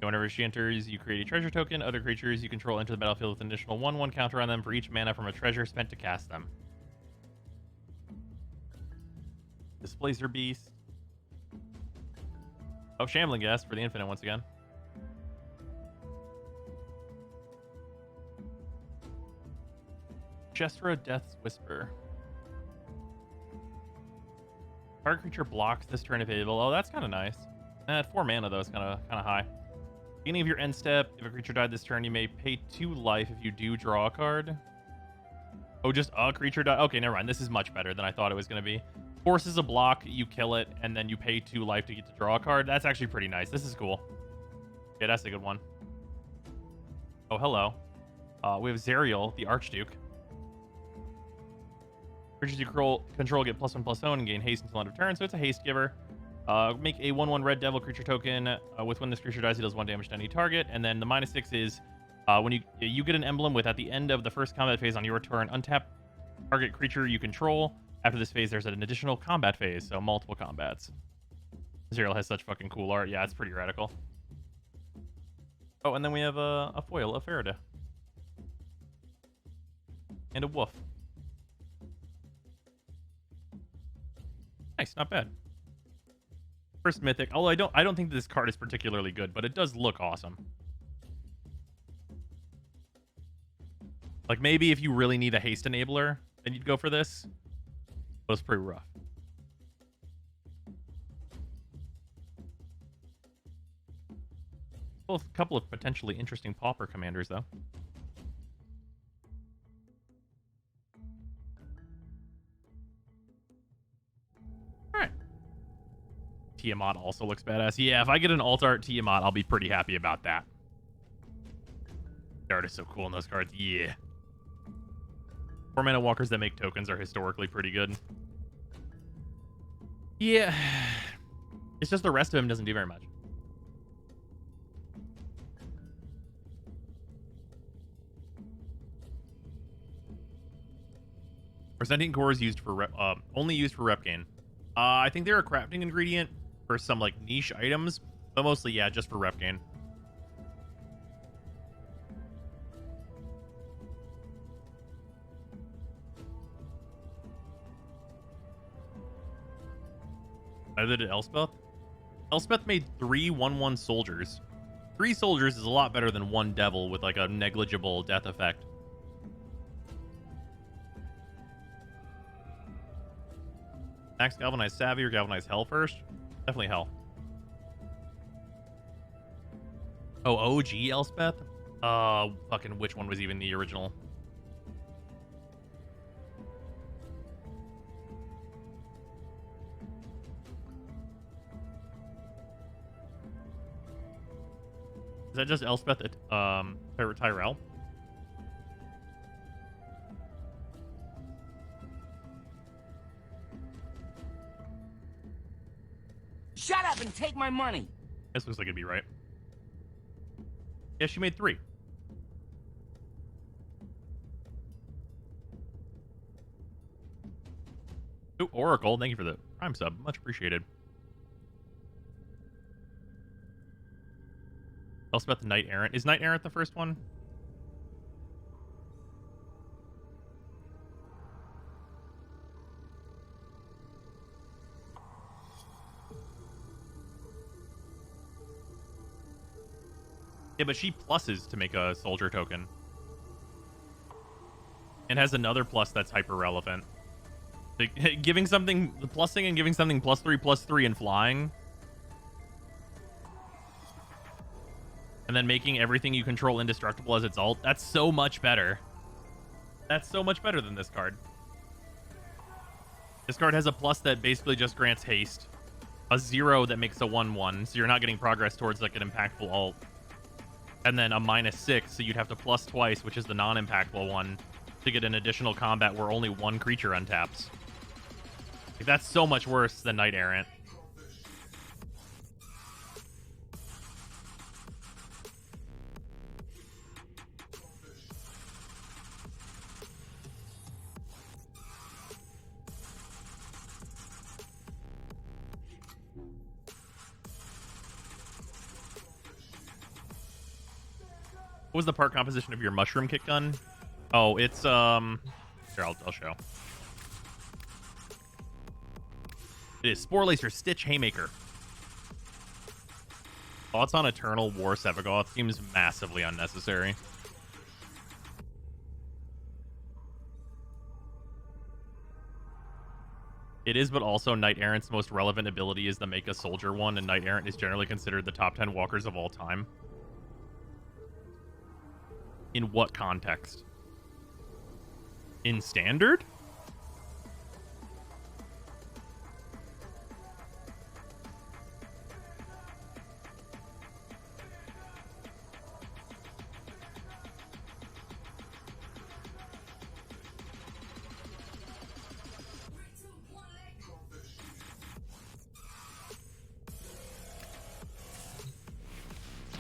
Whenever she enters, you create a treasure token. Other creatures you control enter the battlefield with an additional 1/1 counter on them for each mana from a treasure spent to cast them. Displacer Beast. Oh, Shambling Guest for the Infinite once again. Chestra Death's Whisper. Target creature blocks this turn if able. Oh, that's kind of nice. At 4 mana though, it's kind of high. Beginning of your end step, if a creature died this turn, you may pay 2 life if you do draw a card. Oh, just a creature died. Okay, never mind. This is much better than I thought it was going to be. Forces a block, you kill it, and then you pay 2 life to get to draw a card. That's actually pretty nice. This is cool. Yeah, that's a good one. Oh, hello. We have Zerial, the Archduke. Creatures you control get +1/+0 and gain haste until end of turn, so it's a haste giver. Make a 1/1 red devil creature token. With when this creature dies, it does 1 damage to any target. And then the -6 is when you get an emblem with at the end of the first combat phase on your turn, untap target creature you control. After this phase, there's an additional combat phase, so multiple combats. Zerial has such fucking cool art. Yeah, it's pretty radical. Oh, and then we have a foil, a Faraday. And a wolf. Nice, not bad. First mythic. Although I don't think this card is particularly good, but it does look awesome. Like maybe if you really need a haste enabler, then you'd go for this. But it's pretty rough. Well, a couple of potentially interesting pauper commanders though. Tiamat also looks badass. Yeah, if I get an alt art Tiamat, I'll be pretty happy about that. The art is so cool in those cards. Yeah. 4 mana walkers that make tokens are historically pretty good. Yeah. It's just the rest of him doesn't do very much. Presenting core is used for only used for rep gain. I think they're a crafting ingredient for some like niche items, but mostly yeah, just for rep gain. Either did Elspeth. Elspeth made 3 1/1 soldiers. 3 soldiers is a lot better than 1 devil with like a negligible death effect. Max Galvanized Savvy or Galvanized Hell first? Definitely Hell. Oh, OG Elspeth? Fucking which one was even the original? Is that just Elspeth at Tyrell? Shut up and take my money. This looks like it'd be right. Yeah, she made 3. Ooh, Oracle, thank you for the Prime sub. Much appreciated. Elspeth Knight Errant. Is Knight Errant the first one? Yeah, but she pluses to make a soldier token. And has another plus that's hyper relevant. Like, giving something the plussing and giving something +3/+3 and flying. And then making everything you control indestructible as its ult. That's so much better. That's so much better than this card. This card has a plus that basically just grants haste. A 0 that makes a 1/1, so you're not getting progress towards like an impactful ult. And then a -6, so you'd have to plus twice, which is the non-impactful one, to get an additional combat where only one creature untaps. Like, that's so much worse than Knight Errant. What was the part composition of your mushroom kick gun? Oh, it's here, I'll show. It is Spore Lacer, Stitch, Haymaker. Thoughts on Eternal War Sevagoth seems massively unnecessary. It is, but also Knight Errant's most relevant ability is the Make a Soldier one, and Knight Errant is generally considered the top 10 walkers of all time. In what context? In Standard?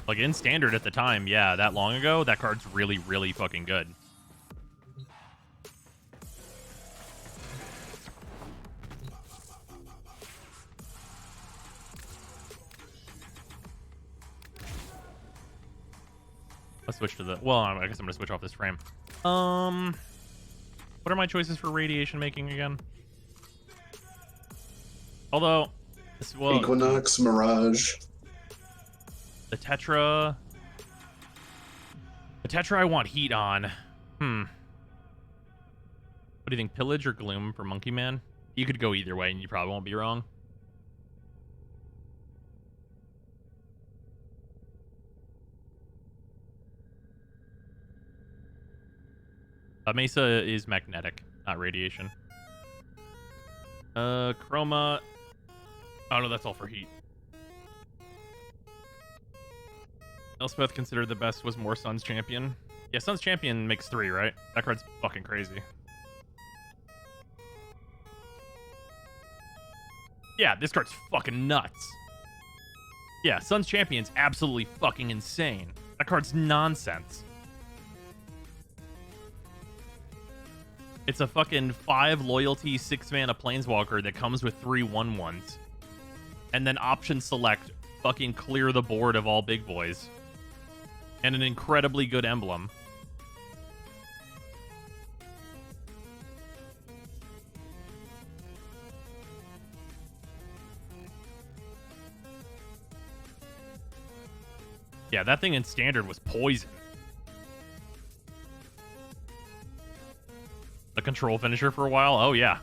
Like, in Standard at the time, yeah, that long ago, that card's really, really fucking good. Let's switch to the... Well, I guess I'm gonna switch off this frame. What are my choices for radiation making again? Although... Well, Equinox, Mirage... The Tetra I want heat on. What do you think? Pillage or Gloom for Monkey Man? You could go either way and you probably won't be wrong. Mesa is magnetic, not radiation. Chroma. Oh no, that's all for heat. Elspeth considered the best was more Sun's Champion. Yeah, Sun's Champion makes 3, right? That card's fucking crazy. Yeah, this card's fucking nuts. Yeah, Sun's Champion's absolutely fucking insane. That card's nonsense. It's a fucking 5 loyalty, 6 mana Planeswalker that comes with 3 1/1s. And then option select fucking clear the board of all big boys. And an incredibly good emblem. Yeah, that thing in Standard was poison. The control finisher for a while? Oh, yeah.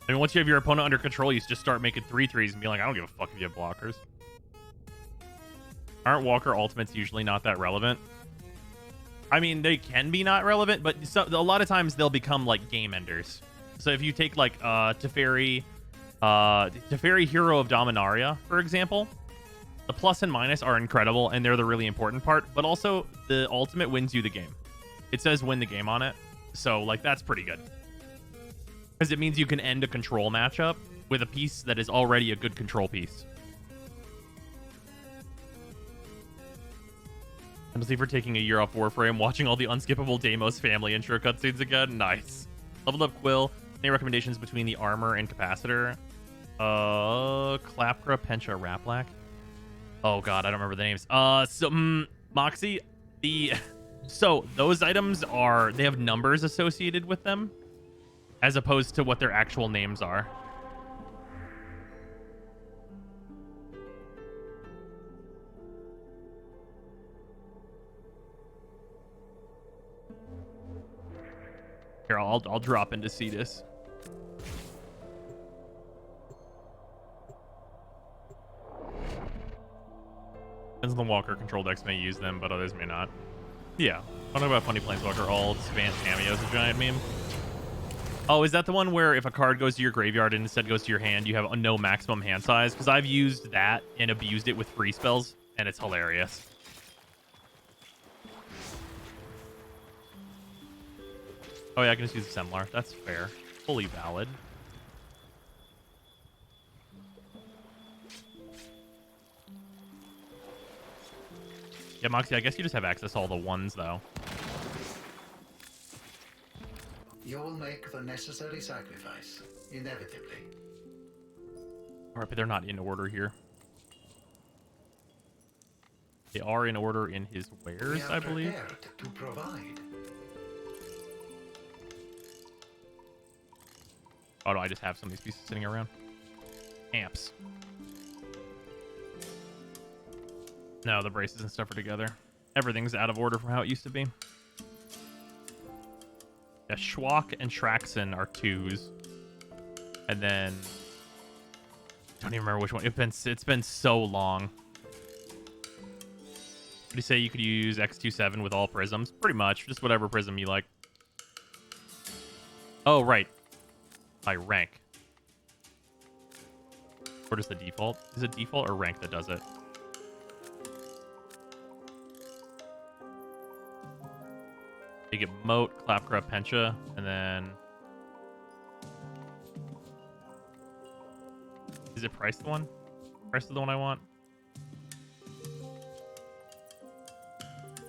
I mean, once you have your opponent under control, you just start making 3/3s and be like, I don't give a fuck if you have blockers. Aren't Walker ultimates usually not that relevant? I mean, they can be not relevant, but a lot of times they'll become like game enders. So if you take like Teferi Hero of Dominaria, for example, The plus and minus are incredible, and they're the really important part, but also the ultimate wins you the game. It says win the game on it, so like that's pretty good. Because it means you can end a control matchup with a piece that is already a good control piece. Honestly, for taking a year off Warframe, watching all the unskippable Deimos family intro cutscenes again. Nice. Leveled up Quill. Any recommendations between the armor and capacitor? Clapra, Pencha, Raplak. Oh god, I don't remember the names. Moxie, so those items they have numbers associated with them as opposed to what their actual names are. Here, I'll drop in to see this. Depends on the Walker control decks may use them, but others may not. Yeah. I don't know about funny Planeswalker ults. Vant Cameo's a giant meme. Oh, is that the one where if a card goes to your graveyard and instead goes to your hand, you have no maximum hand size? Because I've used that and abused it with free spells, and it's hilarious. Oh yeah, I can just use the Semlar. That's fair. Fully valid. Yeah, Moxie, I guess you just have access to all the ones, though. You will make the necessary sacrifice, inevitably. Alright, but they're not in order here. They are in order in his wares, I believe. To provide. Oh, no, I just have some of these pieces sitting around. Amps. No, the braces and stuff are together. Everything's out of order from how it used to be. Yeah, Schwak and Traxon are 2s. And then... don't even remember which one. It's been so long. Would you say you could use X27 with all prisms? Pretty much. Just whatever prism you like. Oh, right. By rank. Or just the default? Is it default or rank that does it? You get Moat, Clapcra, Pencha, and then... is it Price the one? Price is the one I want?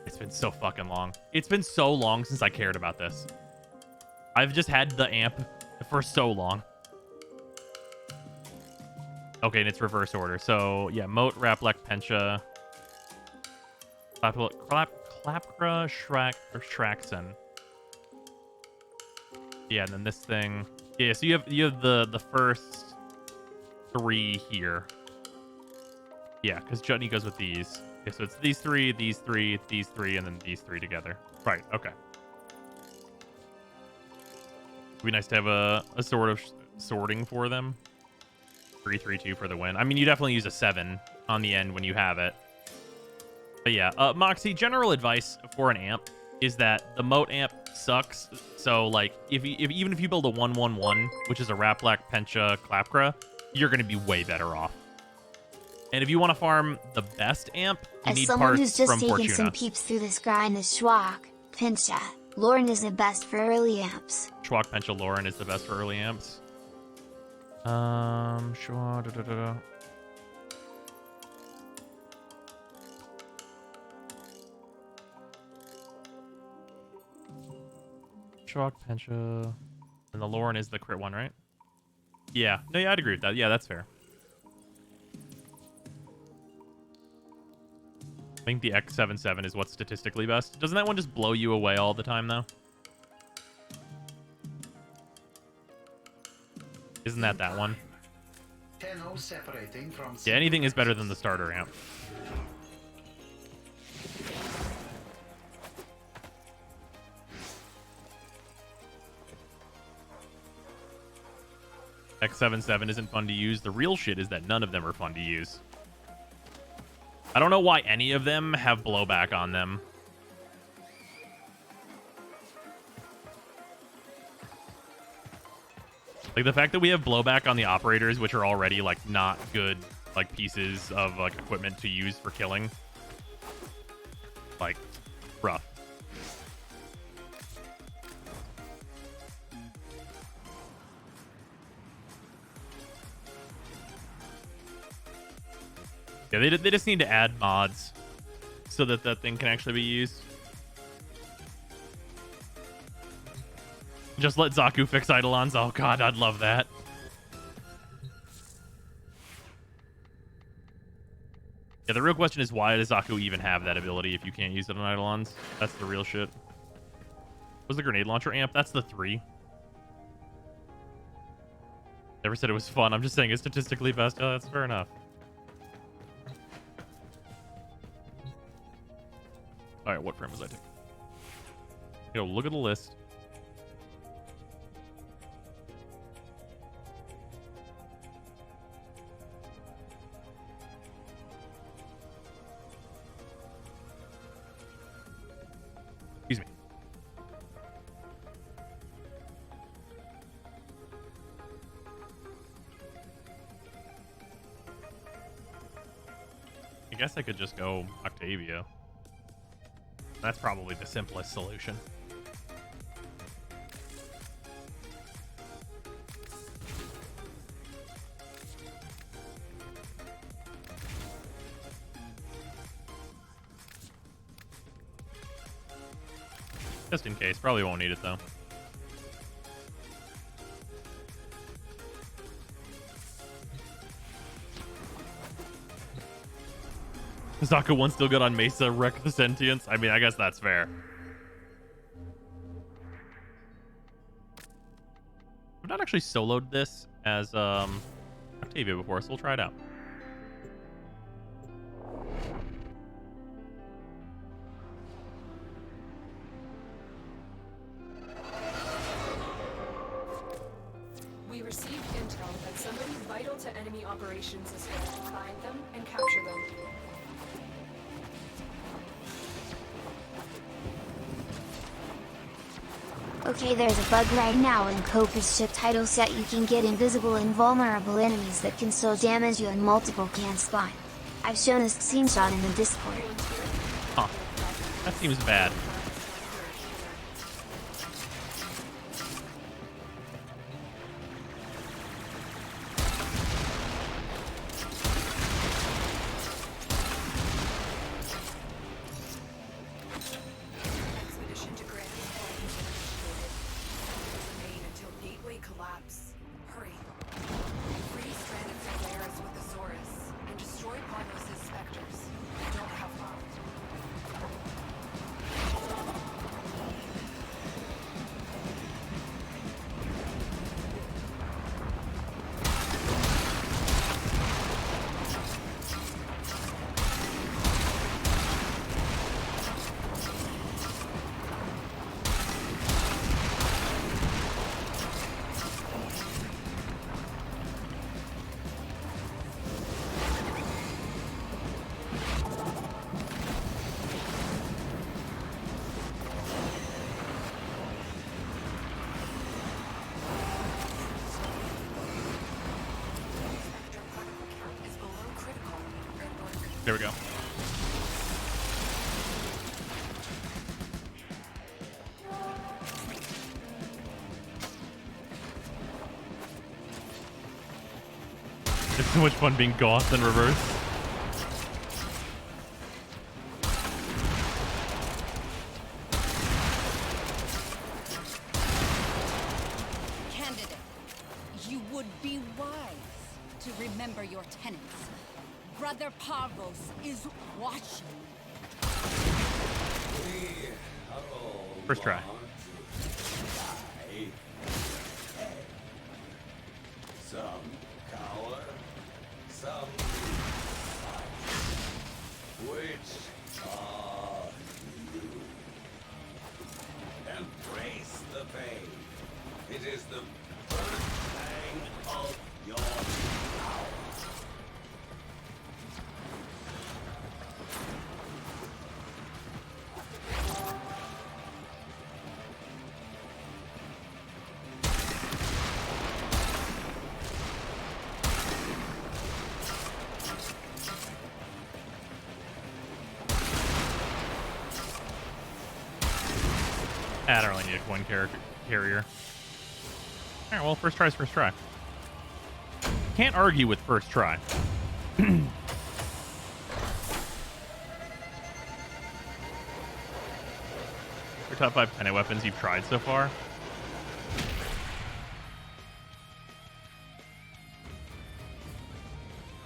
It's been so fucking long. It's been so long since I cared about this. I've just had the amp for so long. Okay, and it's reverse order. So, yeah, Moat, Raplek, Pencha, Clapcra, Shraxon. Yeah, and then this thing. Yeah, so you have the first 3 here. Yeah, because Jutney goes with these. Okay, so it's these 3, these 3, these 3, and then these 3 together. Right, okay. It'd be nice to have a sort of sorting for them. 3-3-2 for the win. I mean, you definitely use a 7 on the end when you have it. But yeah, Moxie, general advice for an amp is that the Moat amp sucks. So, like, even if you build a 1-1-1, which is a Raplak, Pencha, Clapcra, you're going to be way better off. And if you want to farm the best amp, you need someone parts who's just from taken Fortuna. some peeps through this grind, the Schwak, Pincha, Lauren is the best for early amps. Schwak, Pencha, Lauren is the best for early amps. Schwak, Schwak, Pencha, and the Lauren is the crit one, right? Yeah. No, yeah, I'd agree with that. Yeah, that's fair. I think the X77 is what's statistically best. Doesn't that one just blow you away all the time, though? Isn't that one? Yeah, anything is better than the starter amp. X77 isn't fun to use. The real shit is that none of them are fun to use. I don't know why any of them have blowback on them. Like, the fact that we have blowback on the operators, which are already, like, not good like pieces of like equipment to use for killing. Like, rough. Yeah, they just need to add mods so that that thing can actually be used. Just let Zaku fix Eidolons. Oh god, I'd love that. Yeah, the real question is why does Zaku even have that ability if you can't use it on Eidolons? That's the real shit. Was the grenade launcher amp? That's the 3. Never said it was fun. I'm just saying it's statistically best. Oh, that's fair enough. Alright, what frame was I taking? Yo, look at the list. Excuse me. I guess I could just go Octavia. That's probably the simplest solution. Just in case. Probably won't need it, though. Zaku one still good on Mesa, wreck the sentience. I mean, I guess that's fair. I've not actually soloed this as Octavia before, so we'll try it out. We received intel that somebody vital to enemy operations is here. Find them and capture them. Okay, there's a bug right now in Copa's ship title set. You can get invisible and vulnerable enemies that can still damage you and multiple can spawn. I've shown a screenshot in the Discord. Huh. That seems bad. Expedition to Grand Plains initiated. Remain until gateway collapse. Hurry. Free stranded surveyors with the Saurus and destroy Parvos' specters. We don't have long. Spectre particle count is below critical. Good work. There we go. It's so much fun being Goth in reverse. Candidate, you would be wise to remember your tenets. Brother Parvos is watching. First try. Some cower, some which are you? Embrace the pain. It is the first pang of your power. I don't really need a coin carrier. All right, well, first try's first try. Can't argue with first try. Your top 5 10 weapons you've tried so far?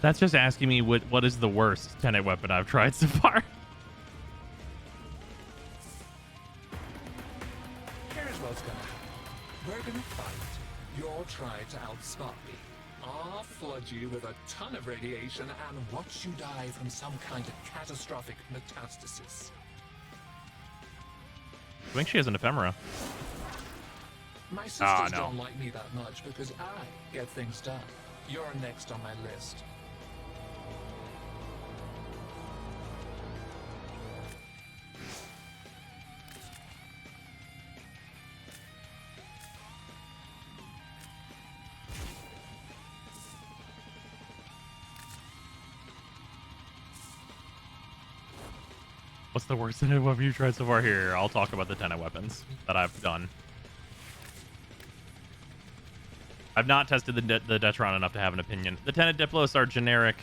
That's just asking me what is the worst 10 weapon I've tried so far. Here's what's gonna happen. We're gonna fight. You'll try to outsmart me. I'll flood you with a ton of radiation and watch you die from some kind of catastrophic metastasis. I think she has an ephemera. My sisters no. don't like me that much because I get things done. You're next on my list. What's the worst 10 weapon you've tried so far? Here, I'll talk about the 10 weapons that I've done. I've not tested the Detron enough to have an opinion. The Tenet Diplos are generic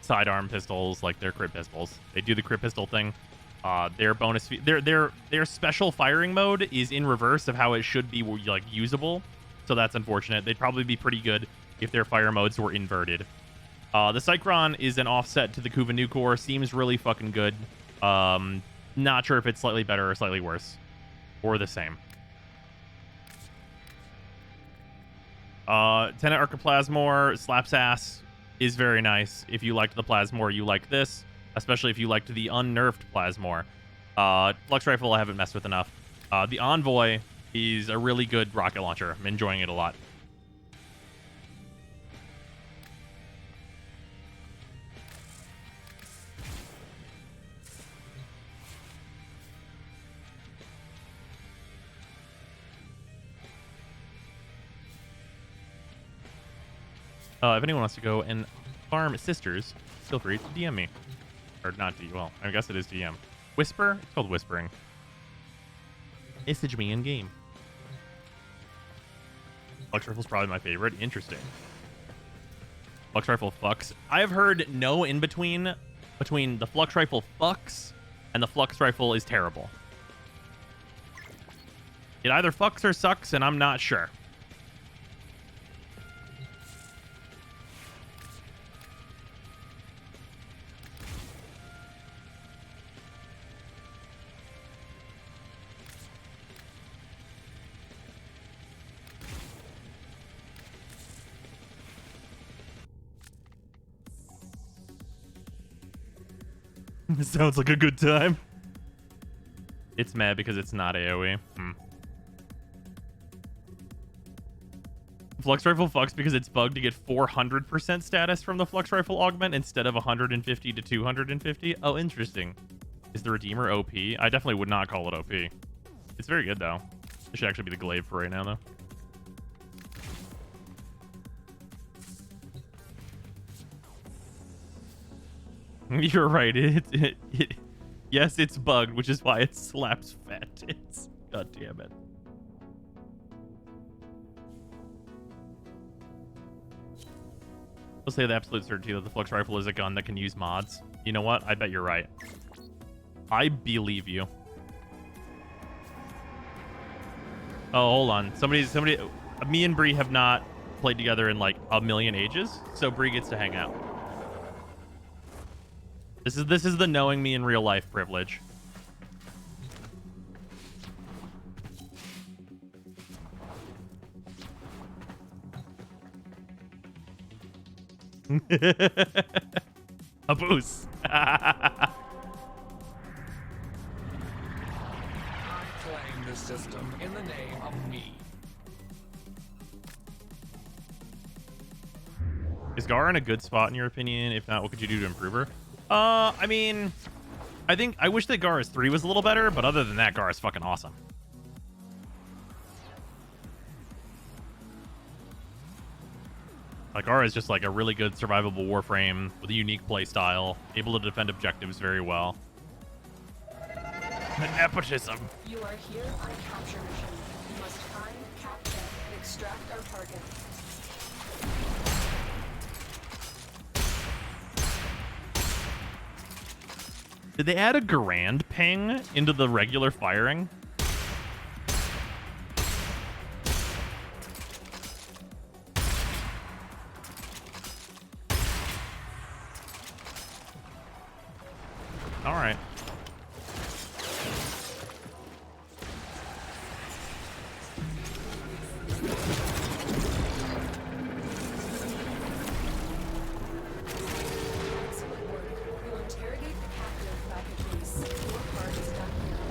sidearm pistols, like they're crit pistols. They do the crit pistol thing. Their bonus, their special firing mode is in reverse of how it should be like usable. So that's unfortunate. They'd probably be pretty good if their fire modes were inverted. The Cycron is an offset to the Kuva Nucor. Seems really fucking good. Not sure if it's slightly better or slightly worse, or the same. Tenet Archiplasmor slaps ass, is very nice. If you liked the Plasmor, you like this, especially if you liked the unnerfed Plasmor. Flux Rifle I haven't messed with enough. The Envoy is a really good rocket launcher. I'm enjoying it a lot. If anyone wants to go and farm sisters, feel free to DM me. Or not DM. Well, I guess it is DM. Whisper? It's called whispering. Message me in game. Flux Rifle's probably my favorite. Interesting. Flux Rifle fucks. I've heard no in between the Flux Rifle fucks and the Flux Rifle is terrible. It either fucks or sucks, and I'm not sure. Sounds like a good time. It's mad because it's not AoE. Flux Rifle fucks because it's bugged to get 400% status from the Flux Rifle augment instead of 150 to 250. Oh, interesting. Is the Redeemer OP? I definitely would not call it OP. It's very good, though. It should actually be the glaive for right now, though. You're right. Yes, it's bugged, which is why it slaps fat tits. God damn it. I'll say the absolute certainty that the Flux Rifle is a gun that can use mods. You know what? I bet you're right. I believe you. Oh, hold on. Somebody. Me and Bree have not played together in like a million ages, so Bree gets to hang out. This is the knowing me in real life privilege. A boost. I claim this system in the name of me. Is Gar in a good spot in your opinion? If not, what could you do to improve her? I mean, I wish that Gar's 3 was a little better, but other than that, Gar is fucking awesome. Like, Gar is just like a really good survivable Warframe with a unique play style, able to defend objectives very well. Nepotism. You are here on a capture mission. You must find, capture, and extract our target. Did they add a Garand ping into the regular firing? All right. Excellent work. You'll interrogate the captive back at base. Your part is done here.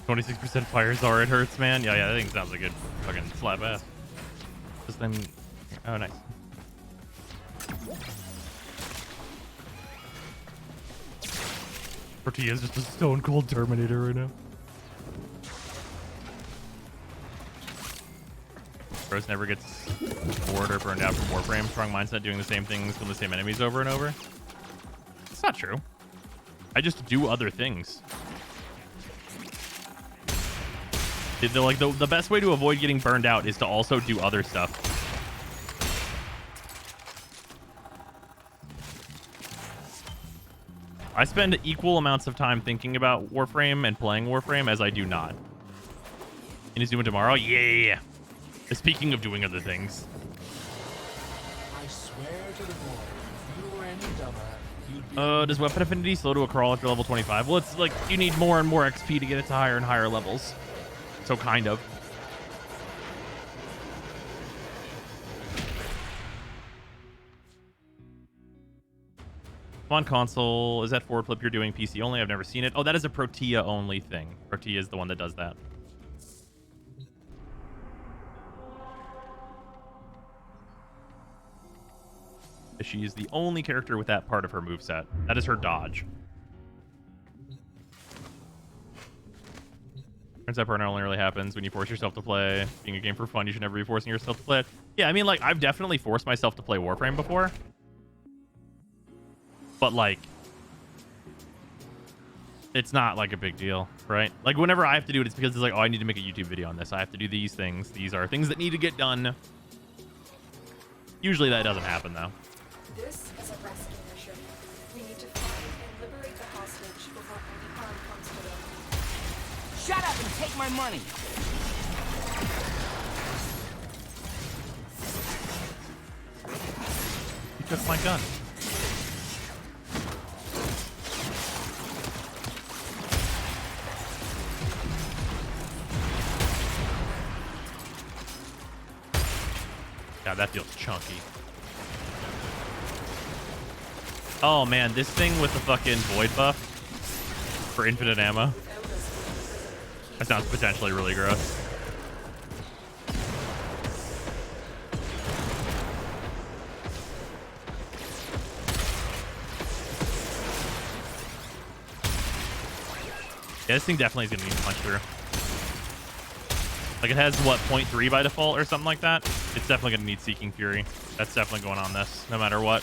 %26 fire czar, it hurts, man. Yeah, that thing sounds like a fucking slap ass. Just then, oh nice. Tortilla's just a stone cold Terminator right now. Rose never gets bored or burned out from Warframe. Strong mindset, doing the same things from the same enemies over and over. It's not true. I just do other things. The best way to avoid getting burned out is to also do other stuff. I spend equal amounts of time thinking about Warframe and playing Warframe as I do not. Inazuma tomorrow? Yeah. Speaking of doing other things. I swear to the boy, if you were any dumber, you'd be... Does weapon affinity slow to a crawl after level 25? Well, it's like you need more and more XP to get it to higher and higher levels. So kind of. On console, is that forward flip you're doing PC only? I've never seen it. Oh, that is a Protea only thing. Protea is the one that does that. She is the only character with that part of her moveset. That is her dodge. Turns out partner only really happens when you force yourself to play. Being a game for fun, you should never be forcing yourself to play it. Yeah, I mean, like, I've definitely forced myself to play Warframe before. But, like, it's not, like, a big deal, right? Like, whenever I have to do it, it's because it's like, oh, I need to make a YouTube video on this. I have to do these things. These are things that need to get done. Usually that doesn't happen, though. This is a rescue mission. We need to find and liberate the hostage before any harm comes to them. Shut up and take my money! You took my gun. God, that feels chunky. Oh man, this thing with the fucking void buff for infinite ammo. That sounds potentially really gross. Yeah, this thing definitely is gonna need to punch through. Like, it has, what, 0.3 by default or something like that? It's definitely going to need Seeking Fury. That's definitely going on this, no matter what.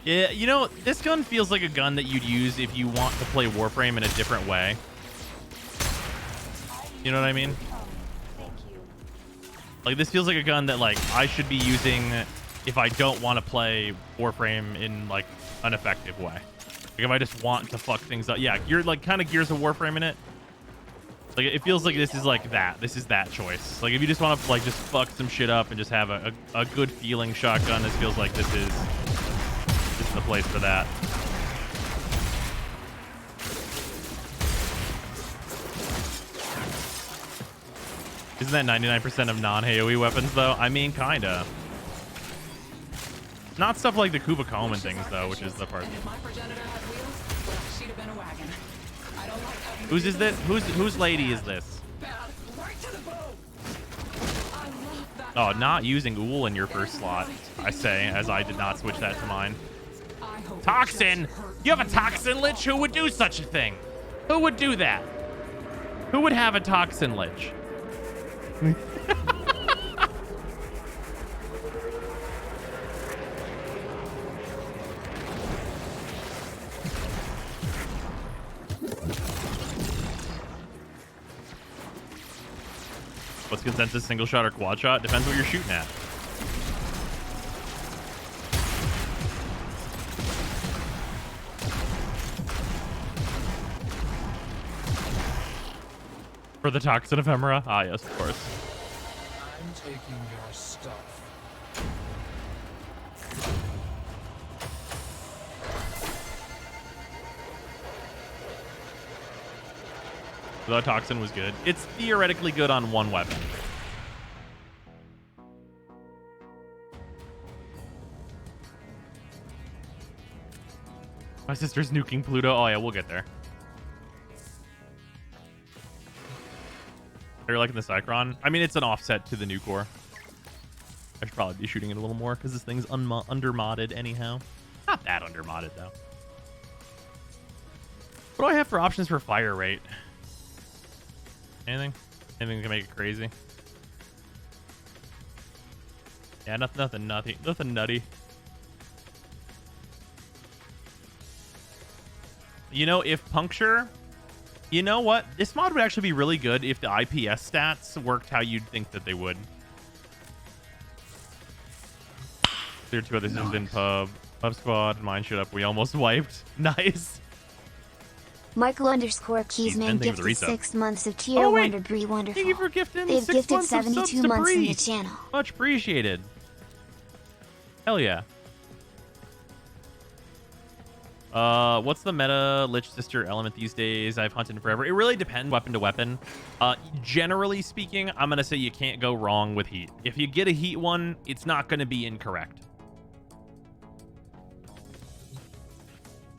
Yeah, you know, this gun feels like a gun that you'd use if you want to play Warframe in a different way. You know what I mean? Like, this feels like a gun that, like, I should be using if I don't want to play Warframe in, like, an effective way. Like, if I just want to fuck things up. Yeah, you're like kind of Gears of Warframe in it. Like, it feels like this is like that. This is that choice. Like, if you just want to, like, just fuck some shit up and just have a good feeling shotgun, this feels like this is the place for that. Isn't that 99% of non-AoE weapons, though? I mean, kinda. Not stuff like the Kubicom and things, though, which is the part. Whose is this? Whose lady is this? Oh, not using Ool in your first slot, I say, as I did not switch that to mine. Toxin! You have a Toxin Lich? Who would do such a thing? Who would do that? Who would have a Toxin Lich? What's consensus, single shot or quad shot? Depends what you're shooting at. For the Toxin Ephemera? Ah, yes, of course. I'm taking your stuff. The Toxin was good. It's theoretically good on one weapon. My sister's nuking Pluto. Oh, yeah, we'll get there. Are you liking the Cycron? I mean, it's an offset to the new core. I should probably be shooting it a little more because this thing's under-modded anyhow. Not that under-modded, though. What do I have for options for fire rate? Anything? Anything that can make it crazy? Yeah, nothing nutty. You know, if puncture... You know what? This mod would actually be really good if the IPS stats worked how you'd think that they would. There are two other systems in pub. Pub squad, mine shut up. We almost wiped. Nice. Michael_Keysman gifted 6 months of tier wonder Bree wonderful. Thank you for gifting They've 6 gifted months of 72 subs to months in Bree. the channel. Much appreciated. Hell yeah. What's the meta Lich sister element these days? I've hunted forever. It really depends weapon to weapon. Generally speaking, I'm gonna say you can't go wrong with heat. If you get a heat one, it's not gonna be incorrect.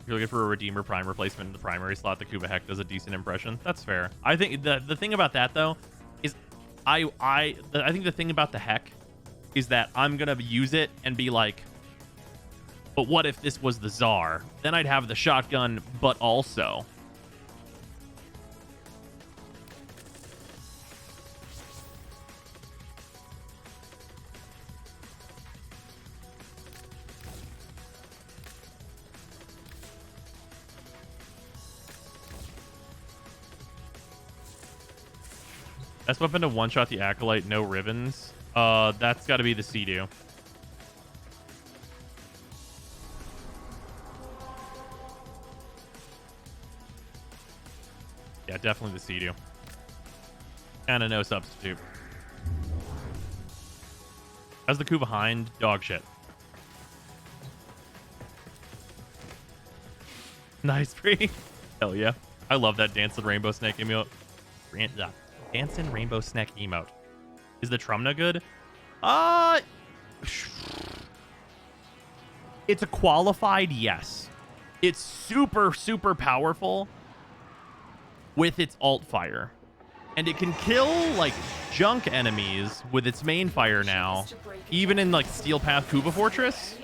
If you're looking for a Redeemer Prime replacement in the primary slot, the Kuba Heck does a decent impression. That's fair. I think the thing about that though is I think the thing about the Heck is that I'm gonna use it and be like, but what if this was the Tsar? Then I'd have the shotgun, but also. Best weapon to one-shot the Acolyte, no ribbons. That's got to be the Sea-Doo. Yeah, definitely the Sea-Doo. And a no substitute. As the coup behind, dog shit. Nice, Bree. Hell yeah. I love that Dancing Rainbow Snake emote. Dancing Rainbow Snake emote. Is the Trumna good? It's a qualified yes. It's super, super powerful with its alt fire. And it can kill, like, junk enemies with its main fire now, even in, like, Steel Path Kuba Fortress.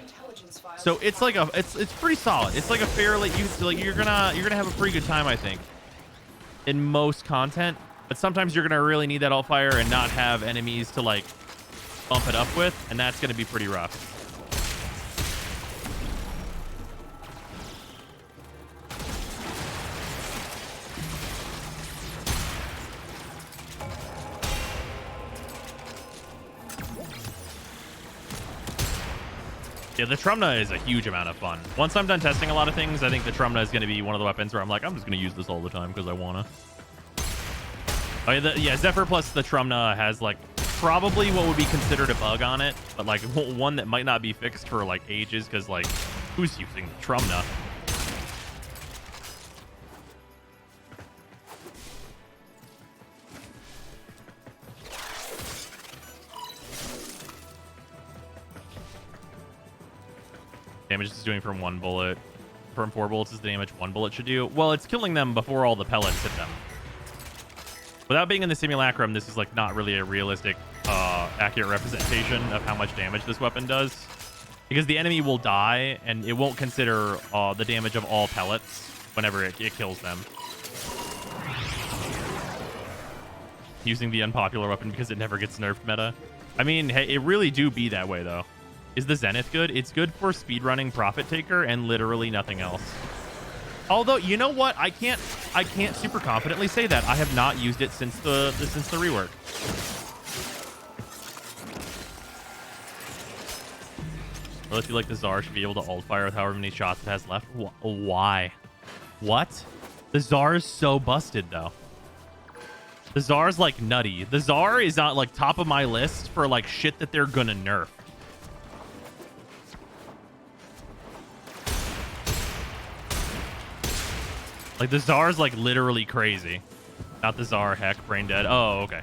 So it's like it's pretty solid. It's like a fairly, you're gonna have a pretty good time, I think, in most content. But sometimes you're gonna really need that alt fire and not have enemies to, like, bump it up with, and that's gonna be pretty rough. Yeah, the Trumna is a huge amount of fun. Once I'm done testing a lot of things, I think the Trumna is going to be one of the weapons where I'm like, I'm just going to use this all the time because I want to. Oh, yeah, Zephyr plus the Trumna has like probably what would be considered a bug on it, but like one that might not be fixed for like ages, because like who's using the Trumna? Damage is doing from 1 bullet. From 4 bullets is the damage 1 bullet should do. Well, it's killing them before all the pellets hit them. Without being in the simulacrum, this is like not really a realistic, accurate representation of how much damage this weapon does. Because the enemy will die, and it won't consider the damage of all pellets whenever it kills them. Using the unpopular weapon because it never gets nerfed meta. I mean, hey, it really do be that way, though. Is the Zenith good? It's good for speedrunning Profit Taker and literally nothing else. Although, you know what? I can't super confidently say that. I have not used it since the rework. Well, if you like the Tsar should be able to ult fire with however many shots it has left. Why? What? The Tsar is so busted, though. The Tsar's like nutty. The Tsar is not like top of my list for like shit that they're gonna nerf. Like, the Tsar's, like, literally crazy. Not the Tsar, heck, brain dead. Oh, okay.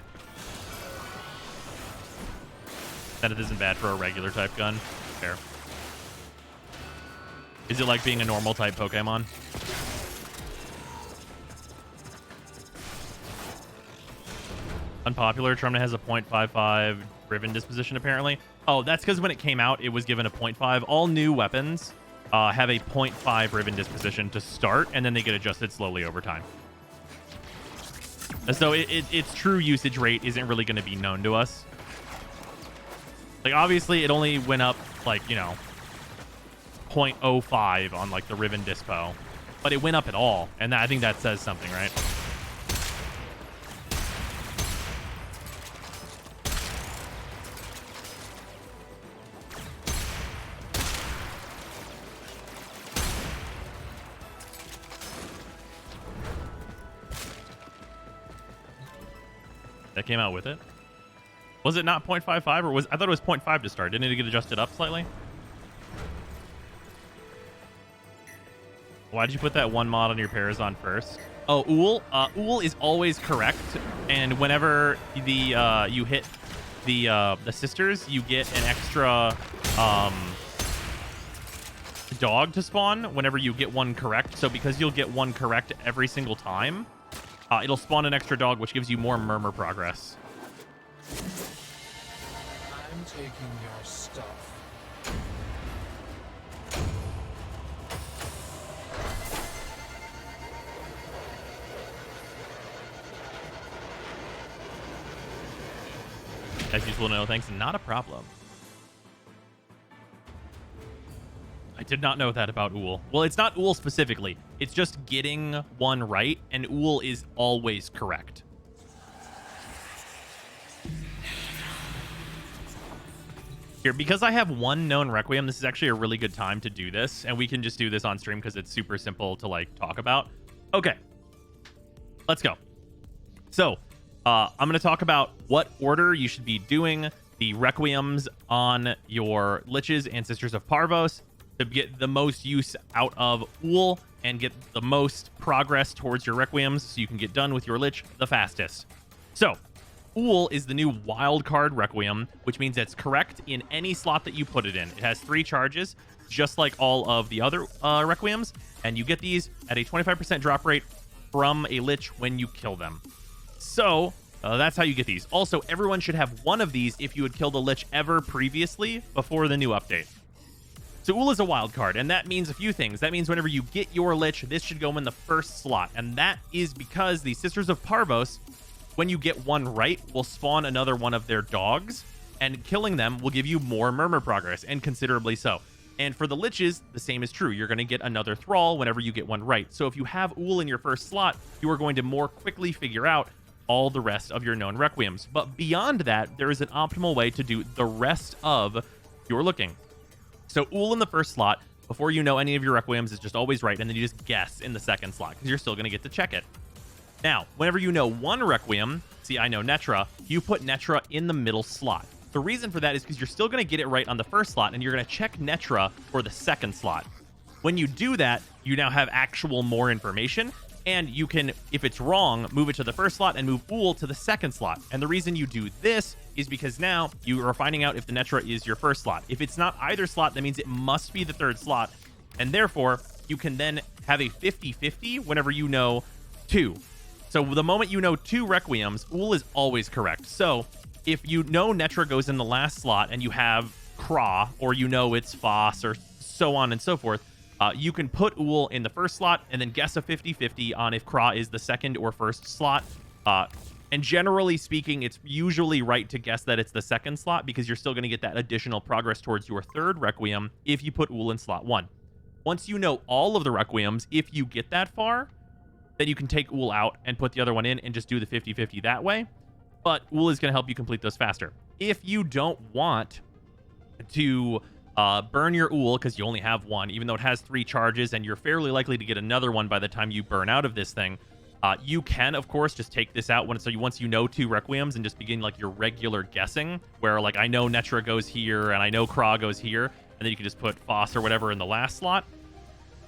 Zenith isn't bad for a regular type gun. Fair. Is it like being a normal type Pokemon? Unpopular. Trumna has a 0.55 Riven disposition, apparently. Oh, that's because when it came out, it was given a 0.5. All new weapons have a 0.5 Riven disposition to start, and then they get adjusted slowly over time. So its true usage rate isn't really going to be known to us. Like, obviously, it only went up, like, you know, 0.05 on, like, the Riven dispo. But it went up at all, and I think that says something, right? That came out with it. Was it not 0.55 or was I thought it was 0.5 to start? Didn't it get adjusted up slightly? Why did you put that one mod on your Parazon first? Oh, Uul. Uul is always correct, and whenever the you hit the sisters, you get an extra dog to spawn whenever you get one correct. So because you'll get one correct every single time, it'll spawn an extra dog, which gives you more murmur progress. I'm taking your stuff. As usual, no thanks. Not a problem. I did not know that about Uul. Well, it's not Uul specifically. It's just getting one right, and Uul is always correct. Here, because I have one known Requiem, this is actually a really good time to do this, and we can just do this on stream because it's super simple to, like, talk about. Okay. Let's go. So, I'm going to talk about what order you should be doing the Requiems on your Liches and Sisters of Parvos to get the most use out of Uul and get the most progress towards your Requiems so you can get done with your Lich the fastest. So, Uul is the new wildcard Requiem, which means it's correct in any slot that you put it in. It has 3 charges, just like all of the other Requiems, and you get these at a 25% drop rate from a Lich when you kill them. So, that's how you get these. Also, everyone should have one of these if you had killed a Lich ever previously before the new update. So Uul is a wild card, and that means a few things. That means whenever you get your Lich, this should go in the first slot, and that is because the Sisters of Parvos, when you get one right, will spawn another one of their dogs, and killing them will give you more murmur progress, and considerably so. And for the Liches, the same is true. You're going to get another Thrall whenever you get one right. So if you have Uul in your first slot, you are going to more quickly figure out all the rest of your known Requiems. But beyond that, there is an optimal way to do the rest of your looking. So Uul in the first slot, before you know any of your Requiems, is just always right, and then you just guess in the second slot, because you're still going to get to check it. Now, whenever you know one Requiem, See, I know Netra. You put Netra in the middle slot. The reason for that is because you're still going to get it right on the first slot, and you're going to check Netra for the second slot. When you do that, you now have actual more information, and you can, if it's wrong, move it to the first slot and move Ull to the second slot. And the reason you do this is because now you are finding out if the Netra is your first slot. If it's not either slot, that means it must be the third slot, and therefore you can then have a 50-50 whenever you know 2. So the moment you know 2 Requiems, Ull is always correct. So if you know Netra goes in the last slot and you have Kra, or you know it's Foss, or so on and so forth, you can put Ull in the first slot and then guess a 50-50 on if Kra is the second or first slot. And generally speaking, it's usually right to guess that it's the second slot because you're still going to get that additional progress towards your third Requiem if you put Ull in slot 1. Once you know all of the Requiems, if you get that far, then you can take Ull out and put the other one in and just do the 50-50 that way. But Ull is going to help you complete those faster. If you don't want to burn your Ull because you only have 1, even though it has 3 charges and you're fairly likely to get another one by the time you burn out of this thing, you can, of course, just take this out once you know 2 Requiems and just begin like your regular guessing, where like I know Netra goes here and I know Kra goes here, and then you can just put Foss or whatever in the last slot.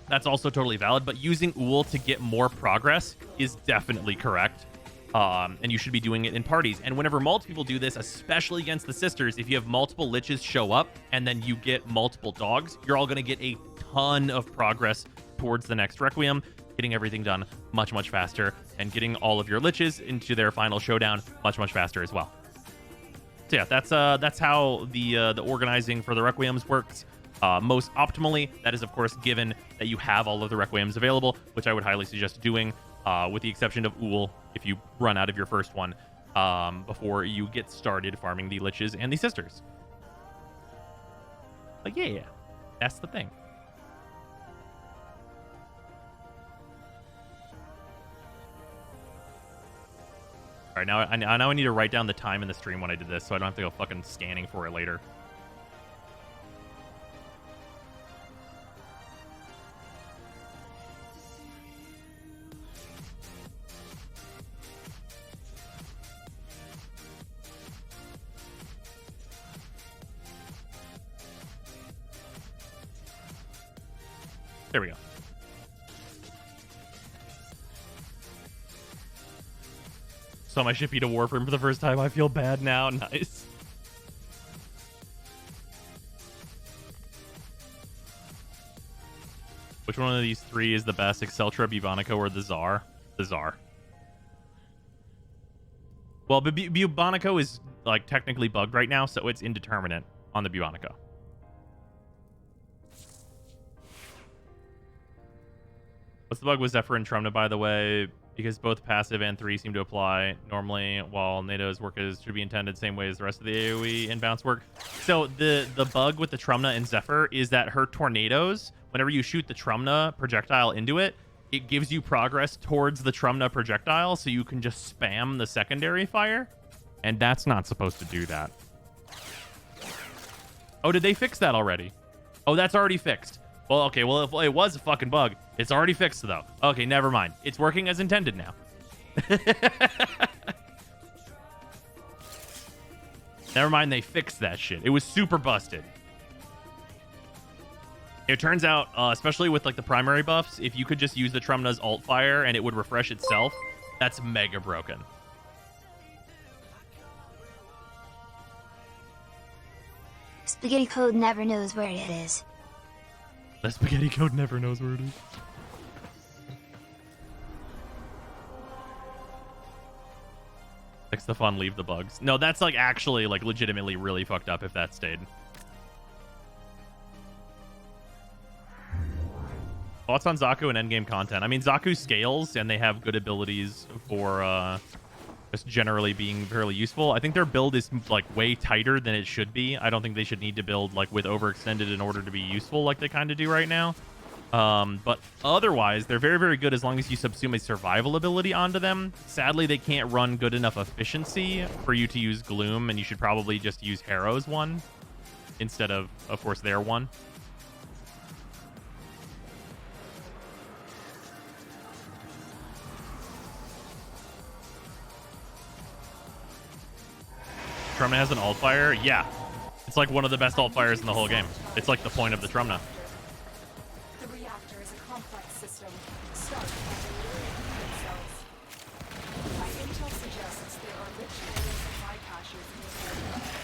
That's also totally valid, but using Ull to get more progress is definitely correct. And you should be doing it in parties. And whenever multiple people do this, especially against the sisters, if you have multiple Liches show up and then you get multiple dogs, you're all going to get a ton of progress towards the next Requiem, getting everything done much, much faster, and getting all of your Liches into their final showdown much, much faster as well. So yeah, that's how the organizing for the Requiems works. Most optimally, that is, of course, given that you have all of the Requiems available, which I would highly suggest doing, with the exception of Ull, if you run out of your first one, before you get started farming the Liches and the Sisters. But yeah, that's the thing. All right, now I need to write down the time in the stream when I did this, so I don't have to go fucking scanning for it later. There we go. Saw my shippy to Warframe for the first time. I feel bad now. Nice. Which one of these 3 is the best? Exceltra, Bubonico, or the Tsar? The Tsar. Well, Bubonico is like technically bugged right now, so it's indeterminate on the Bubonico. What's the bug with Zephyr and Trumna, by the way? Because both passive and 3 seem to apply normally, while NATO's work should be intended same way as the rest of the AoE and bounce work. So the bug with the Trumna and Zephyr is that her tornadoes, whenever you shoot the Trumna projectile into it, it gives you progress towards the Trumna projectile, so you can just spam the secondary fire, and that's not supposed to do that. Oh, did they fix that already? Oh, that's already fixed. Well, okay, well, if it was a fucking bug, it's already fixed, though. Okay, never mind. It's working as intended now. Never mind, they fixed that shit. It was super busted. It turns out, especially with like the primary buffs, if you could just use the Trumna's alt fire and it would refresh itself, that's mega broken. Spaghetti code never knows where it is. The spaghetti code never knows where it is. Fix the fun, leave the bugs. No, that's like actually like legitimately really fucked up if that stayed. Thoughts on Zaku and endgame content? I mean, Zaku scales and they have good abilities for just generally being fairly useful. I think their build is like way tighter than it should be. I don't think they should need to build like with overextended in order to be useful like they kind of do right now. But otherwise, they're very, very good as long as you subsume a survival ability onto them. Sadly, they can't run good enough efficiency for you to use Gloom, and you should probably just use Harrow's one instead of course, their one. Trumna has an alt fire? Yeah. It's like one of the best alt fires in the whole game. It's like the point of the Trumna. The reactor is a complex system, started by the human cells. My intel suggests there are rich areas of high caches in this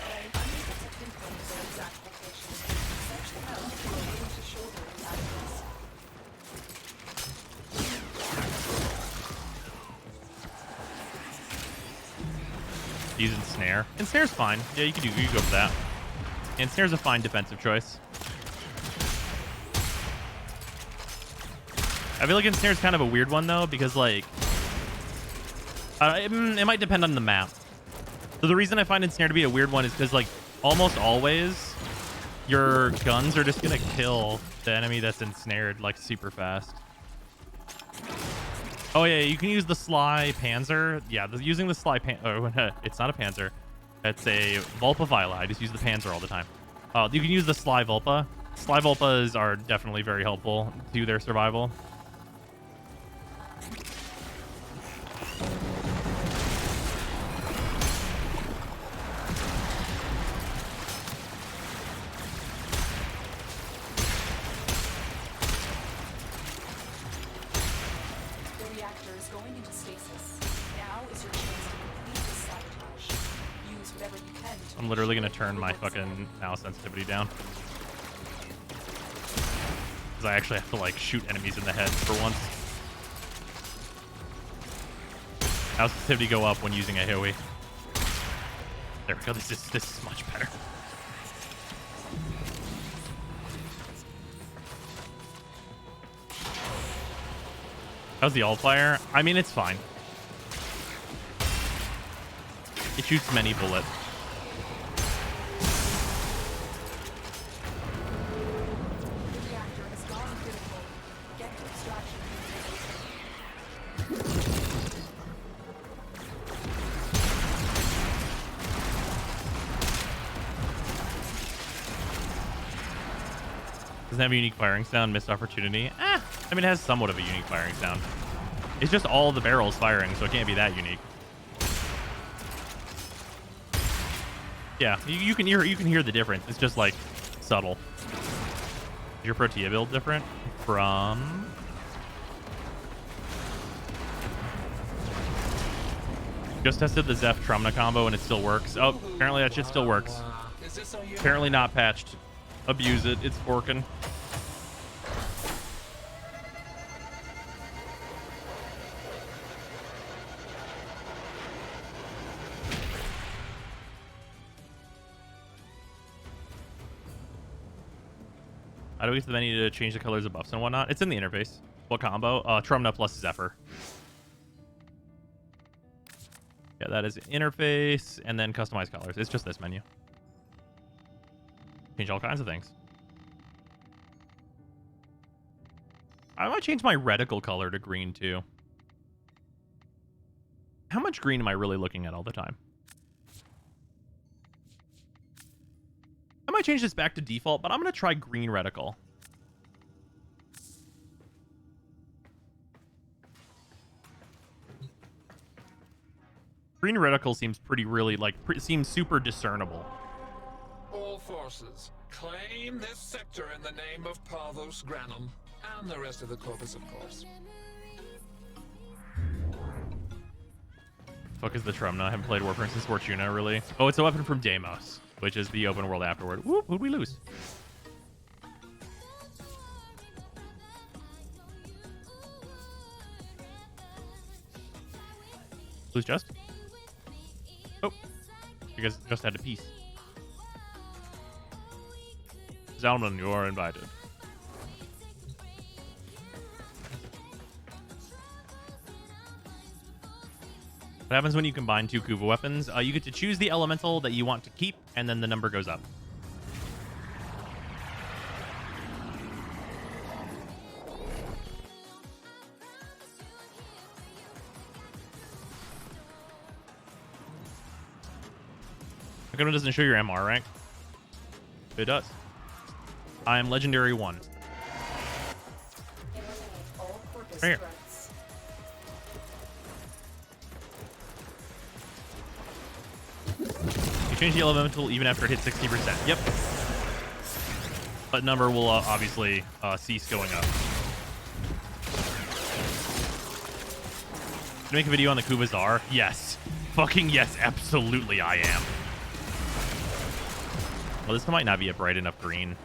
area, but I'm unable to pinpoint their exact location. Search them out if you're able to shoulder the address. Use Ensnare. Ensnare's fine. Yeah, you can go for that. Ensnare's a fine defensive choice. I feel like Ensnare's kind of a weird one though, because like it might depend on the map. So the reason I find Ensnare to be a weird one is because like almost always your guns are just gonna kill the enemy that's ensnared like super fast. Oh yeah, you can use the Sly Panzer. Yeah, using the Sly it's not a Panzer. It's a Vulpa Vila. I just use the Panzer all the time. You can use the Sly Vulpa. Sly Vulpas are definitely very helpful to their survival. I'm literally gonna turn my fucking mouse sensitivity down. Because I actually have to like shoot enemies in the head for once. Mouse sensitivity go up when using a AoE. There we go, this is much better. How's the alt fire? I mean, it's fine. It shoots many bullets. Doesn't have a unique firing sound, missed opportunity. I mean, it has somewhat of a unique firing sound. It's just all the barrels firing, so it can't be that unique. Yeah, you can hear the difference. It's just like subtle. Is your Protea build different from? Just tested the Zeph Trumna combo and it still works. Oh, apparently that shit still works. Apparently not patched. Abuse it. It's working. How do we use the menu to change the colors of buffs and whatnot? It's in the interface. What combo? Trumna plus Zephyr. Yeah, that is interface and then customize colors. It's just this menu. Change all kinds of things. I might change my reticle color to green too. How much green am I really looking at all the time? I might change this back to default, but I'm going to try green reticle. Green reticle seems seems super discernible. All forces, claim this sector in the name of Parvos Granum, and the rest of the corpus, of course. Fuck is the Trumna? I haven't played Warframe since Fortuna, really. Oh, it's a weapon from Deimos, which is the open world afterward. Whoop, who'd we lose? Lose just? Oh, you guys just had a piece. Zalman, you are invited. What happens when you combine two Kuva weapons? You get to choose the elemental that you want to keep, and then the number goes up. How come it doesn't show your MR rank? It does. I am Legendary 1. Right here. You change the elemental even after it hits 60%. Yep. That number will obviously cease going up. Gonna make a video on the Kubazar? Yes. Fucking yes, absolutely I am. Well, this might not be a bright enough green.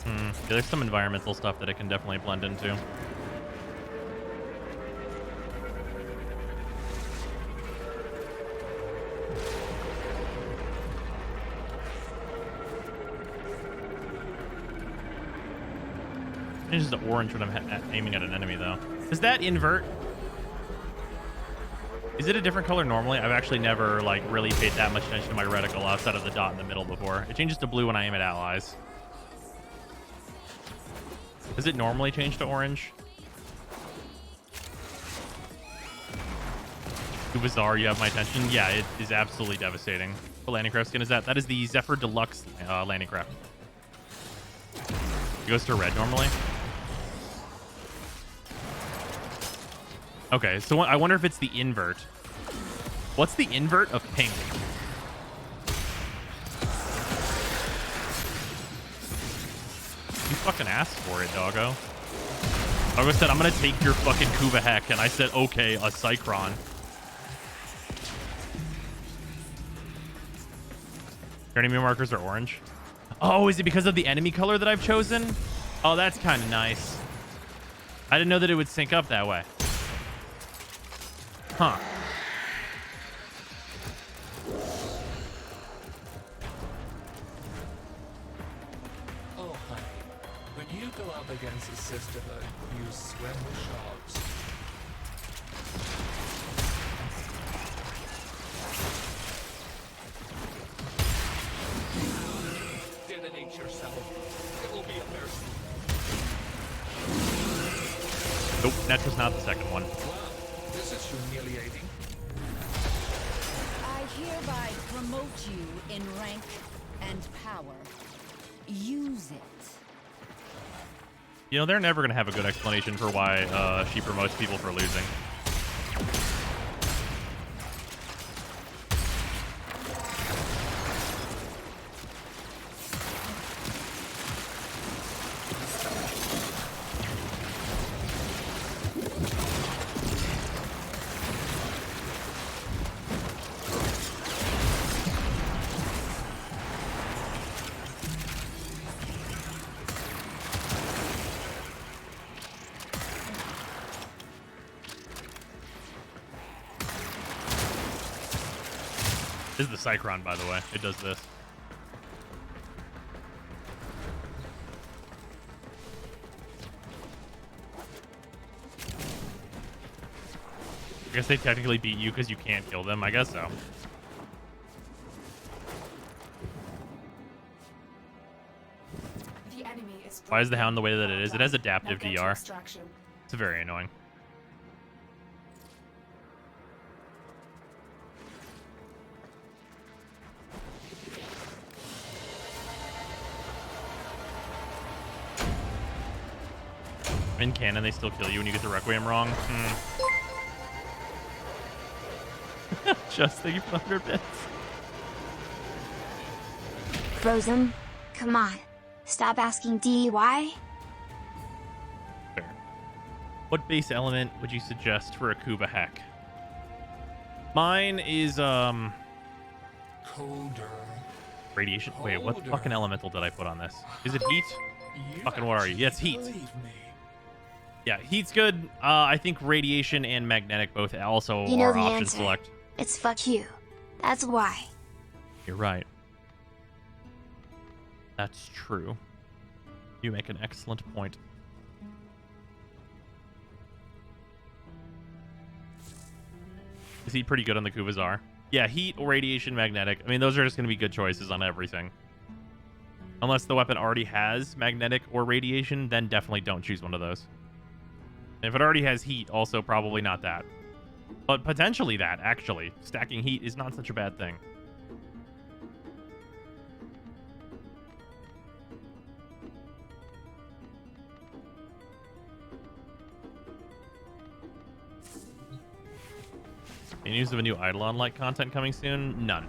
Yeah, there's some environmental stuff that it can definitely blend into. Changes to orange when I'm aiming at an enemy, though. Does that invert? Is it a different color normally? I've actually never, like, really paid that much attention to my reticle outside of the dot in the middle before. It changes to blue when I aim at allies. Does it normally change to orange? Too bizarre, you have my attention. Yeah, it is absolutely devastating. What landing craft skin is that? That is the Zephyr Deluxe landing craft. It goes to red normally. Okay, so I wonder if it's the invert. What's the invert of pink? You fucking asked for it, doggo. Doggo said, I'm gonna take your fucking Kuva Heck, and I said, okay, a Cycron. Your enemy markers are orange. Oh, is it because of the enemy color that I've chosen? Oh, that's kind of nice. I didn't know that it would sync up that way. Huh. Oh, honey. When you go up against a sisterhood, you swim with sharks. Detonate yourself. It will be a mercy. Nope, that was not the second one. This is humiliating. I hereby promote you in rank and power. Use it. You know, they're never going to have a good explanation for why she promotes people for losing. This is the Cycron, by the way. It does this. I guess they technically beat you because you can't kill them. I guess so. The enemy is Why is the Hound the way that it is? It has adaptive Now get to DR. extraction. It's very annoying. In canon, they still kill you when you get the Requiem wrong. Just thank you for 100 bits. Frozen? Come on. Stop asking DEY. Fair. What base element would you suggest for a Kuva Heck? Mine is, Colder. radiation. Wait, what fucking elemental did I put on this? Is it heat? Fucking what are you? Yeah, it's heat. Yeah, heat's good. I think radiation and magnetic both also You know are the option answer. select. It's fuck you. That's why. You're right. That's true. You make an excellent point. Is he pretty good on the Kubazar? Yeah, heat, radiation, magnetic. I mean, those are just going to be good choices on everything. Unless the weapon already has magnetic or radiation, then definitely don't choose one of those. And if it already has heat, also probably not that. But potentially that, actually. Stacking heat is not such a bad thing. Any news of a new Eidolon-like content coming soon? None.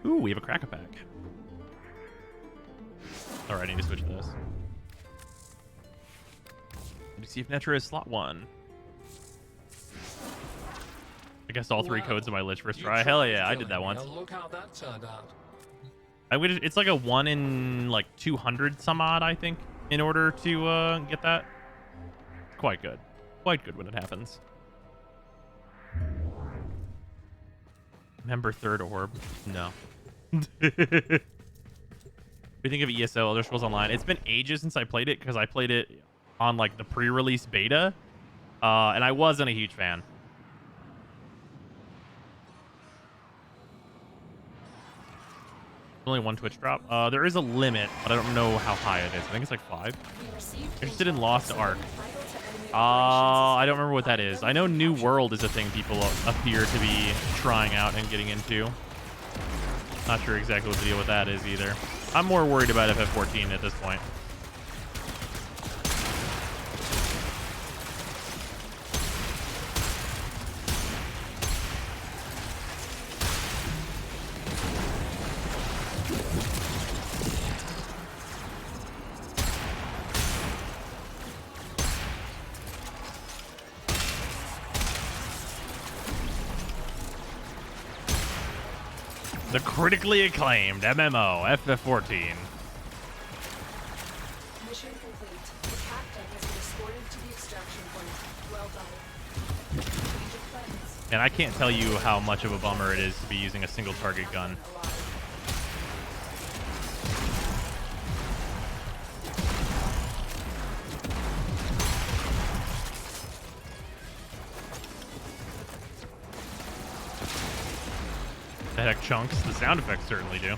Ooh, we have a crack-a-pack. Alright, I need to switch to this. Let me see if Netra is slot 1. I guess all 3 codes of my Lich first try. Hell yeah, I did that once. Look how that turned out. It's like a 1 in like 200 some odd, I think, in order to get that. Quite good. Quite good when it happens. Remember third orb? No. What do you think of ESO, Elder Scrolls Online? It's been ages since I played it because I played it on like the pre-release beta, and I wasn't a huge fan. Only 1 Twitch drop. There is a limit, but I don't know how high it is. I think it's like 5. Interested in Lost Ark. I don't remember what that is. I know New World is a thing people appear to be trying out and getting into. Not sure exactly what the deal with that is either. I'm more worried about FF14 at this point. The critically acclaimed MMO FF14. Mission complete. The captain has been escorted to the extraction point. Well done. Change of plans. And I can't tell you how much of a bummer it is to be using a single target gun. The heck chunks. The sound effects certainly do.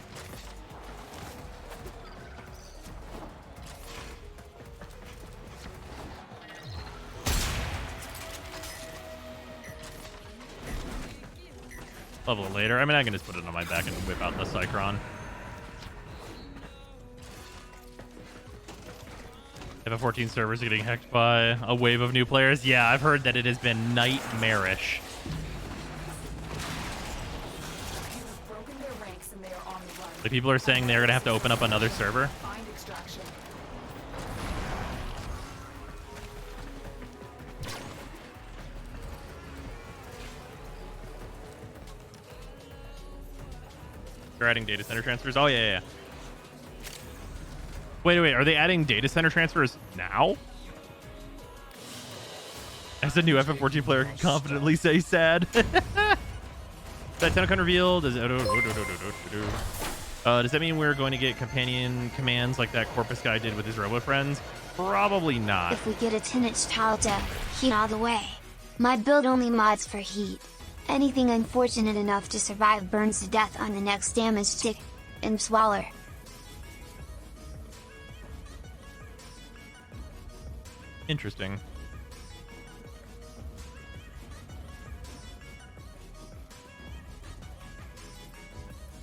Level it later. I mean, I can just put it on my back and whip out the Cycron. FF14 servers are getting hacked by a wave of new players. Yeah, I've heard that it has been nightmarish. The people are saying they're going to have to open up another server. Find extraction. They're adding data center transfers. Oh, yeah. Wait. Are they adding data center transfers now? As a new FF14 player can confidently say sad. That Tenocon revealed. Does that mean we're going to get companion commands like that Corpus guy did with his robo friends? Probably not. If we get a 10-inch tile to heat all the way. My build only mods for heat. Anything unfortunate enough to survive burns to death on the next damage tick and swaller. Interesting.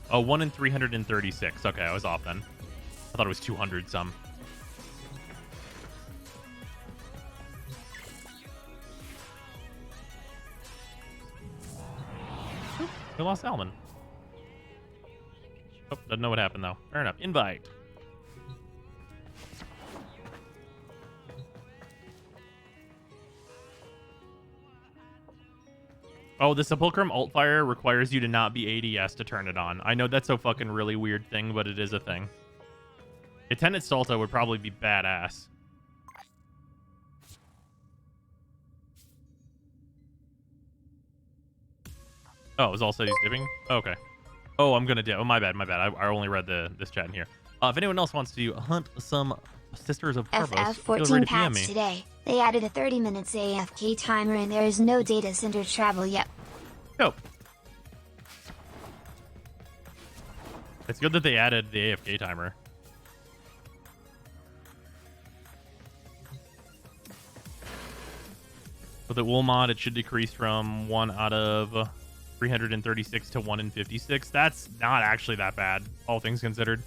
Oh, 1 in 336. Okay, I was off then. I thought it was 200 some. Oop, we lost Alman. Oh, doesn't know what happened though. Fair enough. Invite. Oh, the Sepulchrum alt fire requires you to not be ADS to turn it on. I know that's a fucking really weird thing, but it is a thing. A Tenet Salta would probably be badass. Oh, it was all said he's dipping? Oh, okay. Oh, I'm gonna dip. Oh, my bad. I only read this chat in here. If anyone else wants to hunt some Sisters of Parvos, feel free FF14 to PM me. patch today. They added a 30 minutes AFK timer and there is no data center travel yet. Nope. It's good that they added the AFK timer. With the wool mod, it should decrease from 1 out of 336 to 1 in 56. That's not actually that bad, all things considered.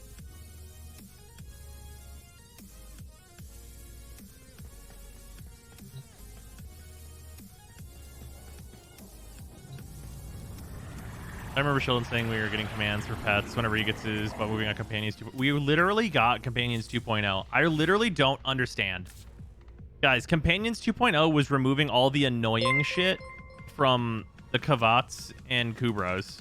remember Sheldon saying we were getting commands for pets whenever he gets his, but moving on companions 2. We literally got companions 2.0. I literally don't understand. Guys, companions 2.0 was removing all the annoying shit from the Kavats and Kubros.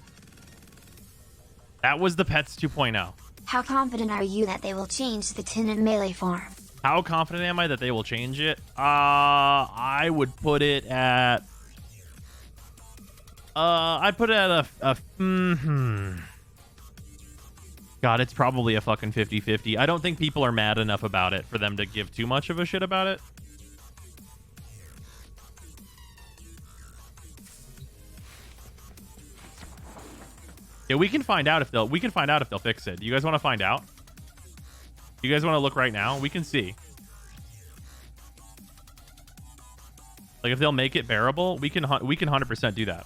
That was the pets 2.0. How confident are you that they will change the tenant melee farm? How confident am I that they will change it? I would put it at... I'd put it at God, it's probably a fucking 50-50. I don't think people are mad enough about it for them to give too much of a shit about it. Yeah, we can find out if they'll fix it. Do you guys want to find out? You guys want to look right now? We can see. Like if they'll make it bearable, we can 100% do that.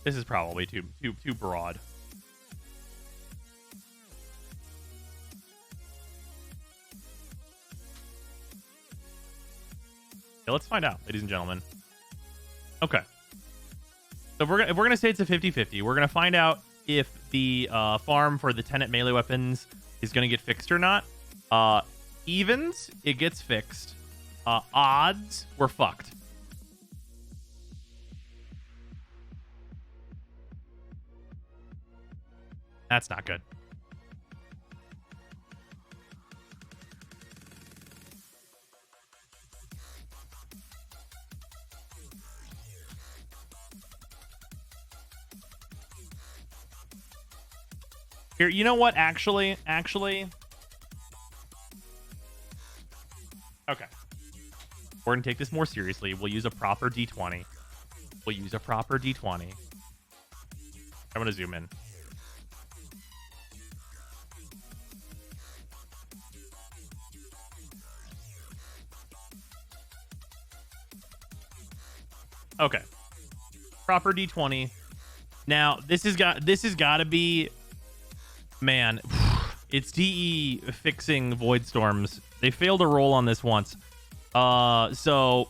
This is probably too broad. Yeah, let's find out, ladies and gentlemen. Okay. So if we're gonna say it's a 50-50, we're gonna find out if the farm for the tenant melee weapons is gonna get fixed or not. Evens, it gets fixed. Odds, we're fucked. That's not good. Here, you know what? Actually. Okay. We're gonna take this more seriously. We'll use a proper D20. I'm gonna zoom in. Okay. Proper D20. Now, this has got to be, man, it's DE fixing Void Storms. They failed to roll on this once. So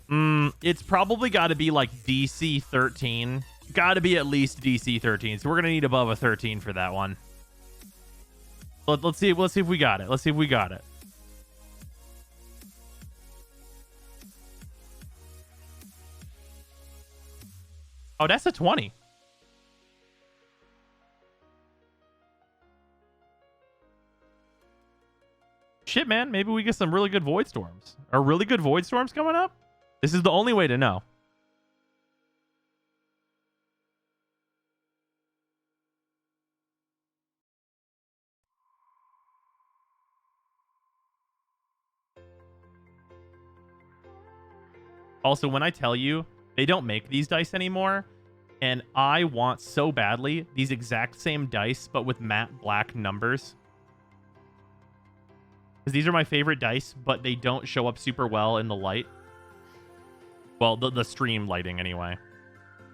it's probably got to be like DC 13. Got to be at least DC 13. So we're going to need above a 13 for that one. Let's see if we got it. Oh, that's a 20. Shit, man. Maybe we get some really good Void Storms. Are really good Void Storms coming up? This is the only way to know. Also, when I tell you they don't make these dice anymore, and I want so badly these exact same dice, but with matte black numbers. Because these are my favorite dice, but they don't show up super well in the light. Well, the stream lighting, anyway.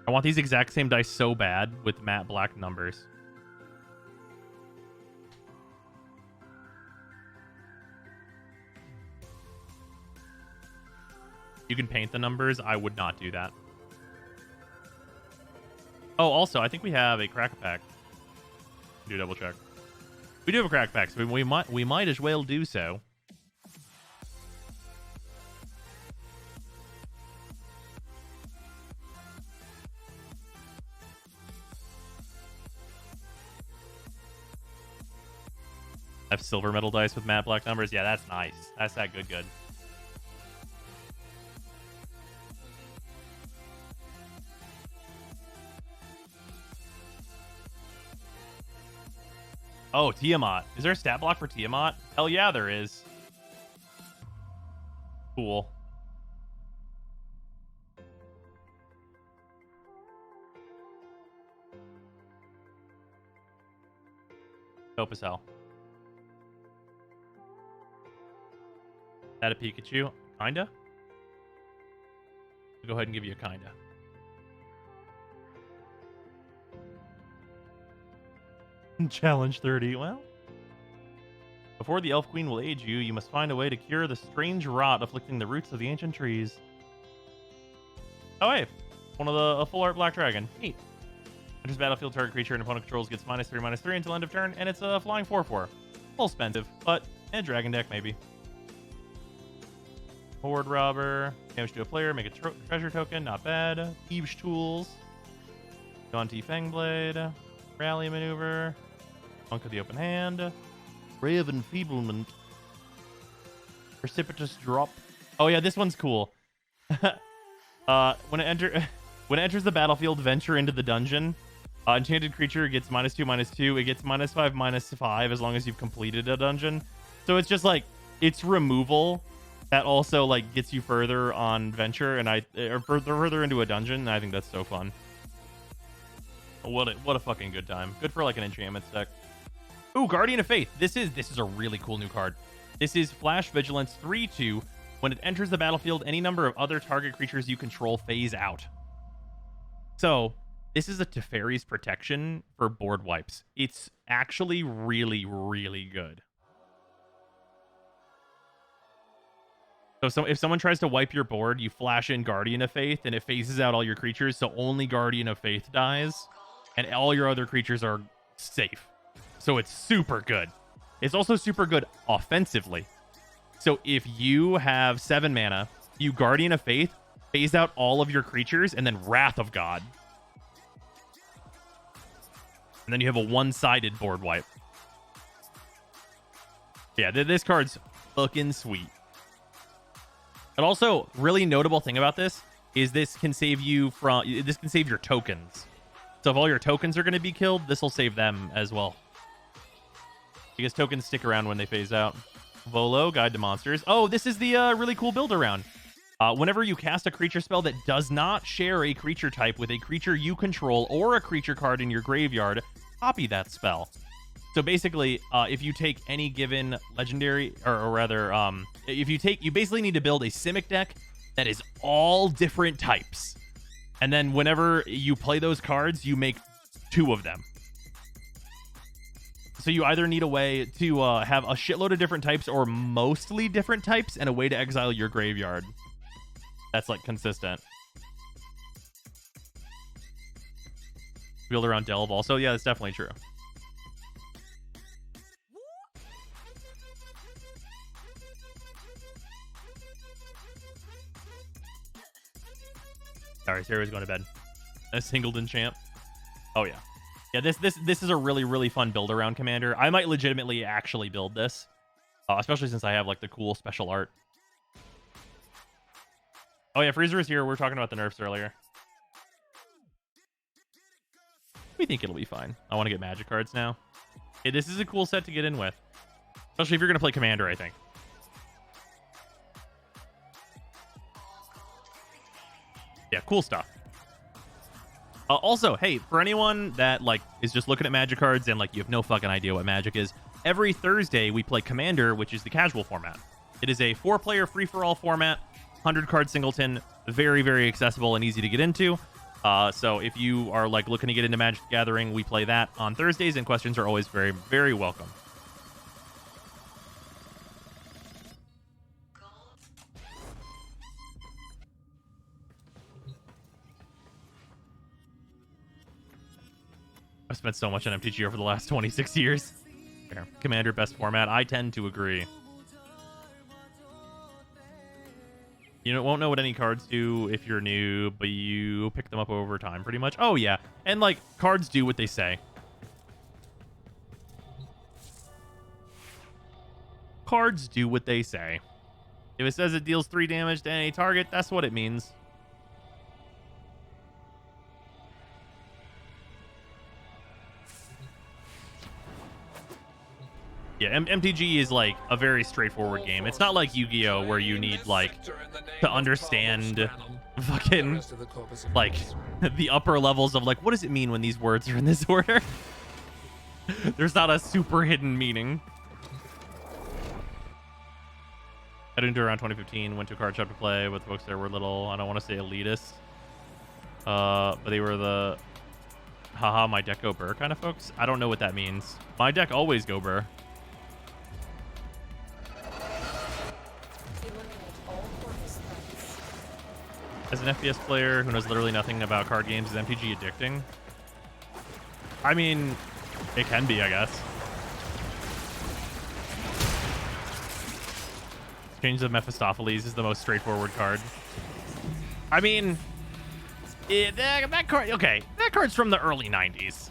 I want these exact same dice so bad with matte black numbers. You can paint the numbers. I would not do that. Oh, also, I think we have a crack pack. Do double check. We do have a crack pack, so we might as well do so. I have silver metal dice with matte black numbers. Yeah, that's nice. That's that good. Oh, Tiamat. Is there a stat block for Tiamat? Hell yeah, there is. Cool. Dope as hell. That a Pikachu? Kinda? Go ahead and give you a kinda. Challenge 30. Well, before the Elf Queen will aid you, you must find a way to cure the strange rot afflicting the roots of the ancient trees. Oh, hey. One of a full art black dragon. Neat. Enters battlefield, target creature and opponent controls gets -3/-3 until end of turn, and it's a flying 4/4. A little expensive, but a dragon deck maybe. Horde Robber. Damage to a player, make a treasure token, not bad. Thieves Tools. Jaunty Fangblade. Rally Maneuver. Monk of the Open Hand. Ray of Enfeeblement. Precipitous Drop. Oh yeah, this one's cool. When it enters the battlefield, venture into the dungeon. Enchanted creature gets -2/-2. It gets -5/-5 as long as you've completed a dungeon. So it's just like, it's removal that also like gets you further on venture or further into a dungeon. And I think that's so fun. What a fucking good time. Good for like an enchantment deck. Ooh, Guardian of Faith. This is a really cool new card. This is Flash Vigilance 3/2. When it enters the battlefield, any number of other target creatures you control phase out. So this is a Teferi's protection for board wipes. It's actually really, really good. So if someone tries to wipe your board, you flash in Guardian of Faith, and it phases out all your creatures, so only Guardian of Faith dies, and all your other creatures are safe. So it's super good. It's also super good offensively. So if you have 7 mana, you Guardian of Faith, phase out all of your creatures, and then Wrath of God. And then you have a one-sided board wipe. Yeah, this card's fucking sweet. But also, really notable thing about this is this can save your tokens. So if all your tokens are going to be killed, this will save them as well. Because tokens stick around when they phase out. Volo, Guide to Monsters. Oh, this is the really cool build around. Whenever you cast a creature spell that does not share a creature type with a creature you control or a creature card in your graveyard, copy that spell. So basically, if you take any given legendary, or rather, you basically need to build a Simic deck that is all different types. And then whenever you play those cards, you make 2 of them. So you either need a way to have a shitload of different types or mostly different types and a way to exile your graveyard. That's like consistent. Build around Delve also. Yeah, that's definitely true. Sorry, Sarah's going to bed. A Singleton champ. Oh yeah. Yeah, this is a really, really fun build around commander. I might legitimately actually build this. Especially since I have like the cool special art. Oh yeah, Freezer is here. We were talking about the nerfs earlier. We think it'll be fine. I want to get magic cards now. Hey, this is a cool set to get in with. Especially if you're going to play commander, I think. Yeah, cool stuff. Also, hey, for anyone that like is just looking at magic cards and like you have no fucking idea what magic is, every Thursday we play Commander, which is the casual format. It is a 4-player free-for-all format, 100-card singleton, very, very accessible and easy to get into. So if you are like looking to get into Magic the Gathering, we play that on Thursdays, and questions are always very, very welcome. I've spent so much on MTG over the last 26 years. Fair. Commander, best format. I tend to agree. You won't know what any cards do if you're new, but you pick them up over time, pretty much. Oh, yeah. And, like, cards do what they say. Cards do what they say. If it says it deals 3 damage to any target, that's what it means. Yeah, MTG is like a very straightforward game. It's not like Yu-Gi-Oh! Where you need like to understand fucking like the upper levels of like, what does it mean when these words are in this order? There's not a super hidden meaning. I didn't do around 2015. Went to a card shop to play with folks that were little. I don't want to say elitist, but they were the haha my deck go burr kind of folks. I don't know what that means. My deck always go burr. As an FPS player who knows literally nothing about card games, is MTG addicting? I mean, it can be, I guess. Change of Mephistopheles is the most straightforward card. I mean, that card, okay, that card's from the early 90s.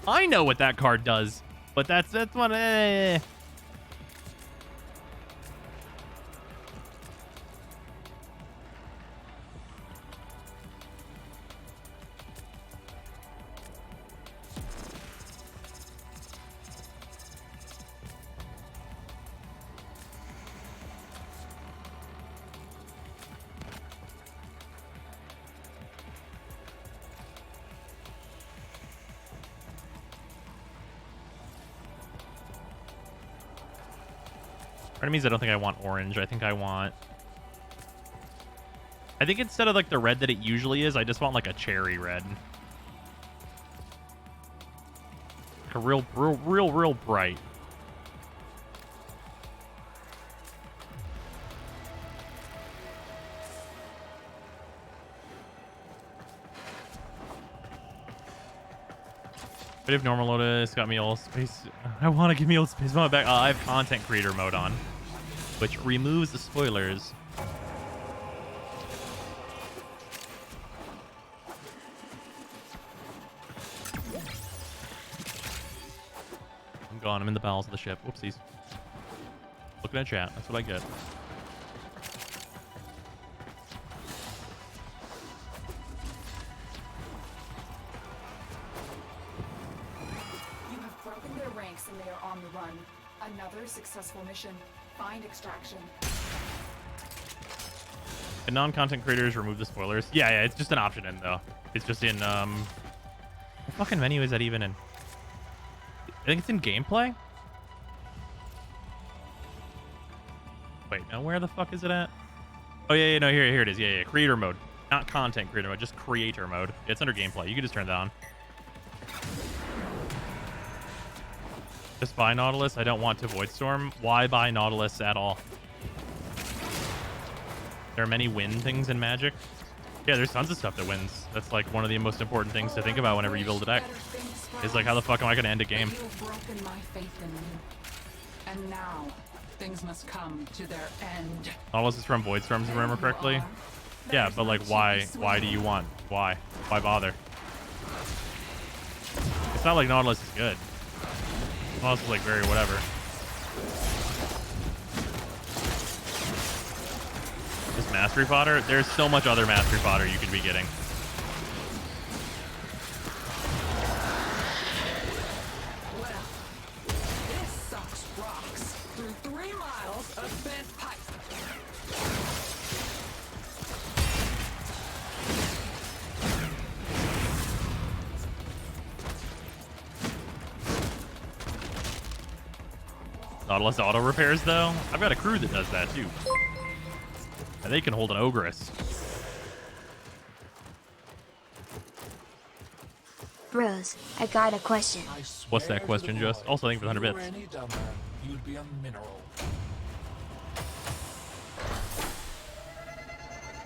I know what that card does, but that's one. Part of me means I don't think I want orange. I think instead of like the red that it usually is, I just want like a cherry red. Like a real bright. But if normal Lotus got me all space, I want to give me all space mode back. I have content creator mode on, which removes the spoilers. I'm gone. I'm in the bowels of the ship. Whoopsies. Looking at chat. That's what I get. And they are on the run. Another successful mission. Find extraction. And non-content creators remove the spoilers. Yeah, it's just an option in though. It's just in what fucking menu is that even in? I think it's in gameplay. Wait, now where the fuck is it at? Oh yeah, no, here it is. Yeah, creator mode. Not content creator mode, just creator mode. Yeah, it's under gameplay. You can just turn that on. Just buy Nautilus. I don't want to Voidstorm. Why buy Nautilus at all? There are many win things in Magic. Yeah, there's tons of stuff that wins. That's like one of the most important things to think about whenever you build a deck. Is like, how the fuck am I going to end a game? You've broken my faith in you. And now, things must come to their end. Nautilus is from Voidstorm, if I remember correctly. Yeah, but like, why? Why do you want? Why? Why bother? It's not like Nautilus is good. Nautilus is like very whatever. This mastery fodder? There's so much other mastery fodder you could be getting. Well, this sucks rocks through 3 miles of bent pipe. Nautilus auto repairs though. I've got a crew that does that too. And they can hold an Ogress. Bros, I got a question. What's that question, Just? Also, thank you for the 100 bits. Any dumber, you'd be a mineral.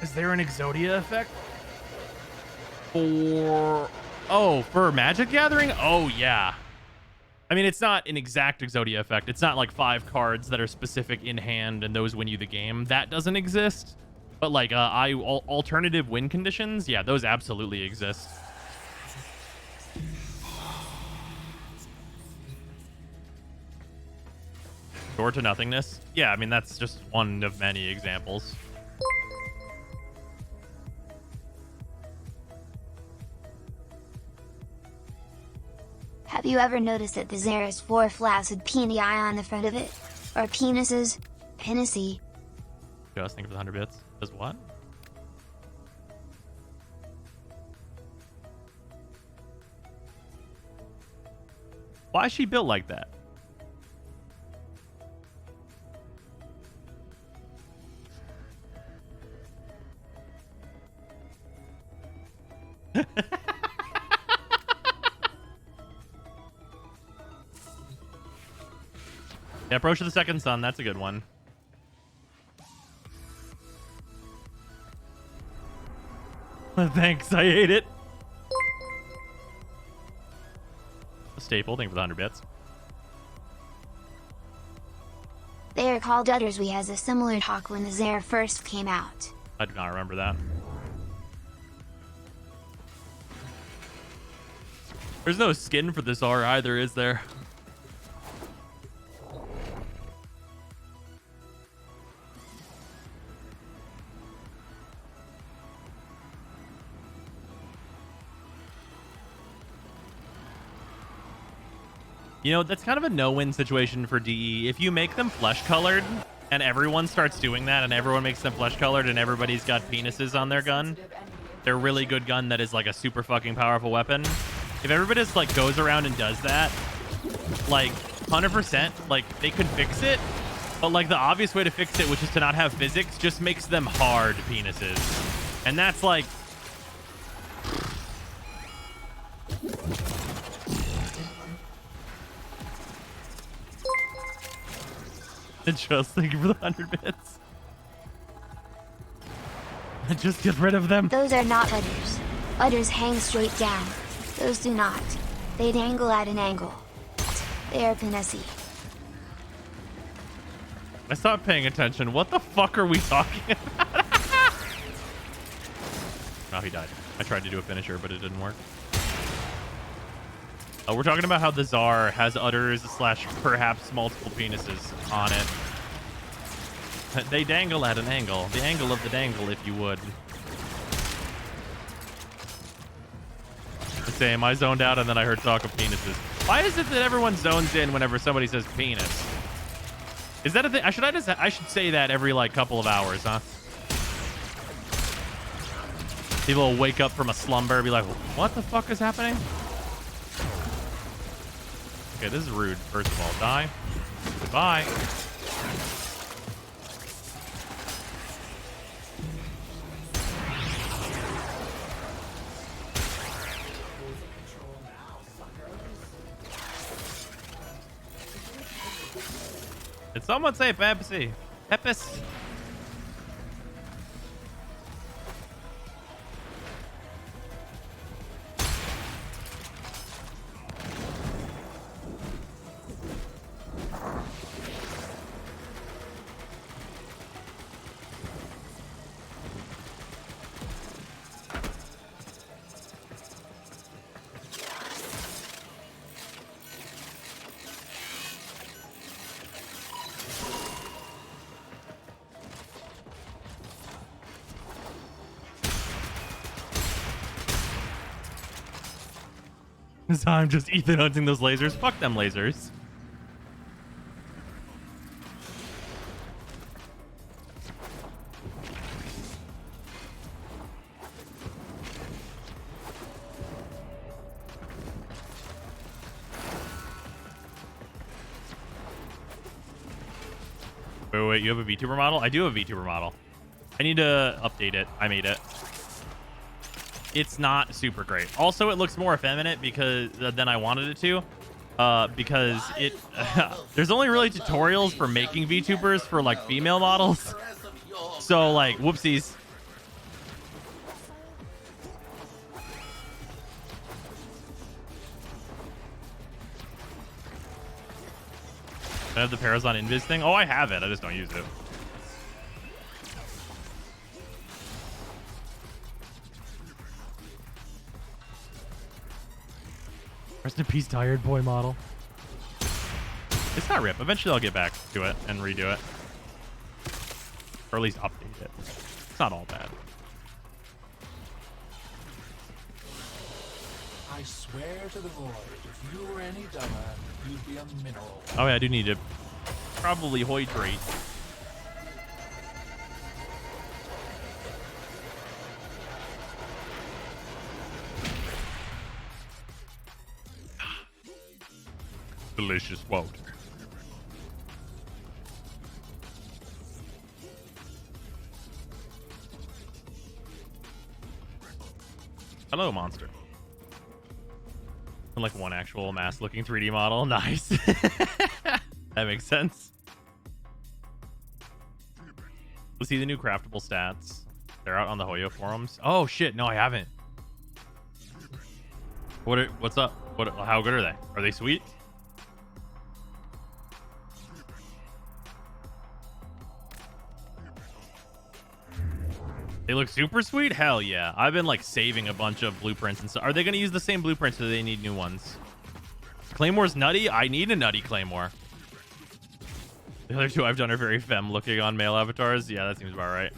Is there an Exodia effect? For Magic Gathering? Oh, yeah. I mean, it's not an exact Exodia effect. It's not like 5 cards that are specific in hand and those win you the game. That doesn't exist. But like alternative win conditions, yeah, those absolutely exist. Door to nothingness? Yeah, I mean, that's just one of many examples. Have you ever noticed that the Xera's 4 flask had peony eye on the front of it? Or penises? Penisy. Just think of the 100 bits. Does what? Why is she built like that? Yeah, Approach of the Second Sun. That's a good one. Thanks, I ate it. A staple. Thank you for the 100 bits. They are called udders. We has a similar talk when the Zare first came out. I do not remember that. There's no skin for this R either, is there? You know, that's kind of a no-win situation for DE. If you make them flesh-colored, and everyone starts doing that, and everyone makes them flesh-colored, and everybody's got penises on their gun, they're a really good gun that is, like, a super fucking powerful weapon. If everybody just, like, goes around and does that, like, 100%, like, they could fix it, but, like, the obvious way to fix it, which is to not have physics, just makes them hard penises. And that's, like... Just thank you for the 100 bits. Just get rid of them. Those are not udders. Udders hang straight down. Those do not. They dangle at an angle. They are pinnacy. I stopped paying attention. What the fuck are we talking about? Oh, he died. I tried to do a finisher, but it didn't work. We're talking about how the Tsar has udders / perhaps multiple penises on it. They dangle at an angle. The angle of the dangle, if you would. The same. I zoned out and then I heard talk of penises. Why is it that everyone zones in whenever somebody says penis? Is that a thing? I should say that every like couple of hours, huh? People will wake up from a slumber and be like, what the fuck is happening? Okay, this is rude. First of all, die. Goodbye. Did someone say Pepsi? Pepis? So I'm just Ethan hunting those lasers. Fuck them lasers. Wait, you have a VTuber model? I do have a VTuber model. I need to update it. I made it. It's not super great. Also, it looks more effeminate because than I wanted it to, because it there's only really tutorials for making VTubers for like female models. So like, whoopsies. I have the Parazon Invis thing. Oh, I have it. I just don't use it. Rest in peace, tired boy model. It's not RIP. Eventually I'll get back to it and redo it. Or at least update it. It's not all bad. I swear to the void, if you were any dumber, you'd be a mineral. Oh yeah, I do need to probably hydrate. Delicious water. Hello, monster. And like one actual mass looking 3D model. Nice. That makes sense. Let's see the new craftable stats. They're out on the Hoyo forums. Oh shit, no, I haven't. What's up? How good are they? Are they sweet? They look super sweet? Hell yeah. I've been like saving a bunch of blueprints and stuff. Are they going to use the same blueprints or do they need new ones? Claymore's nutty? I need a nutty Claymore. The other two I've done are very femme looking on male avatars. Yeah, that seems about right.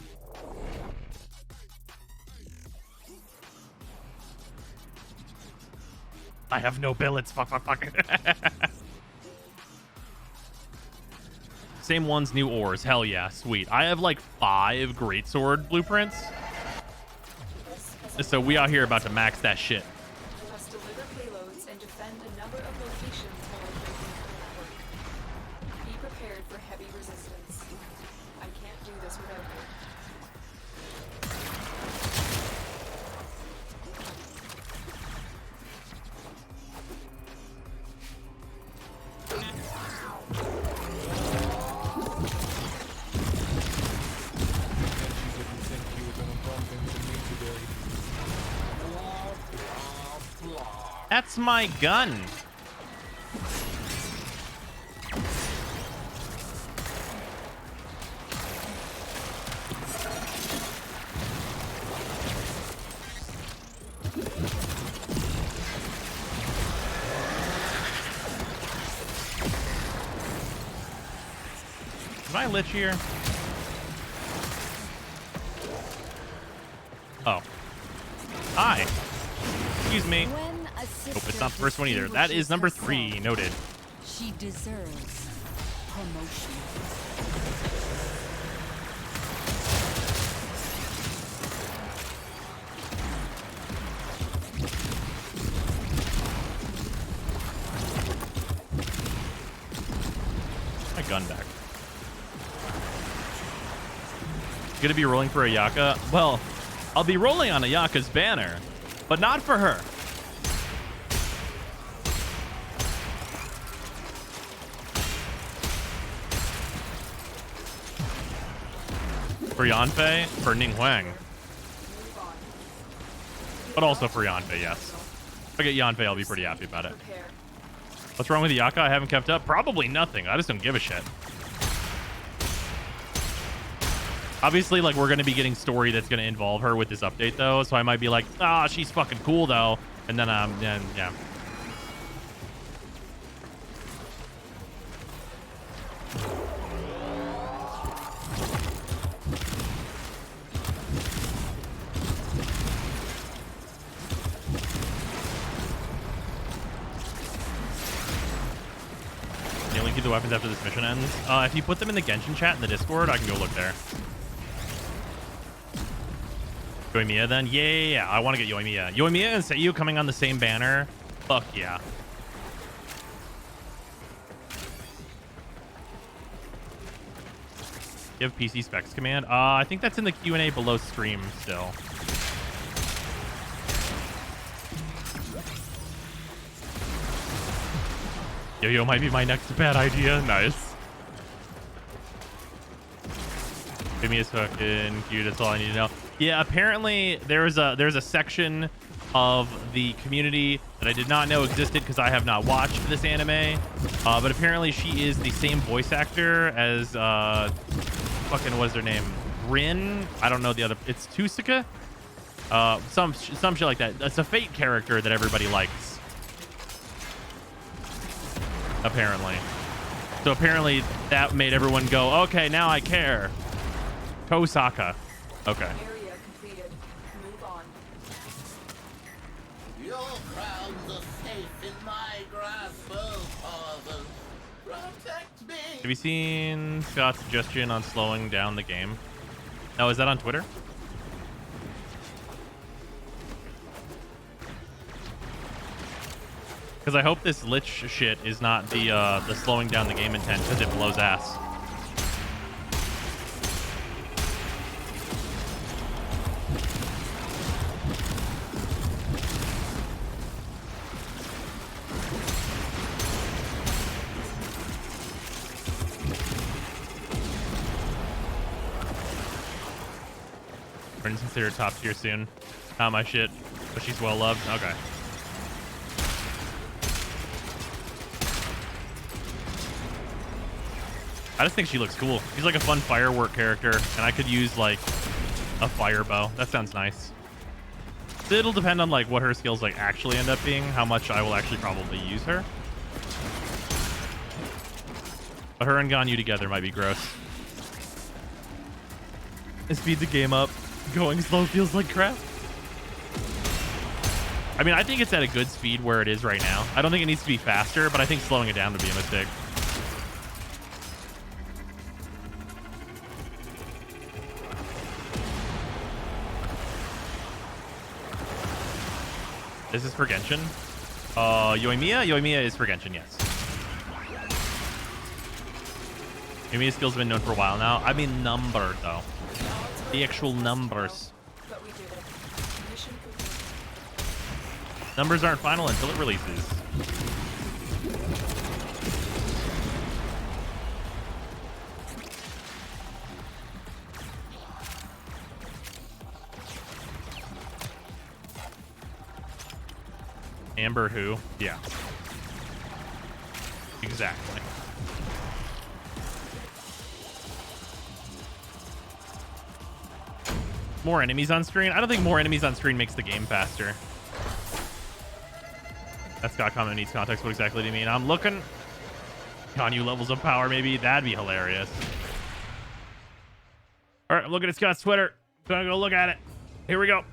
I have no billets. Fuck. Same ones, new ores. Hell yeah, sweet. I have like 5 greatsword blueprints. So we out here about to max that shit. You must deliver payloads and defend a number of locations while breaking the network. Be prepared for heavy resistance. I can't do this without you. That's my gun. Is my Lich here? Oh. Hi. Excuse me. Hope it's not the first one either. That is number 3. Noted. She deserves promotion. My gun back. Gonna be rolling for Ayaka? Well, I'll be rolling on Ayaka's banner, but not for her. For Yanfei, for Ninghuang. But also for Yanfei, yes. If I get Yanfei, I'll be pretty happy about it. What's wrong with Ayaka? I haven't kept up? Probably nothing. I just don't give a shit. Obviously, like, we're going to be getting story that's going to involve her with this update, though. So I might be like, she's fucking cool, though. And then, yeah. Can you link you the weapons after this mission ends? If you put them in the Genshin chat in the Discord, I can go look there. Yoimiya then? Yeah. I want to get Yoimiya. Yoimiya and Seiyu coming on the same banner. Fuck yeah. You have PC specs command? I think that's in the Q&A below stream still. Yo might be my next bad idea. Nice. Yoimiya's fucking cute. That's all I need to know. Yeah, apparently there's a section of the community that I did not know existed because I have not watched this anime. But apparently she is the same voice actor as fucking what's her name? Rin? I don't know the other. It's Tusaka? Some shit like that. It's a Fate character that everybody likes. Apparently. So apparently that made everyone go, okay, now I care. Kosaka. Okay. Your crowns are safe in my grasp, Parvos. Protect me. Have you seen Scott's suggestion on slowing down the game? Oh, is that on Twitter? Because I hope this Lich shit is not the slowing down the game intent, because it blows ass. And consider top tier soon. Not my shit, but she's well loved. Okay. I just think she looks cool. She's like a fun firework character, and I could use like a fire bow. That sounds nice. So it'll depend on like what her skills like actually end up being, how much I will actually probably use her. But her and Ganyu together might be gross. It speeds the game up. Going slow feels like crap. I mean, I think it's at a good speed where it is right now. I don't think it needs to be faster, but I think slowing it down would be a mistake. This is for Genshin. Yoimiya? Yoimiya is for Genshin, yes. Yoimiya's skills have been known for a while now. I mean number, though. The actual numbers. Numbers aren't final until it releases. Amber who? Yeah. Exactly. More enemies on screen? I don't think more enemies on screen makes the game faster. That Scott comment needs context. What exactly do you mean? I'm looking. Ganyu levels of power, maybe. That'd be hilarious. All right, I'm looking at Scott's Twitter. Gonna go look at it. Here we go.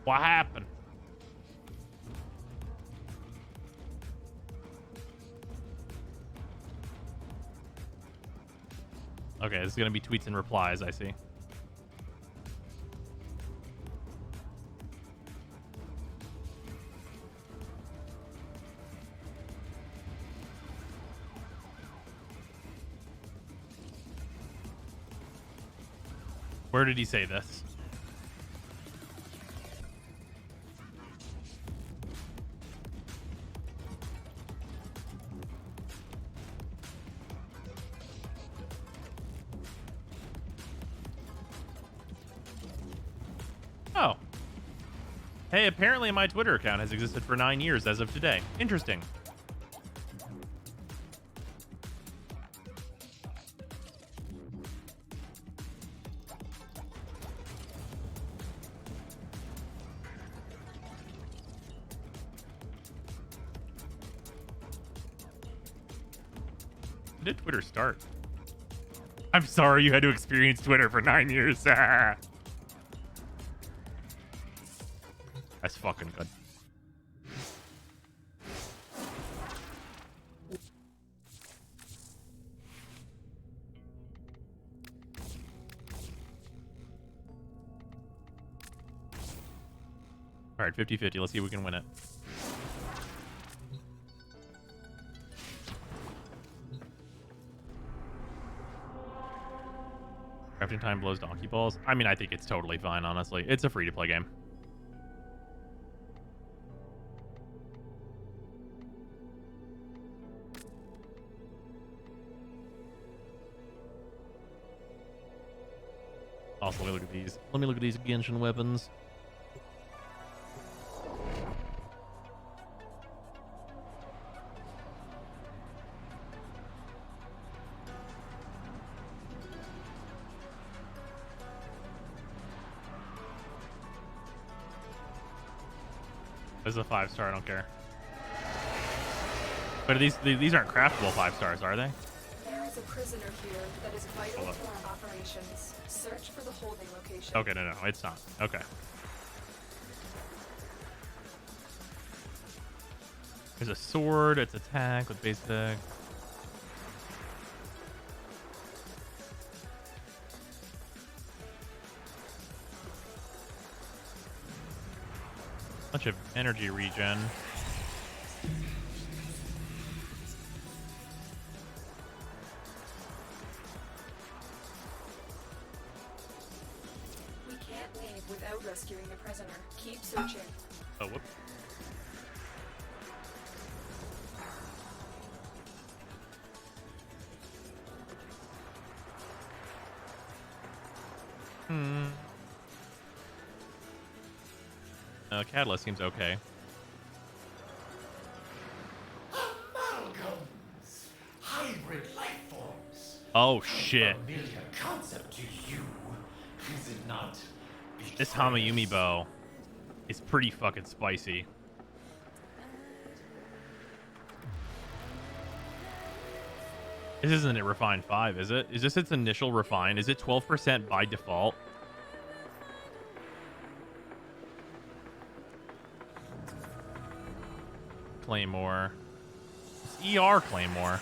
What happened? Okay, this is gonna be tweets and replies, I see. Where did he say this? Oh. Hey, apparently my Twitter account has existed for 9 years as of today. Interesting. When did Twitter start? I'm sorry you had to experience Twitter for 9 years. That's fucking good. All right, 50-50. Let's see if we can win it. Crafting time blows donkey balls. I mean, I think it's totally fine, honestly. It's a free-to-play game. Also, let me look at these. Let me look at these Genshin weapons. This is a 5-star, I don't care. But these aren't craftable 5 stars, are they? There is a prisoner here that is vital to our operations. Search for the holding location. Okay, no, it's not. Okay. There's a sword, it's attack with base attack. Bunch of energy regen. We can't leave without rescuing the prisoner. Keep searching. Oh, whoop. Catalyst seems okay. Amalgams, hybrid life forms. Oh shit. Familiar concept to you, is it not? This Hamayumi bow is pretty fucking spicy. This isn't a refined 5, is it? Is this its initial refine? Is it 12% by default? Claymore. It's ER Claymore.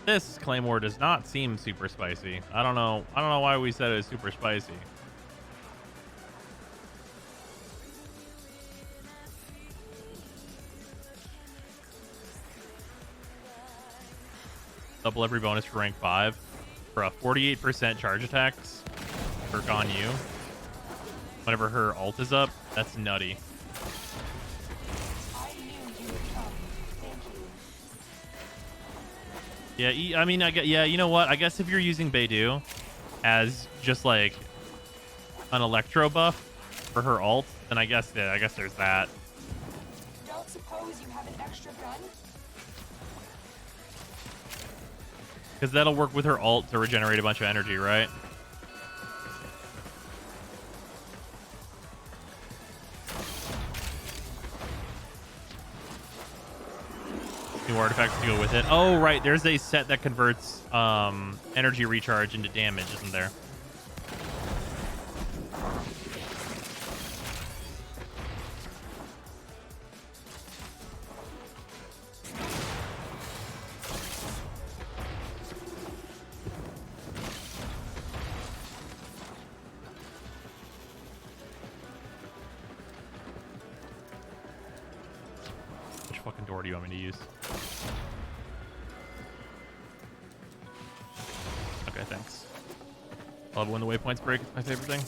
This Claymore does not seem super spicy. I don't know why we said it was super spicy. Double every bonus for rank 5 for a 48% charge attacks for Ganyu. Whenever her ult is up, that's nutty. Yeah, I mean, yeah, you know what? I guess if you're using Beidou as just like an electro buff for her ult, then I guess there's that. Don't suppose you have an extra gun? Because that'll work with her ult to regenerate a bunch of energy, right? New artifacts to go with it. Oh, right. There's a set that converts energy recharge into damage, isn't there? Which fucking door do you want me to use? Okay, thanks. I love when the waypoints break. It's my favorite thing.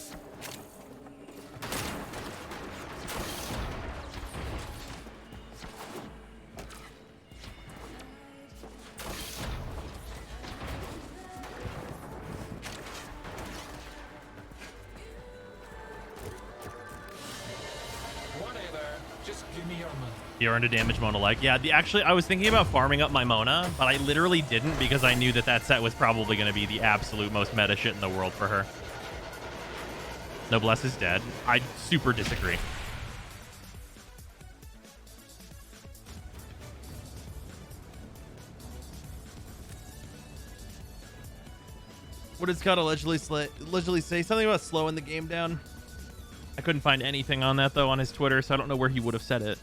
Whatever. Just give me your money. You earned a damage Mona like. Yeah, actually, I was thinking about farming up my Mona, but I literally didn't because I knew that set was probably going to be the absolute most meta shit in the world for her. Noblesse is dead. I super disagree. What did Scott allegedly say? Something about slowing the game down? I couldn't find anything on that, though, on his Twitter, so I don't know where he would have said it.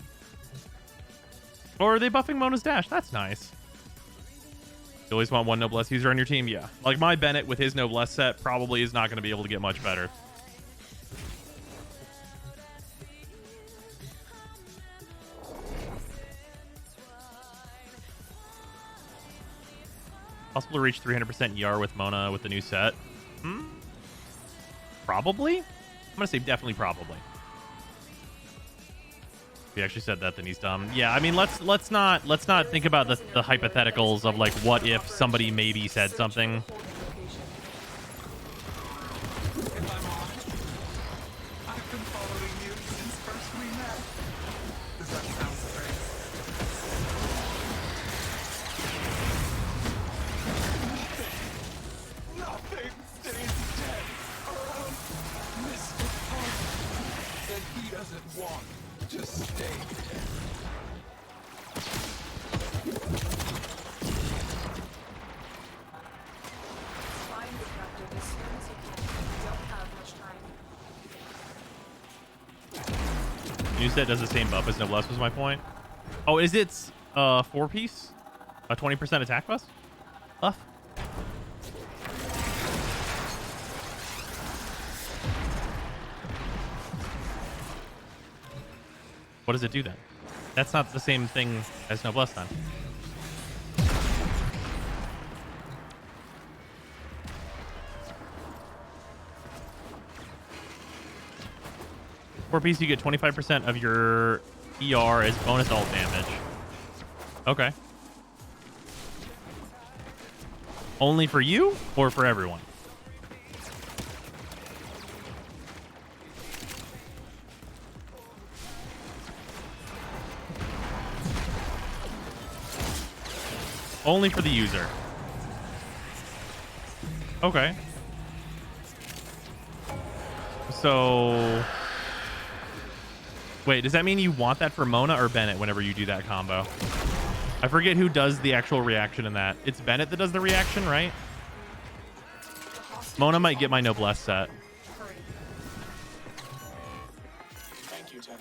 Or are they buffing Mona's dash? That's nice. You always want one Noblesse user on your team? Yeah. Like, my Bennett with his Noblesse set probably is not going to be able to get much better. Possible to reach 300% ER with Mona with the new set? Probably? I'm going to say definitely probably. He actually said that, then he's dumb. Yeah, I mean, let's not think about the hypotheticals of like what if somebody maybe said something. I've been following you since first we met. Does that sound strange? Nothing stays dead around Mr. Parvos. Then he doesn't want to stay dead. Find the captive as soon as you can. We don't have much time. New set does the same buff as Noblesse was my point. Oh, is it 4-piece? A 20% attack buff? What does it do then? That's not the same thing as Noblesse then. For piece, you get 25% of your ER as bonus ult damage. Okay. Only for you or for everyone? Only for the user. Okay. So... Wait, does that mean you want that for Mona or Bennett whenever you do that combo? I forget who does the actual reaction in that. It's Bennett that does the reaction, right? Mona might get my Noblesse set. Thank you, Tenno.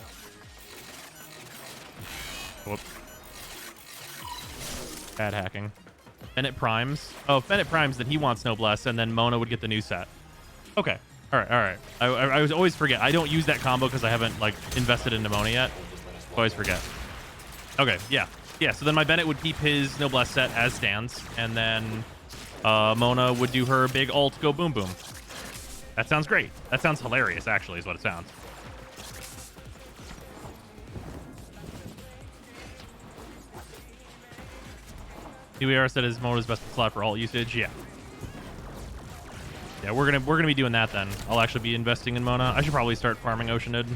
Whoop. Bad hacking. Bennett primes. Oh, if Bennett primes, then he wants Noblesse, and then Mona would get the new set. Okay. All right, all right. I was always forget. I don't use that combo because I haven't like invested into Mona yet. Always forget. Okay, yeah. Yeah, so then my Bennett would keep his Noblesse set as stands, and then Mona would do her big ult, go boom boom. That sounds great. That sounds hilarious, actually, is what it sounds. UER said is Mona's best slot for ult usage. Yeah. Yeah, we're gonna be doing that then. I'll actually be investing in Mona. I should probably start farming Oceanid.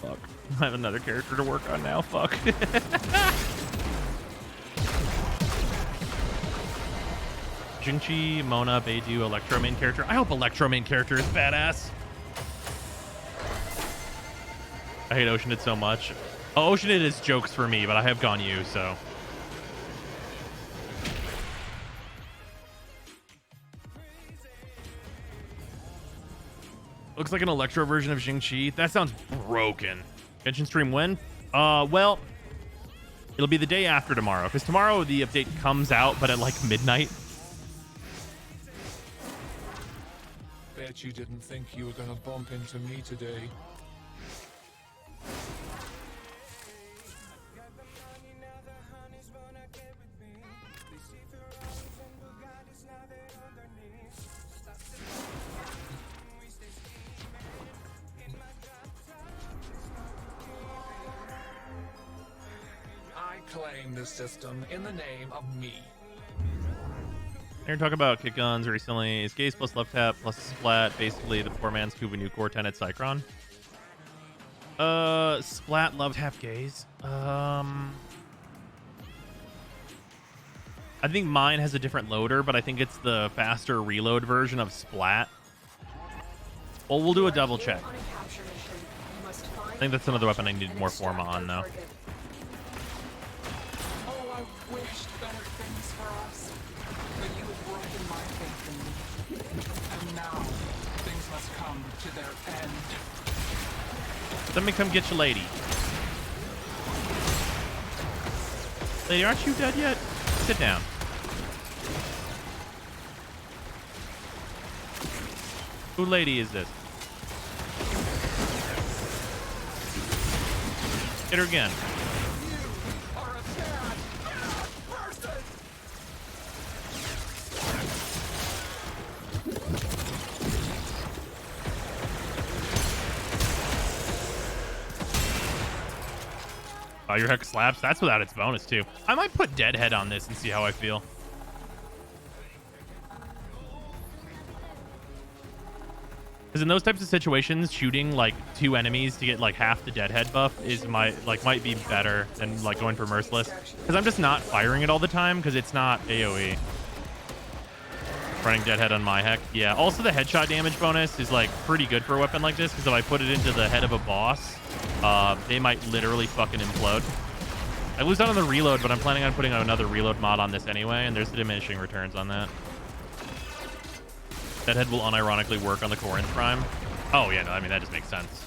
Fuck. I have another character to work on now. Fuck. Jingchi, Mona, Beidou, Electro main character. I hope Electro main character is badass. I hate Oceanid so much. Oh, Oceanid is jokes for me, but I have gone you, so. Looks like an Electro version of Jingchi. That sounds broken. Genshin stream when? Well, it'll be the day after tomorrow, because tomorrow the update comes out, but at like midnight. Bet you didn't think you were gonna bump into me today. Claim this system in the name of me. You're talking about kick guns recently. Is Gaze plus left tap plus Splat basically the poor man's Kuba new core 10 at Cycron? Splat love tap Gaze. I think mine has a different loader, but I think it's the faster reload version of Splat. Well, we'll do a double check. I think that's another weapon I need more Forma on now. Wished better things for us, but you have broken my faith in me. And now, things must come to their end. Let me come get you, lady. Lady, aren't you dead yet? Sit down. Who lady is this? Hit her again. Oh, your heck slaps. That's without its bonus, too. I might put Deadhead on this and see how I feel. Because in those types of situations, shooting like 2 enemies to get like half the Deadhead buff is might be better than like going for Merciless. Because I'm just not firing it all the time because it's not AoE. Running Deadhead on my heck. Yeah. Also, the headshot damage bonus is like pretty good for a weapon like this because if I put it into the head of a boss, they might literally fucking implode. I lose out on the reload, but I'm planning on putting another reload mod on this anyway, and there's the diminishing returns on that. Deadhead will unironically work on the Corinth Prime. Oh, yeah, no, I mean, that just makes sense.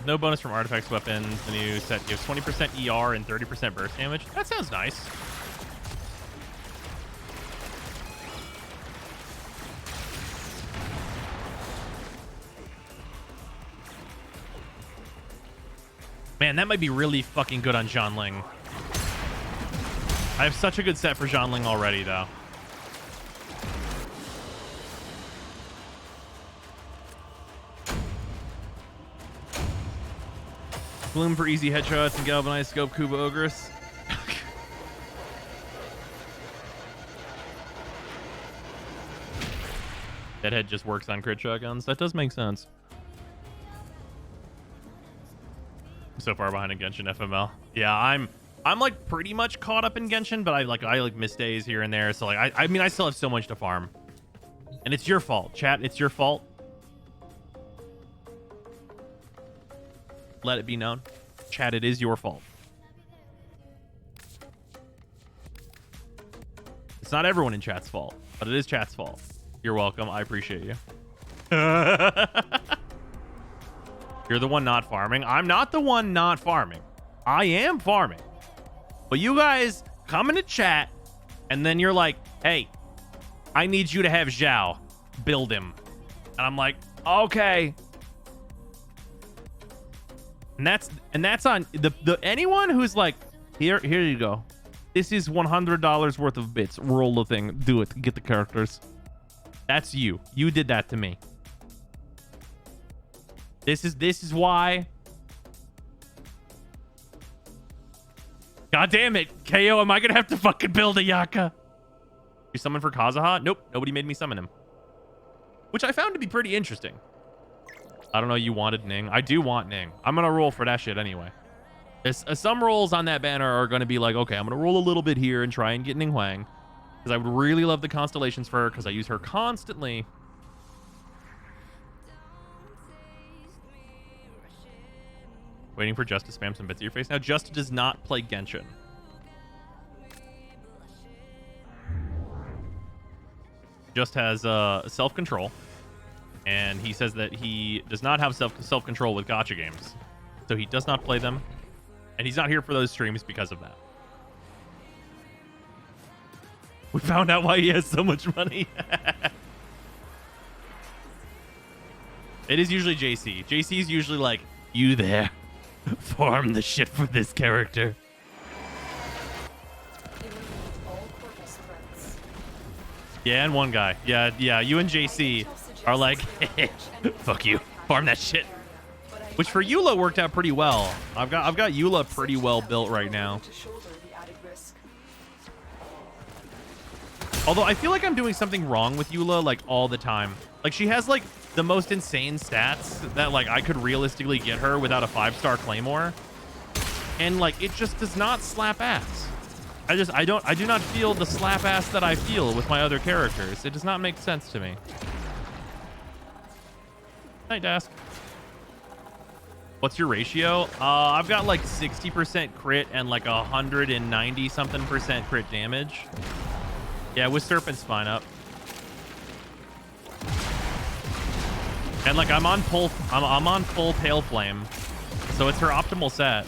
No bonus from artifacts weapons. The new set gives 20% ER and 30% burst damage. That sounds nice. Man, that might be really fucking good on Zhonling. I have such a good set for Zhonling already, though. Bloom for easy headshots and galvanized scope Kuba Ogress. Deadhead just works on crit shotguns. That does make sense. I'm so far behind in Genshin FML. Yeah, I'm like pretty much caught up in Genshin, but I like miss days here and there. So like I mean I still have so much to farm. And it's your fault, chat. It's your fault. Let it be known. Chat, it is your fault. It's not everyone in chat's fault, but it is chat's fault. You're welcome. I appreciate you. You're the one not farming. I'm not the one not farming. I am farming. But you guys come into chat, and then you're like, hey, I need you to have Zhao build him. And I'm like, okay. And that's on the anyone who's like, here you go. This is $100 worth of bits. Roll the thing. Do it. Get the characters. That's you. You did that to me. This is why. God damn it. KO, am I gonna have to fucking build a Yaka? You summon for Kazuha? Nope. Nobody made me summon him. Which I found to be pretty interesting. I don't know, you wanted Ning. I do want Ning. I'm gonna roll for that shit anyway. Some rolls on that banner are gonna be like, okay, I'm gonna roll a little bit here and try and get Ning Huang. Because I would really love the constellations for her, because I use her constantly. Waiting for Just to spam some bits at your face. Now, Just does not play Genshin. Just has self-control. And he says that he does not have self-control with gacha games. So he does not play them. And he's not here for those streams because of that. We found out why he has so much money. It is usually JC. JC is usually like, you there. Farm the shit for this character. Yeah, and one guy. Yeah, you and JC are like, fuck you. Farm that shit. Which for Eula worked out pretty well. I've got Eula pretty well built right now. Although I feel like I'm doing something wrong with Eula like all the time. Like she has like the most insane stats that like I could realistically get her without a 5-star Claymore. And like it just does not slap ass. I do not feel the slap ass that I feel with my other characters. It does not make sense to me. Night Dask. What's your ratio? I've got like 60% crit and like 190 something percent crit damage. Yeah, with Serpent Spine up. And like I'm on full Pale Flame. So it's her optimal set.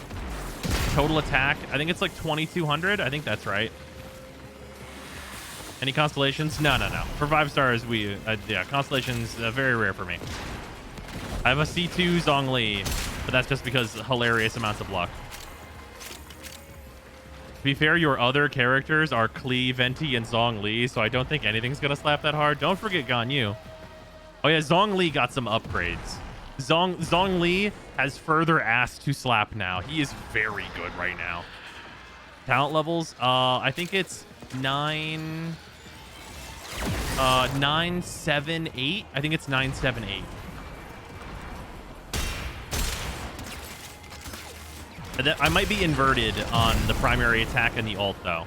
Total attack, I think it's like 2200. I think that's right. Any constellations? No. For 5 stars, yeah, constellations very rare for me. I have a C2 Zhongli, but that's just because hilarious amounts of luck. To be fair, your other characters are Klee, Venti, and Zhongli, so I don't think anything's gonna slap that hard. Don't forget Ganyu. Oh yeah, Zhongli got some upgrades. Zhongli has further ass to slap now. He is very good right now. Talent levels, I think it's 978. I think it's 978. I might be inverted on the primary attack and the ult though.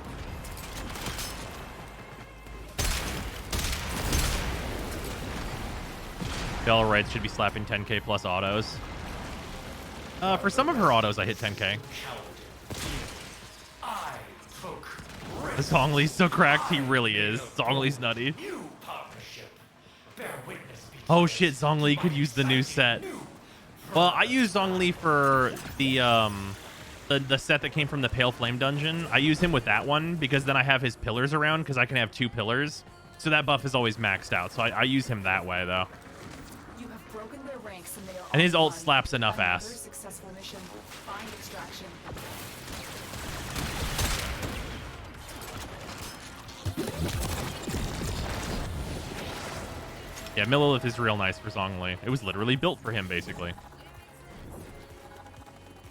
Bell Wright should be slapping 10k plus autos. For some of her autos, I hit 10k. Zongli's so cracked, he really is. Zongli's nutty. Oh shit, Zhongli could use the new set. Well, I use Zhongli for the set that came from the Pale Flame dungeon. I use him with that one because then I have his pillars around because I can have 2 pillars. So that buff is always maxed out. So I use him that way though. And his ult slaps enough ass. Yeah, Millilith is real nice for Zhongli. It was literally built for him, basically.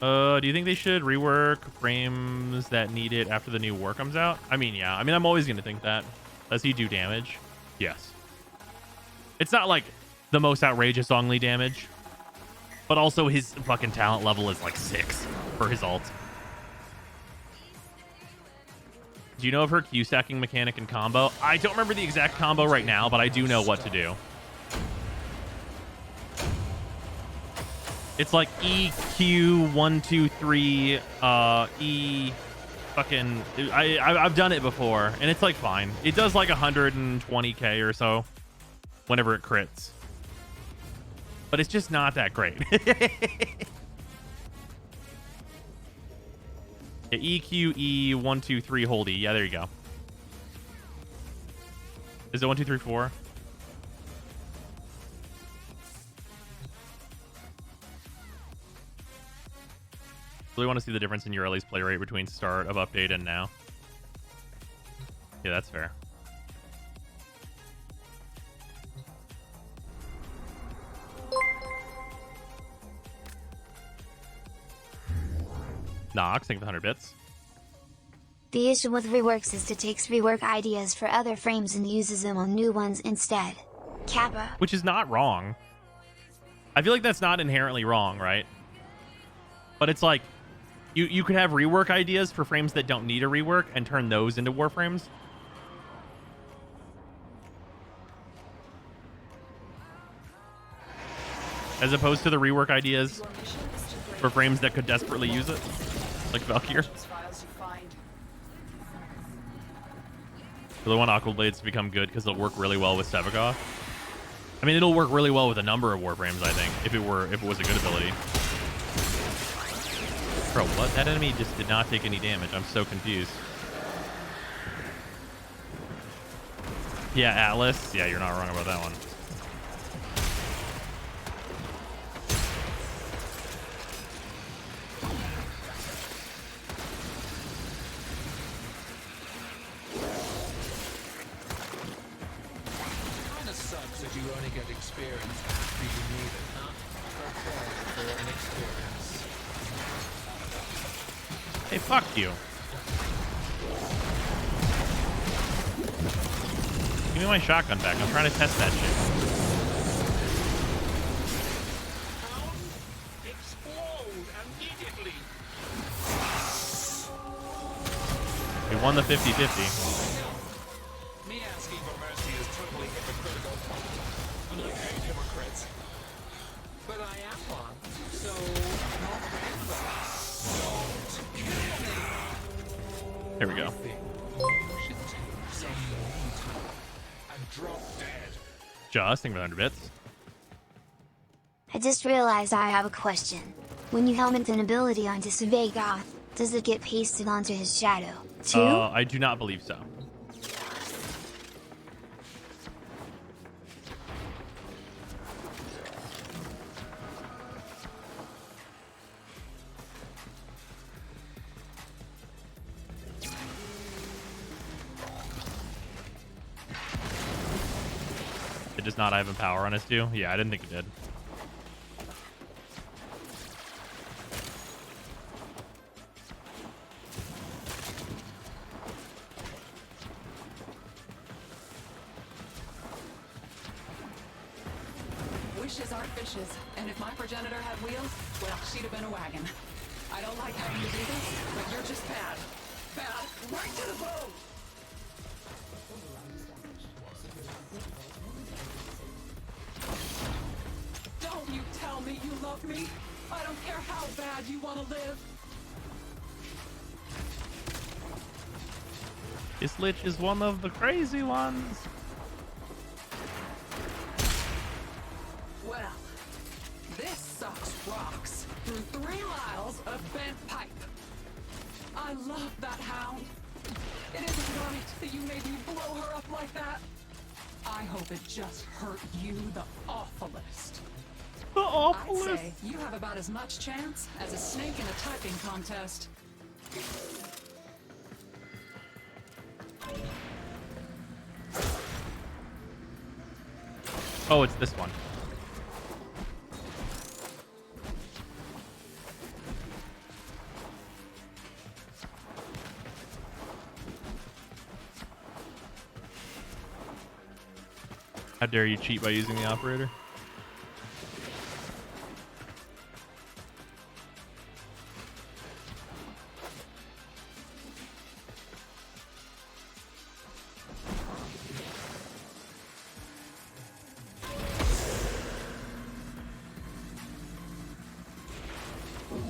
Do you think they should rework frames that need it after the new war comes out? I mean, yeah. I mean, I'm always going to think that. Does he do damage? Yes. It's not like the most outrageous Zhongli damage, but also his fucking talent level is like 6 for his ult. Do you know of her Q stacking mechanic and combo? I don't remember the exact combo right now, but I do know what to do. It's like EQ 1 2 3 E fucking I've done it before and it's like fine. It does like 120k or so whenever it crits. But it's just not that great. Yeah, EQ E 1 2 3 hold E. Yeah, there you go. Is it 1 2 3 4? Really want to see the difference in Urali's play rate between start of update and now. Yeah, that's fair. Nox, thank you for 100 bits. The issue with reworks is it takes rework ideas for other frames and uses them on new ones instead. Kappa. Which is not wrong. I feel like that's not inherently wrong, right? But it's like, you could have rework ideas for frames that don't need a rework and turn those into Warframes. As opposed to the rework ideas for frames that could desperately use it. Like Valkyr. Really want Aqua Blades to become good because it'll work really well with Sevagoth. I mean, it'll work really well with a number of Warframes, I think, if it was a good ability. Bro, what? That enemy just did not take any damage. I'm so confused. Yeah, Atlas. Yeah, you're not wrong about that one. Kinda sucks that you only get experience after you need it, huh? Prepare for an experience. Hey, fuck you. Give me my shotgun back. I'm trying to test that shit. We won the 50-50. Me asking for mercy is totally hypocritical. And I hate hypocrites. But I am one, so not Here we go. Just think 100 bits. I just realized I have a question. When you helmet an ability onto Sevagoth, does it get pasted onto his shadow, too? I do not believe so. It does not have a power on us, too? Yeah, I didn't think it did. Wishes aren't fishes, and if my progenitor had wheels, well, she'd have been a wagon. I don't like having to do this, but you're just bad. Bad, right to the bone! Don't you tell me you love me! I don't care how bad you want to live! This Lich is one of the crazy ones. Well, this sucks rocks through 3 miles of bent pipe. I love that hound. It isn't right that you made me blow her up like that. I hope it just hurt you the awfulest. The awfulest? I'd say you have about as much chance as a snake in a typing contest. Oh, it's this one. How dare you cheat by using the operator?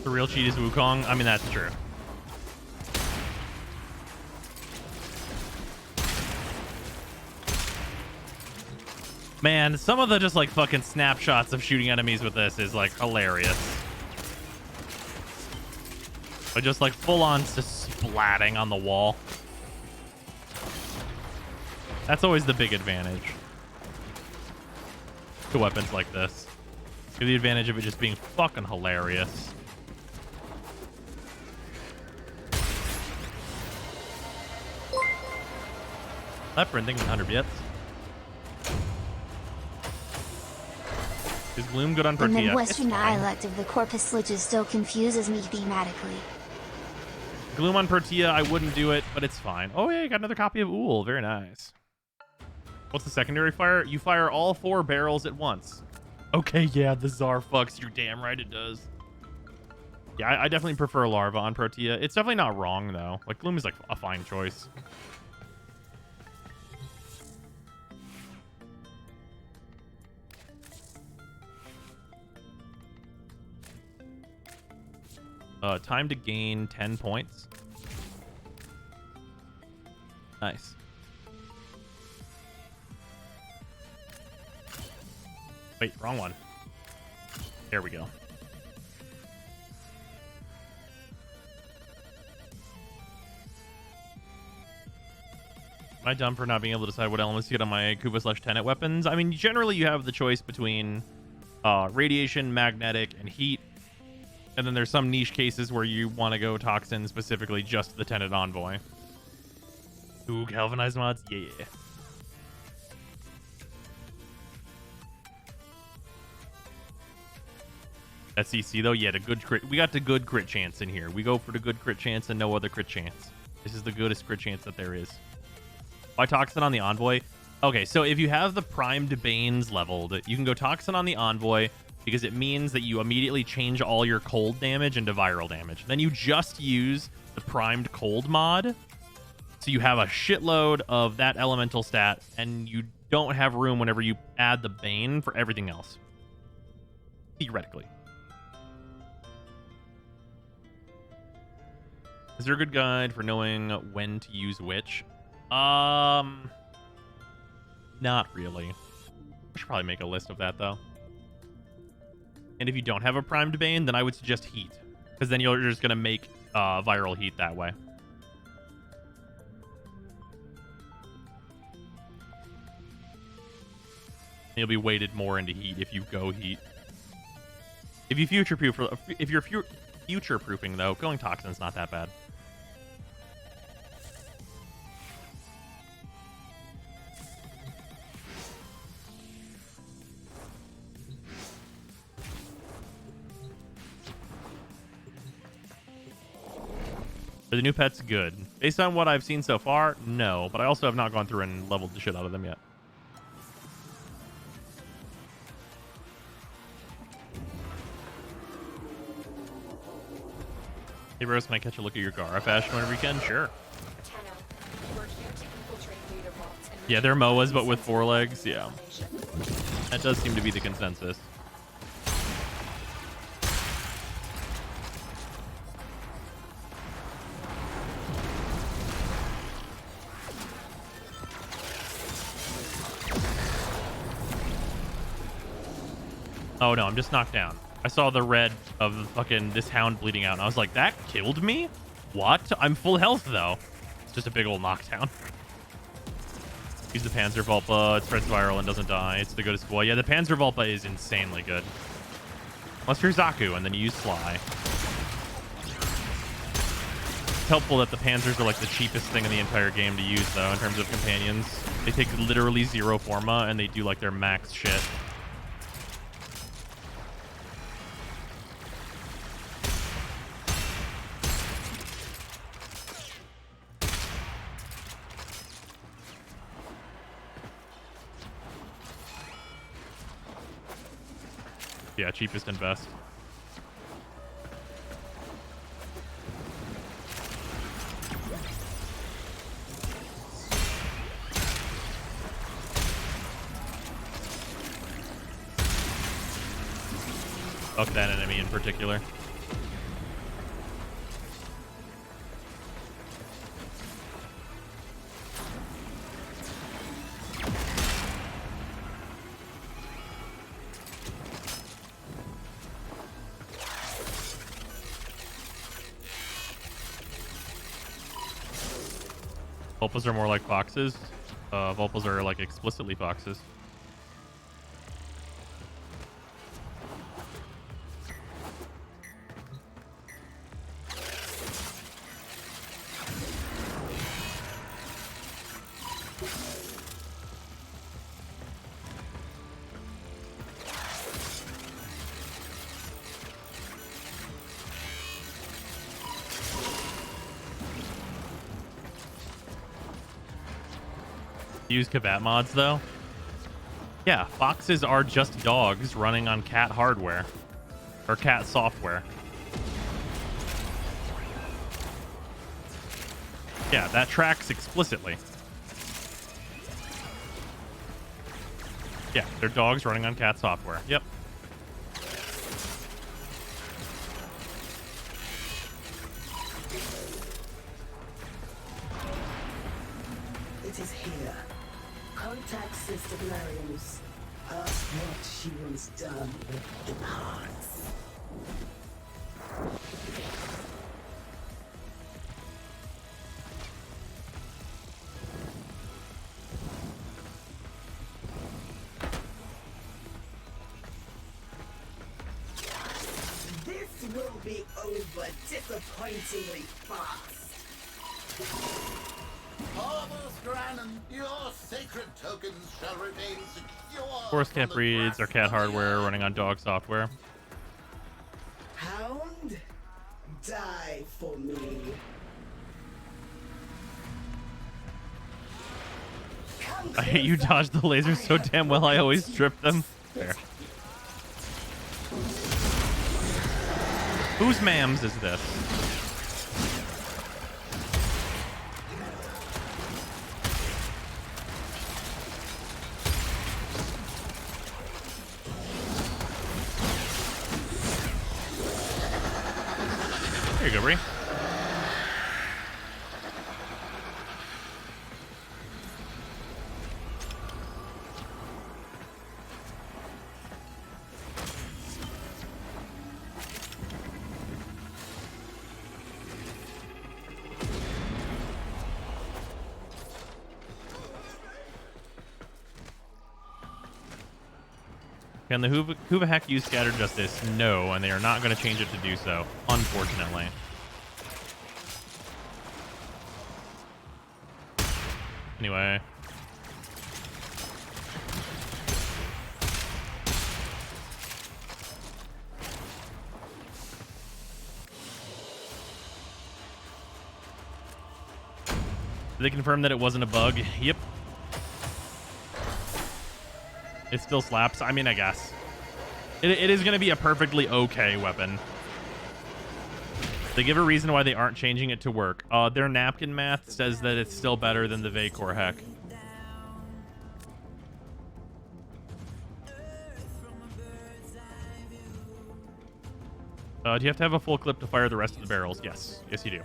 The real cheat is Wukong. I mean, that's true. Man, some of the just like fucking snapshots of shooting enemies with this is like hilarious. But just like full on just splatting on the wall. That's always the big advantage to weapons like this. You have the advantage of it just being fucking hilarious. That printing 100 bits. Is Gloom good on The Tortilla? Midwestern dialect of the Corpus Liches still confuses me thematically. Gloom on Tortilla, I wouldn't do it, but it's fine. Oh yeah, you got another copy of Ool. Very nice. What's the secondary fire? You fire all 4 barrels at once. Okay, yeah, the Tsar fucks. You're damn right it does. Yeah, I definitely prefer Larva on Tortilla. It's definitely not wrong, though. Like, Gloom is like a fine choice. Time to gain 10 points. Nice. Wait, wrong one. There we go. Am I dumb for not being able to decide what elements to get on my Kuba/Tenet weapons? I mean, generally you have the choice between radiation, magnetic, and heat. And then there's some niche cases where you want to go Toxin, specifically just the Tenet Envoy. Ooh, galvanized mods? Yeah. SEC though, yeah, the good crit. We got the good crit chance in here. We go for the good crit chance and no other crit chance. This is the goodest crit chance that there is. Why Toxin on the Envoy? Okay, so if you have the primed Banes leveled, you can go Toxin on the Envoy because it means that you immediately change all your cold damage into viral damage. Then you just use the primed cold mod. So you have a shitload of that elemental stat and you don't have room whenever you add the Bane for everything else. Theoretically. Is there a good guide for knowing when to use which? Not really. I should probably make a list of that though. And if you don't have a primed Bane, then I would suggest heat, because then you're just gonna make viral heat that way. You'll be weighted more into heat if you go heat. If you if you're future proofing though, going Toxin's not that bad. Are the new pets good? Based on what I've seen so far, no. But I also have not gone through and leveled the shit out of them yet. Hey Rose, can I catch a look at your Gara fashion whenever you can? Sure. Yeah, they're MOAs, but with 4 legs. Yeah. That does seem to be the consensus. Oh no, I'm just knocked down. I saw the red of fucking this hound bleeding out, and I was like, that killed me? What? I'm full health, though. It's just a big old knockdown. Use the Panzerwalpa. It spreads viral and doesn't die. It's the goodest boy. Yeah, the Panzerwalpa is insanely good. Unless you're Zaku, and then you use Sly. It's helpful that the Panzers are like the cheapest thing in the entire game to use, though, in terms of companions. They take literally 0 forma, and they do like their max shit. Yeah, cheapest and best. Fuck that enemy in particular. Vulpas are more like foxes. Vulpas are like explicitly foxes. Use Kavat mods though. Yeah, foxes are just dogs running on cat hardware or cat software. Yeah, that tracks explicitly. Yeah, they're dogs running on cat software. Yep. It is here. Contact Sister Blarius. Ask what she was done with the parts. This will be over disappointingly fast. Parvos, Granon, your sacred tokens shall remain secure. Forest camp breeds are cat hardware running on dog software. Hound, die for me. I hate you dodged the lasers so damn well I always strip them. Fair. Whose mams is this? There you go, Bree. Can the Hoover Hack use Scattered Justice? No, and they are not going to change it to do so, unfortunately. Anyway. Did they confirm that it wasn't a bug? Yep. It still slaps. I mean, I guess. It is going to be a perfectly okay weapon. They give a reason why they aren't changing it to work. Their napkin math says that it's still better than the Vacor Heck. Do you have to have a full clip to fire the rest of the barrels? Yes. Yes, you do.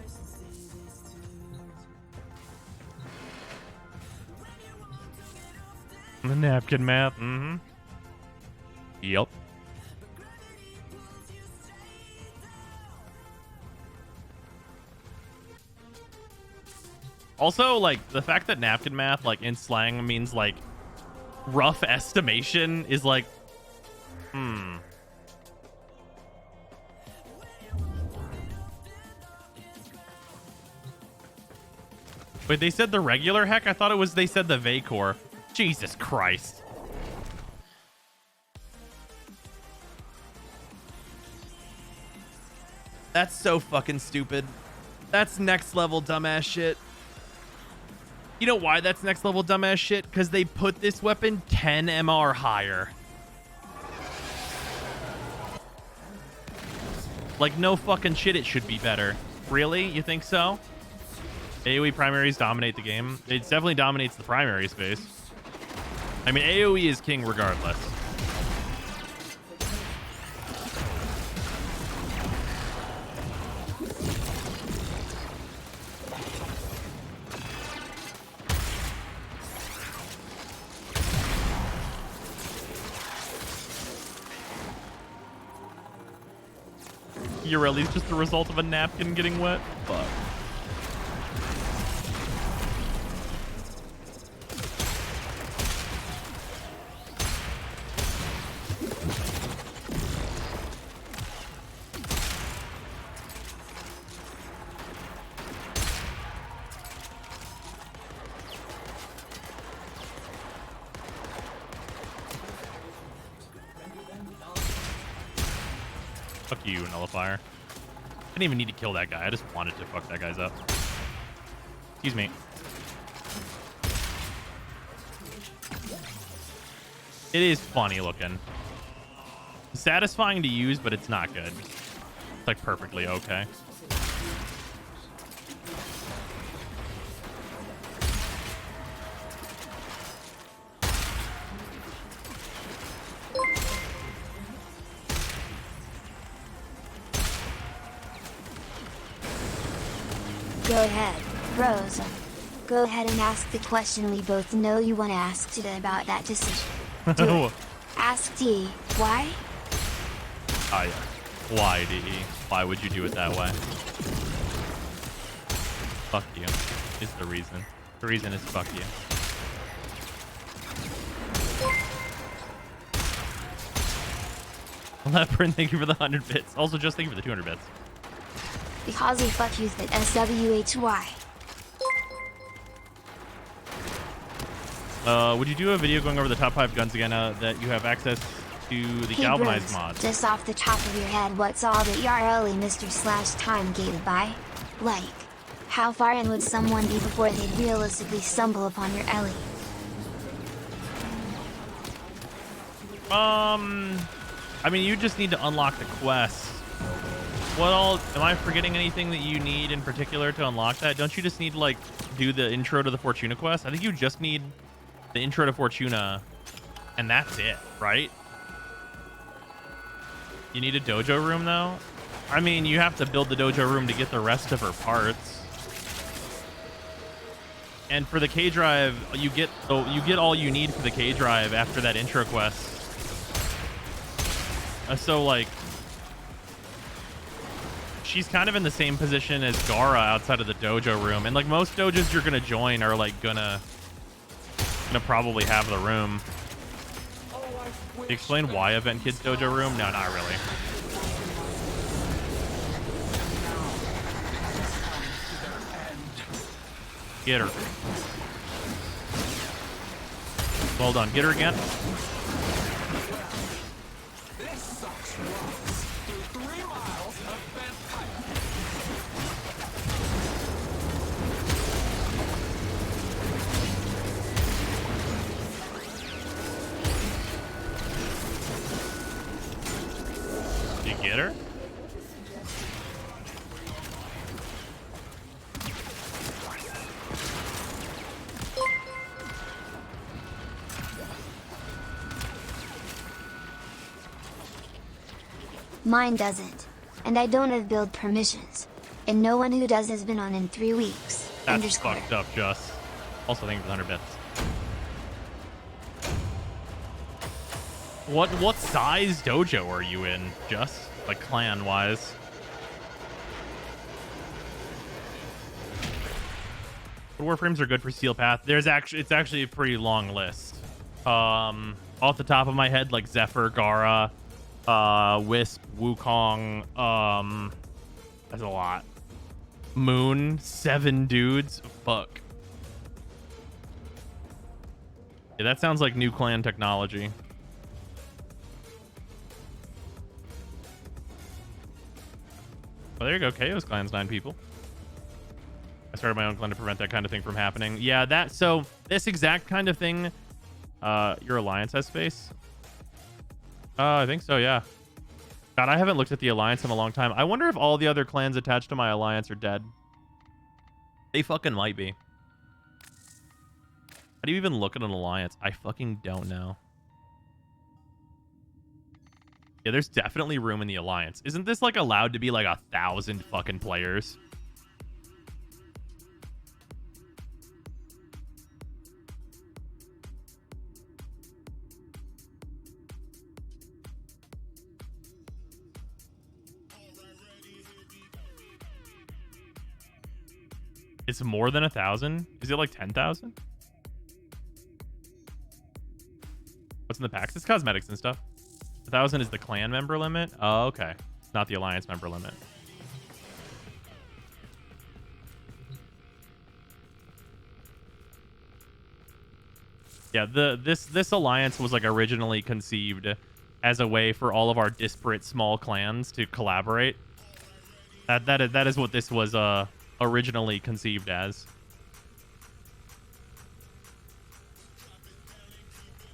The napkin math. Mm-hmm. Yep. Also, like, the fact that napkin math, like, in slang means, like, rough estimation is, like, Wait, they said the regular heck? I thought it was they said the Vacor. Jesus Christ. That's so fucking stupid. That's next level dumbass shit. You know why that's next level dumbass shit? Because they put this weapon 10 MR higher. Like, no fucking shit, it should be better. Really? You think so? AoE primaries dominate the game. It definitely dominates the primary space. I mean, AoE is king regardless. Ureli's just the result of a napkin getting wet. Fuck. Fuck you, Nullifier. I didn't even need to kill that guy. I just wanted to fuck that guy's up. Excuse me. It is funny looking. Satisfying to use, but it's not good. It's like perfectly okay. Go ahead, Rose. Go ahead and ask the question we both know you want to ask today about that decision. Do it. Ask D, why? Oh yeah. Why, DE? Why would you do it that way? Fuck you is the reason. The reason is fuck you. Leopard, thank you for the 100 bits. Also, just thank you for the 200 bits. Because he fuck you that SWHY. Would you do a video going over the top 5 guns again that you have access to the Hey galvanized Bruce, mods? just off the top of your head, what's all that you're early Mr. / time gated by? Like, how far in would someone be before they'd realistically stumble upon your Ellie? I mean, you just need to unlock the quest. What all? Am I forgetting anything that you need in particular to unlock that? Don't you just need to, like, do the intro to the Fortuna quest? I think you just need the intro to Fortuna, and that's it, right? You need a dojo room, though? I mean, you have to build the dojo room to get the rest of her parts. And for the K drive, you get all you need for the K drive after that intro quest. So, like, she's kind of in the same position as Gara outside of the dojo room, and like most dojos you're gonna join are like gonna probably have the room. Explain why Event Kids dojo room? No, not really. Get her. Well done. Get her again. Get her? Mine doesn't. And I don't have build permissions. And no one who does has been on in 3 weeks. That's fucked up, Just. Also, thank you for the 100 bits. What size dojo are you in, Just? Like, clan-wise? Warframes are good for Steel Path. It's actually a pretty long list. Off the top of my head, like Zephyr, Gara, Wisp, Wukong, that's a lot. Moon, 7 dudes. Fuck. Yeah, that sounds like new clan technology. Well, there you go. KO's clan's 9 people. I started my own clan to prevent that kind of thing from happening. Yeah, so this exact kind of thing, your alliance has space? I think so, yeah. God, I haven't looked at the alliance in a long time. I wonder if all the other clans attached to my alliance are dead. They fucking might be. How do you even look at an alliance? I fucking don't know. Yeah, there's definitely room in the alliance. Isn't this like allowed to be like 1,000 fucking players? It's more than 1,000? Is it like 10,000? What's in the packs? It's cosmetics and stuff. 1,000 is the clan member limit? Oh, okay. Not the alliance member limit. Yeah, this alliance was like originally conceived as a way for all of our disparate small clans to collaborate. That is what this was originally conceived as.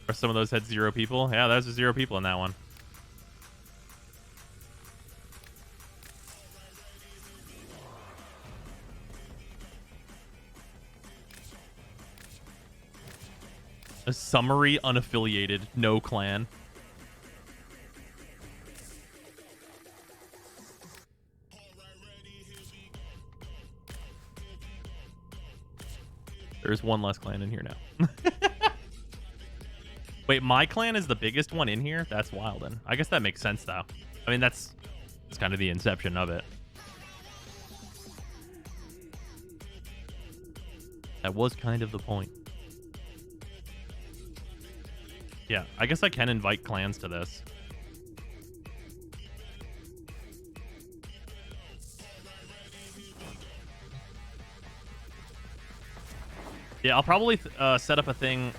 Or some of those had 0 people. Yeah, there's 0 people in that one. A summary unaffiliated, no clan. There's one less clan in here now. Wait, my clan is the biggest one in here? That's wild, then. I guess that makes sense, though. I mean, that's kind of the inception of it. That was kind of the point. Yeah, I guess I can invite clans to this. Yeah, I'll probably set up a thing.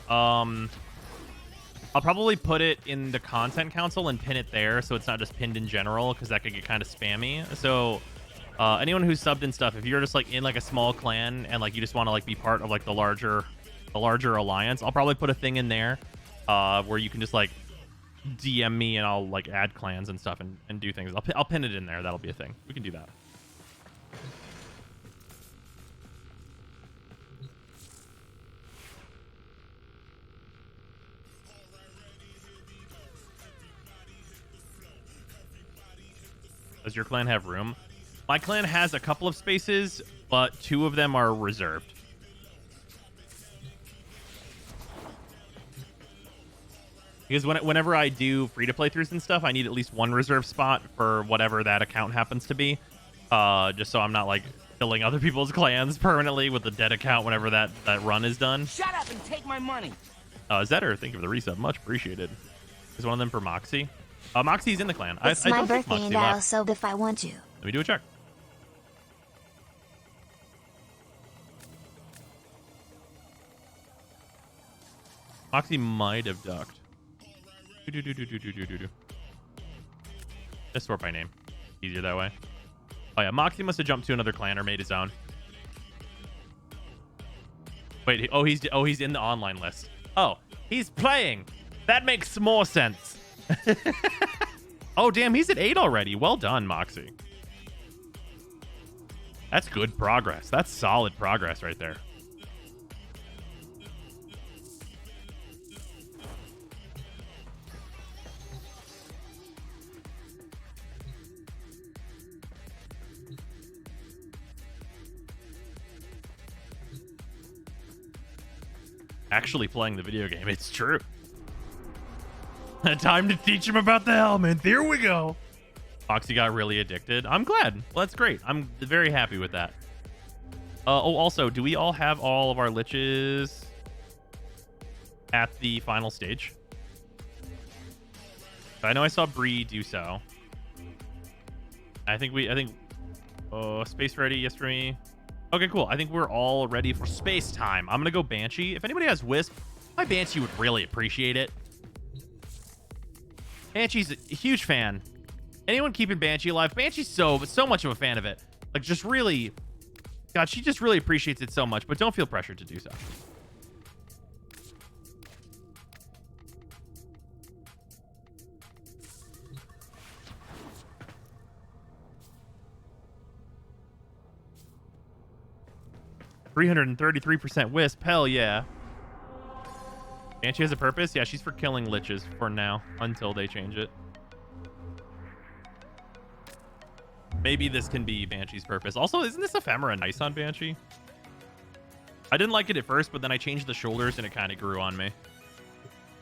I'll probably put it in the content council and pin it there so it's not just pinned in general, because that could get kind of spammy. So anyone who's subbed and stuff, if you're just like in like a small clan and like you just want to like be part of like the larger alliance, I'll probably put a thing in there where you can just like DM me and I'll like add clans and stuff and do things. I'll pin it in there. That'll be a thing. We can do that. Does your clan have room? My clan has a couple of spaces, but 2 of them are reserved. Because whenever I do free-to-play throughs and stuff, I need at least 1 reserved spot for whatever that account happens to be. Just so I'm not, like, filling other people's clans permanently with a dead account whenever that run is done. Shut up and take my money. Zetter, thank you for the resub. Much appreciated. Is one of them for Moxie? Moxie's in the clan. It's my birthday and I'll sub if I want to. Let me do a check. Moxie might have ducked. Just sort by name. Easier that way. Oh yeah, Moxie must have jumped to another clan or made his own. Wait, he's in the online list. Oh, he's playing. That makes more sense. Oh, damn, he's at 8 already. Well done, Moxie. That's good progress. That's solid progress right there. Actually playing the video game. It's true. Time to teach him about the helmet. There we go. Foxy got really addicted. I'm glad. Well, that's great. I'm very happy with that. Oh, also, do we all have all of our liches at the final stage? I know I saw Bree do so. I think space ready, yes for me. Okay, cool. I think we're all ready for space time. I'm gonna go Banshee. If anybody has Wisp, My Banshee would really appreciate it. Banshee's a huge fan. Anyone keeping Banshee alive? Banshee's so much of a fan of it. Like, just really... God, she just really appreciates it so much, but don't feel pressured to do so. %333% Wisp. Hell yeah. Banshee has a purpose? Yeah, she's for killing liches for now, until they change it. Maybe this can be Banshee's purpose. Also, isn't this ephemera nice on Banshee? I didn't like it at first, but then I changed the shoulders and it kind of grew on me.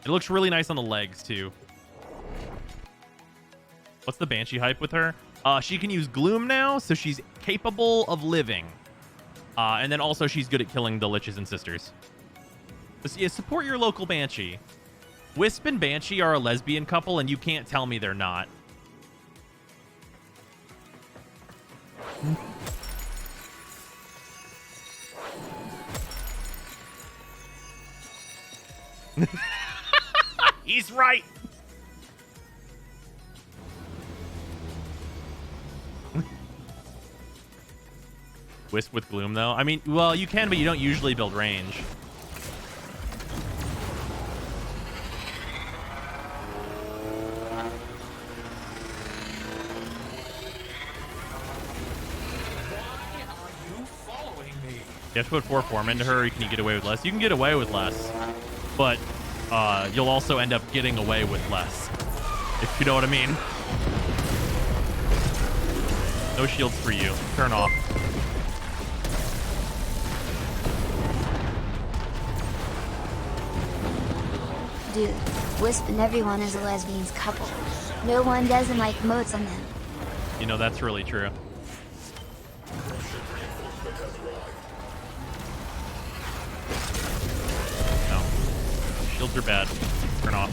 It looks really nice on the legs, too. What's the Banshee hype with her? She can use Gloom now, so she's capable of living. And then also she's good at killing the liches and sisters. So, yeah, support your local Banshee. Wisp and Banshee are a lesbian couple, and you can't tell me they're not. He's right. Wisp with Gloom, though. I mean, well, you can, but you don't usually build range. You have to put 4 form into her, or can you get away with less? You can get away with less, but you'll also end up getting away with less, if you know what I mean. No shields for you. Turn off. Dude, Wisp and everyone is a lesbians couple. No one doesn't like moats on them. You know, that's really true. No. Shields are bad. Turn off.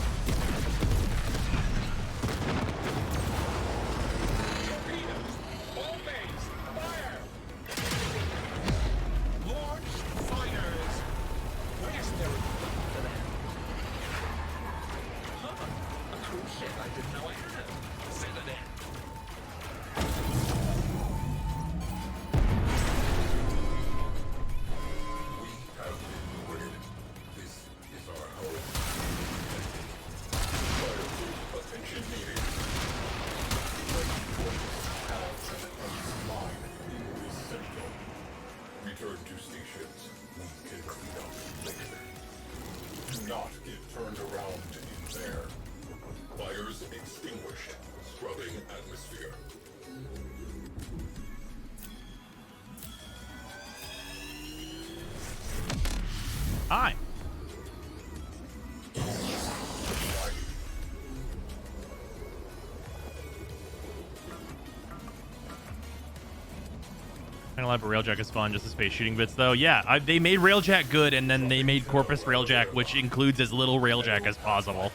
Return to stations. We can clean up later. Do not get turned around in there. Fires extinguished. Scrubbing atmosphere. Hi. Lab Railjack is fun, just the space shooting bits though. Yeah, they made Railjack good, and then they made Corpus Railjack, which includes as little Railjack as possible.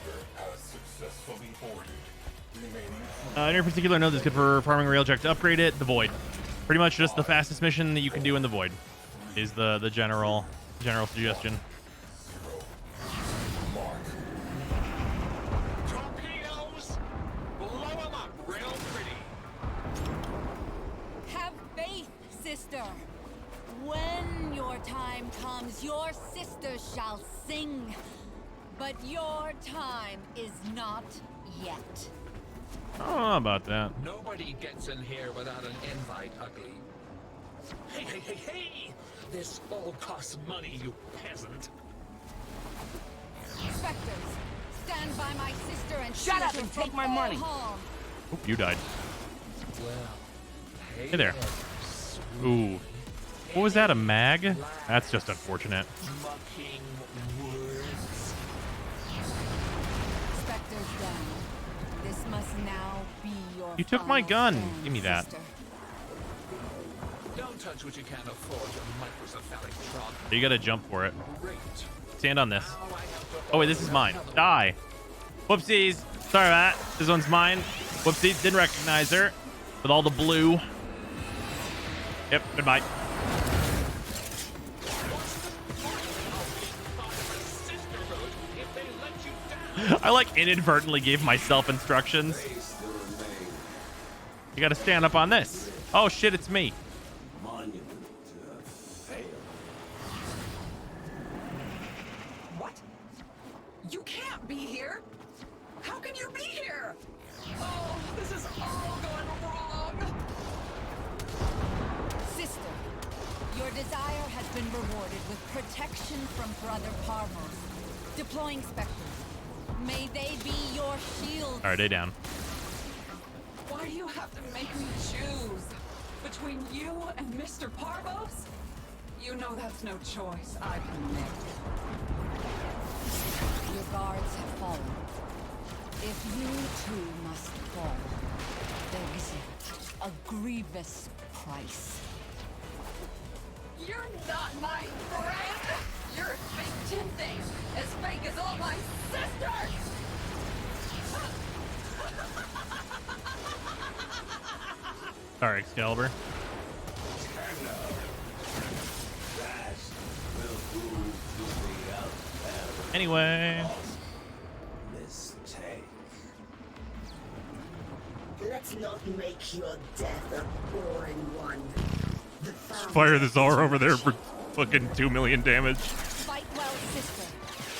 Any particular node that's good for farming Railjack to upgrade it? The Void. Pretty much just the fastest mission that you can do in the Void is the general suggestion. Torpedoes! Blow them up real pretty. Have faith, sister. When your time comes, your sister shall sing. But your time is not yet. I don't know about that. Nobody gets in here without an invite, ugly. Hey, hey, hey, hey! This all costs money, you peasant. Spectres, stand by my sister and Shut shield up her and from take my all money. harm. Oop, you died. Well, Hey there. Ooh. What was that, a mag? That's just unfortunate. mucking words. Spectres down. This must now be your You took my final gun. stand, Give me that. sister. Don't touch what you can't afford, you microcephalic trog. You gotta jump for it. Great. Stand on this. Oh wait, this is mine. Die. Whoopsies. Sorry about that. This one's mine. Whoopsie. Didn't recognize her. With all the blue. Yep, goodbye. I like inadvertently gave myself instructions. You gotta stand up on this. Oh shit, it's me. What? You can't be here. How can you be here? Oh, this is all going wrong. Sister, your desire has been rewarded with protection from Brother Parvos. Deploying specters. May they be your shield. All right, day down. Why do you have to make me choose between you and Mr. Parvos? You know that's no choice I can make. Your guards have fallen. If you too must fall, exist a grievous price. You're not my friend! You're fake tempting, as fake as all my sisters! Sorry, Excalibur. Anyway. Let's not make your death a boring one. Just fire this R over there for fucking 2 million damage. Fight well, sister.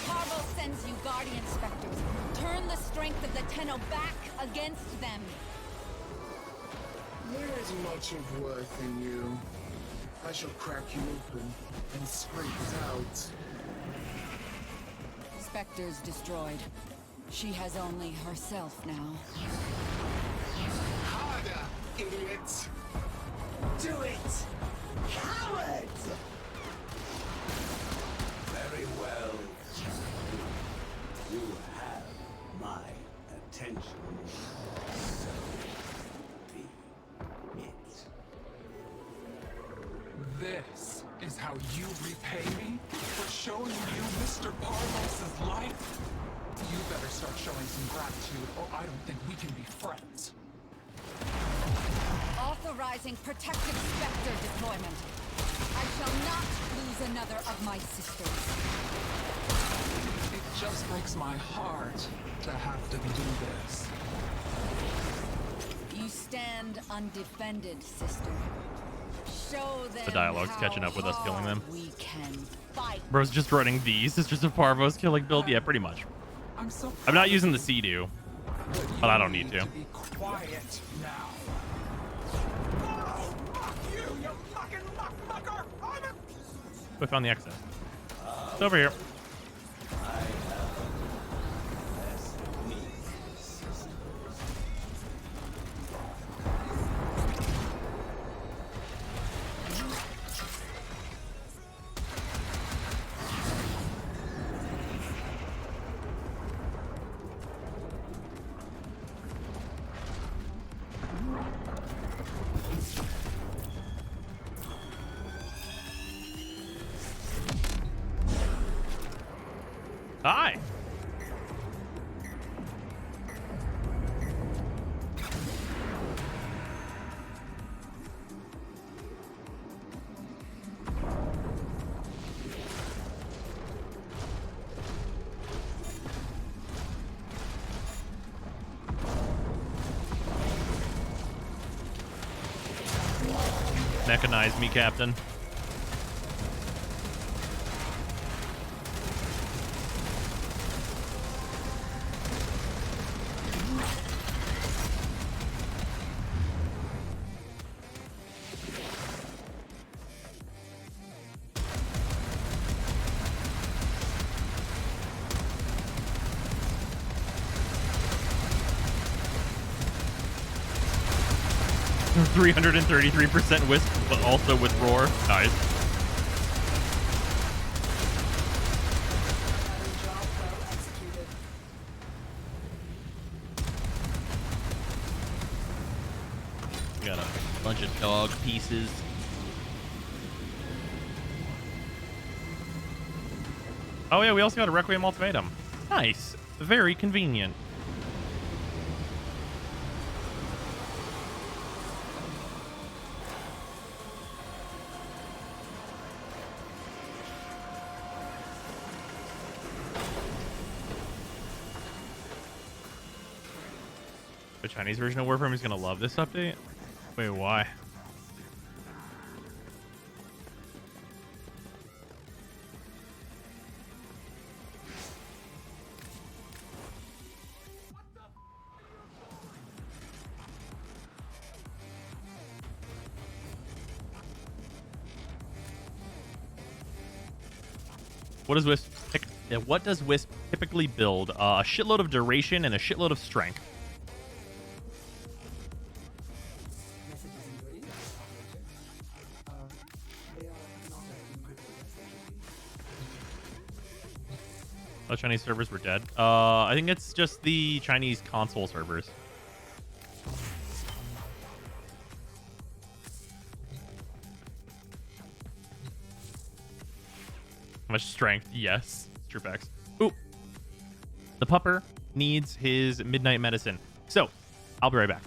Parvos sends you guardian specters. Turn the strength of the Tenno back against them. There is much of worth in you. I shall crack you open and scrape it out. Specters destroyed. She has only herself now. Harder, idiot! Do it! Coward! Very well. You have my attention. So be it. This is how you repay me for showing you Mr. Parvos' life? You better start showing some gratitude, or I don't think we can be friends. Authorizing protective specter deployment. I shall not lose another of my sisters. It just breaks my heart to have to do this. You stand undefended, sister. Show them The dialogue's how catching up with us killing them. hard we can fight. Bro's just running the Sisters of Parvos killing build. Yeah, pretty much. I'm not using the Sea-Doo, but I don't need to. Be quiet now. Oh, fuck you, you fucking mucker! We found the exit. It's over here. Hi. Mechanize me, Captain. Hmm. 333% Wisp, but also with Roar. Nice. We got a bunch of dog pieces. Oh yeah, we also got a Requiem Ultimatum. Nice. Very convenient. Chinese version of Warframe is gonna love this update. Wait, why? What does Wisp typically build? A shitload of duration and a shitload of strength. Oh, Chinese servers were dead. I think it's just the Chinese console servers. How much strength? Yes. True facts. Ooh. The pupper needs his midnight medicine. So, I'll be right back.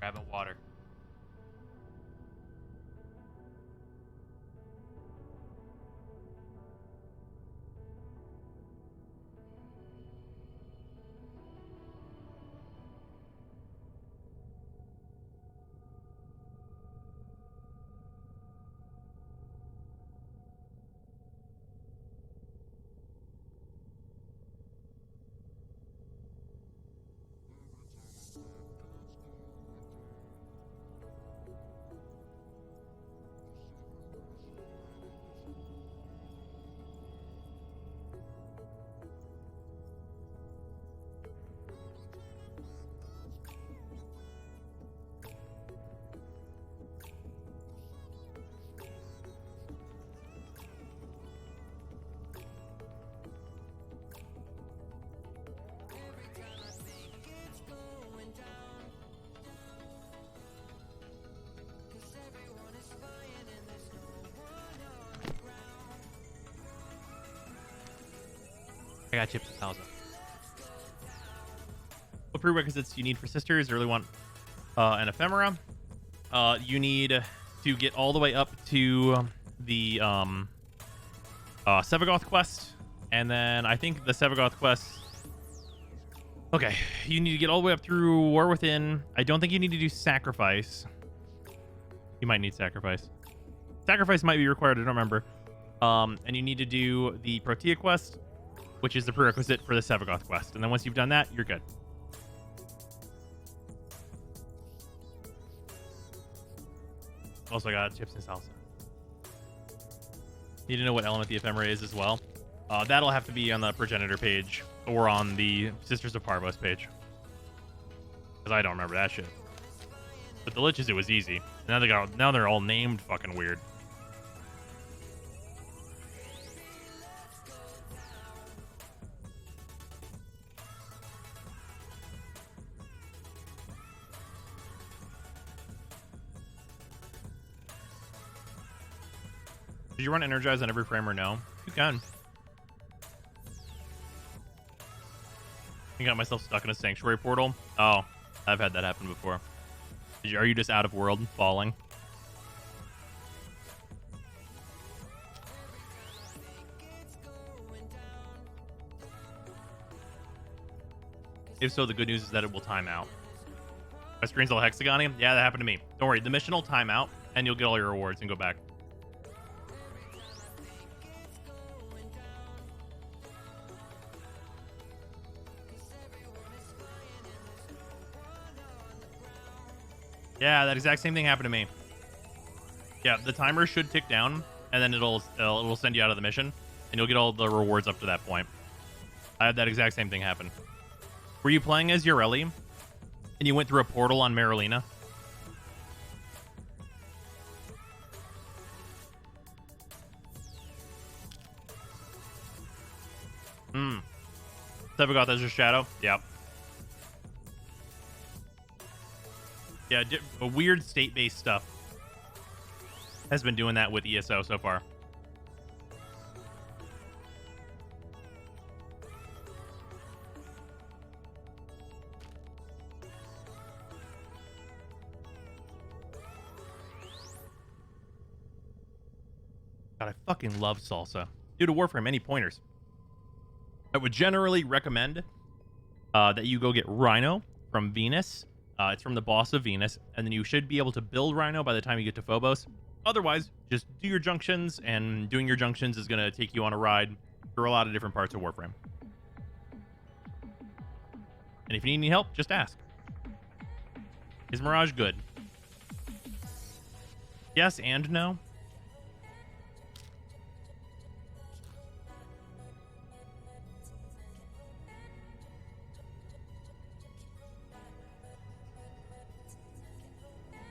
Grabbing water. I got chips and salsa. What prerequisites you need for sisters? You really want an ephemera. You need to get all the way up to the Sevagoth quest, and then I think the Sevagoth quest. Okay, you need to get all the way up through War Within. I don't think you need to do sacrifice. You might need sacrifice. Sacrifice might be required. I don't remember. And you need to do the Protea quest, which is the prerequisite for the Sevagoth quest. And then once you've done that, you're good. Also got chips and salsa. Need to know what element the ephemera is as well. That'll have to be on the progenitor page or on the Sisters of Parvos page, because I don't remember that shit. But the Liches, it was easy. Now they're all named fucking weird. Did you run Energize on every frame or no? You can. I got myself stuck in a sanctuary portal. Oh, I've had that happen before. Are you just out of world falling? If so, the good news is that it will time out. My screen's all hexagony. Yeah, that happened to me. Don't worry, the mission will time out, and you'll get all your rewards and go back. Yeah, that exact same thing happened to me. Yeah, the timer should tick down, and then it'll send you out of the mission, and you'll get all the rewards up to that point. I had that exact same thing happen. Were you playing as Ureli, and you went through a portal on Marilina? Sevagoth as your shadow? Yep. Yeah, a weird state-based stuff has been doing that with ESO so far. God, I fucking love salsa. Due to Warframe, any pointers? I would generally recommend that you go get Rhino from Venus. It's from the boss of Venus, and then you should be able to build Rhino by the time you get to Phobos. Otherwise, just do your junctions, and doing your junctions is going to take you on a ride through a lot of different parts of Warframe. And if you need any help, just ask. Is Mirage good? Yes and no.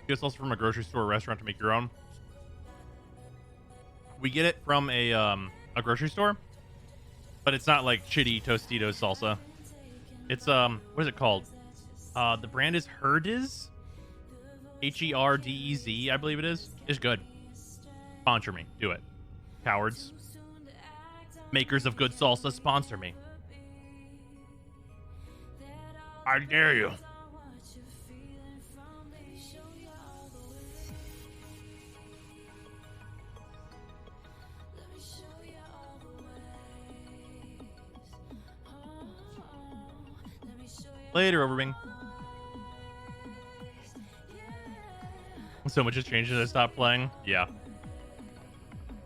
It's also from a grocery store or restaurant to make your own. We get it from a grocery store, but it's not like shitty Tostitos salsa. It's what is it called? The brand is Herdez, Herdez, I believe it is. It's good. Sponsor me, do it, cowards. Makers of good salsa, sponsor me. I dare you. Later, Overbing. So much has changed since I stopped playing. Yeah.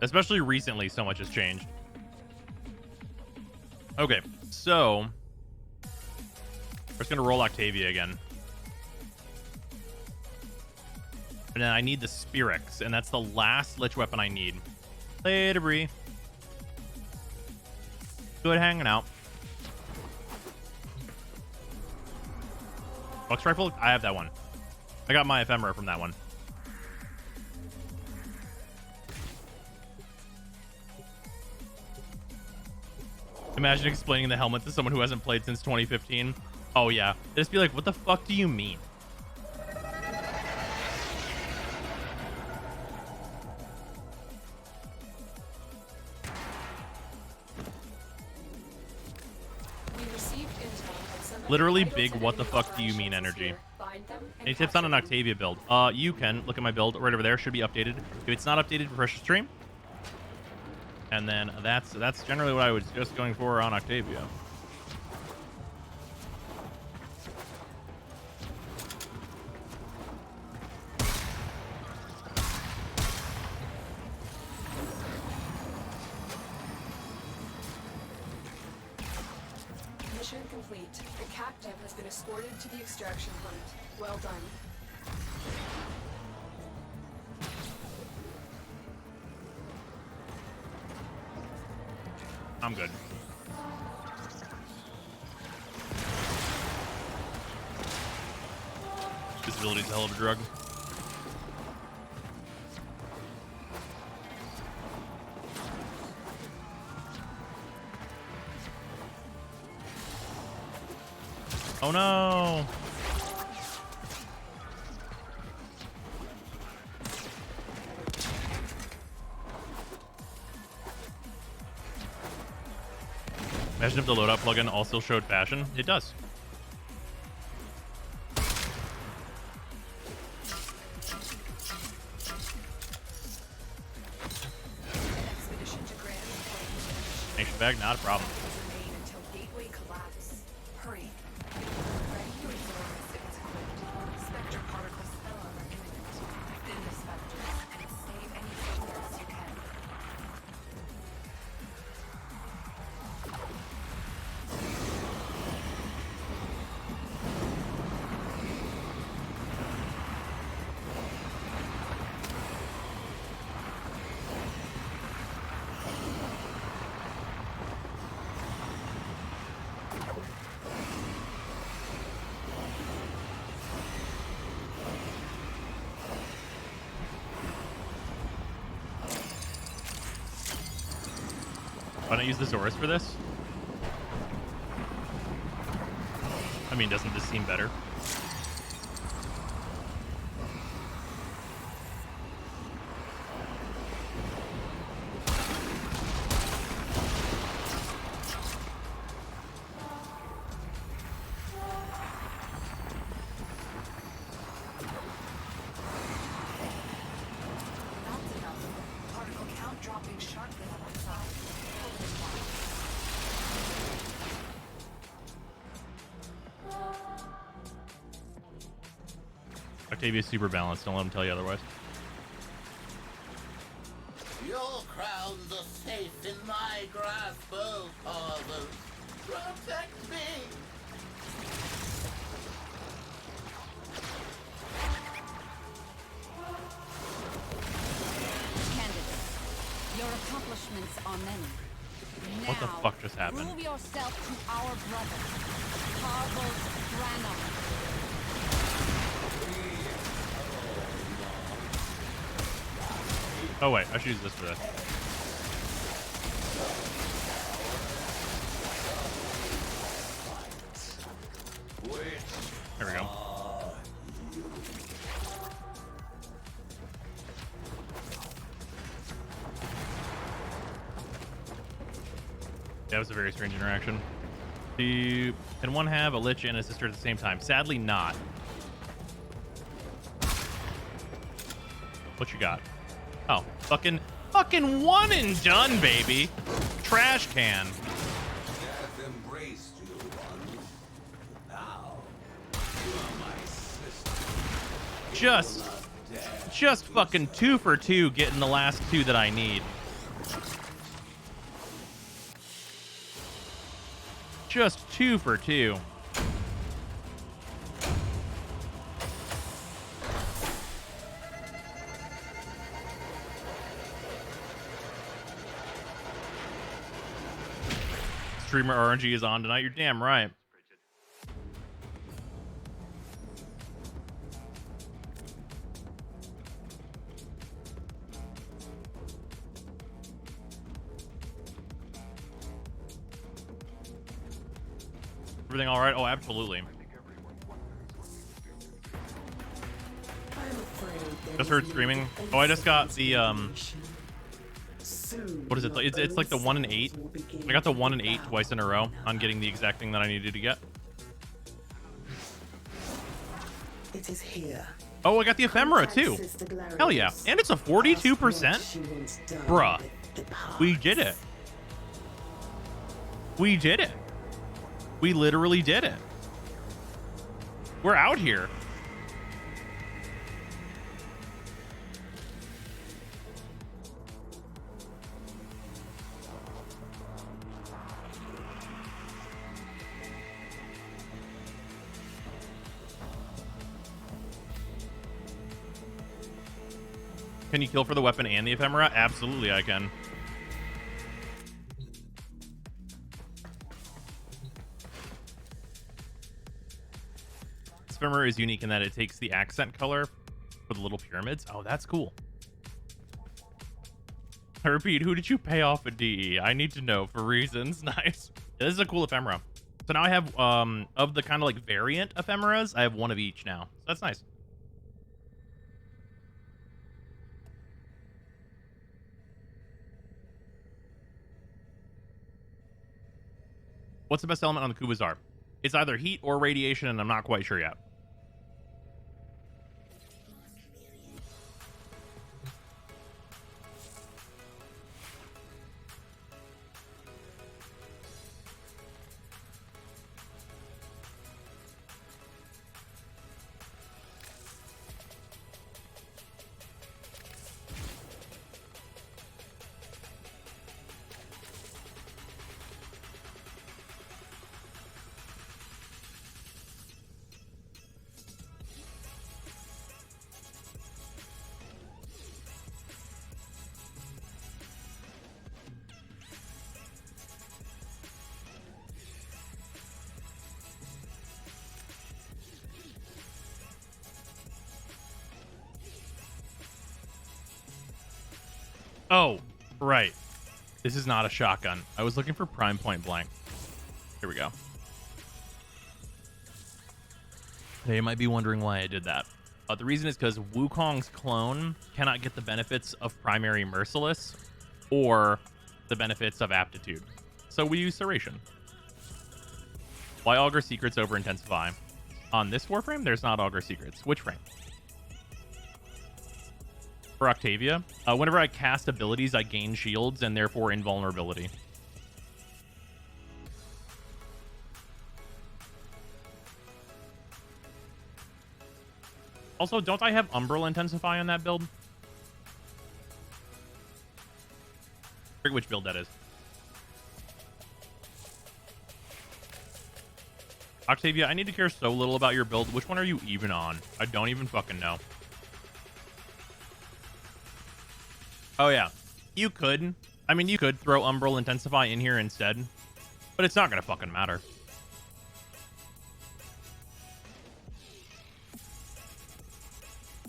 Especially recently, so much has changed. Okay, so we're just gonna roll Octavia again. And then I need the Spirix, and that's the last Lich weapon I need. Later, Bree. Good hanging out. Box rifle? I have that one. I got my ephemera from that one. Imagine explaining the helmet to someone who hasn't played since 2015. Oh yeah. They'd just be like, what the fuck do you mean? Literally big what the fuck do you mean energy. Any tips on an Octavia build? You can look at my build right over there. Should be updated. If it's not updated, refresh the stream. And then that's generally what I was just going for on Octavia. Mission complete. The captain has been escorted to the extraction point. Well done. I'm good. Visibility's a hell of a drug. Oh no! Imagine if the loadout plugin also showed fashion. It does. Nation bag, not a problem. Until gateway collapse. Hurry. Ready to absorb as soon as equipped. Spectre particles fell on our imminent. Thin the specters and save any prisoners you can. Why not use the Zorus for this? I mean, doesn't this seem better? Not enough. Particle count dropping sharply on my side. Octavia's super balanced. Don't let him tell you otherwise. Your crowns are safe in my grasp, oh Parvos. Protect me! Candidate, your accomplishments are many. What the Now, fuck just happened? Prove yourself to our brother, Parvos Branagh. Oh wait, I should use this for this. There we go. That was a very strange interaction. Can one have a Lich and a sister at the same time? Sadly not. What you got? Oh, fucking one and done, baby. Trash can. Death embraced you once. Now Just fucking 2 for 2 getting the last 2 that I need. Just 2 for 2. Streamer RNG is on tonight. You're damn right. Everything all right? Oh, absolutely. Just heard streaming. Oh, I just got the what is it? It's like the 1 in 8. I got the 1 in 8 twice in a row on getting the exact thing that I needed to get. It is here. Oh, I got the ephemera too. Hell yeah. And it's a 42%. Bruh. We did it. We did it. We literally did it. We're out here. Can you kill for the weapon and the ephemera? Absolutely, I can. This ephemera is unique in that it takes the accent color for the little pyramids. Oh, that's cool. I repeat, who did you pay off a DE? I need to know for reasons. Nice. Yeah, this is a cool ephemera. So now I have, of the kind of like variant ephemeras, I have 1 of each now. So that's nice. What's the best element on the Kubazar? It's either heat or radiation, and I'm not quite sure yet. Oh, right. This is not a shotgun. I was looking for prime point blank. Here we go. Now, you might be wondering why I did that. The reason is because Wukong's clone cannot get the benefits of primary merciless or the benefits of aptitude. So we use serration. Why augur secrets over intensify? On this Warframe, there's not augur secrets. Which frame? For Octavia, whenever I cast abilities, I gain shields and therefore invulnerability. Also, don't I have Umbral Intensify on that build? I forget which build that is. Octavia, I need to care so little about your build. Which one are you even on? I don't even fucking know. Oh, yeah. You could. I mean, you could throw Umbral Intensify in here instead, but it's not going to fucking matter.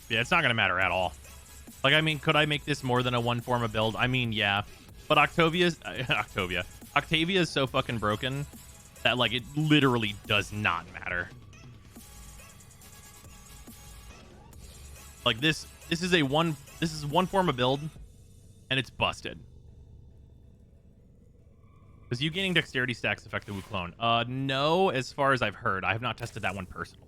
Yeah, it's not going to matter at all. Like, I mean, could I make this more than a one form of build? I mean, yeah. But Octavia is so fucking broken that, like, it literally does not matter. Like, this is one form of build, and it's busted. Does you gaining dexterity stacks affect the Wu clone? No, as far as I've heard. I have not tested that one personally.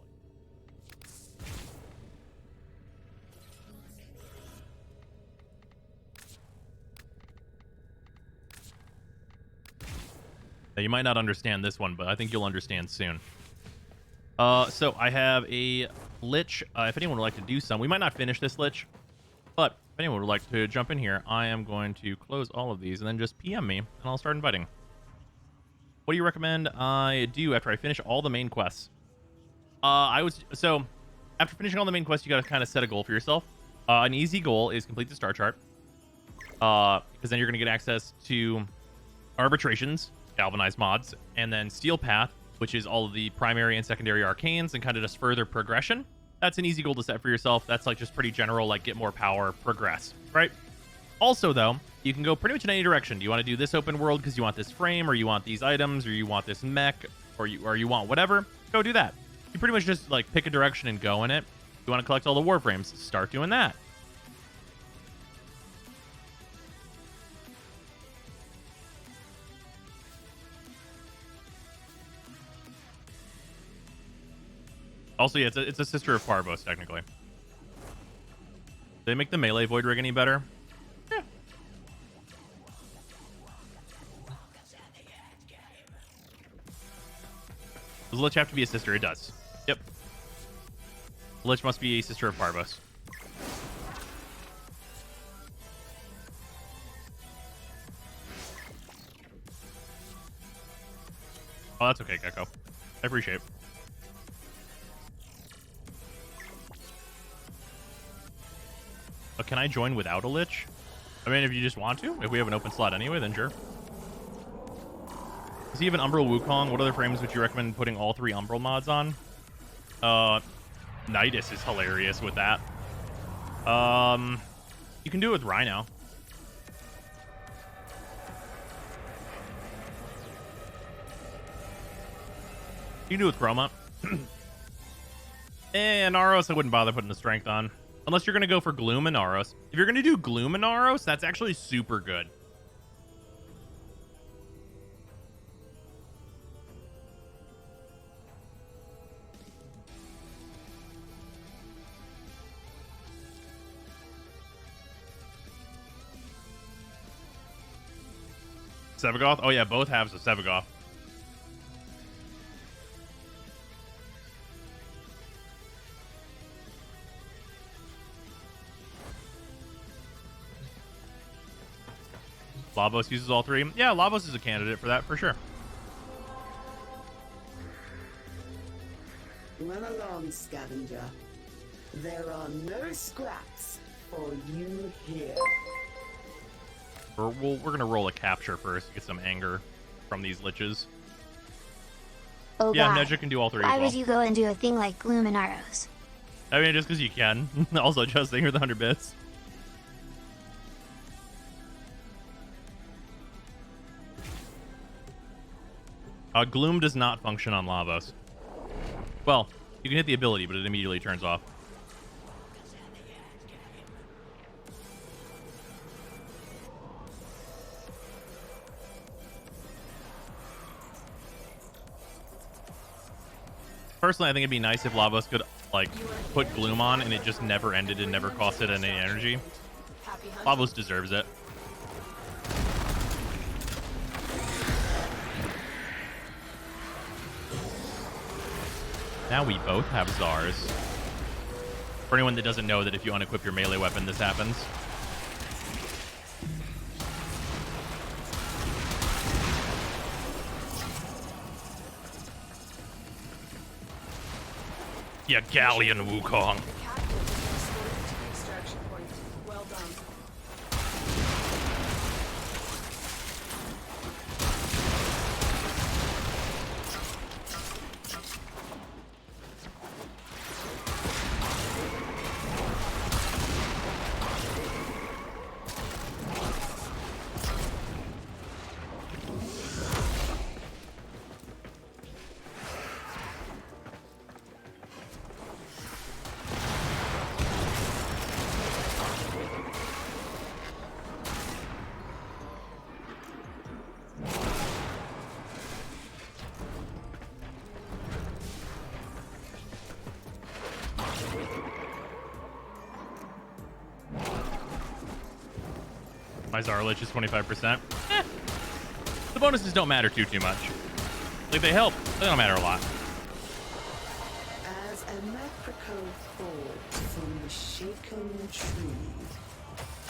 Now, you might not understand this one, but I think you'll understand soon. So I have a Lich, if anyone would like to do some, we might not finish this Lich, but if anyone would like to jump in here, I am going to close all of these and then just PM me, and I'll start inviting. What do you recommend I do after I finish all the main quests? So after finishing all the main quests, you got to kind of set a goal for yourself. An easy goal is complete the star chart, because then you're going to get access to arbitrations, galvanized mods, and then steel path, which is all of the primary and secondary arcanes and kind of just further progression. That's an easy goal to set for yourself. That's like just pretty general, like get more power, progress, right? Also, though, you can go pretty much in any direction. Do you want to do this open world because you want this frame, or you want these items, or you want this mech, or you want whatever? Go do that. You pretty much just like pick a direction and go in it. You want to collect all the Warframes, start doing that. Also, yeah, it's a sister of Parvos, technically. Did they make the melee void rig any better? Yeah. Does Lich have to be a sister? It does. Yep. Lich must be a sister of Parvos. Oh, that's okay, Gecko. I appreciate it. But can I join without a Lich? I mean, if you just want to. If we have an open slot anyway, then sure. Does he have an Umbral Wukong? What other frames would you recommend putting all 3 Umbral mods on? Nidus is hilarious with that. You can do it with Rhino. You can do it with Chroma. And Aros, I wouldn't bother putting the strength on. Unless you're going to go for Gloom and Aros. If you're going to do Gloom and Aros, that's actually super good. Sevagoth? Oh yeah, both halves of Sevagoth. Lavos uses all 3. Yeah, Lavos is a candidate for that, for sure. Run along, scavenger. There are no scraps for you here. We're going to roll a capture first to get some anger from these liches. Oh yeah, God. Neja can do all 3 Why as well. would you go and do a thing like Gloom and Arrows? I mean, just because you can. Also, just think with 100 bits. Gloom does not function on Lavos. Well, you can hit the ability, but it immediately turns off. Personally, I think it'd be nice if Lavos could, like, put Gloom on and it just never ended and never costed any energy. Lavos deserves it. Now we both have Zars. For anyone that doesn't know that if you unequip your melee weapon, this happens. Yeah, Galleon Wukong. Well done. My Zarlich is 25%. The bonuses don't matter too much. Like, they help. They don't matter a lot. As a Macroco fall from the shaken tree,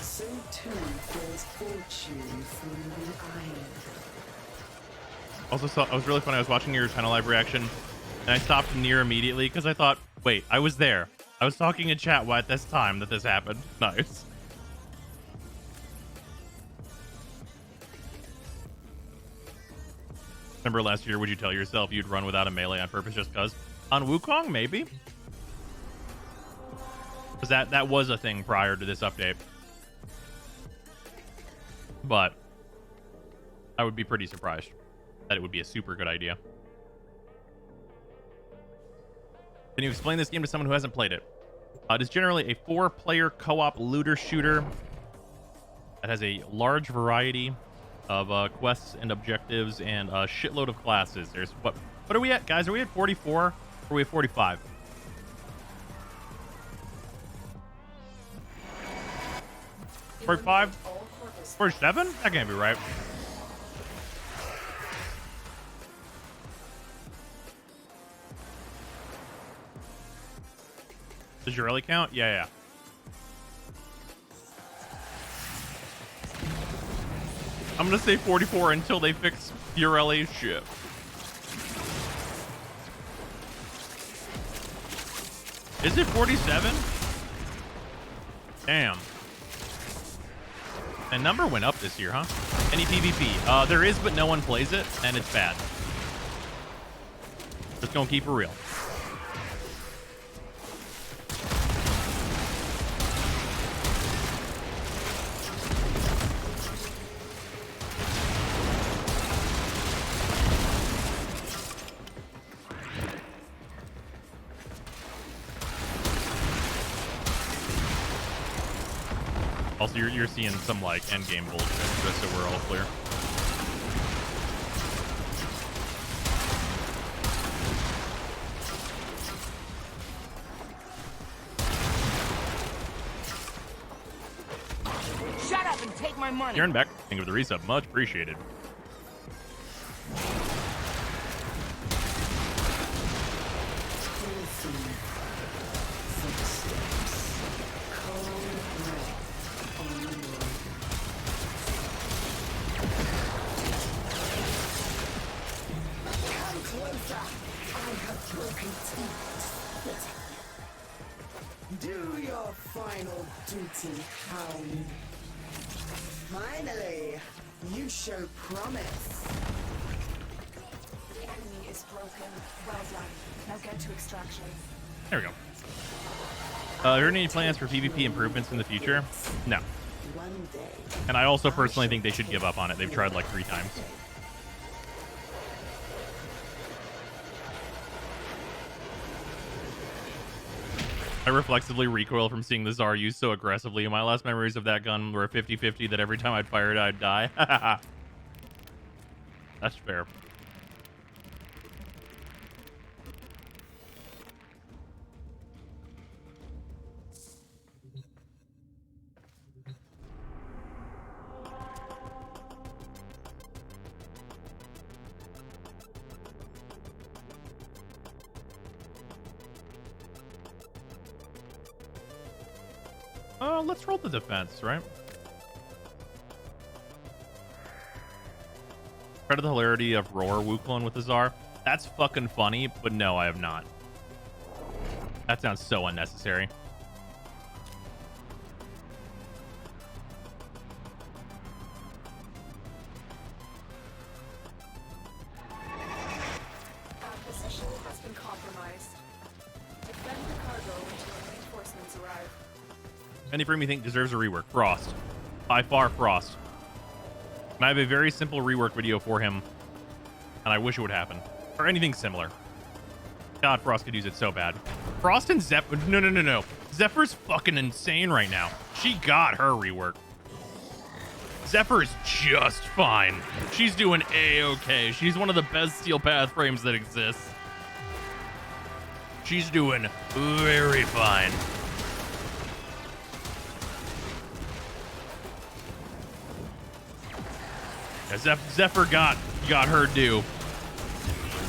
so too falls fortune from the iron. Also, it was really funny. I was watching your channel live reaction, and I stopped near immediately because I thought, wait, I was there. I was talking in chat at this time that this happened. Nice. Remember last year, would you tell yourself you'd run without a melee on purpose just because? On Wukong, maybe? Because that was a thing prior to this update. But I would be pretty surprised that it would be a super good idea. Can you explain this game to someone who hasn't played it? It is generally a 4-player co-op looter shooter that has a large variety of quests and objectives and a shitload of classes. There's what are we at, guys? Are we at 44 or are we at 45? $45? 47? That can't be right. Does your rally count? Yeah. I'm gonna say 44 until they fix your LA shit. Is it 47? Damn. And number went up this year, huh? Any PvP? There is, but no one plays it, and it's bad. Just gonna keep it real. Also, you're seeing some like endgame bullshit, just so we're all clear. Shut up and take my money. Aaron Beck, thank you for the resub, much appreciated. Do your final duty, hound. Finally, you show promise. The enemy is broken. Well done. Now get to extraction. There we go. Are there any plans for PvP improvements in the future? No. One day. And I also personally think they should give up on it. They've tried like 3 times. I reflexively recoil from seeing the Tsar used so aggressively. My last memories of that gun were 50-50 that every time I'd fire it, I'd die. That's fair. Let's roll the defense, right? Credit the hilarity of Roar Wukong with the Tsar. That's fucking funny, but no, I have not. That sounds so unnecessary. Our position has been compromised. Defend the cargo until reinforcements arrive. Any frame you think deserves a rework? Frost. By far, Frost. And I have a very simple rework video for him, and I wish it would happen. Or anything similar. God, Frost could use it so bad. Frost and Zephyr... No. Zephyr's fucking insane right now. She got her rework. Zephyr's just fine. She's doing A-okay. She's one of the best Steel Path frames that exists. She's doing very fine. Yeah, Zephyr got her due.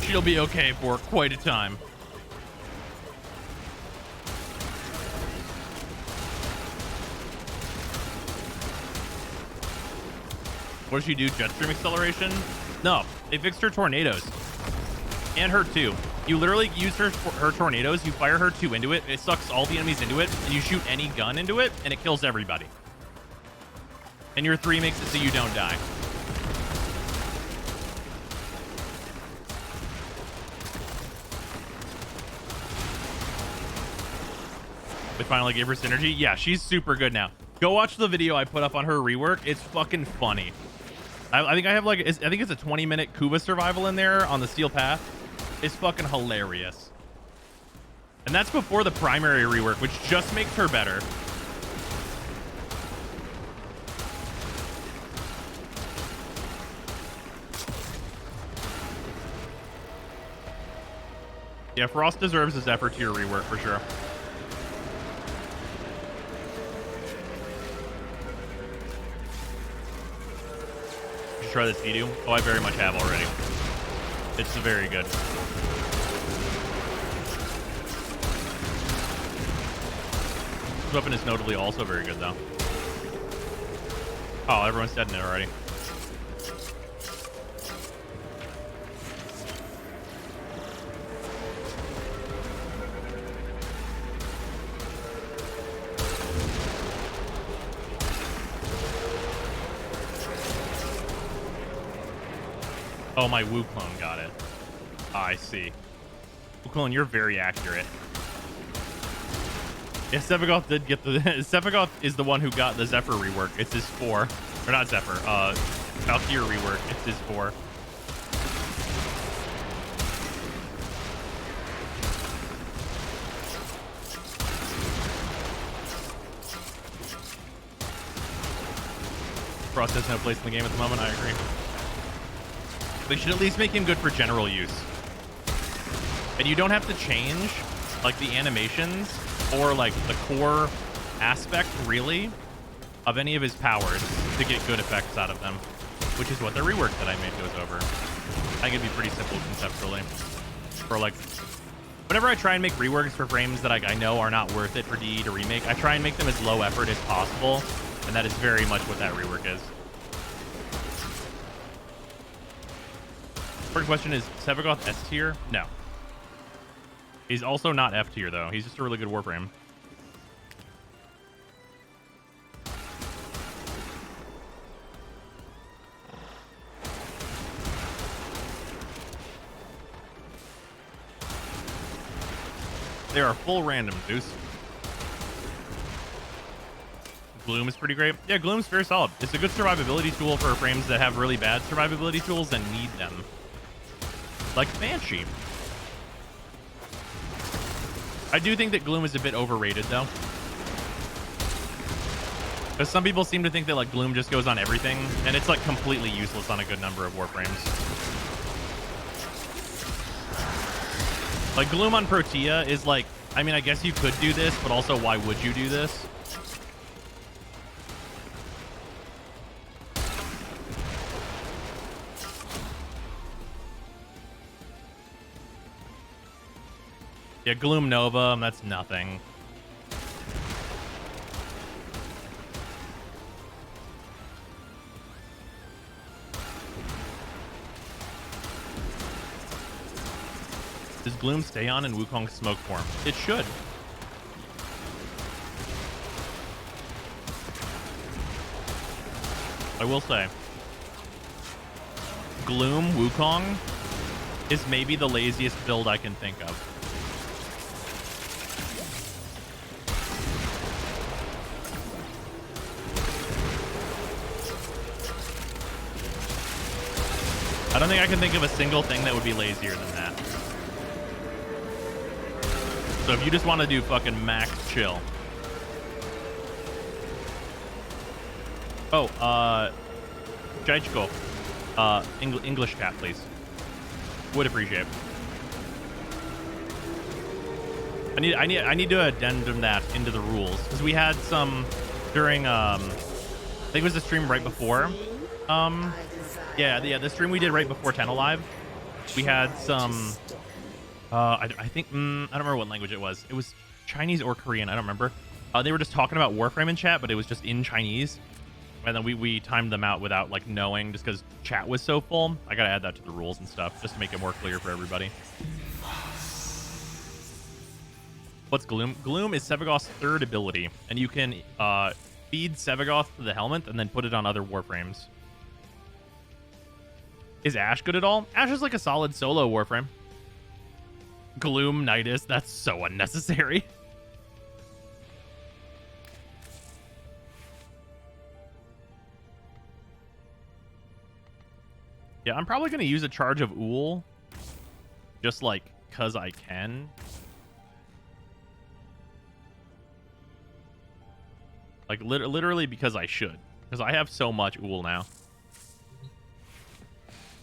She'll be okay for quite a time. What does she do? Jetstream acceleration? No, they fixed her tornadoes. And her too. You literally use her tornadoes, you fire her 2 into it, it sucks all the enemies into it, and you shoot any gun into it, and it kills everybody. And your 3 makes it so you don't die. They finally gave her synergy. Yeah, she's super good now. Go watch the video I put up on her rework. It's fucking funny. I think I have like, I think it's a 20-minute Kuba survival in there on the Steel Path. It's fucking hilarious. And that's before the primary rework, which just makes her better. Yeah, Frost deserves his effort to your rework for sure. You should try this Edu. Oh, I very much have already. It's very good. This weapon is notably also very good, though. Oh, everyone's dead in it already. Oh, my Wu clone got it. Oh, I see. Wu clone, you're very accurate. Yeah, Sevagoth did get the... Sevagoth is the one who got the Zephyr rework. It's his 4. Or not Zephyr. Valkyr rework. It's his 4. Frost has no place in the game at the moment. I agree. They should at least make him good for general use. And you don't have to change, like, the animations or, like, the core aspect, really, of any of his powers to get good effects out of them, which is what the rework that I made goes over. I think it'd be pretty simple conceptually. For, like, whenever I try and make reworks for frames that I know are not worth it for DE to remake, I try and make them as low effort as possible, and that is very much what that rework is. First question is, Sevagoth S tier? No. He's also not F tier, though. He's just a really good Warframe. They are full random, Zeus. Gloom is pretty great. Yeah, Gloom's very solid. It's a good survivability tool for frames that have really bad survivability tools and need them. Like Banshee. I do think that Gloom is a bit overrated, though. Because some people seem to think that, like, Gloom just goes on everything, and it's, like, completely useless on a good number of Warframes. Like, Gloom on Protea is, like, I mean, I guess you could do this, but also, why would you do this? Yeah, Gloom Nova, that's nothing. Does Gloom stay on in Wukong's smoke form? It should. I will say, Gloom Wukong is maybe the laziest build I can think of. I don't think I can think of a single thing that would be lazier than that. So if you just want to do fucking max chill. Oh, Jaichko. English cat, please. Would appreciate. I need to addendum that into the rules, because we had some during I think it was the stream right before. Yeah, the stream we did right before 10 Alive. We had some I think I don't remember what language it was. It was Chinese or Korean, I don't remember. They were just talking about Warframe in chat, but it was just in Chinese. And then we timed them out without like knowing, just because chat was so full. I gotta add that to the rules and stuff just to make it more clear for everybody. What's Gloom? Gloom is Sevagoth's third ability, and you can feed Sevagoth to the helmet and then put it on other Warframes. Is Ash good at all? Ash is like a solid solo Warframe. Gloom Nidus, that's so unnecessary. Yeah, I'm probably going to use a charge of Ool. Just like, cause I can. Like, literally because I should. Because I have so much Ool now.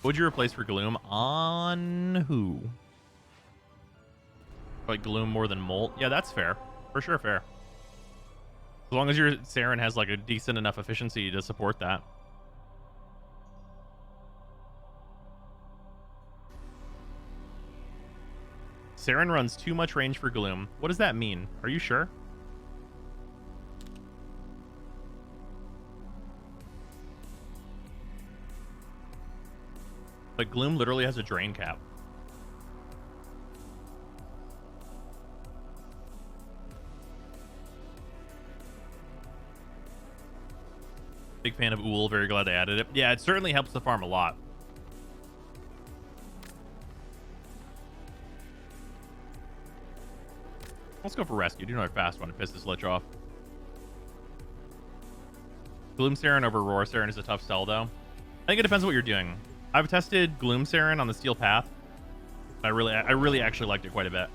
What would you replace for Gloom? On who? Like Gloom more than Molt? Yeah, that's fair. For sure fair. As long as your Saren has like a decent enough efficiency to support that. Saren runs too much range for Gloom. What does that mean? Are you sure? Like, Gloom literally has a drain cap. Big fan of Ool. Very glad they added it. Yeah, it certainly helps the farm a lot. Let's go for rescue. Do another fast one to piss this Lich off. Gloom Saren over Roar Saren is a tough sell, though. I think it depends on what you're doing. I've tested Gloom Saren on the Steel Path. I really actually liked it quite a bit.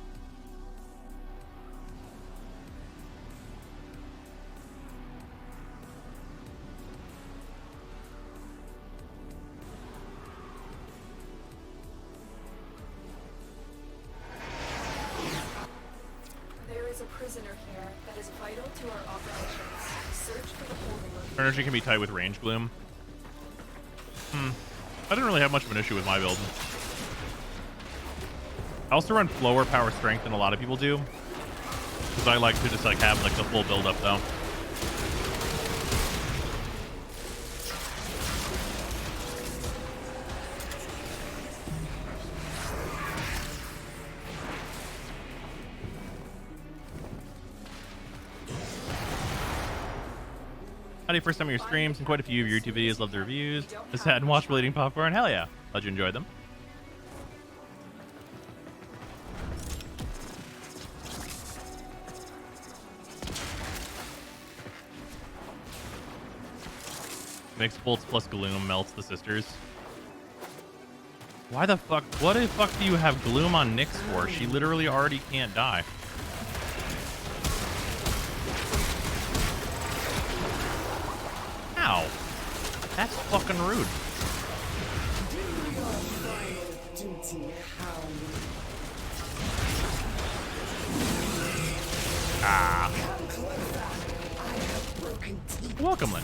There is a prisoner here that is vital to our operations. Search for the holding location. Energy can be tight with range Gloom. I didn't really have much of an issue with my build. I also run lower power strength than a lot of people do, because I like to just like have like the full build up though. Howdy, first time on your streams, and quite a few of your YouTube videos. Love the reviews. Just had and watched Bleeding Popcorn. Hell yeah. Glad you enjoyed them. Mixed bolts plus Gloom melts the sisters. Why the fuck? What the fuck do you have Gloom on Nyx for? She literally already can't die. Ow. That's fucking rude. Ah. Welcome, Lynn.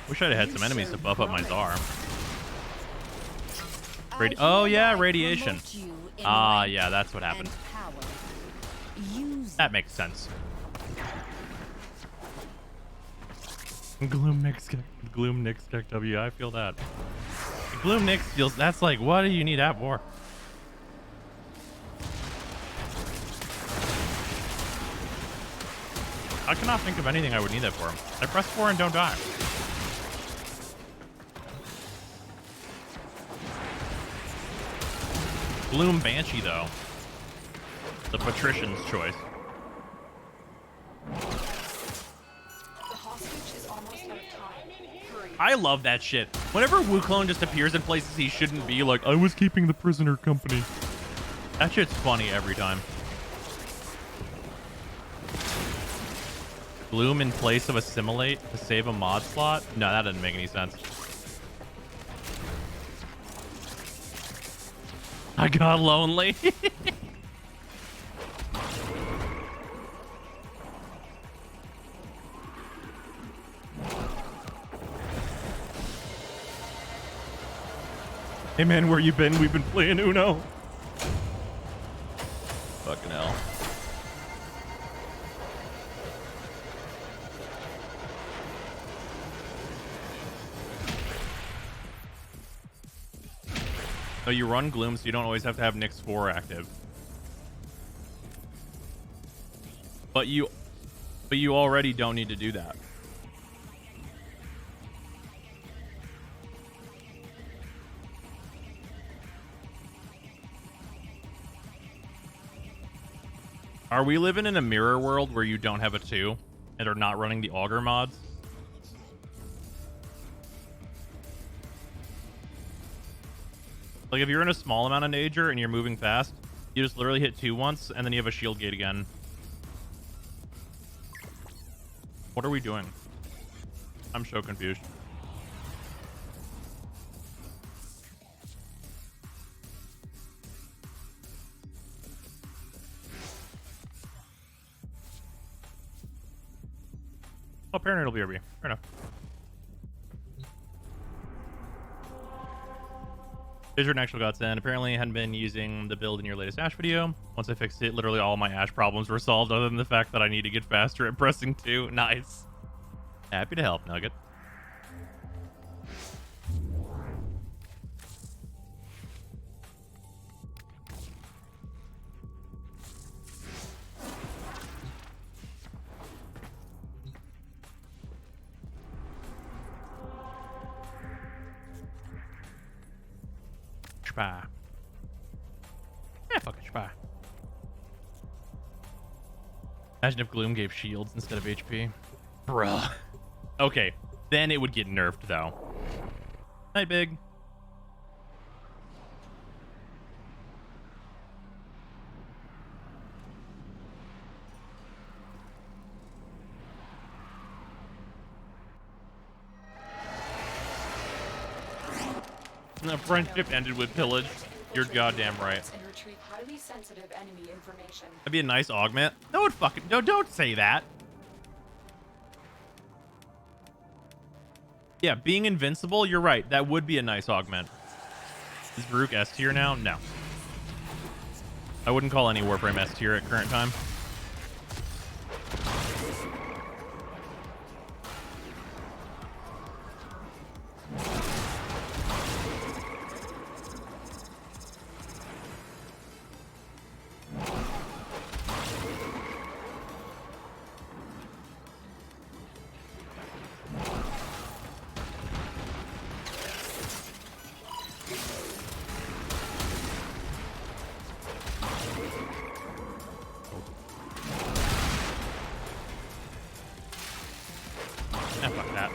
Wish I'd have had some enemies to buff up my Czar. Oh yeah, radiation. Ah, yeah, that's what happened. That makes sense. Gloom Nyx Tech W. I feel that. Gloom Nyx feels. That's like, what do you need that for? I cannot think of anything I would need that for. I press 4 and don't die. Gloom Banshee, though. The patrician's choice. I love that shit. Whenever Wukong just appears in places he shouldn't be, like, I was keeping the prisoner company. That shit's funny every time. Gloom in place of Assimilate to save a mod slot? No, that doesn't make any sense. I got lonely. Hey man, where you been? We've been playing Uno. Fucking hell. So you run Gloom, so you don't always have to have Nyx 4 active. But you already don't need to do that. Are we living in a mirror world where you don't have a 2 and are not running the auger mods? Like if you're in a small amount of nature and you're moving fast, you just literally hit 2 once and then you have a shield gate again. What are we doing? I'm so confused. Oh, Paranoid will be RB. Fair enough. Visual actual got sent. Apparently, I hadn't been using the build in your latest Ash video. Once I fixed it, literally all my Ash problems were solved, other than the fact that I need to get faster at pressing 2. Nice. Happy to help, Nugget. Spy. Yeah, fucking spy. Imagine if Gloom gave shields instead of HP. Bruh. Okay, then it would get nerfed, though. Night, Big. The friendship ended with pillage. You're goddamn right. And retrieve highly sensitive enemy information. That'd be a nice augment. No, it fucking no. Don't say that. Yeah, being invincible. You're right. That would be a nice augment. Is Varuk S tier now? No. I wouldn't call any Warframe S tier at current time. Fuck that.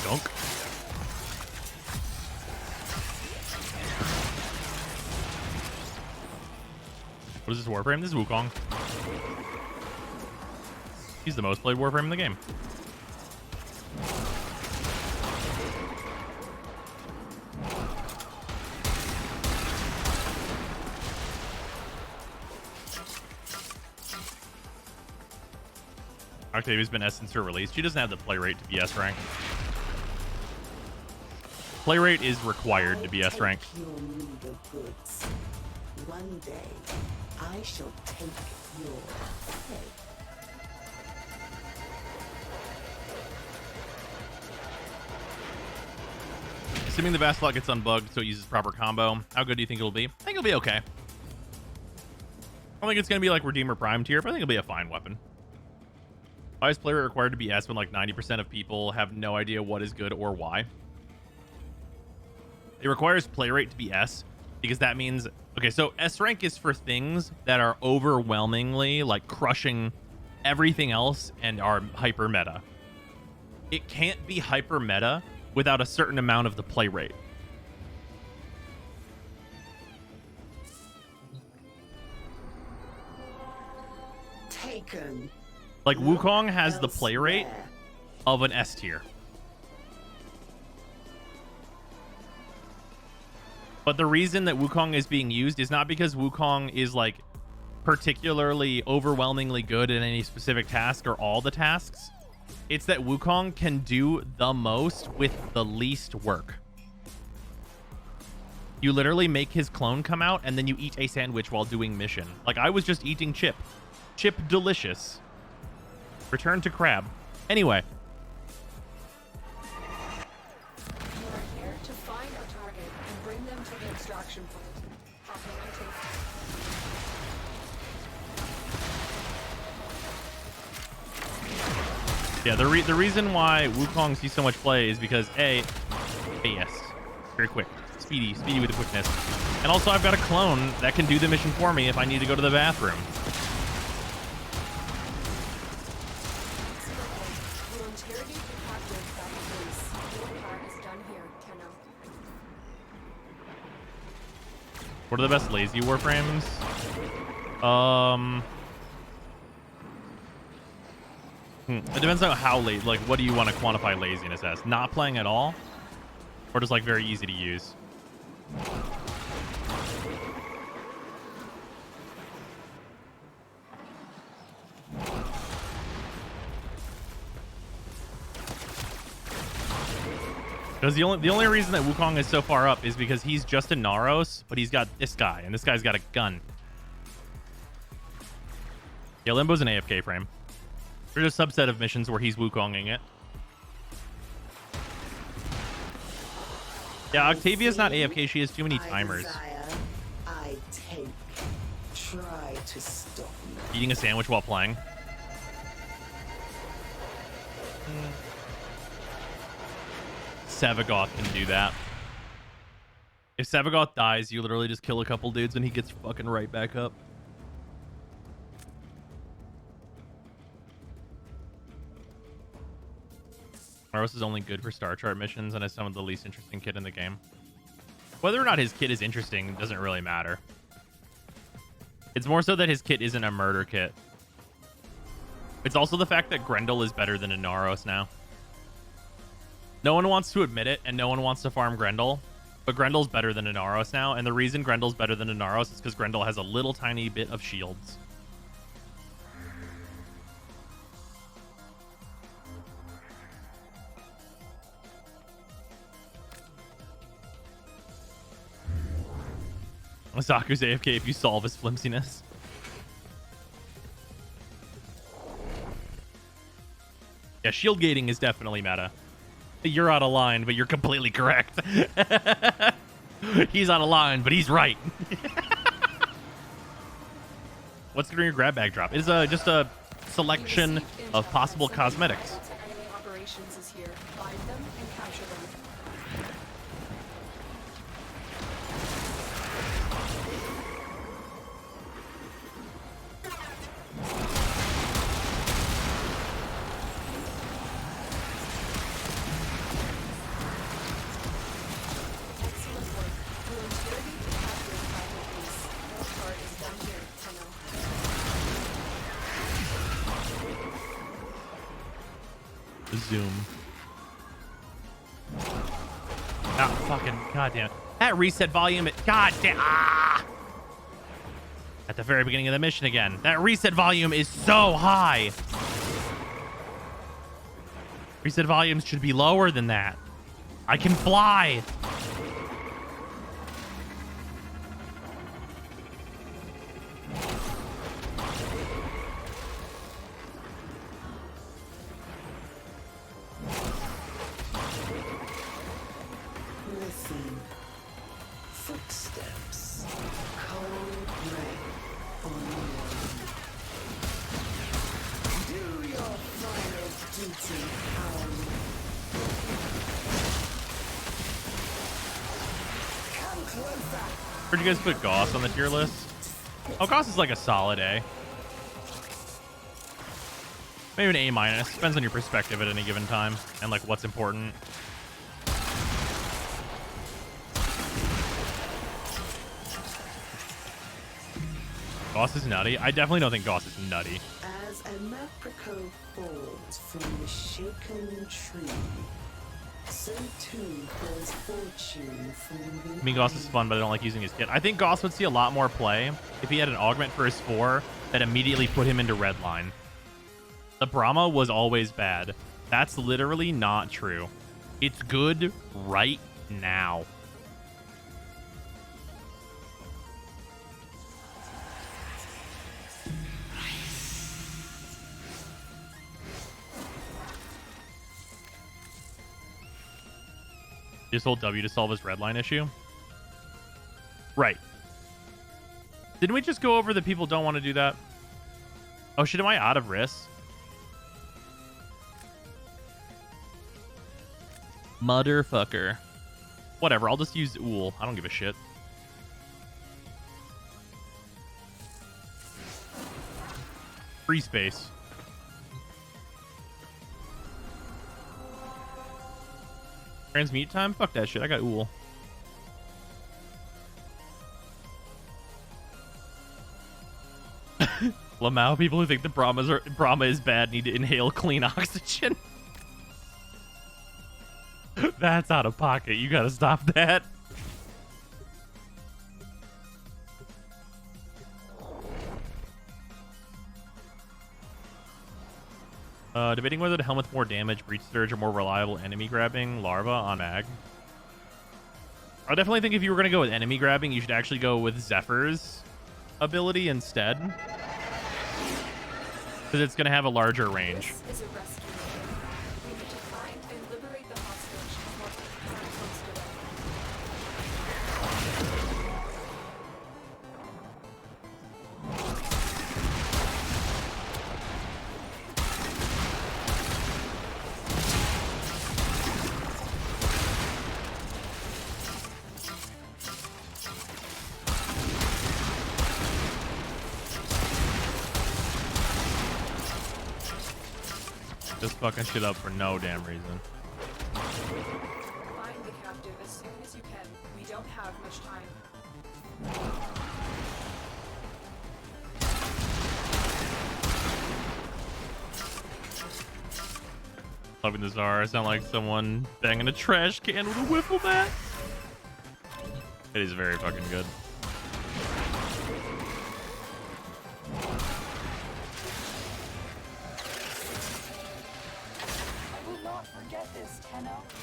Dunk. What is this Warframe? This is Wukong. He's the most played Warframe in the game. Octavia's been S since her release. She doesn't have the play rate to be S rank. Play rate is required to be S rank. One day, I shall take your pay. Assuming the Vassalot gets unbugged so it uses proper combo, how good do you think it'll be? I think it'll be okay. I don't think it's going to be like Redeemer Prime tier, but I think it'll be a fine weapon. Why is play rate required to be S when like 90% of people have no idea what is good or why? It requires play rate to be S because that means, okay, so S rank is for things that are overwhelmingly like crushing everything else and are hyper meta. it can't be hyper meta without a certain amount of the play rate. Taken. Like Wukong has the play rate of an S tier. But the reason that Wukong is being used is not because Wukong is like particularly overwhelmingly good at any specific task or all the tasks. It's that Wukong can do the most with the least work. You literally make his clone come out and then you eat a sandwich while doing mission. Like I was just eating Chip. Chip delicious. Return to crab. Anyway. You are here to find a target and bring them to the extraction point. Hopping into Yeah, the reason why Wukong sees so much play is because yes, very quick, speedy with the quickness, and also I've got a clone that can do the mission for me if I need to go to the bathroom. We'll interrogate the captive back at base. Your part is done here, Tenno. What are the best lazy Warframes? It depends on how late. Like, what do you want to quantify laziness as? Not playing at all, or just like very easy to use? Because the only reason that Wukong is so far up is because he's just a Naros, but he's got this guy, and this guy's got a gun. Yeah, Limbo's an AFK frame. There's a subset of missions where he's Wukonging it. Yeah, Octavia's not AFK. She has too many timers. I take. Try to stop me. Eating a sandwich while playing. Sevagoth can do that. If Sevagoth dies, you literally just kill a couple dudes and he gets fucking right back up. Maros is only good for star chart missions and is some of the least interesting kit in the game. Whether or not his kit is interesting doesn't really matter. It's more so that his kit isn't a murder kit. It's also the fact that Grendel is better than a Naros now. No one wants to admit it, and no one wants to farm Grendel, but Grendel's better than a Naros now, and the reason Grendel's better than a Naros is because Grendel has a little tiny bit of shields. Masaku's AFK if you solve his flimsiness. Yeah, shield gating is definitely meta. You're out of line, but you're completely correct. He's out of line, but he's right. What's going to your grab bag drop? It's just a selection of possible cosmetics. Enemy operations is here. Find them and capture them. Excellent work. We'll interrogate the captive back at base. Your part is done here, Tenno. Zoom. Ah, fucking goddamn. That reset volume, goddamn. Ah! At the very beginning of the mission again. That reset volume is so high. Reset volumes should be lower than that. I can fly. Listen. Footsteps. Cold rain on one. Do your final duty, Farmin. Come closer. Where'd you guys put Goss on the tier list? Oh, Goss is like a solid A. Maybe an A minus. Depends on your perspective at any given time and like what's important. Goss is nutty. I definitely don't think Goss is nutty. As a Maprico falls from the shaken tree, so too falls fortune from the I mean, Goss is fun, but I don't like using his kit. I think Goss would see a lot more play if he had an augment for his 4 that immediately put him into red line. The Brahma was always bad. That's literally not true. It's good right now. Just hold W to solve his red line issue. Right. Didn't we just go over that people don't want to do that? Oh shit, am I out of risks? Motherfucker. Whatever, I'll just use Ool. I don't give a shit. Free space. Transmute time? Fuck that shit. I got Ool. Lamau, people who think the Brahma is bad need to inhale clean oxygen. That's out of pocket. You gotta stop that. Debating whether to helm with more damage, breach surge, or more reliable enemy grabbing larva on mag. I definitely think if you were going to go with enemy grabbing, you should actually go with Zephyr's ability instead. Because it's going to have a larger range. This is a rescue. We need to find and liberate the hostage before Farmin comes to them. Just fucking shit up for no damn reason. Find the captive as soon as you can. We don't have much time. Loving the Czar. Sound like someone banging a trash can with a wiffle bat. It is very fucking good.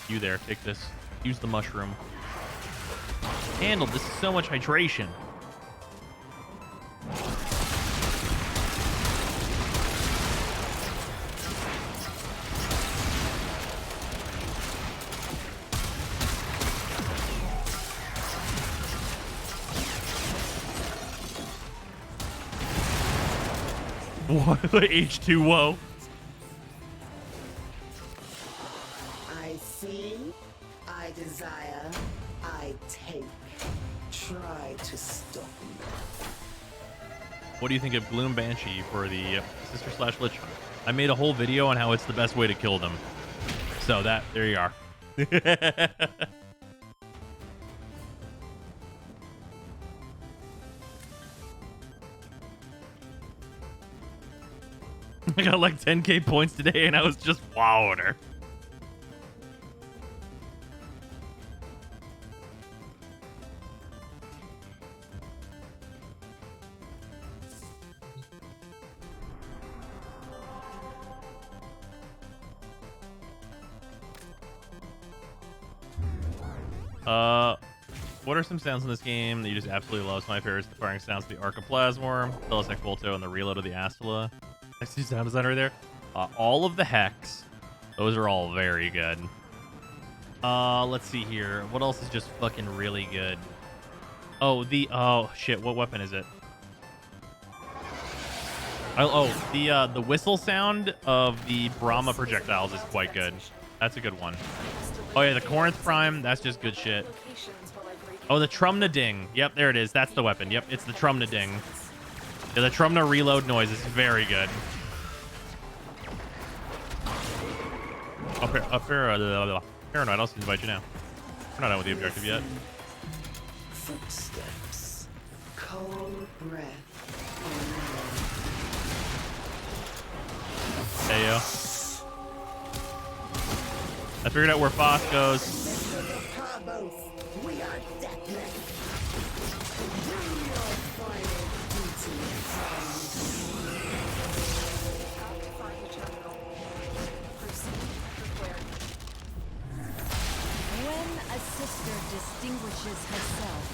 You there, take this. Use the mushroom. Handled. This is so much hydration. What? H2O. I see, I desire, I take. Try to stop me. What do you think of Gloom Banshee for the Sister/Lich Hunt? I made a whole video on how it's the best way to kill them. So that, there you are. I got like 10k points today and I was just wowing her. What are some sounds in this game that you just absolutely love? My favorite is the firing sounds of the Archoplasmor, Telisec Volto, and the reload of the Astula. I see sound design right there. All of the Hex. Those are all very good. Let's see here. What else is just fucking really good? Oh, shit. What weapon is it? The whistle sound of the Brahma projectiles is quite good. That's a good one. Oh yeah, the Corinth Prime. That's just good shit. Oh, the Trumna Ding. Yep, there it is. That's the weapon. Yep, it's the Trumna Ding. Yeah, the Trumna reload noise is very good. Paranoid, I'll just invite you now. We're not done with the objective yet. Footsteps. Cold breath. Hey, yo. I figured out where Foss goes. Parvos, we are deathless. When a sister distinguishes herself,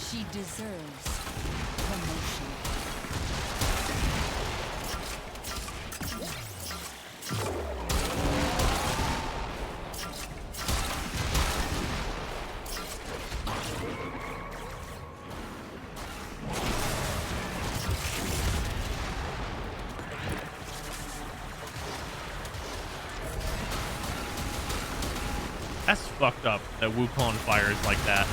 she deserves promotion. That's fucked up that Wukong fires like that.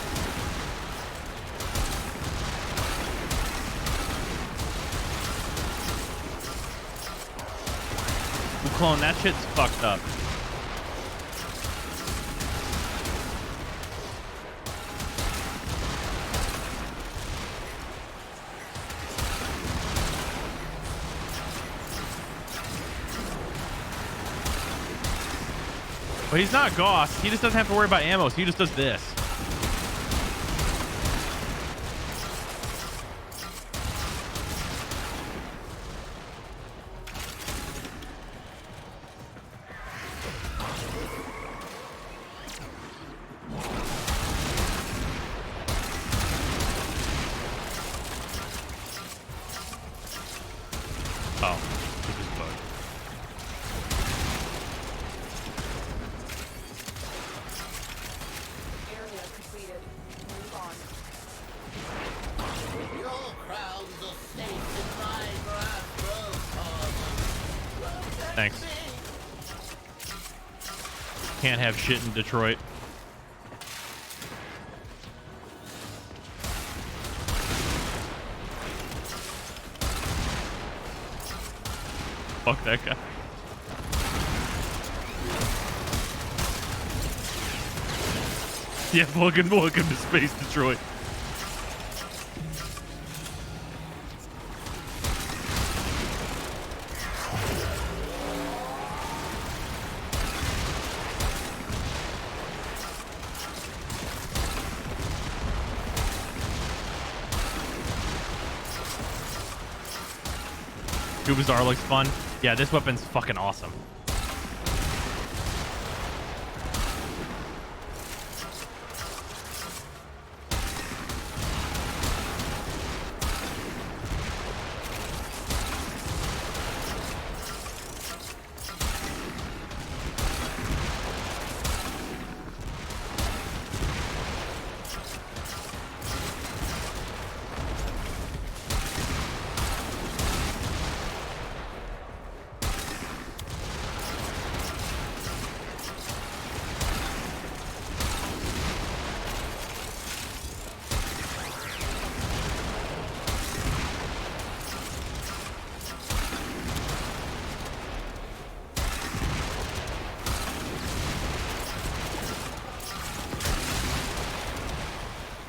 Wukong, that shit's fucked up. But he's not Goss. He just doesn't have to worry about ammo, so he just does this. Oh, this is bugged. Area completed. Move on. Your crowns are safe in my grasp, Parvos. Thanks. Can't have shit in Detroit. Fuck that guy. Yeah, welcome to Space Detroit. Gubazar looks fun. Yeah, this weapon's fucking awesome.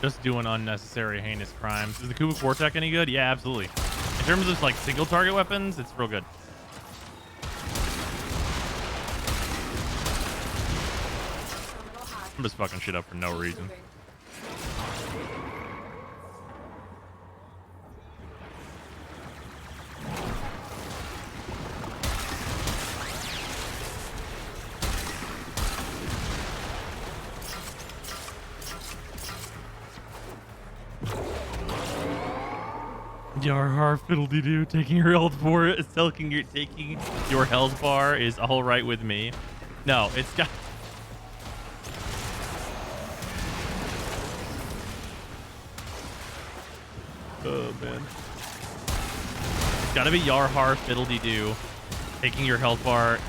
Just doing unnecessary heinous crimes. Is the Kuba Quartek any good? Yeah, absolutely. In terms of like single target weapons, it's real good. I'm just fucking shit up for no reason. Yarhar fiddle-dee-doo, taking your health bar is taking your health bar is all right with me. No, it's got. Oh man, it's gotta be Yarhar fiddle-dee-doo, taking your health bar.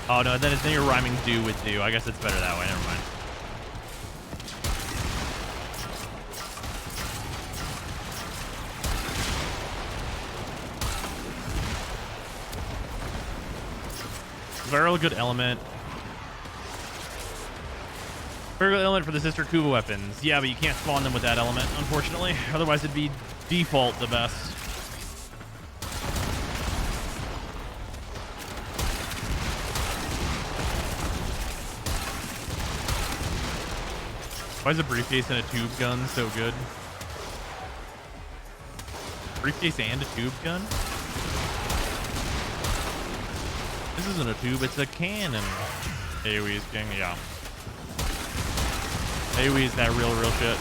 Oh no, then you're rhyming do with do. I guess it's better that way. Never mind. Very good element. Critical element for the sister Kuva weapons. Yeah, but you can't spawn them with that element, unfortunately. Otherwise, it'd be default the best. Why is a briefcase and a tube gun so good? Briefcase and a tube gun? This isn't a tube, it's a cannon. AoE's king, yeah. AoE is that real shit.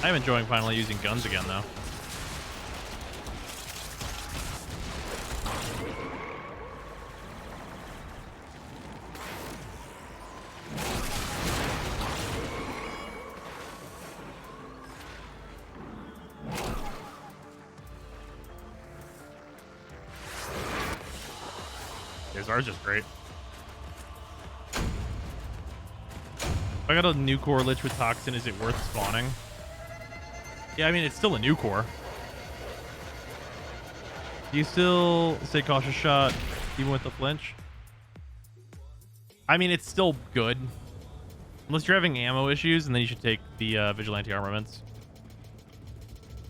I'm enjoying finally using guns again, though. Ours is great. If I got a new core Lich with Toxin, is it worth spawning? Yeah, I mean, it's still a new core. Do you still say cautious shot even with the flinch? I mean, it's still good. Unless you're having ammo issues, and then you should take the Vigilante armaments.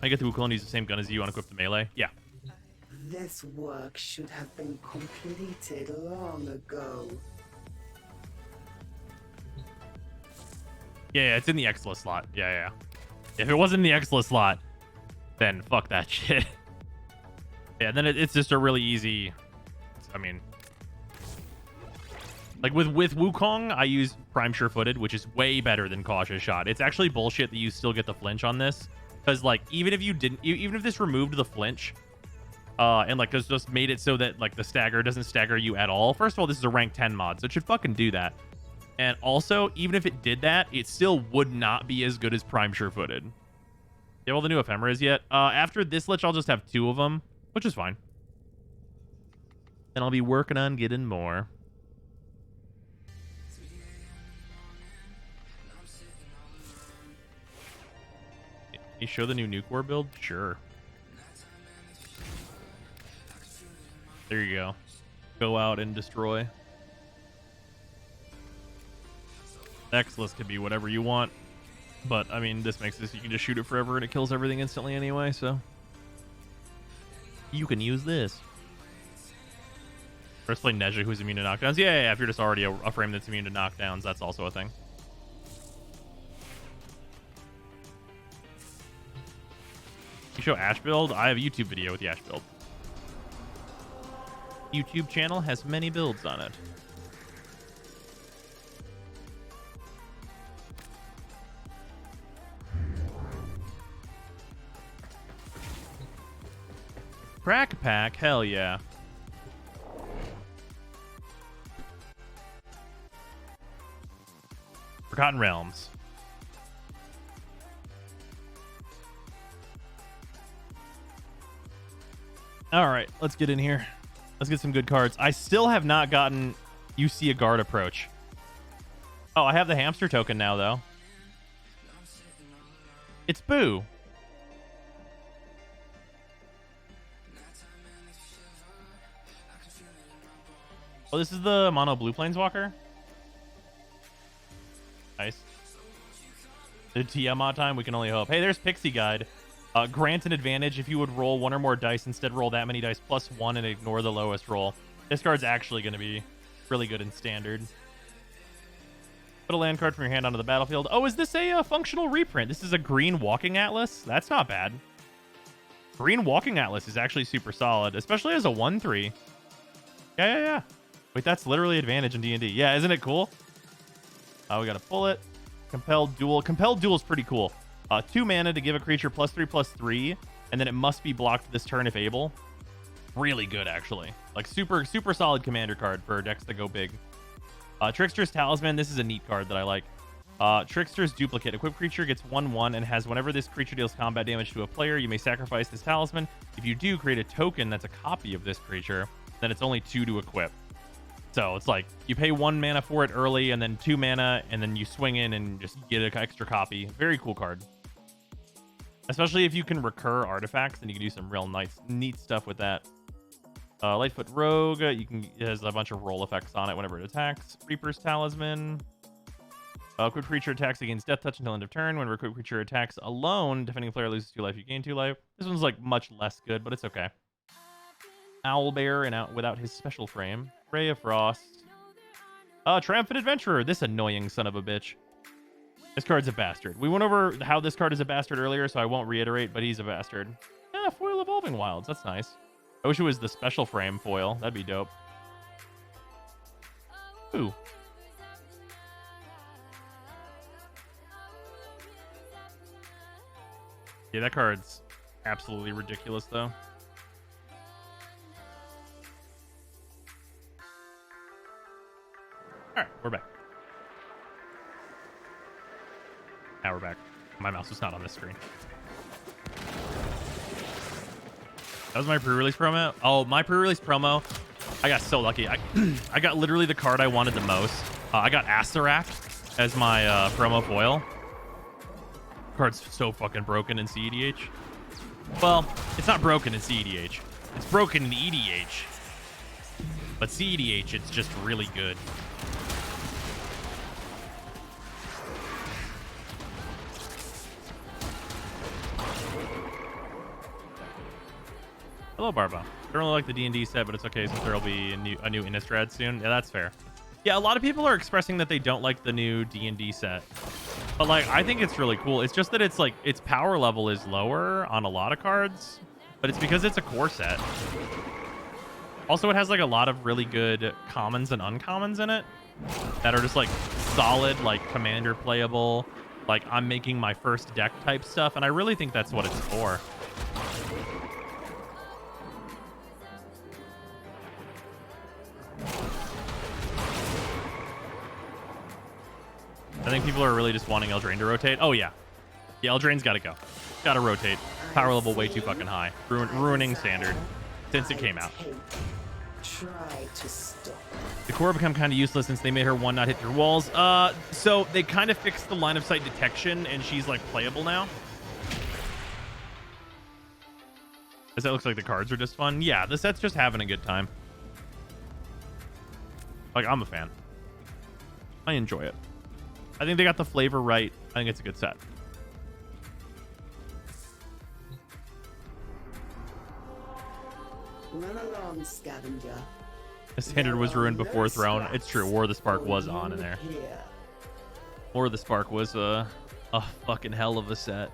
I get the Wukong use the same gun as you, unequip the melee. Yeah. This work should have been completed long ago. Yeah, it's in the Xla slot. Yeah. If it wasn't in the Xla slot, then fuck that shit. Yeah, then it's just a really easy... I mean... Like, with Wukong, I use Prime Sure-Footed, which is way better than Cautious Shot. It's actually bullshit that you still get the flinch on this. Because, like, even if this removed the flinch... and like just made it so that like the stagger doesn't stagger you at all. First of all, this is a rank 10 mod, so it should fucking do that. And also, even if it did that, it still would not be as good as Prime Sure-Footed. Yeah, well, the new Ephemeras yet. After this Lich, I'll just have 2 of them, which is fine. And I'll be working on getting more. You show the new Nuke War build? Sure. There you go. Go out and destroy. Xless could be whatever you want. But, I mean, this makes this, you can just shoot it forever and it kills everything instantly anyway, so. You can use this. First play Nezha, who's immune to knockdowns. Yeah, if you're just already a frame that's immune to knockdowns, that's also a thing. You show Ash build? I have a YouTube video with the Ash build. YouTube channel has many builds on it. Crack pack, hell yeah. Forgotten Realms. All right, let's get in here. Let's get some good cards. I still have not gotten You See a Guard Approach. Oh, I have the hamster token now, though. It's Boo. Oh, this is the mono blue planeswalker? Nice. The Tiamat time, we can only hope. Hey, there's Pixie Guide. Grant an advantage if you would roll 1 or more dice, instead roll that many dice plus 1 and ignore the lowest roll. This card's actually going to be really good in standard. Put a land card from your hand onto the battlefield. Oh, is this a functional reprint? This is a green Walking Atlas? That's not bad. Green Walking Atlas is actually super solid, especially as a 1/3. Yeah. Wait, that's literally advantage in D&D. Yeah, isn't it cool? We got to pull it. Compelled Duel. Compelled Duel is pretty cool. 2 mana to give a creature +3/+3, and then it must be blocked this turn if able. Really good, actually. Like, super solid commander card for decks that go big. Trickster's Talisman. This is a neat card that I like. Trickster's Duplicate. Equipped creature gets 1/1 and has whenever this creature deals combat damage to a player, you may sacrifice this talisman. If you do, create a token that's a copy of this creature. Then it's only 2 to equip. So it's like you pay 1 mana for it early, and then 2 mana, and then you swing in and just get an extra copy. Very cool card. Especially if you can recur artifacts, then you can do some real nice, neat stuff with that. Lightfoot Rogue, it has a bunch of roll effects on it whenever it attacks. Reaper's Talisman. Equipped creature attacks against death touch until end of turn. Whenever equipped creature attacks alone, defending player loses 2 life, you gain 2 life. This one's like much less good, but it's okay. Owlbear and out without his special frame. Ray of Frost. Triumphant Adventurer, this annoying son of a bitch. This card's a bastard. We went over how this card is a bastard earlier, so I won't reiterate, but he's a bastard. Yeah, foil Evolving Wilds, that's nice. I wish it was the special frame foil. That'd be dope. Ooh. Yeah, that card's absolutely ridiculous, though. Alright, we're back. Now we're back. My mouse was not on this screen. That was my pre-release promo? Oh, my pre-release promo. I got so lucky. I got literally the card I wanted the most. I got Asarak as my promo foil. Card's so fucking broken in CEDH. Well, it's not broken in CEDH. It's broken in EDH. But CEDH, it's just really good. Hello, Barbo. I don't really like the D&D set, but it's okay since there'll be a new Innistrad soon. Yeah, that's fair. Yeah, a lot of people are expressing that they don't like the new D&D set. But, like, I think it's really cool. It's just that it's, like, its power level is lower on a lot of cards. But it's because it's a core set. Also, it has, like, a lot of really good commons and uncommons in it. That are just, like, solid, like, commander playable. Like, I'm making my first deck type stuff. And I really think that's what it's for. I think people are really just wanting Eldraine to rotate. Oh, yeah. Yeah, Eldraine's got to go. Got to rotate. Power level way too fucking high. Ruining Standard since it came out. Try to stop. The core become kind of useless since they made her one not hit through walls. So they kind of fixed the line of sight detection, and she's, like, playable now. Because that looks like the cards are just fun. Yeah, the set's just having a good time. Like, I'm a fan. I enjoy it. I think they got the flavor right. I think it's a good set. Run along, scavenger. The Standard was ruined before Throne. It's true. War of the Spark was on in there. War of the Spark was a fucking hell of a set.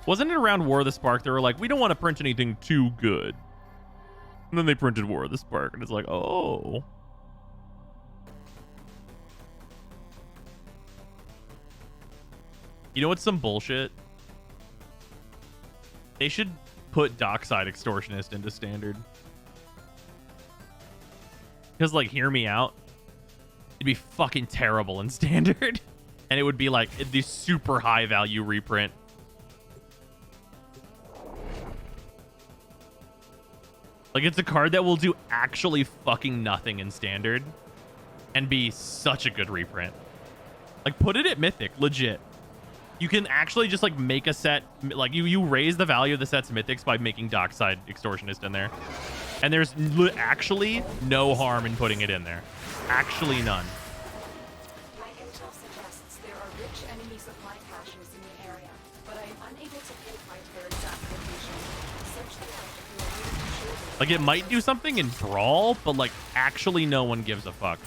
Wasn't it around War of the Spark they were like, we don't want to print anything too good? And then they printed War of the Spark, and it's like, oh. You know what's some bullshit? They should put Dockside Extortionist into Standard. Because, like, hear me out. It'd be fucking terrible in Standard. And it would be, like, the super high value reprint. Like, it's a card that will do actually fucking nothing in Standard and be such a good reprint. Like, put it at Mythic, legit. You can actually just, like, make a set, like, you raise the value of the set's Mythics by making Dockside Extortionist in there. And there's actually no harm in putting it in there. Actually none. My intel suggests there are rich enemy supply caches in the area, but I am unable to pinpoint their exact location. Search them out if you are really sure. Like, it might do something in Brawl, but, like, actually no one gives a fuck.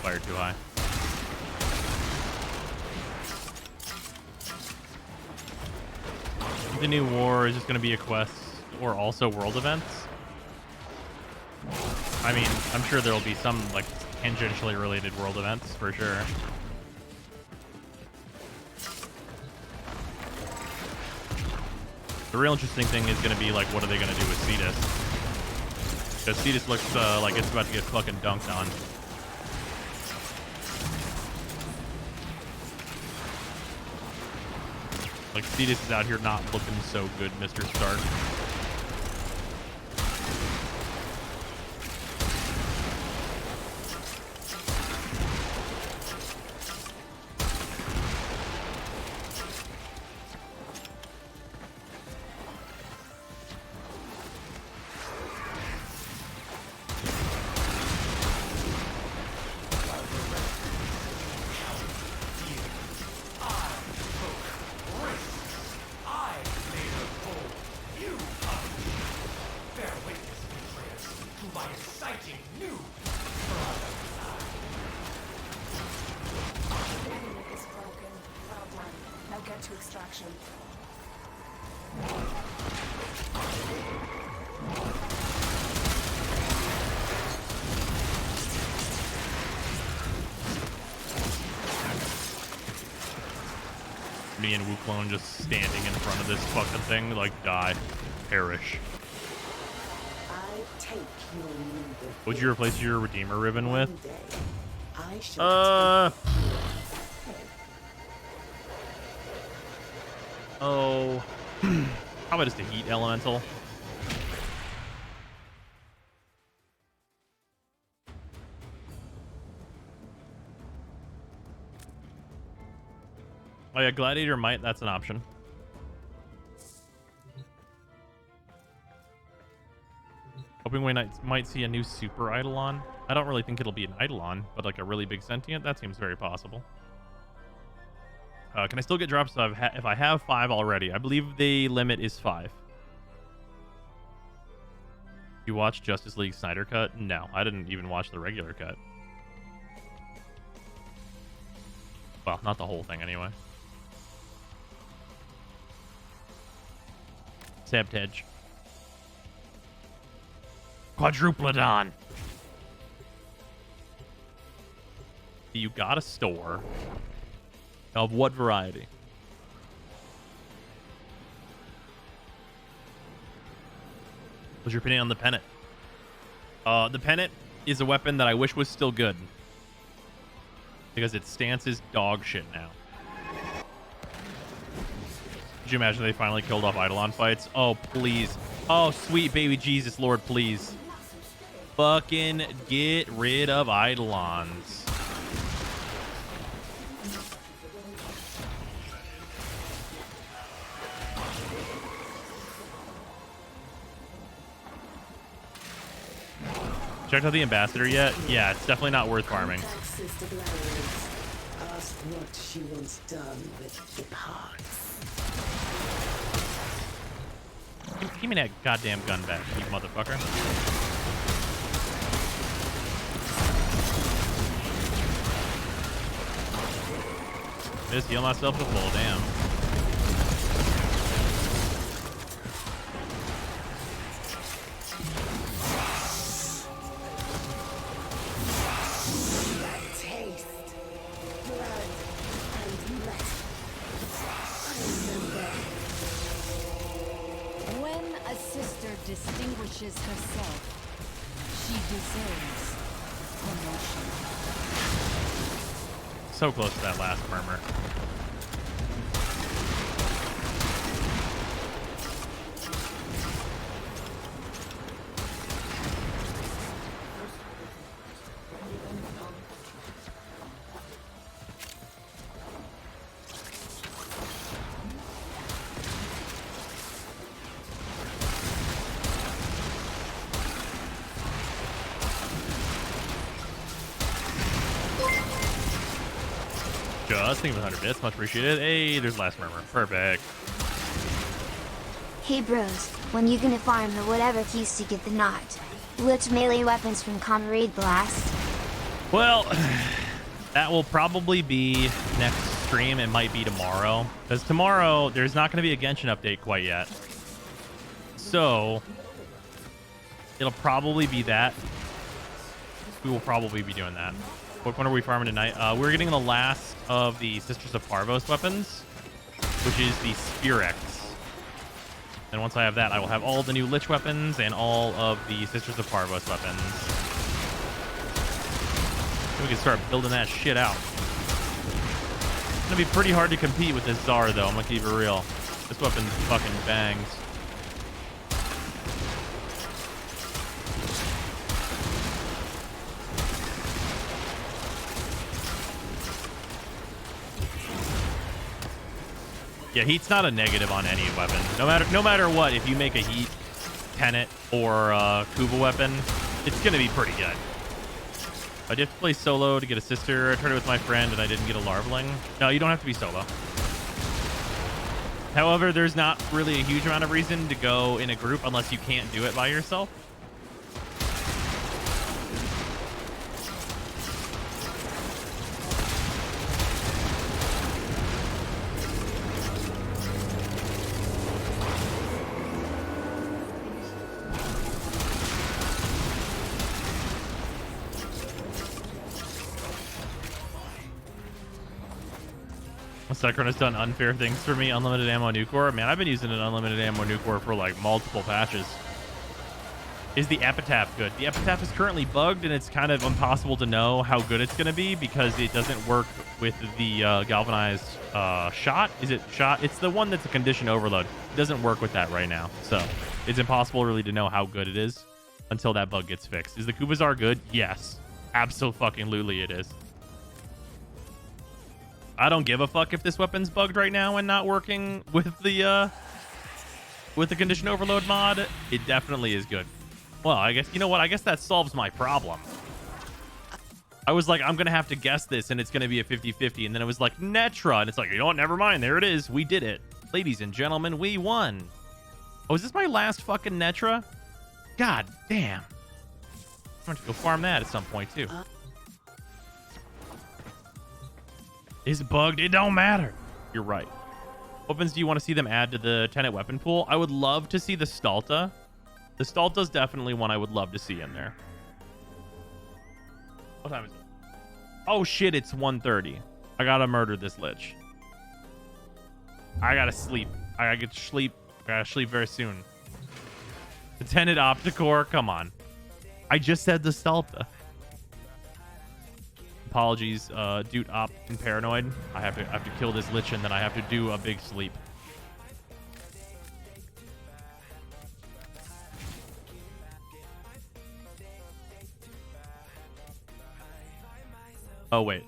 Fire too high. The new war is just going to be a quest or also world events. I mean, I'm sure there'll be some like tangentially related world events for sure. The real interesting thing is going to be like, what are they going to do with Cetus? Because Cetus looks like it's about to get fucking dunked on. Like, Cetus is out here not looking so good, Mr. Stark. To extraction. Me and Wukong just standing in front of this fucking thing, like, die, perish. I take your leader. What'd you replace your Redeemer ribbon with? I shall Oh, how about just a heat elemental? Oh yeah, Gladiator Might, that's an option. Hoping we might see a new super Eidolon. I don't really think it'll be an Eidolon, but like a really big sentient, that seems very possible. Can I still get drops if I have 5 already? I believe the limit is 5. You watched Justice League Snyder Cut? No, I didn't even watch the regular cut. Well, not the whole thing anyway. Sabotage. Quadrupledon. You got a store. Of what variety? What's your opinion on the pennant? The pennant is a weapon that I wish was still good. Because its stance is dog shit now. Could you imagine they finally killed off Eidolon fights? Oh, please. Oh, sweet baby Jesus, Lord, please. Fucking get rid of Eidolons. Checked out the ambassador yet? Yeah, it's definitely not worth farming. Ask what she wants done with the parts. Give me that goddamn gun back, you motherfucker. Just heal myself to full, damn. Distinguishes herself, she deserves promotion. So close to that last murmur. Just think of 100 bits, much appreciated. Hey, there's last murmur. Perfect. Hey bros, when you gonna farm the whatever keys to get the knot? Lich melee weapons from Comrade Blast? Well, that will probably be next stream, it might be tomorrow. Because tomorrow, there's not going to be a Genshin update quite yet. So, it'll probably be that. We will probably be doing that. When are we farming tonight? We're getting the last of the Sisters of Parvos weapons, which is the Spear-X. And once I have that, I will have all the new Lich weapons and all of the Sisters of Parvos weapons. Then we can start building that shit out. It's gonna be pretty hard to compete with this Tsar, though. I'm gonna keep it real. This weapon fucking bangs. Yeah, heat's not a negative on any weapon. No matter what, if you make a heat, Tenet, or Kuva weapon, it's gonna be pretty good. I did have to play solo to get a sister. I tried it with my friend and I didn't get a Larvaling. No, you don't have to be solo. However, there's not really a huge amount of reason to go in a group unless you can't do it by yourself. Sekron has done unfair things for me. Unlimited ammo Nucor. Man, I've been using an unlimited ammo Nucor for like multiple patches. Is the epitaph good? The epitaph is currently bugged and it's kind of impossible to know how good it's going to be because it doesn't work with the galvanized shot. Is it shot? It's the one that's a condition overload. It doesn't work with that right now. So it's impossible really to know how good it is until that bug gets fixed. Is the Kubazar good? Yes. Absolutely it is. I don't give a fuck if this weapon's bugged right now and not working with the condition overload mod. It definitely is good. Well, I guess, you know what? I guess that solves my problem. I was like, I'm going to have to guess this and it's going to be a 50-50. And then it was like, Netra. And it's like, you know what? Never mind. There it is. We did it. Ladies and gentlemen, we won. Oh, is this my last fucking Netra? God damn. I'm going to go farm that at some point, too. Is it bugged? It don't matter. You're right. Weapons do you want to see them add to the Tenet weapon pool? I would love to see the Stalta. The Stalta is definitely one I would love to see in there. What time is it? Oh shit, it's 1:30. I gotta murder this Lich. I gotta sleep. I gotta get sleep. I gotta sleep very soon. The Tenet Opticore, come on. I just said the Stalta. Apologies, dude, op and paranoid. I have to kill this Lich and then I have to do a big sleep. Oh wait.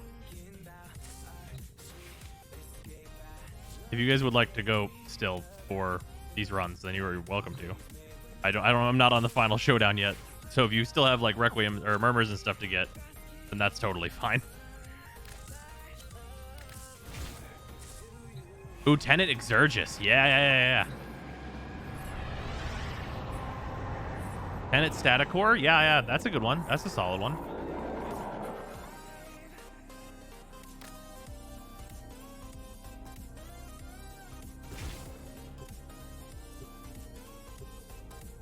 If you guys would like to go still for these runs, then you are welcome to. I'm not on the final showdown yet. So if you still have like Requiem or Murmurs and stuff to get, then that's totally fine. Ooh, Tenet Exurgis. Yeah. Tenet Staticore. Yeah, that's a good one. That's a solid one.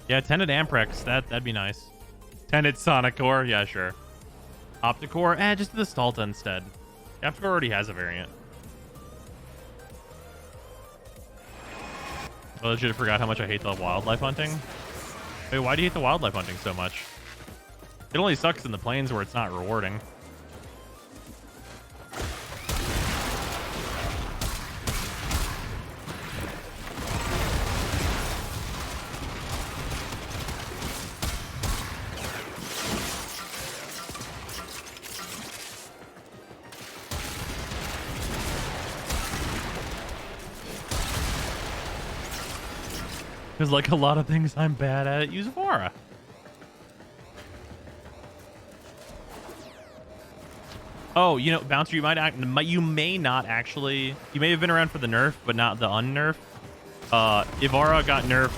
Yeah, Tenet Amprex. That'd be nice. Tenet Sonicore. Yeah, sure. Opticore. Just the Stalta instead. Opticore already has a variant. I legit forgot how much I hate the wildlife hunting. Wait, why do you hate the wildlife hunting so much? It only sucks in the plains where it's not rewarding. Because like a lot of things I'm bad at, use Vara. Oh, you know, Bouncer, you may not actually. You may have been around for the nerf, but not the unnerf. Ivara got nerfed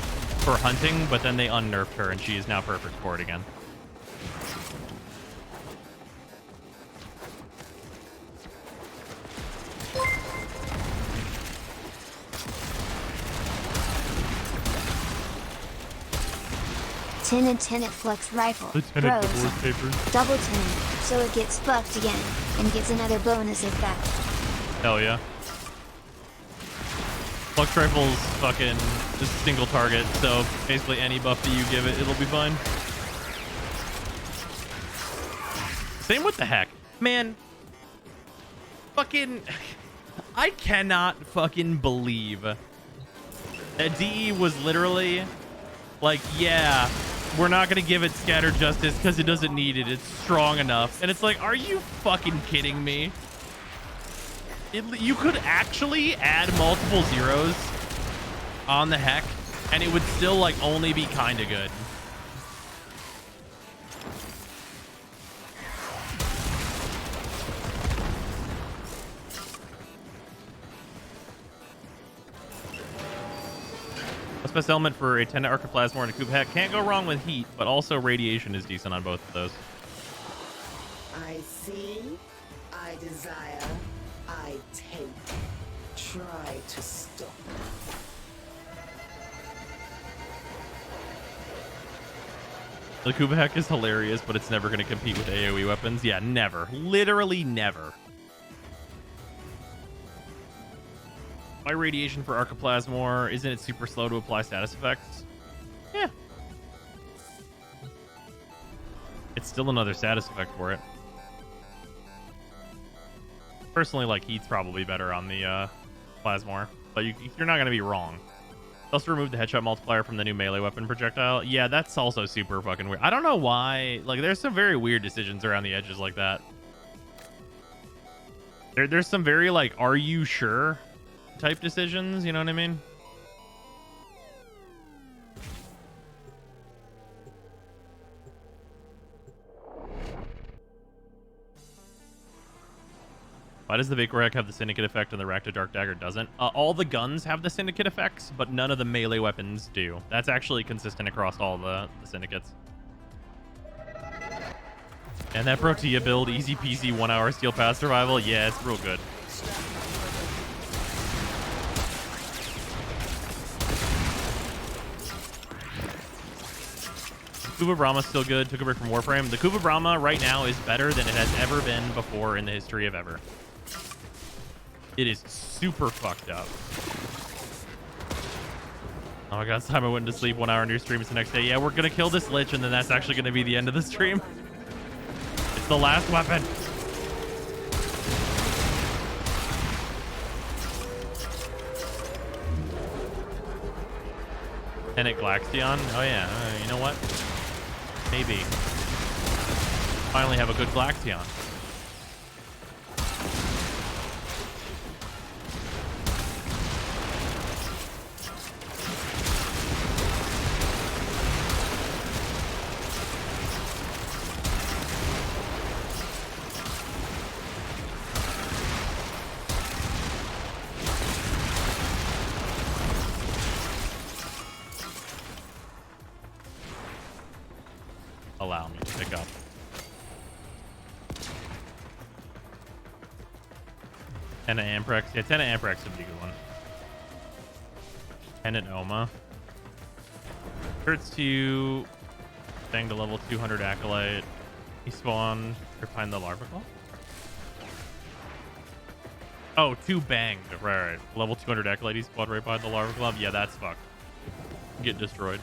for hunting, but then they unnerfed her, and she is now perfect for it again. tinted flux rifle Lieutenant grows divorce papers. double tinted, so it gets fucked again, and gets another bonus effect. Hell yeah. Flux rifle's fucking just single target, so basically any buff that you give it, it'll be fine. Same with the heck. Man, fucking, I cannot fucking believe that DE was literally like, yeah, we're not gonna give it Scattered Justice because it doesn't need it. It's strong enough. And it's like, are you fucking kidding me? You could actually add multiple zeros on the heck, and it would still like only be kind of good. What's best element for a 10 Archiplasmor and a Cube Heck? Can't go wrong with heat, but also radiation is decent on both of those. I see, I desire, I take. Try to stop. The Kuba Heck is hilarious, but it's never going to compete with AoE weapons. Yeah, never. Literally never. Why radiation for Archiplasmor? Isn't it super slow to apply status effects? Yeah. It's still another status effect for it. Personally, like, heat's probably better on the Plasmor, but you're not going to be wrong. Also remove the headshot multiplier from the new melee weapon projectile. Yeah, that's also super fucking weird. I don't know why. Like, there's some very weird decisions around the edges like that. There's some very, like, are you sure type decisions, you know what I mean? Why does the Vaporhack have the Syndicate effect and the Rakta Dark Dagger doesn't? All the guns have the Syndicate effects, but none of the melee weapons do. That's actually consistent across all the Syndicates. And that Protea build, easy peasy 1 hour Steel Path survival, yeah, it's real good. Kuba Brahma's still good. Took a break from Warframe. The Kuba Brahma right now is better than it has ever been before in the history of ever. It is super fucked up. Oh my god, it's time I went to sleep. 1 hour into your stream. It's the next day. Yeah, we're gonna kill this Lich, and then that's actually gonna be the end of the stream. It's the last weapon. Tenet Glaxion. Oh yeah, you know what? Maybe. Finally have a good Glaxion. Allow me to pick up. Tenet Amprex. Yeah, Tenet Amprex would be a good one. Tenet Oma. Hurts to bang to level 200 Acolyte. He spawned behind the Larvicle. Oh, 2 banged. Right. Level 200 Acolyte. He spawned right behind the Larvicle. Yeah, that's fucked. Get destroyed.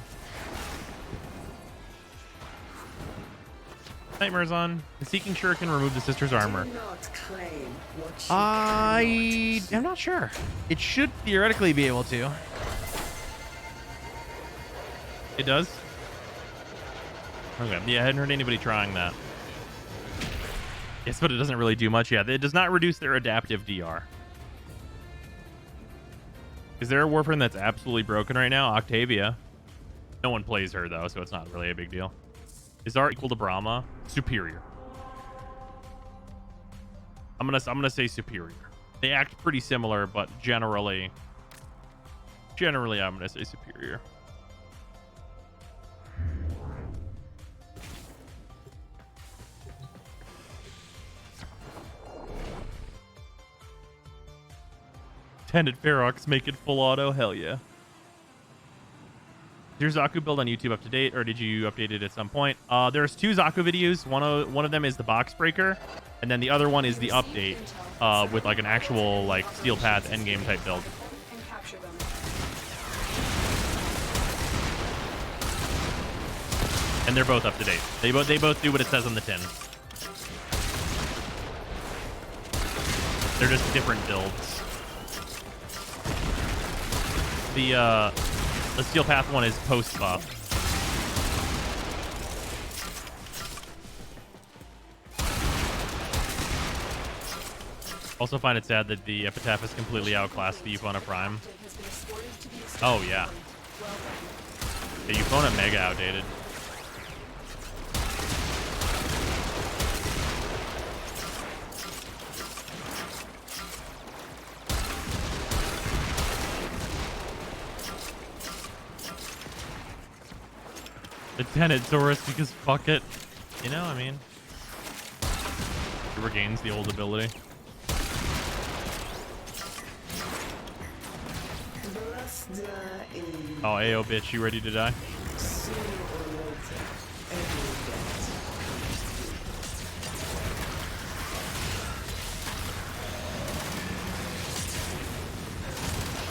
Nightmares on. The Seeking Shuriken remove the sister's armor. I'm not sure. It should theoretically be able to. It does? Okay. Yeah, I hadn't heard anybody trying that. Yes, but it doesn't really do much. Yeah, it does not reduce their adaptive DR. Is there a Warframe that's absolutely broken right now? Octavia. No one plays her, though, so it's not really a big deal. Is R equal to Brahma? Superior. I'm gonna say superior. They act pretty similar, but generally I'm gonna say superior. Tenet Ferox make it full auto? Hell yeah. Is your Zaku build on YouTube up to date, or did you update it at some point? There's 2 Zaku videos. One of them is the box breaker, and then the other one is the update with like an actual like Steel Path endgame type build. And capture them. And they're both up to date. They both do what it says on the tin. They're just different builds. The Steel Path one is post buff. Also find it sad that the Epitaph has completely outclassed the Euphona Prime. Oh yeah. The Euphona mega outdated. The Tenet Taurus because fuck it. You know, I mean, it regains the old ability. Oh, Ayo, bitch, you ready to die?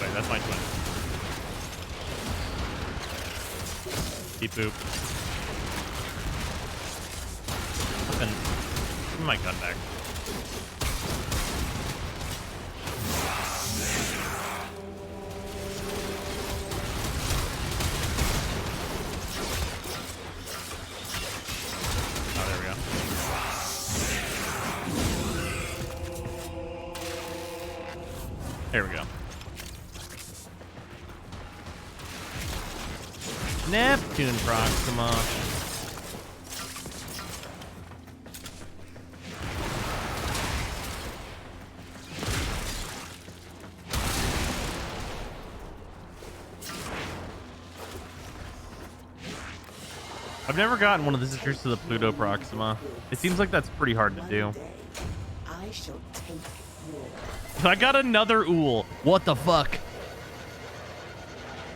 Wait, that's my twin. Beep boop. And give me my gun back. Oh, there we go. There we go. Neptune Proxima. I've never gotten one of the sisters to the Pluto Proxima. It seems like that's pretty hard to do. I shall take war. I got another Ool. What the fuck?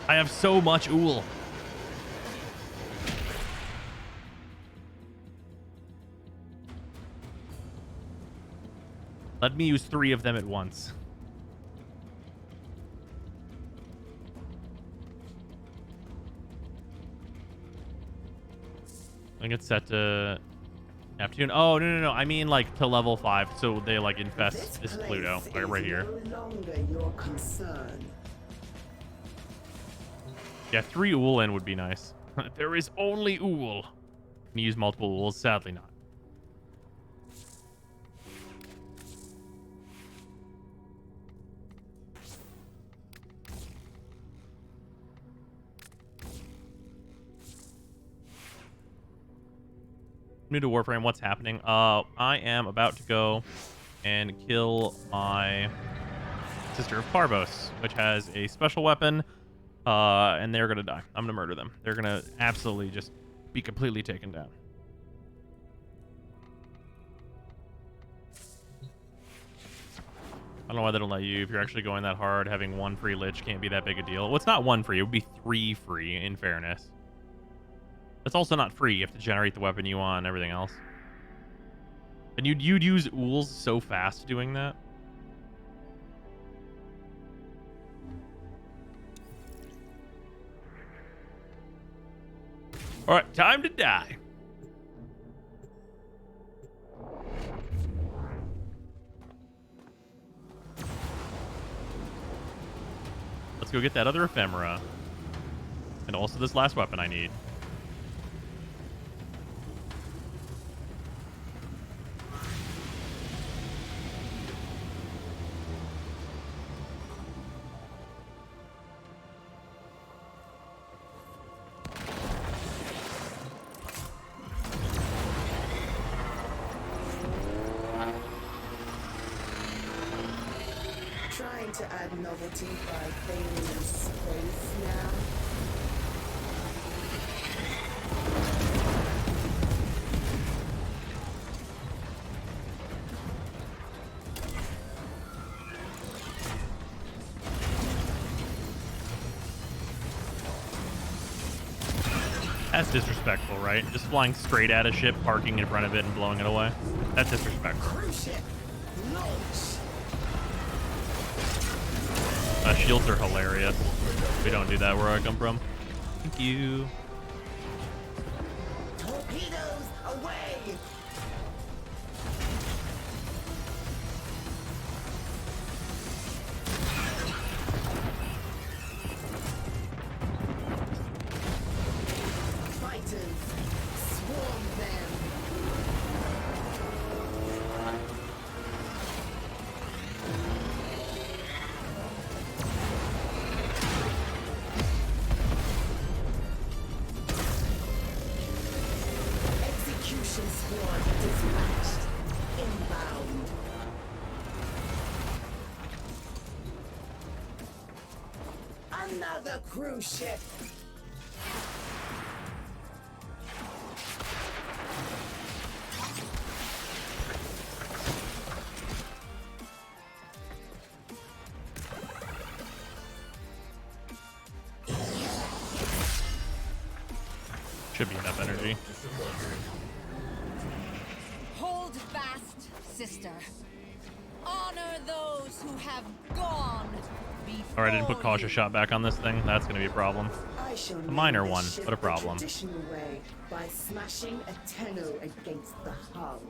I have so much Ool. Let me use 3 of them at once. I think it's set to Neptune. Oh, no. I mean, like, to level 5. So they, like, infest this Pluto. Like, right here. No longer your concern. Yeah, 3 Ool in would be nice. There is only Ool. Can you use multiple Ools? Sadly not. New to Warframe, what's happening? I am about to go and kill my Sister of Parvos, which has a special weapon, and they're gonna die. I'm gonna murder them. They're gonna absolutely just be completely taken down. I don't know why they don't let you. If you're actually going that hard, having 1 free Lich can't be that big a deal. Well, it's not 1 free. It would be 3 free, in fairness. It's also not free. You have to generate the weapon you want and everything else. And you'd use Ools so fast doing that. All right, time to die. Let's go get that other ephemera. And also this last weapon I need. Trying to add novelty by failing in space now. That's disrespectful, right? Just flying straight at a ship, parking in front of it, and blowing it away. That's disrespectful. Shields are hilarious. We don't do that where I come from. Thank you. Torpedoes away! Fighters, swarm them! Execution squad dispatched. Inbound. Another cruise ship. Should be enough energy. Hold fast, sister. Honor those who have gone before. All right, I didn't put cautious shot back on this thing. That's going to be a problem. I shall A minor name one, this ship but a the problem. traditional way by smashing a tenno against the hull.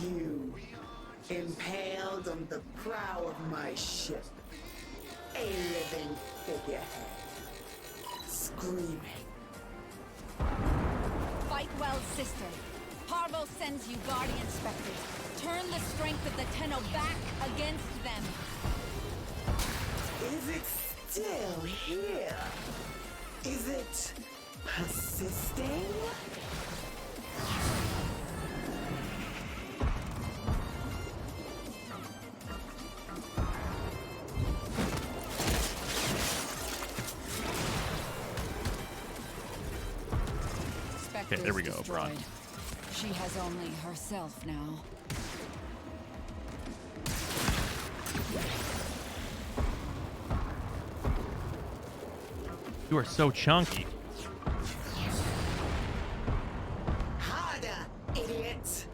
You, impaled on the prow of my ship, a living figurehead, screaming. Fight well, sister. Parvos sends you guardian specters. Turn the strength of the Tenno back against them. Is it still here? Is it persisting? Okay, there we go, Braun. She has only herself now. You are so chunky. Harder, idiot!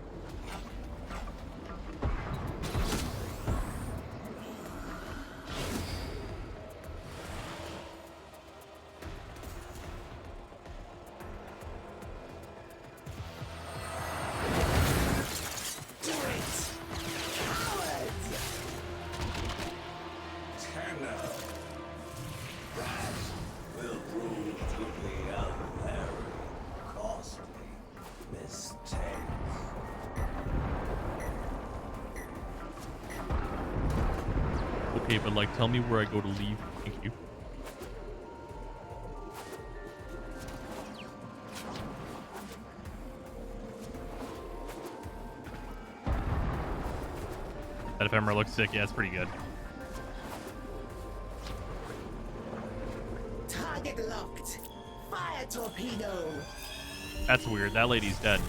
Do it! Cowards! Tenno. That will prove to be a very costly mistake. Okay, but like, tell me where I go to leave. Thank you. That ephemera looks sick. Yeah, it's pretty good. Target locked! Fire torpedo! That's weird. That lady's dead.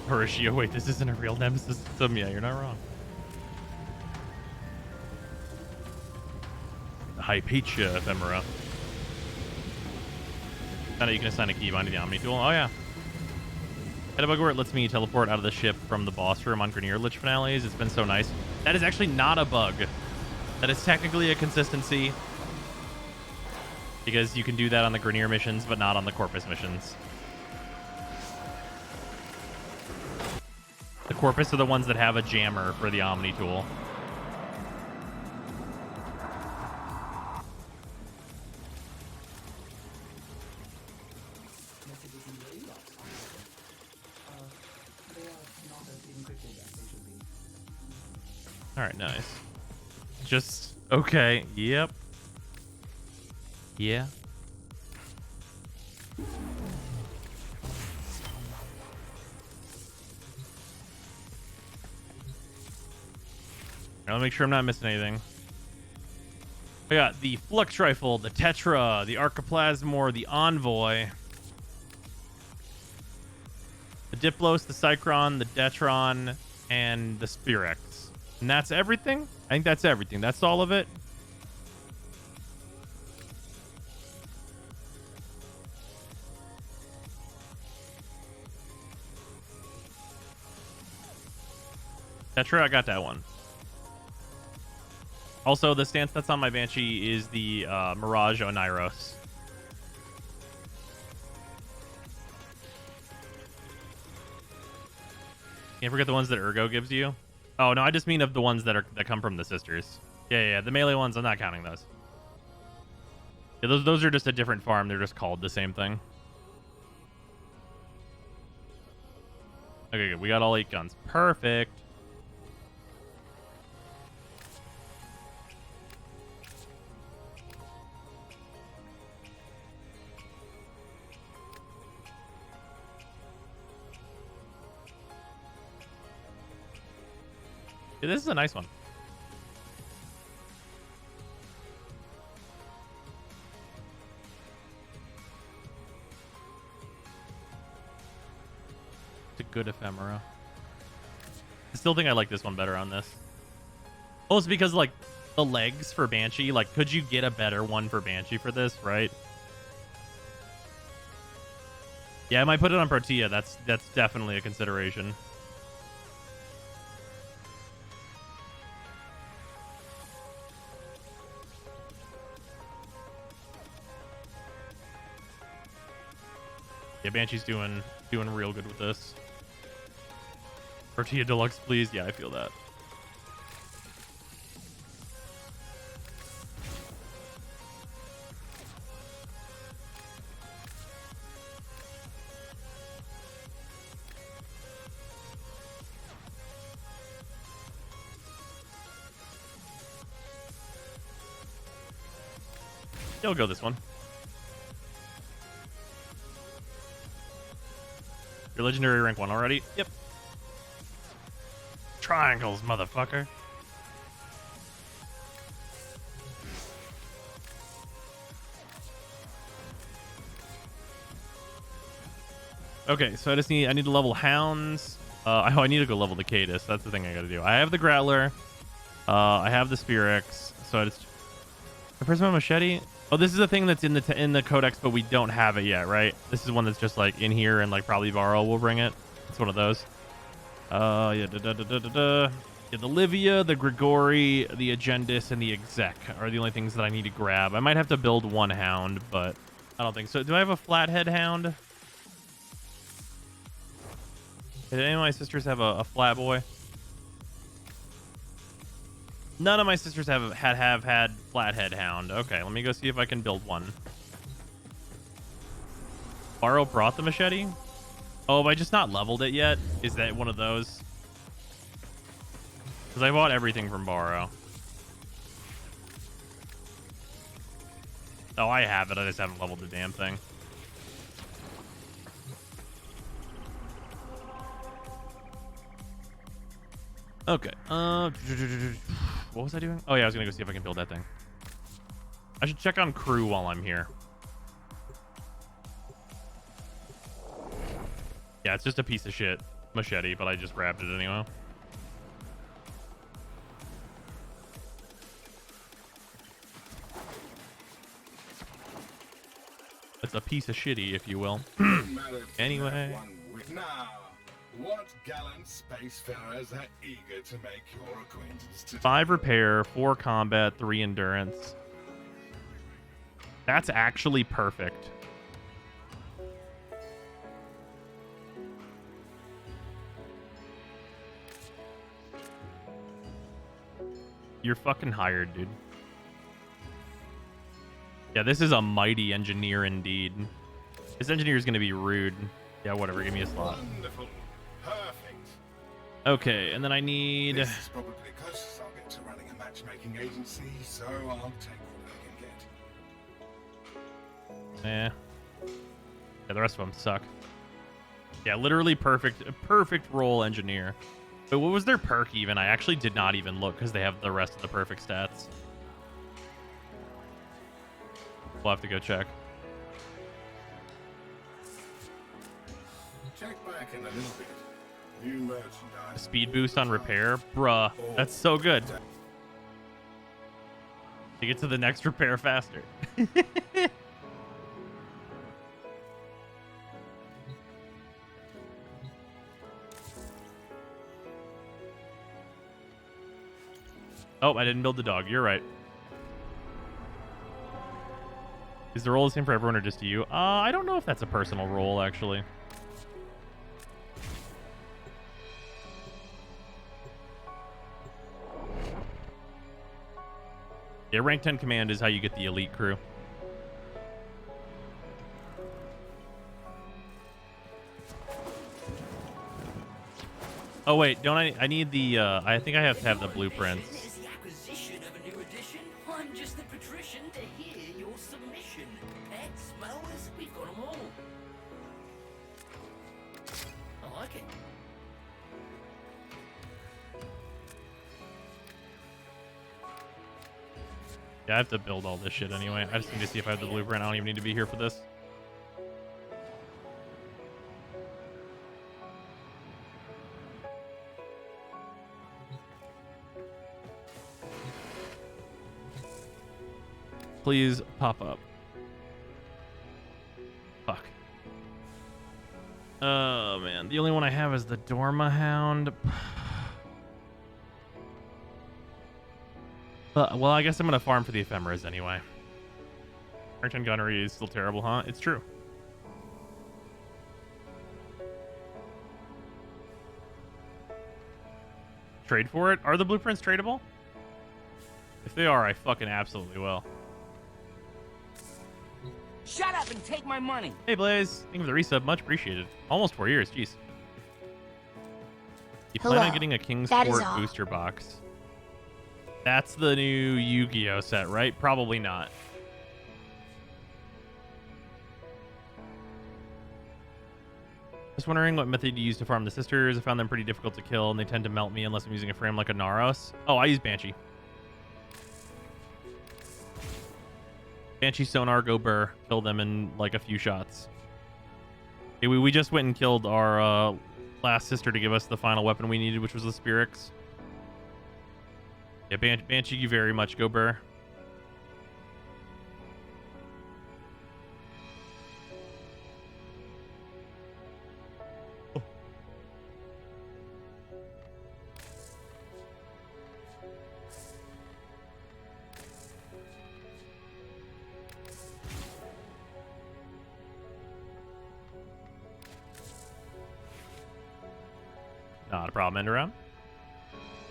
Horatio, wait, this isn't a real nemesis system. Yeah, you're not wrong. Hypatia ephemera. I know you can assign a keybind to the Omni tool. Oh yeah. Had a bug where it lets me teleport out of the ship from the boss room on Grenier Lich finales. It's been so nice. That is actually not a bug. That is technically a consistency. Because you can do that on the Grenier missions, but not on the Corpus missions. The Corpus are the ones that have a jammer for the Omni tool. All right, nice. Just okay. Yep. Yeah. Let me make sure I'm not missing anything. I got the Flux Rifle, the Tetra, the Archiplasmor, the Envoy, the Diplos, the Cycron, the Detron, and the Spirex. And that's everything? I think that's everything. That's all of it. Tetra, I got that one. Also, the stance that's on my Banshee is the Mirage Oneiros. Can't forget the ones that Ergo gives you. Oh no, I just mean of the ones that come from the sisters. Yeah, the melee ones. I'm not counting those. Yeah, those are just a different farm. They're just called the same thing. Okay, good. We got all 8 guns. Perfect. Yeah, this is a nice one. It's a good ephemera. I still think I like this one better on this. Oh, it's because like the legs for Banshee. Like, could you get a better one for Banshee for this, right? Yeah, I might put it on Protea. That's definitely a consideration. Yeah, Banshee's doing real good with this. Tortilla Deluxe, please. Yeah, I feel that. Yeah, we'll go this one. Your legendary rank 1 already? Yep. Triangles, motherfucker. Okay, so I need to level Hounds. I need to go level the Cadus. That's the thing I gotta do. I have the Growler. I have the Spirex. So I just... The first one, Machete? Oh, this is a thing that's in the Codex, but we don't have it yet, right? This is one that's just like in here, and like probably Varro will bring it. It's one of those. Yeah, yeah, the Livia, the Grigori, the Agendis, and the Exec are the only things that I need to grab. I might have to build one Hound, but I don't think so. Do I have a Flathead Hound? Did any of my sisters have a Flat Boy? None of my sisters have had Flathead Hound. Okay, let me go see if I can build one. Varro brought the machete? Oh, have I just not leveled it yet? Is that one of those? Because I bought everything from Varro. Oh, I have it. I just haven't leveled the damn thing. Okay. What was I doing? Oh, yeah, I was going to go see if I can build that thing. I should check on crew while I'm here. Yeah, it's just a piece of shit machete, but I just grabbed it anyway. It's a piece of shitty, if you will. Anyway. Now, what gallant spacefarers are eager to make your acquaintance today? 5 repair, 4 combat, 3 endurance. That's actually perfect. You're fucking hired, dude. Yeah, this is a mighty engineer indeed. This engineer is going to be rude. Yeah, whatever. Give me a slot. Wonderful. Perfect. Okay, and then I need... This is probably the closest I'll get to running a matchmaking agency, so I'll take what I can get. Yeah, the rest of them suck. Yeah, literally perfect roll engineer. But what was their perk even? I actually did not even look because they have the rest of the perfect stats. We'll have to go check. Check back in a little bit. New merchandise. Speed boost on repair? Bruh, that's so good. To get to the next repair faster. Oh, I didn't build the dog. You're right. Is the role the same for everyone or just you? I don't know if that's a personal role, actually. Yeah, rank 10 command is how you get the elite crew. Oh wait, don't I need the I think I have to have the blueprints. Is the acquisition of a new edition? I'm just the patrician to hear your submission. Pets, mowers, we've got them all. I like it. Yeah, I have to build all this shit anyway. I just need to see if I have the blueprint. I don't even need to be here for this. Please pop up. Fuck. Oh man, the only one I have is the Dorma Hound. Well, I guess I'm gonna farm for the ephemeras anyway. Rank gunnery is still terrible, huh? It's true. Trade for it? Are the blueprints tradable? If they are, I fucking absolutely will. Shut up and take my money. Hey Blaze, thank you for the resub, much appreciated. Almost 4 years, jeez. You plan on Hello. getting a King's That is Court all. booster box? That's the new Yu-Gi-Oh set, right? Probably not. Just wondering what method you use to farm the sisters. I found them pretty difficult to kill, and they tend to melt me unless I'm using a frame like a Naros. Oh, I use Banshee. Banshee sonar, go burr. Kill them in like a few shots. Okay, we just went and killed our last sister to give us the final weapon we needed, which was the Spirix. Yeah, Banshee, you very much go burr. Not a problem, end around.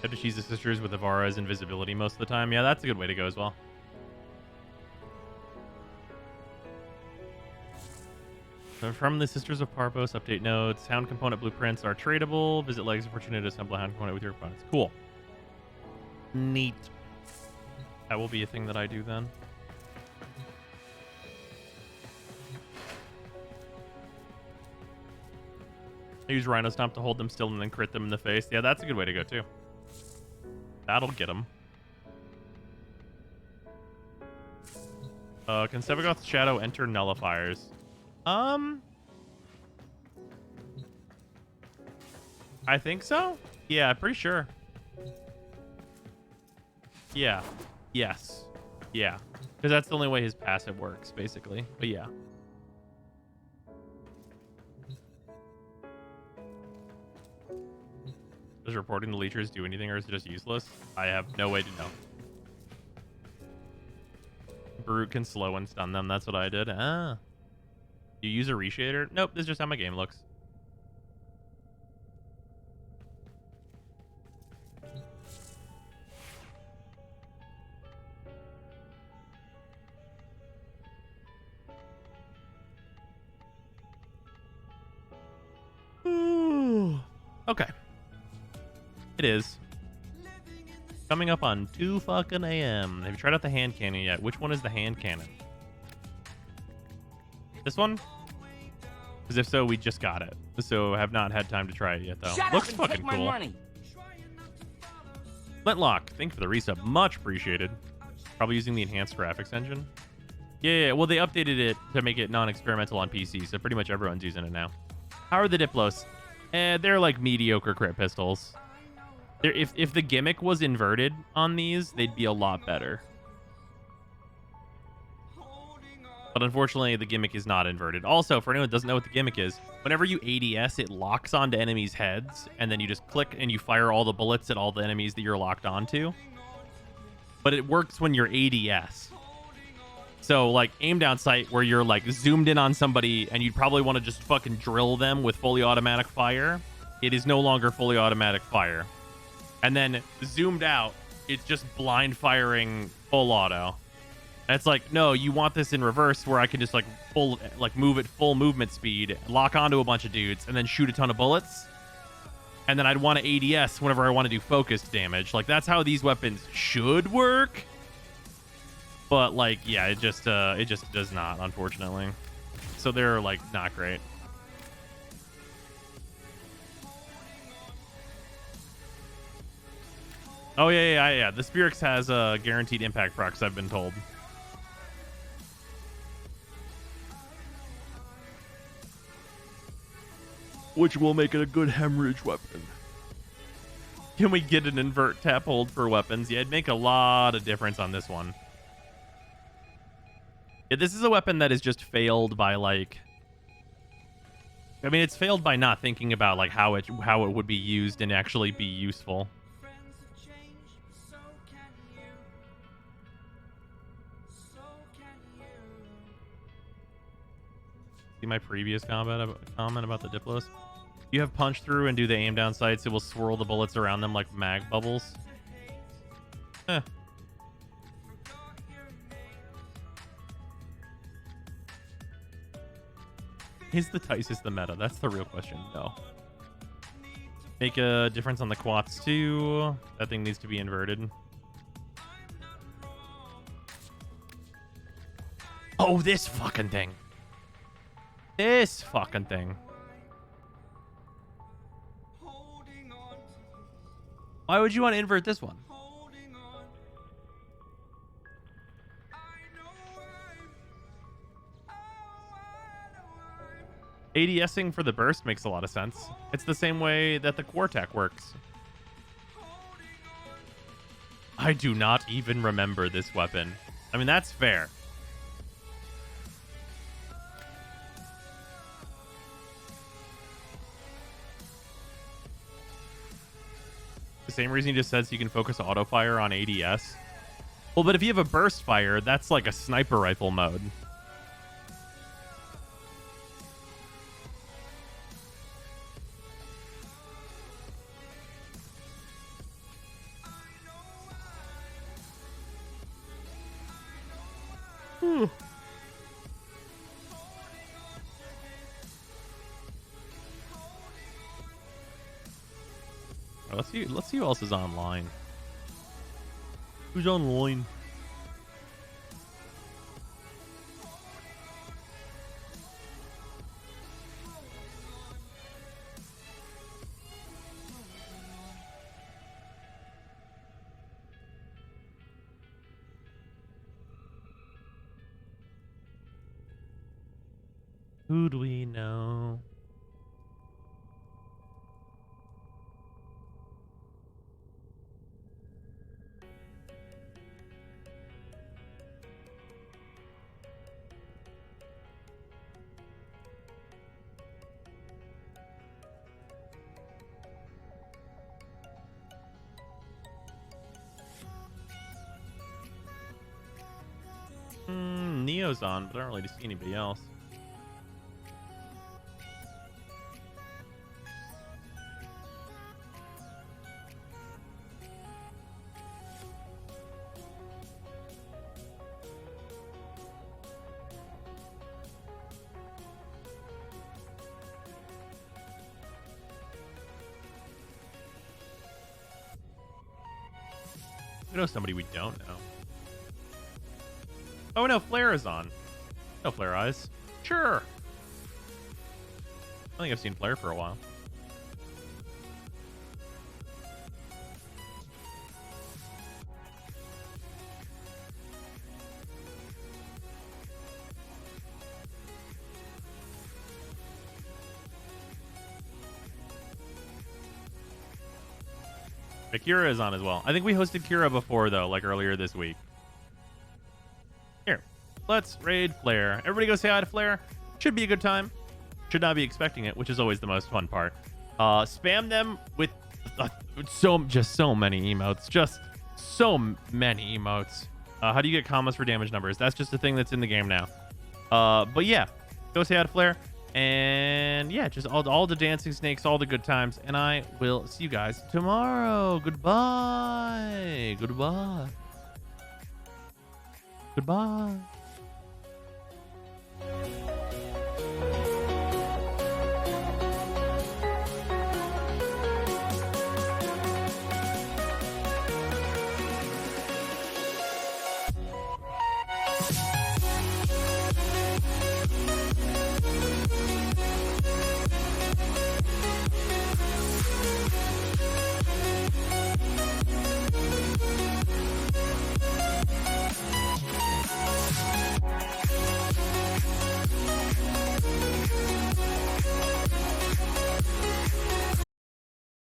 Have to cheese the sisters with Avara's invisibility most of the time. Yeah, that's a good way to go as well. So from the Sisters of Parvos, update notes. Hound component blueprints are tradable. Visit legs if fortunate to assemble a hound component with your opponents. Cool. Neat. That will be a thing that I do then. I use Rhino Stomp to hold them still and then crit them in the face. Yeah, that's a good way to go too. That'll get them. Can Sevagoth's Shadow enter nullifiers? I think so. Yeah, pretty sure. Yeah. Yes. Yeah. Because that's the only way his passive works, basically. But yeah. Does reporting the leechers do anything, or is it just useless? I have no way to know. Brute can slow and stun them. That's what I did. Ah. You use a reshader? Nope, this is just how my game looks. Ooh. Okay. It is. Coming up on 2 fucking a.m. Have you tried out the hand cannon yet? Which one is the hand cannon? This one? Because if so, we just got it. So I have not had time to try it yet, though. Shut Looks up and fucking take my cool. money. Flintlock, thank you for the resub. Much appreciated. Probably using the enhanced graphics engine. Yeah, well, they updated it to make it non-experimental on PC, so pretty much everyone's using it now. How are the Diplos? They're like mediocre crit pistols. If the gimmick was inverted on these, they'd be a lot better. But unfortunately, the gimmick is not inverted. Also, for anyone who doesn't know what the gimmick is, whenever you ADS, it locks onto enemies' heads, and then you just click and you fire all the bullets at all the enemies that you're locked onto. But it works when you're ADS. So, like, aim down sight where you're, like, zoomed in on somebody and you'd probably want to just fucking drill them with fully automatic fire. It is no longer fully automatic fire. And then zoomed out, it's just blind firing full auto. And it's like, no, you want this in reverse where I can just, like, move at full movement speed, lock onto a bunch of dudes, and then shoot a ton of bullets. And then I'd want to ADS whenever I want to do focused damage. Like, that's how these weapons should work. But, like, yeah, it just does not, unfortunately. So they're, like, not great. Oh, yeah. The Spherix has a guaranteed impact procs, I've been told. Which will make it a good hemorrhage weapon. Can we get an invert tap hold for weapons? Yeah, it'd make a lot of difference on this one. Yeah, this is a weapon that is just failed by, like... I mean, it's failed by not thinking about, like, how it would be used and actually be useful. See my previous comment about the Diplos? You have punch through and do the aim down sights, it will swirl the bullets around them like mag bubbles. Is the Tysis the meta? That's the real question. No. Make a difference on the quats too. That thing needs to be inverted. Oh, this fucking thing. This fucking thing. Why would you want to invert this one? ADSing for the burst makes a lot of sense. It's the same way that the Quartak works. I do not even remember this weapon. I mean, that's fair. The same reason you just said so you can focus auto fire on ADS. Well, but if you have a burst fire, that's like a sniper rifle mode. Let's see who else is online. Who's online? Who do we know? Neo's on, but I don't really see anybody else. We know somebody we don't know. Oh no, Flare is on. No Flare Eyes. Sure. I think I've seen Flare for a while. Kira is on as well. I think we hosted Kira before, though, like earlier this week. Here, let's raid Flare. Everybody go say hi to Flare. Should be a good time. Should not be expecting it, which is always the most fun part. Spam them with so many emotes. Just so many emotes. How do you get commas for damage numbers? That's just a thing that's in the game now. But yeah, go say hi to Flare. And yeah, just all the dancing snakes, all the good times. And I will see you guys tomorrow. Goodbye. Goodbye. Goodbye.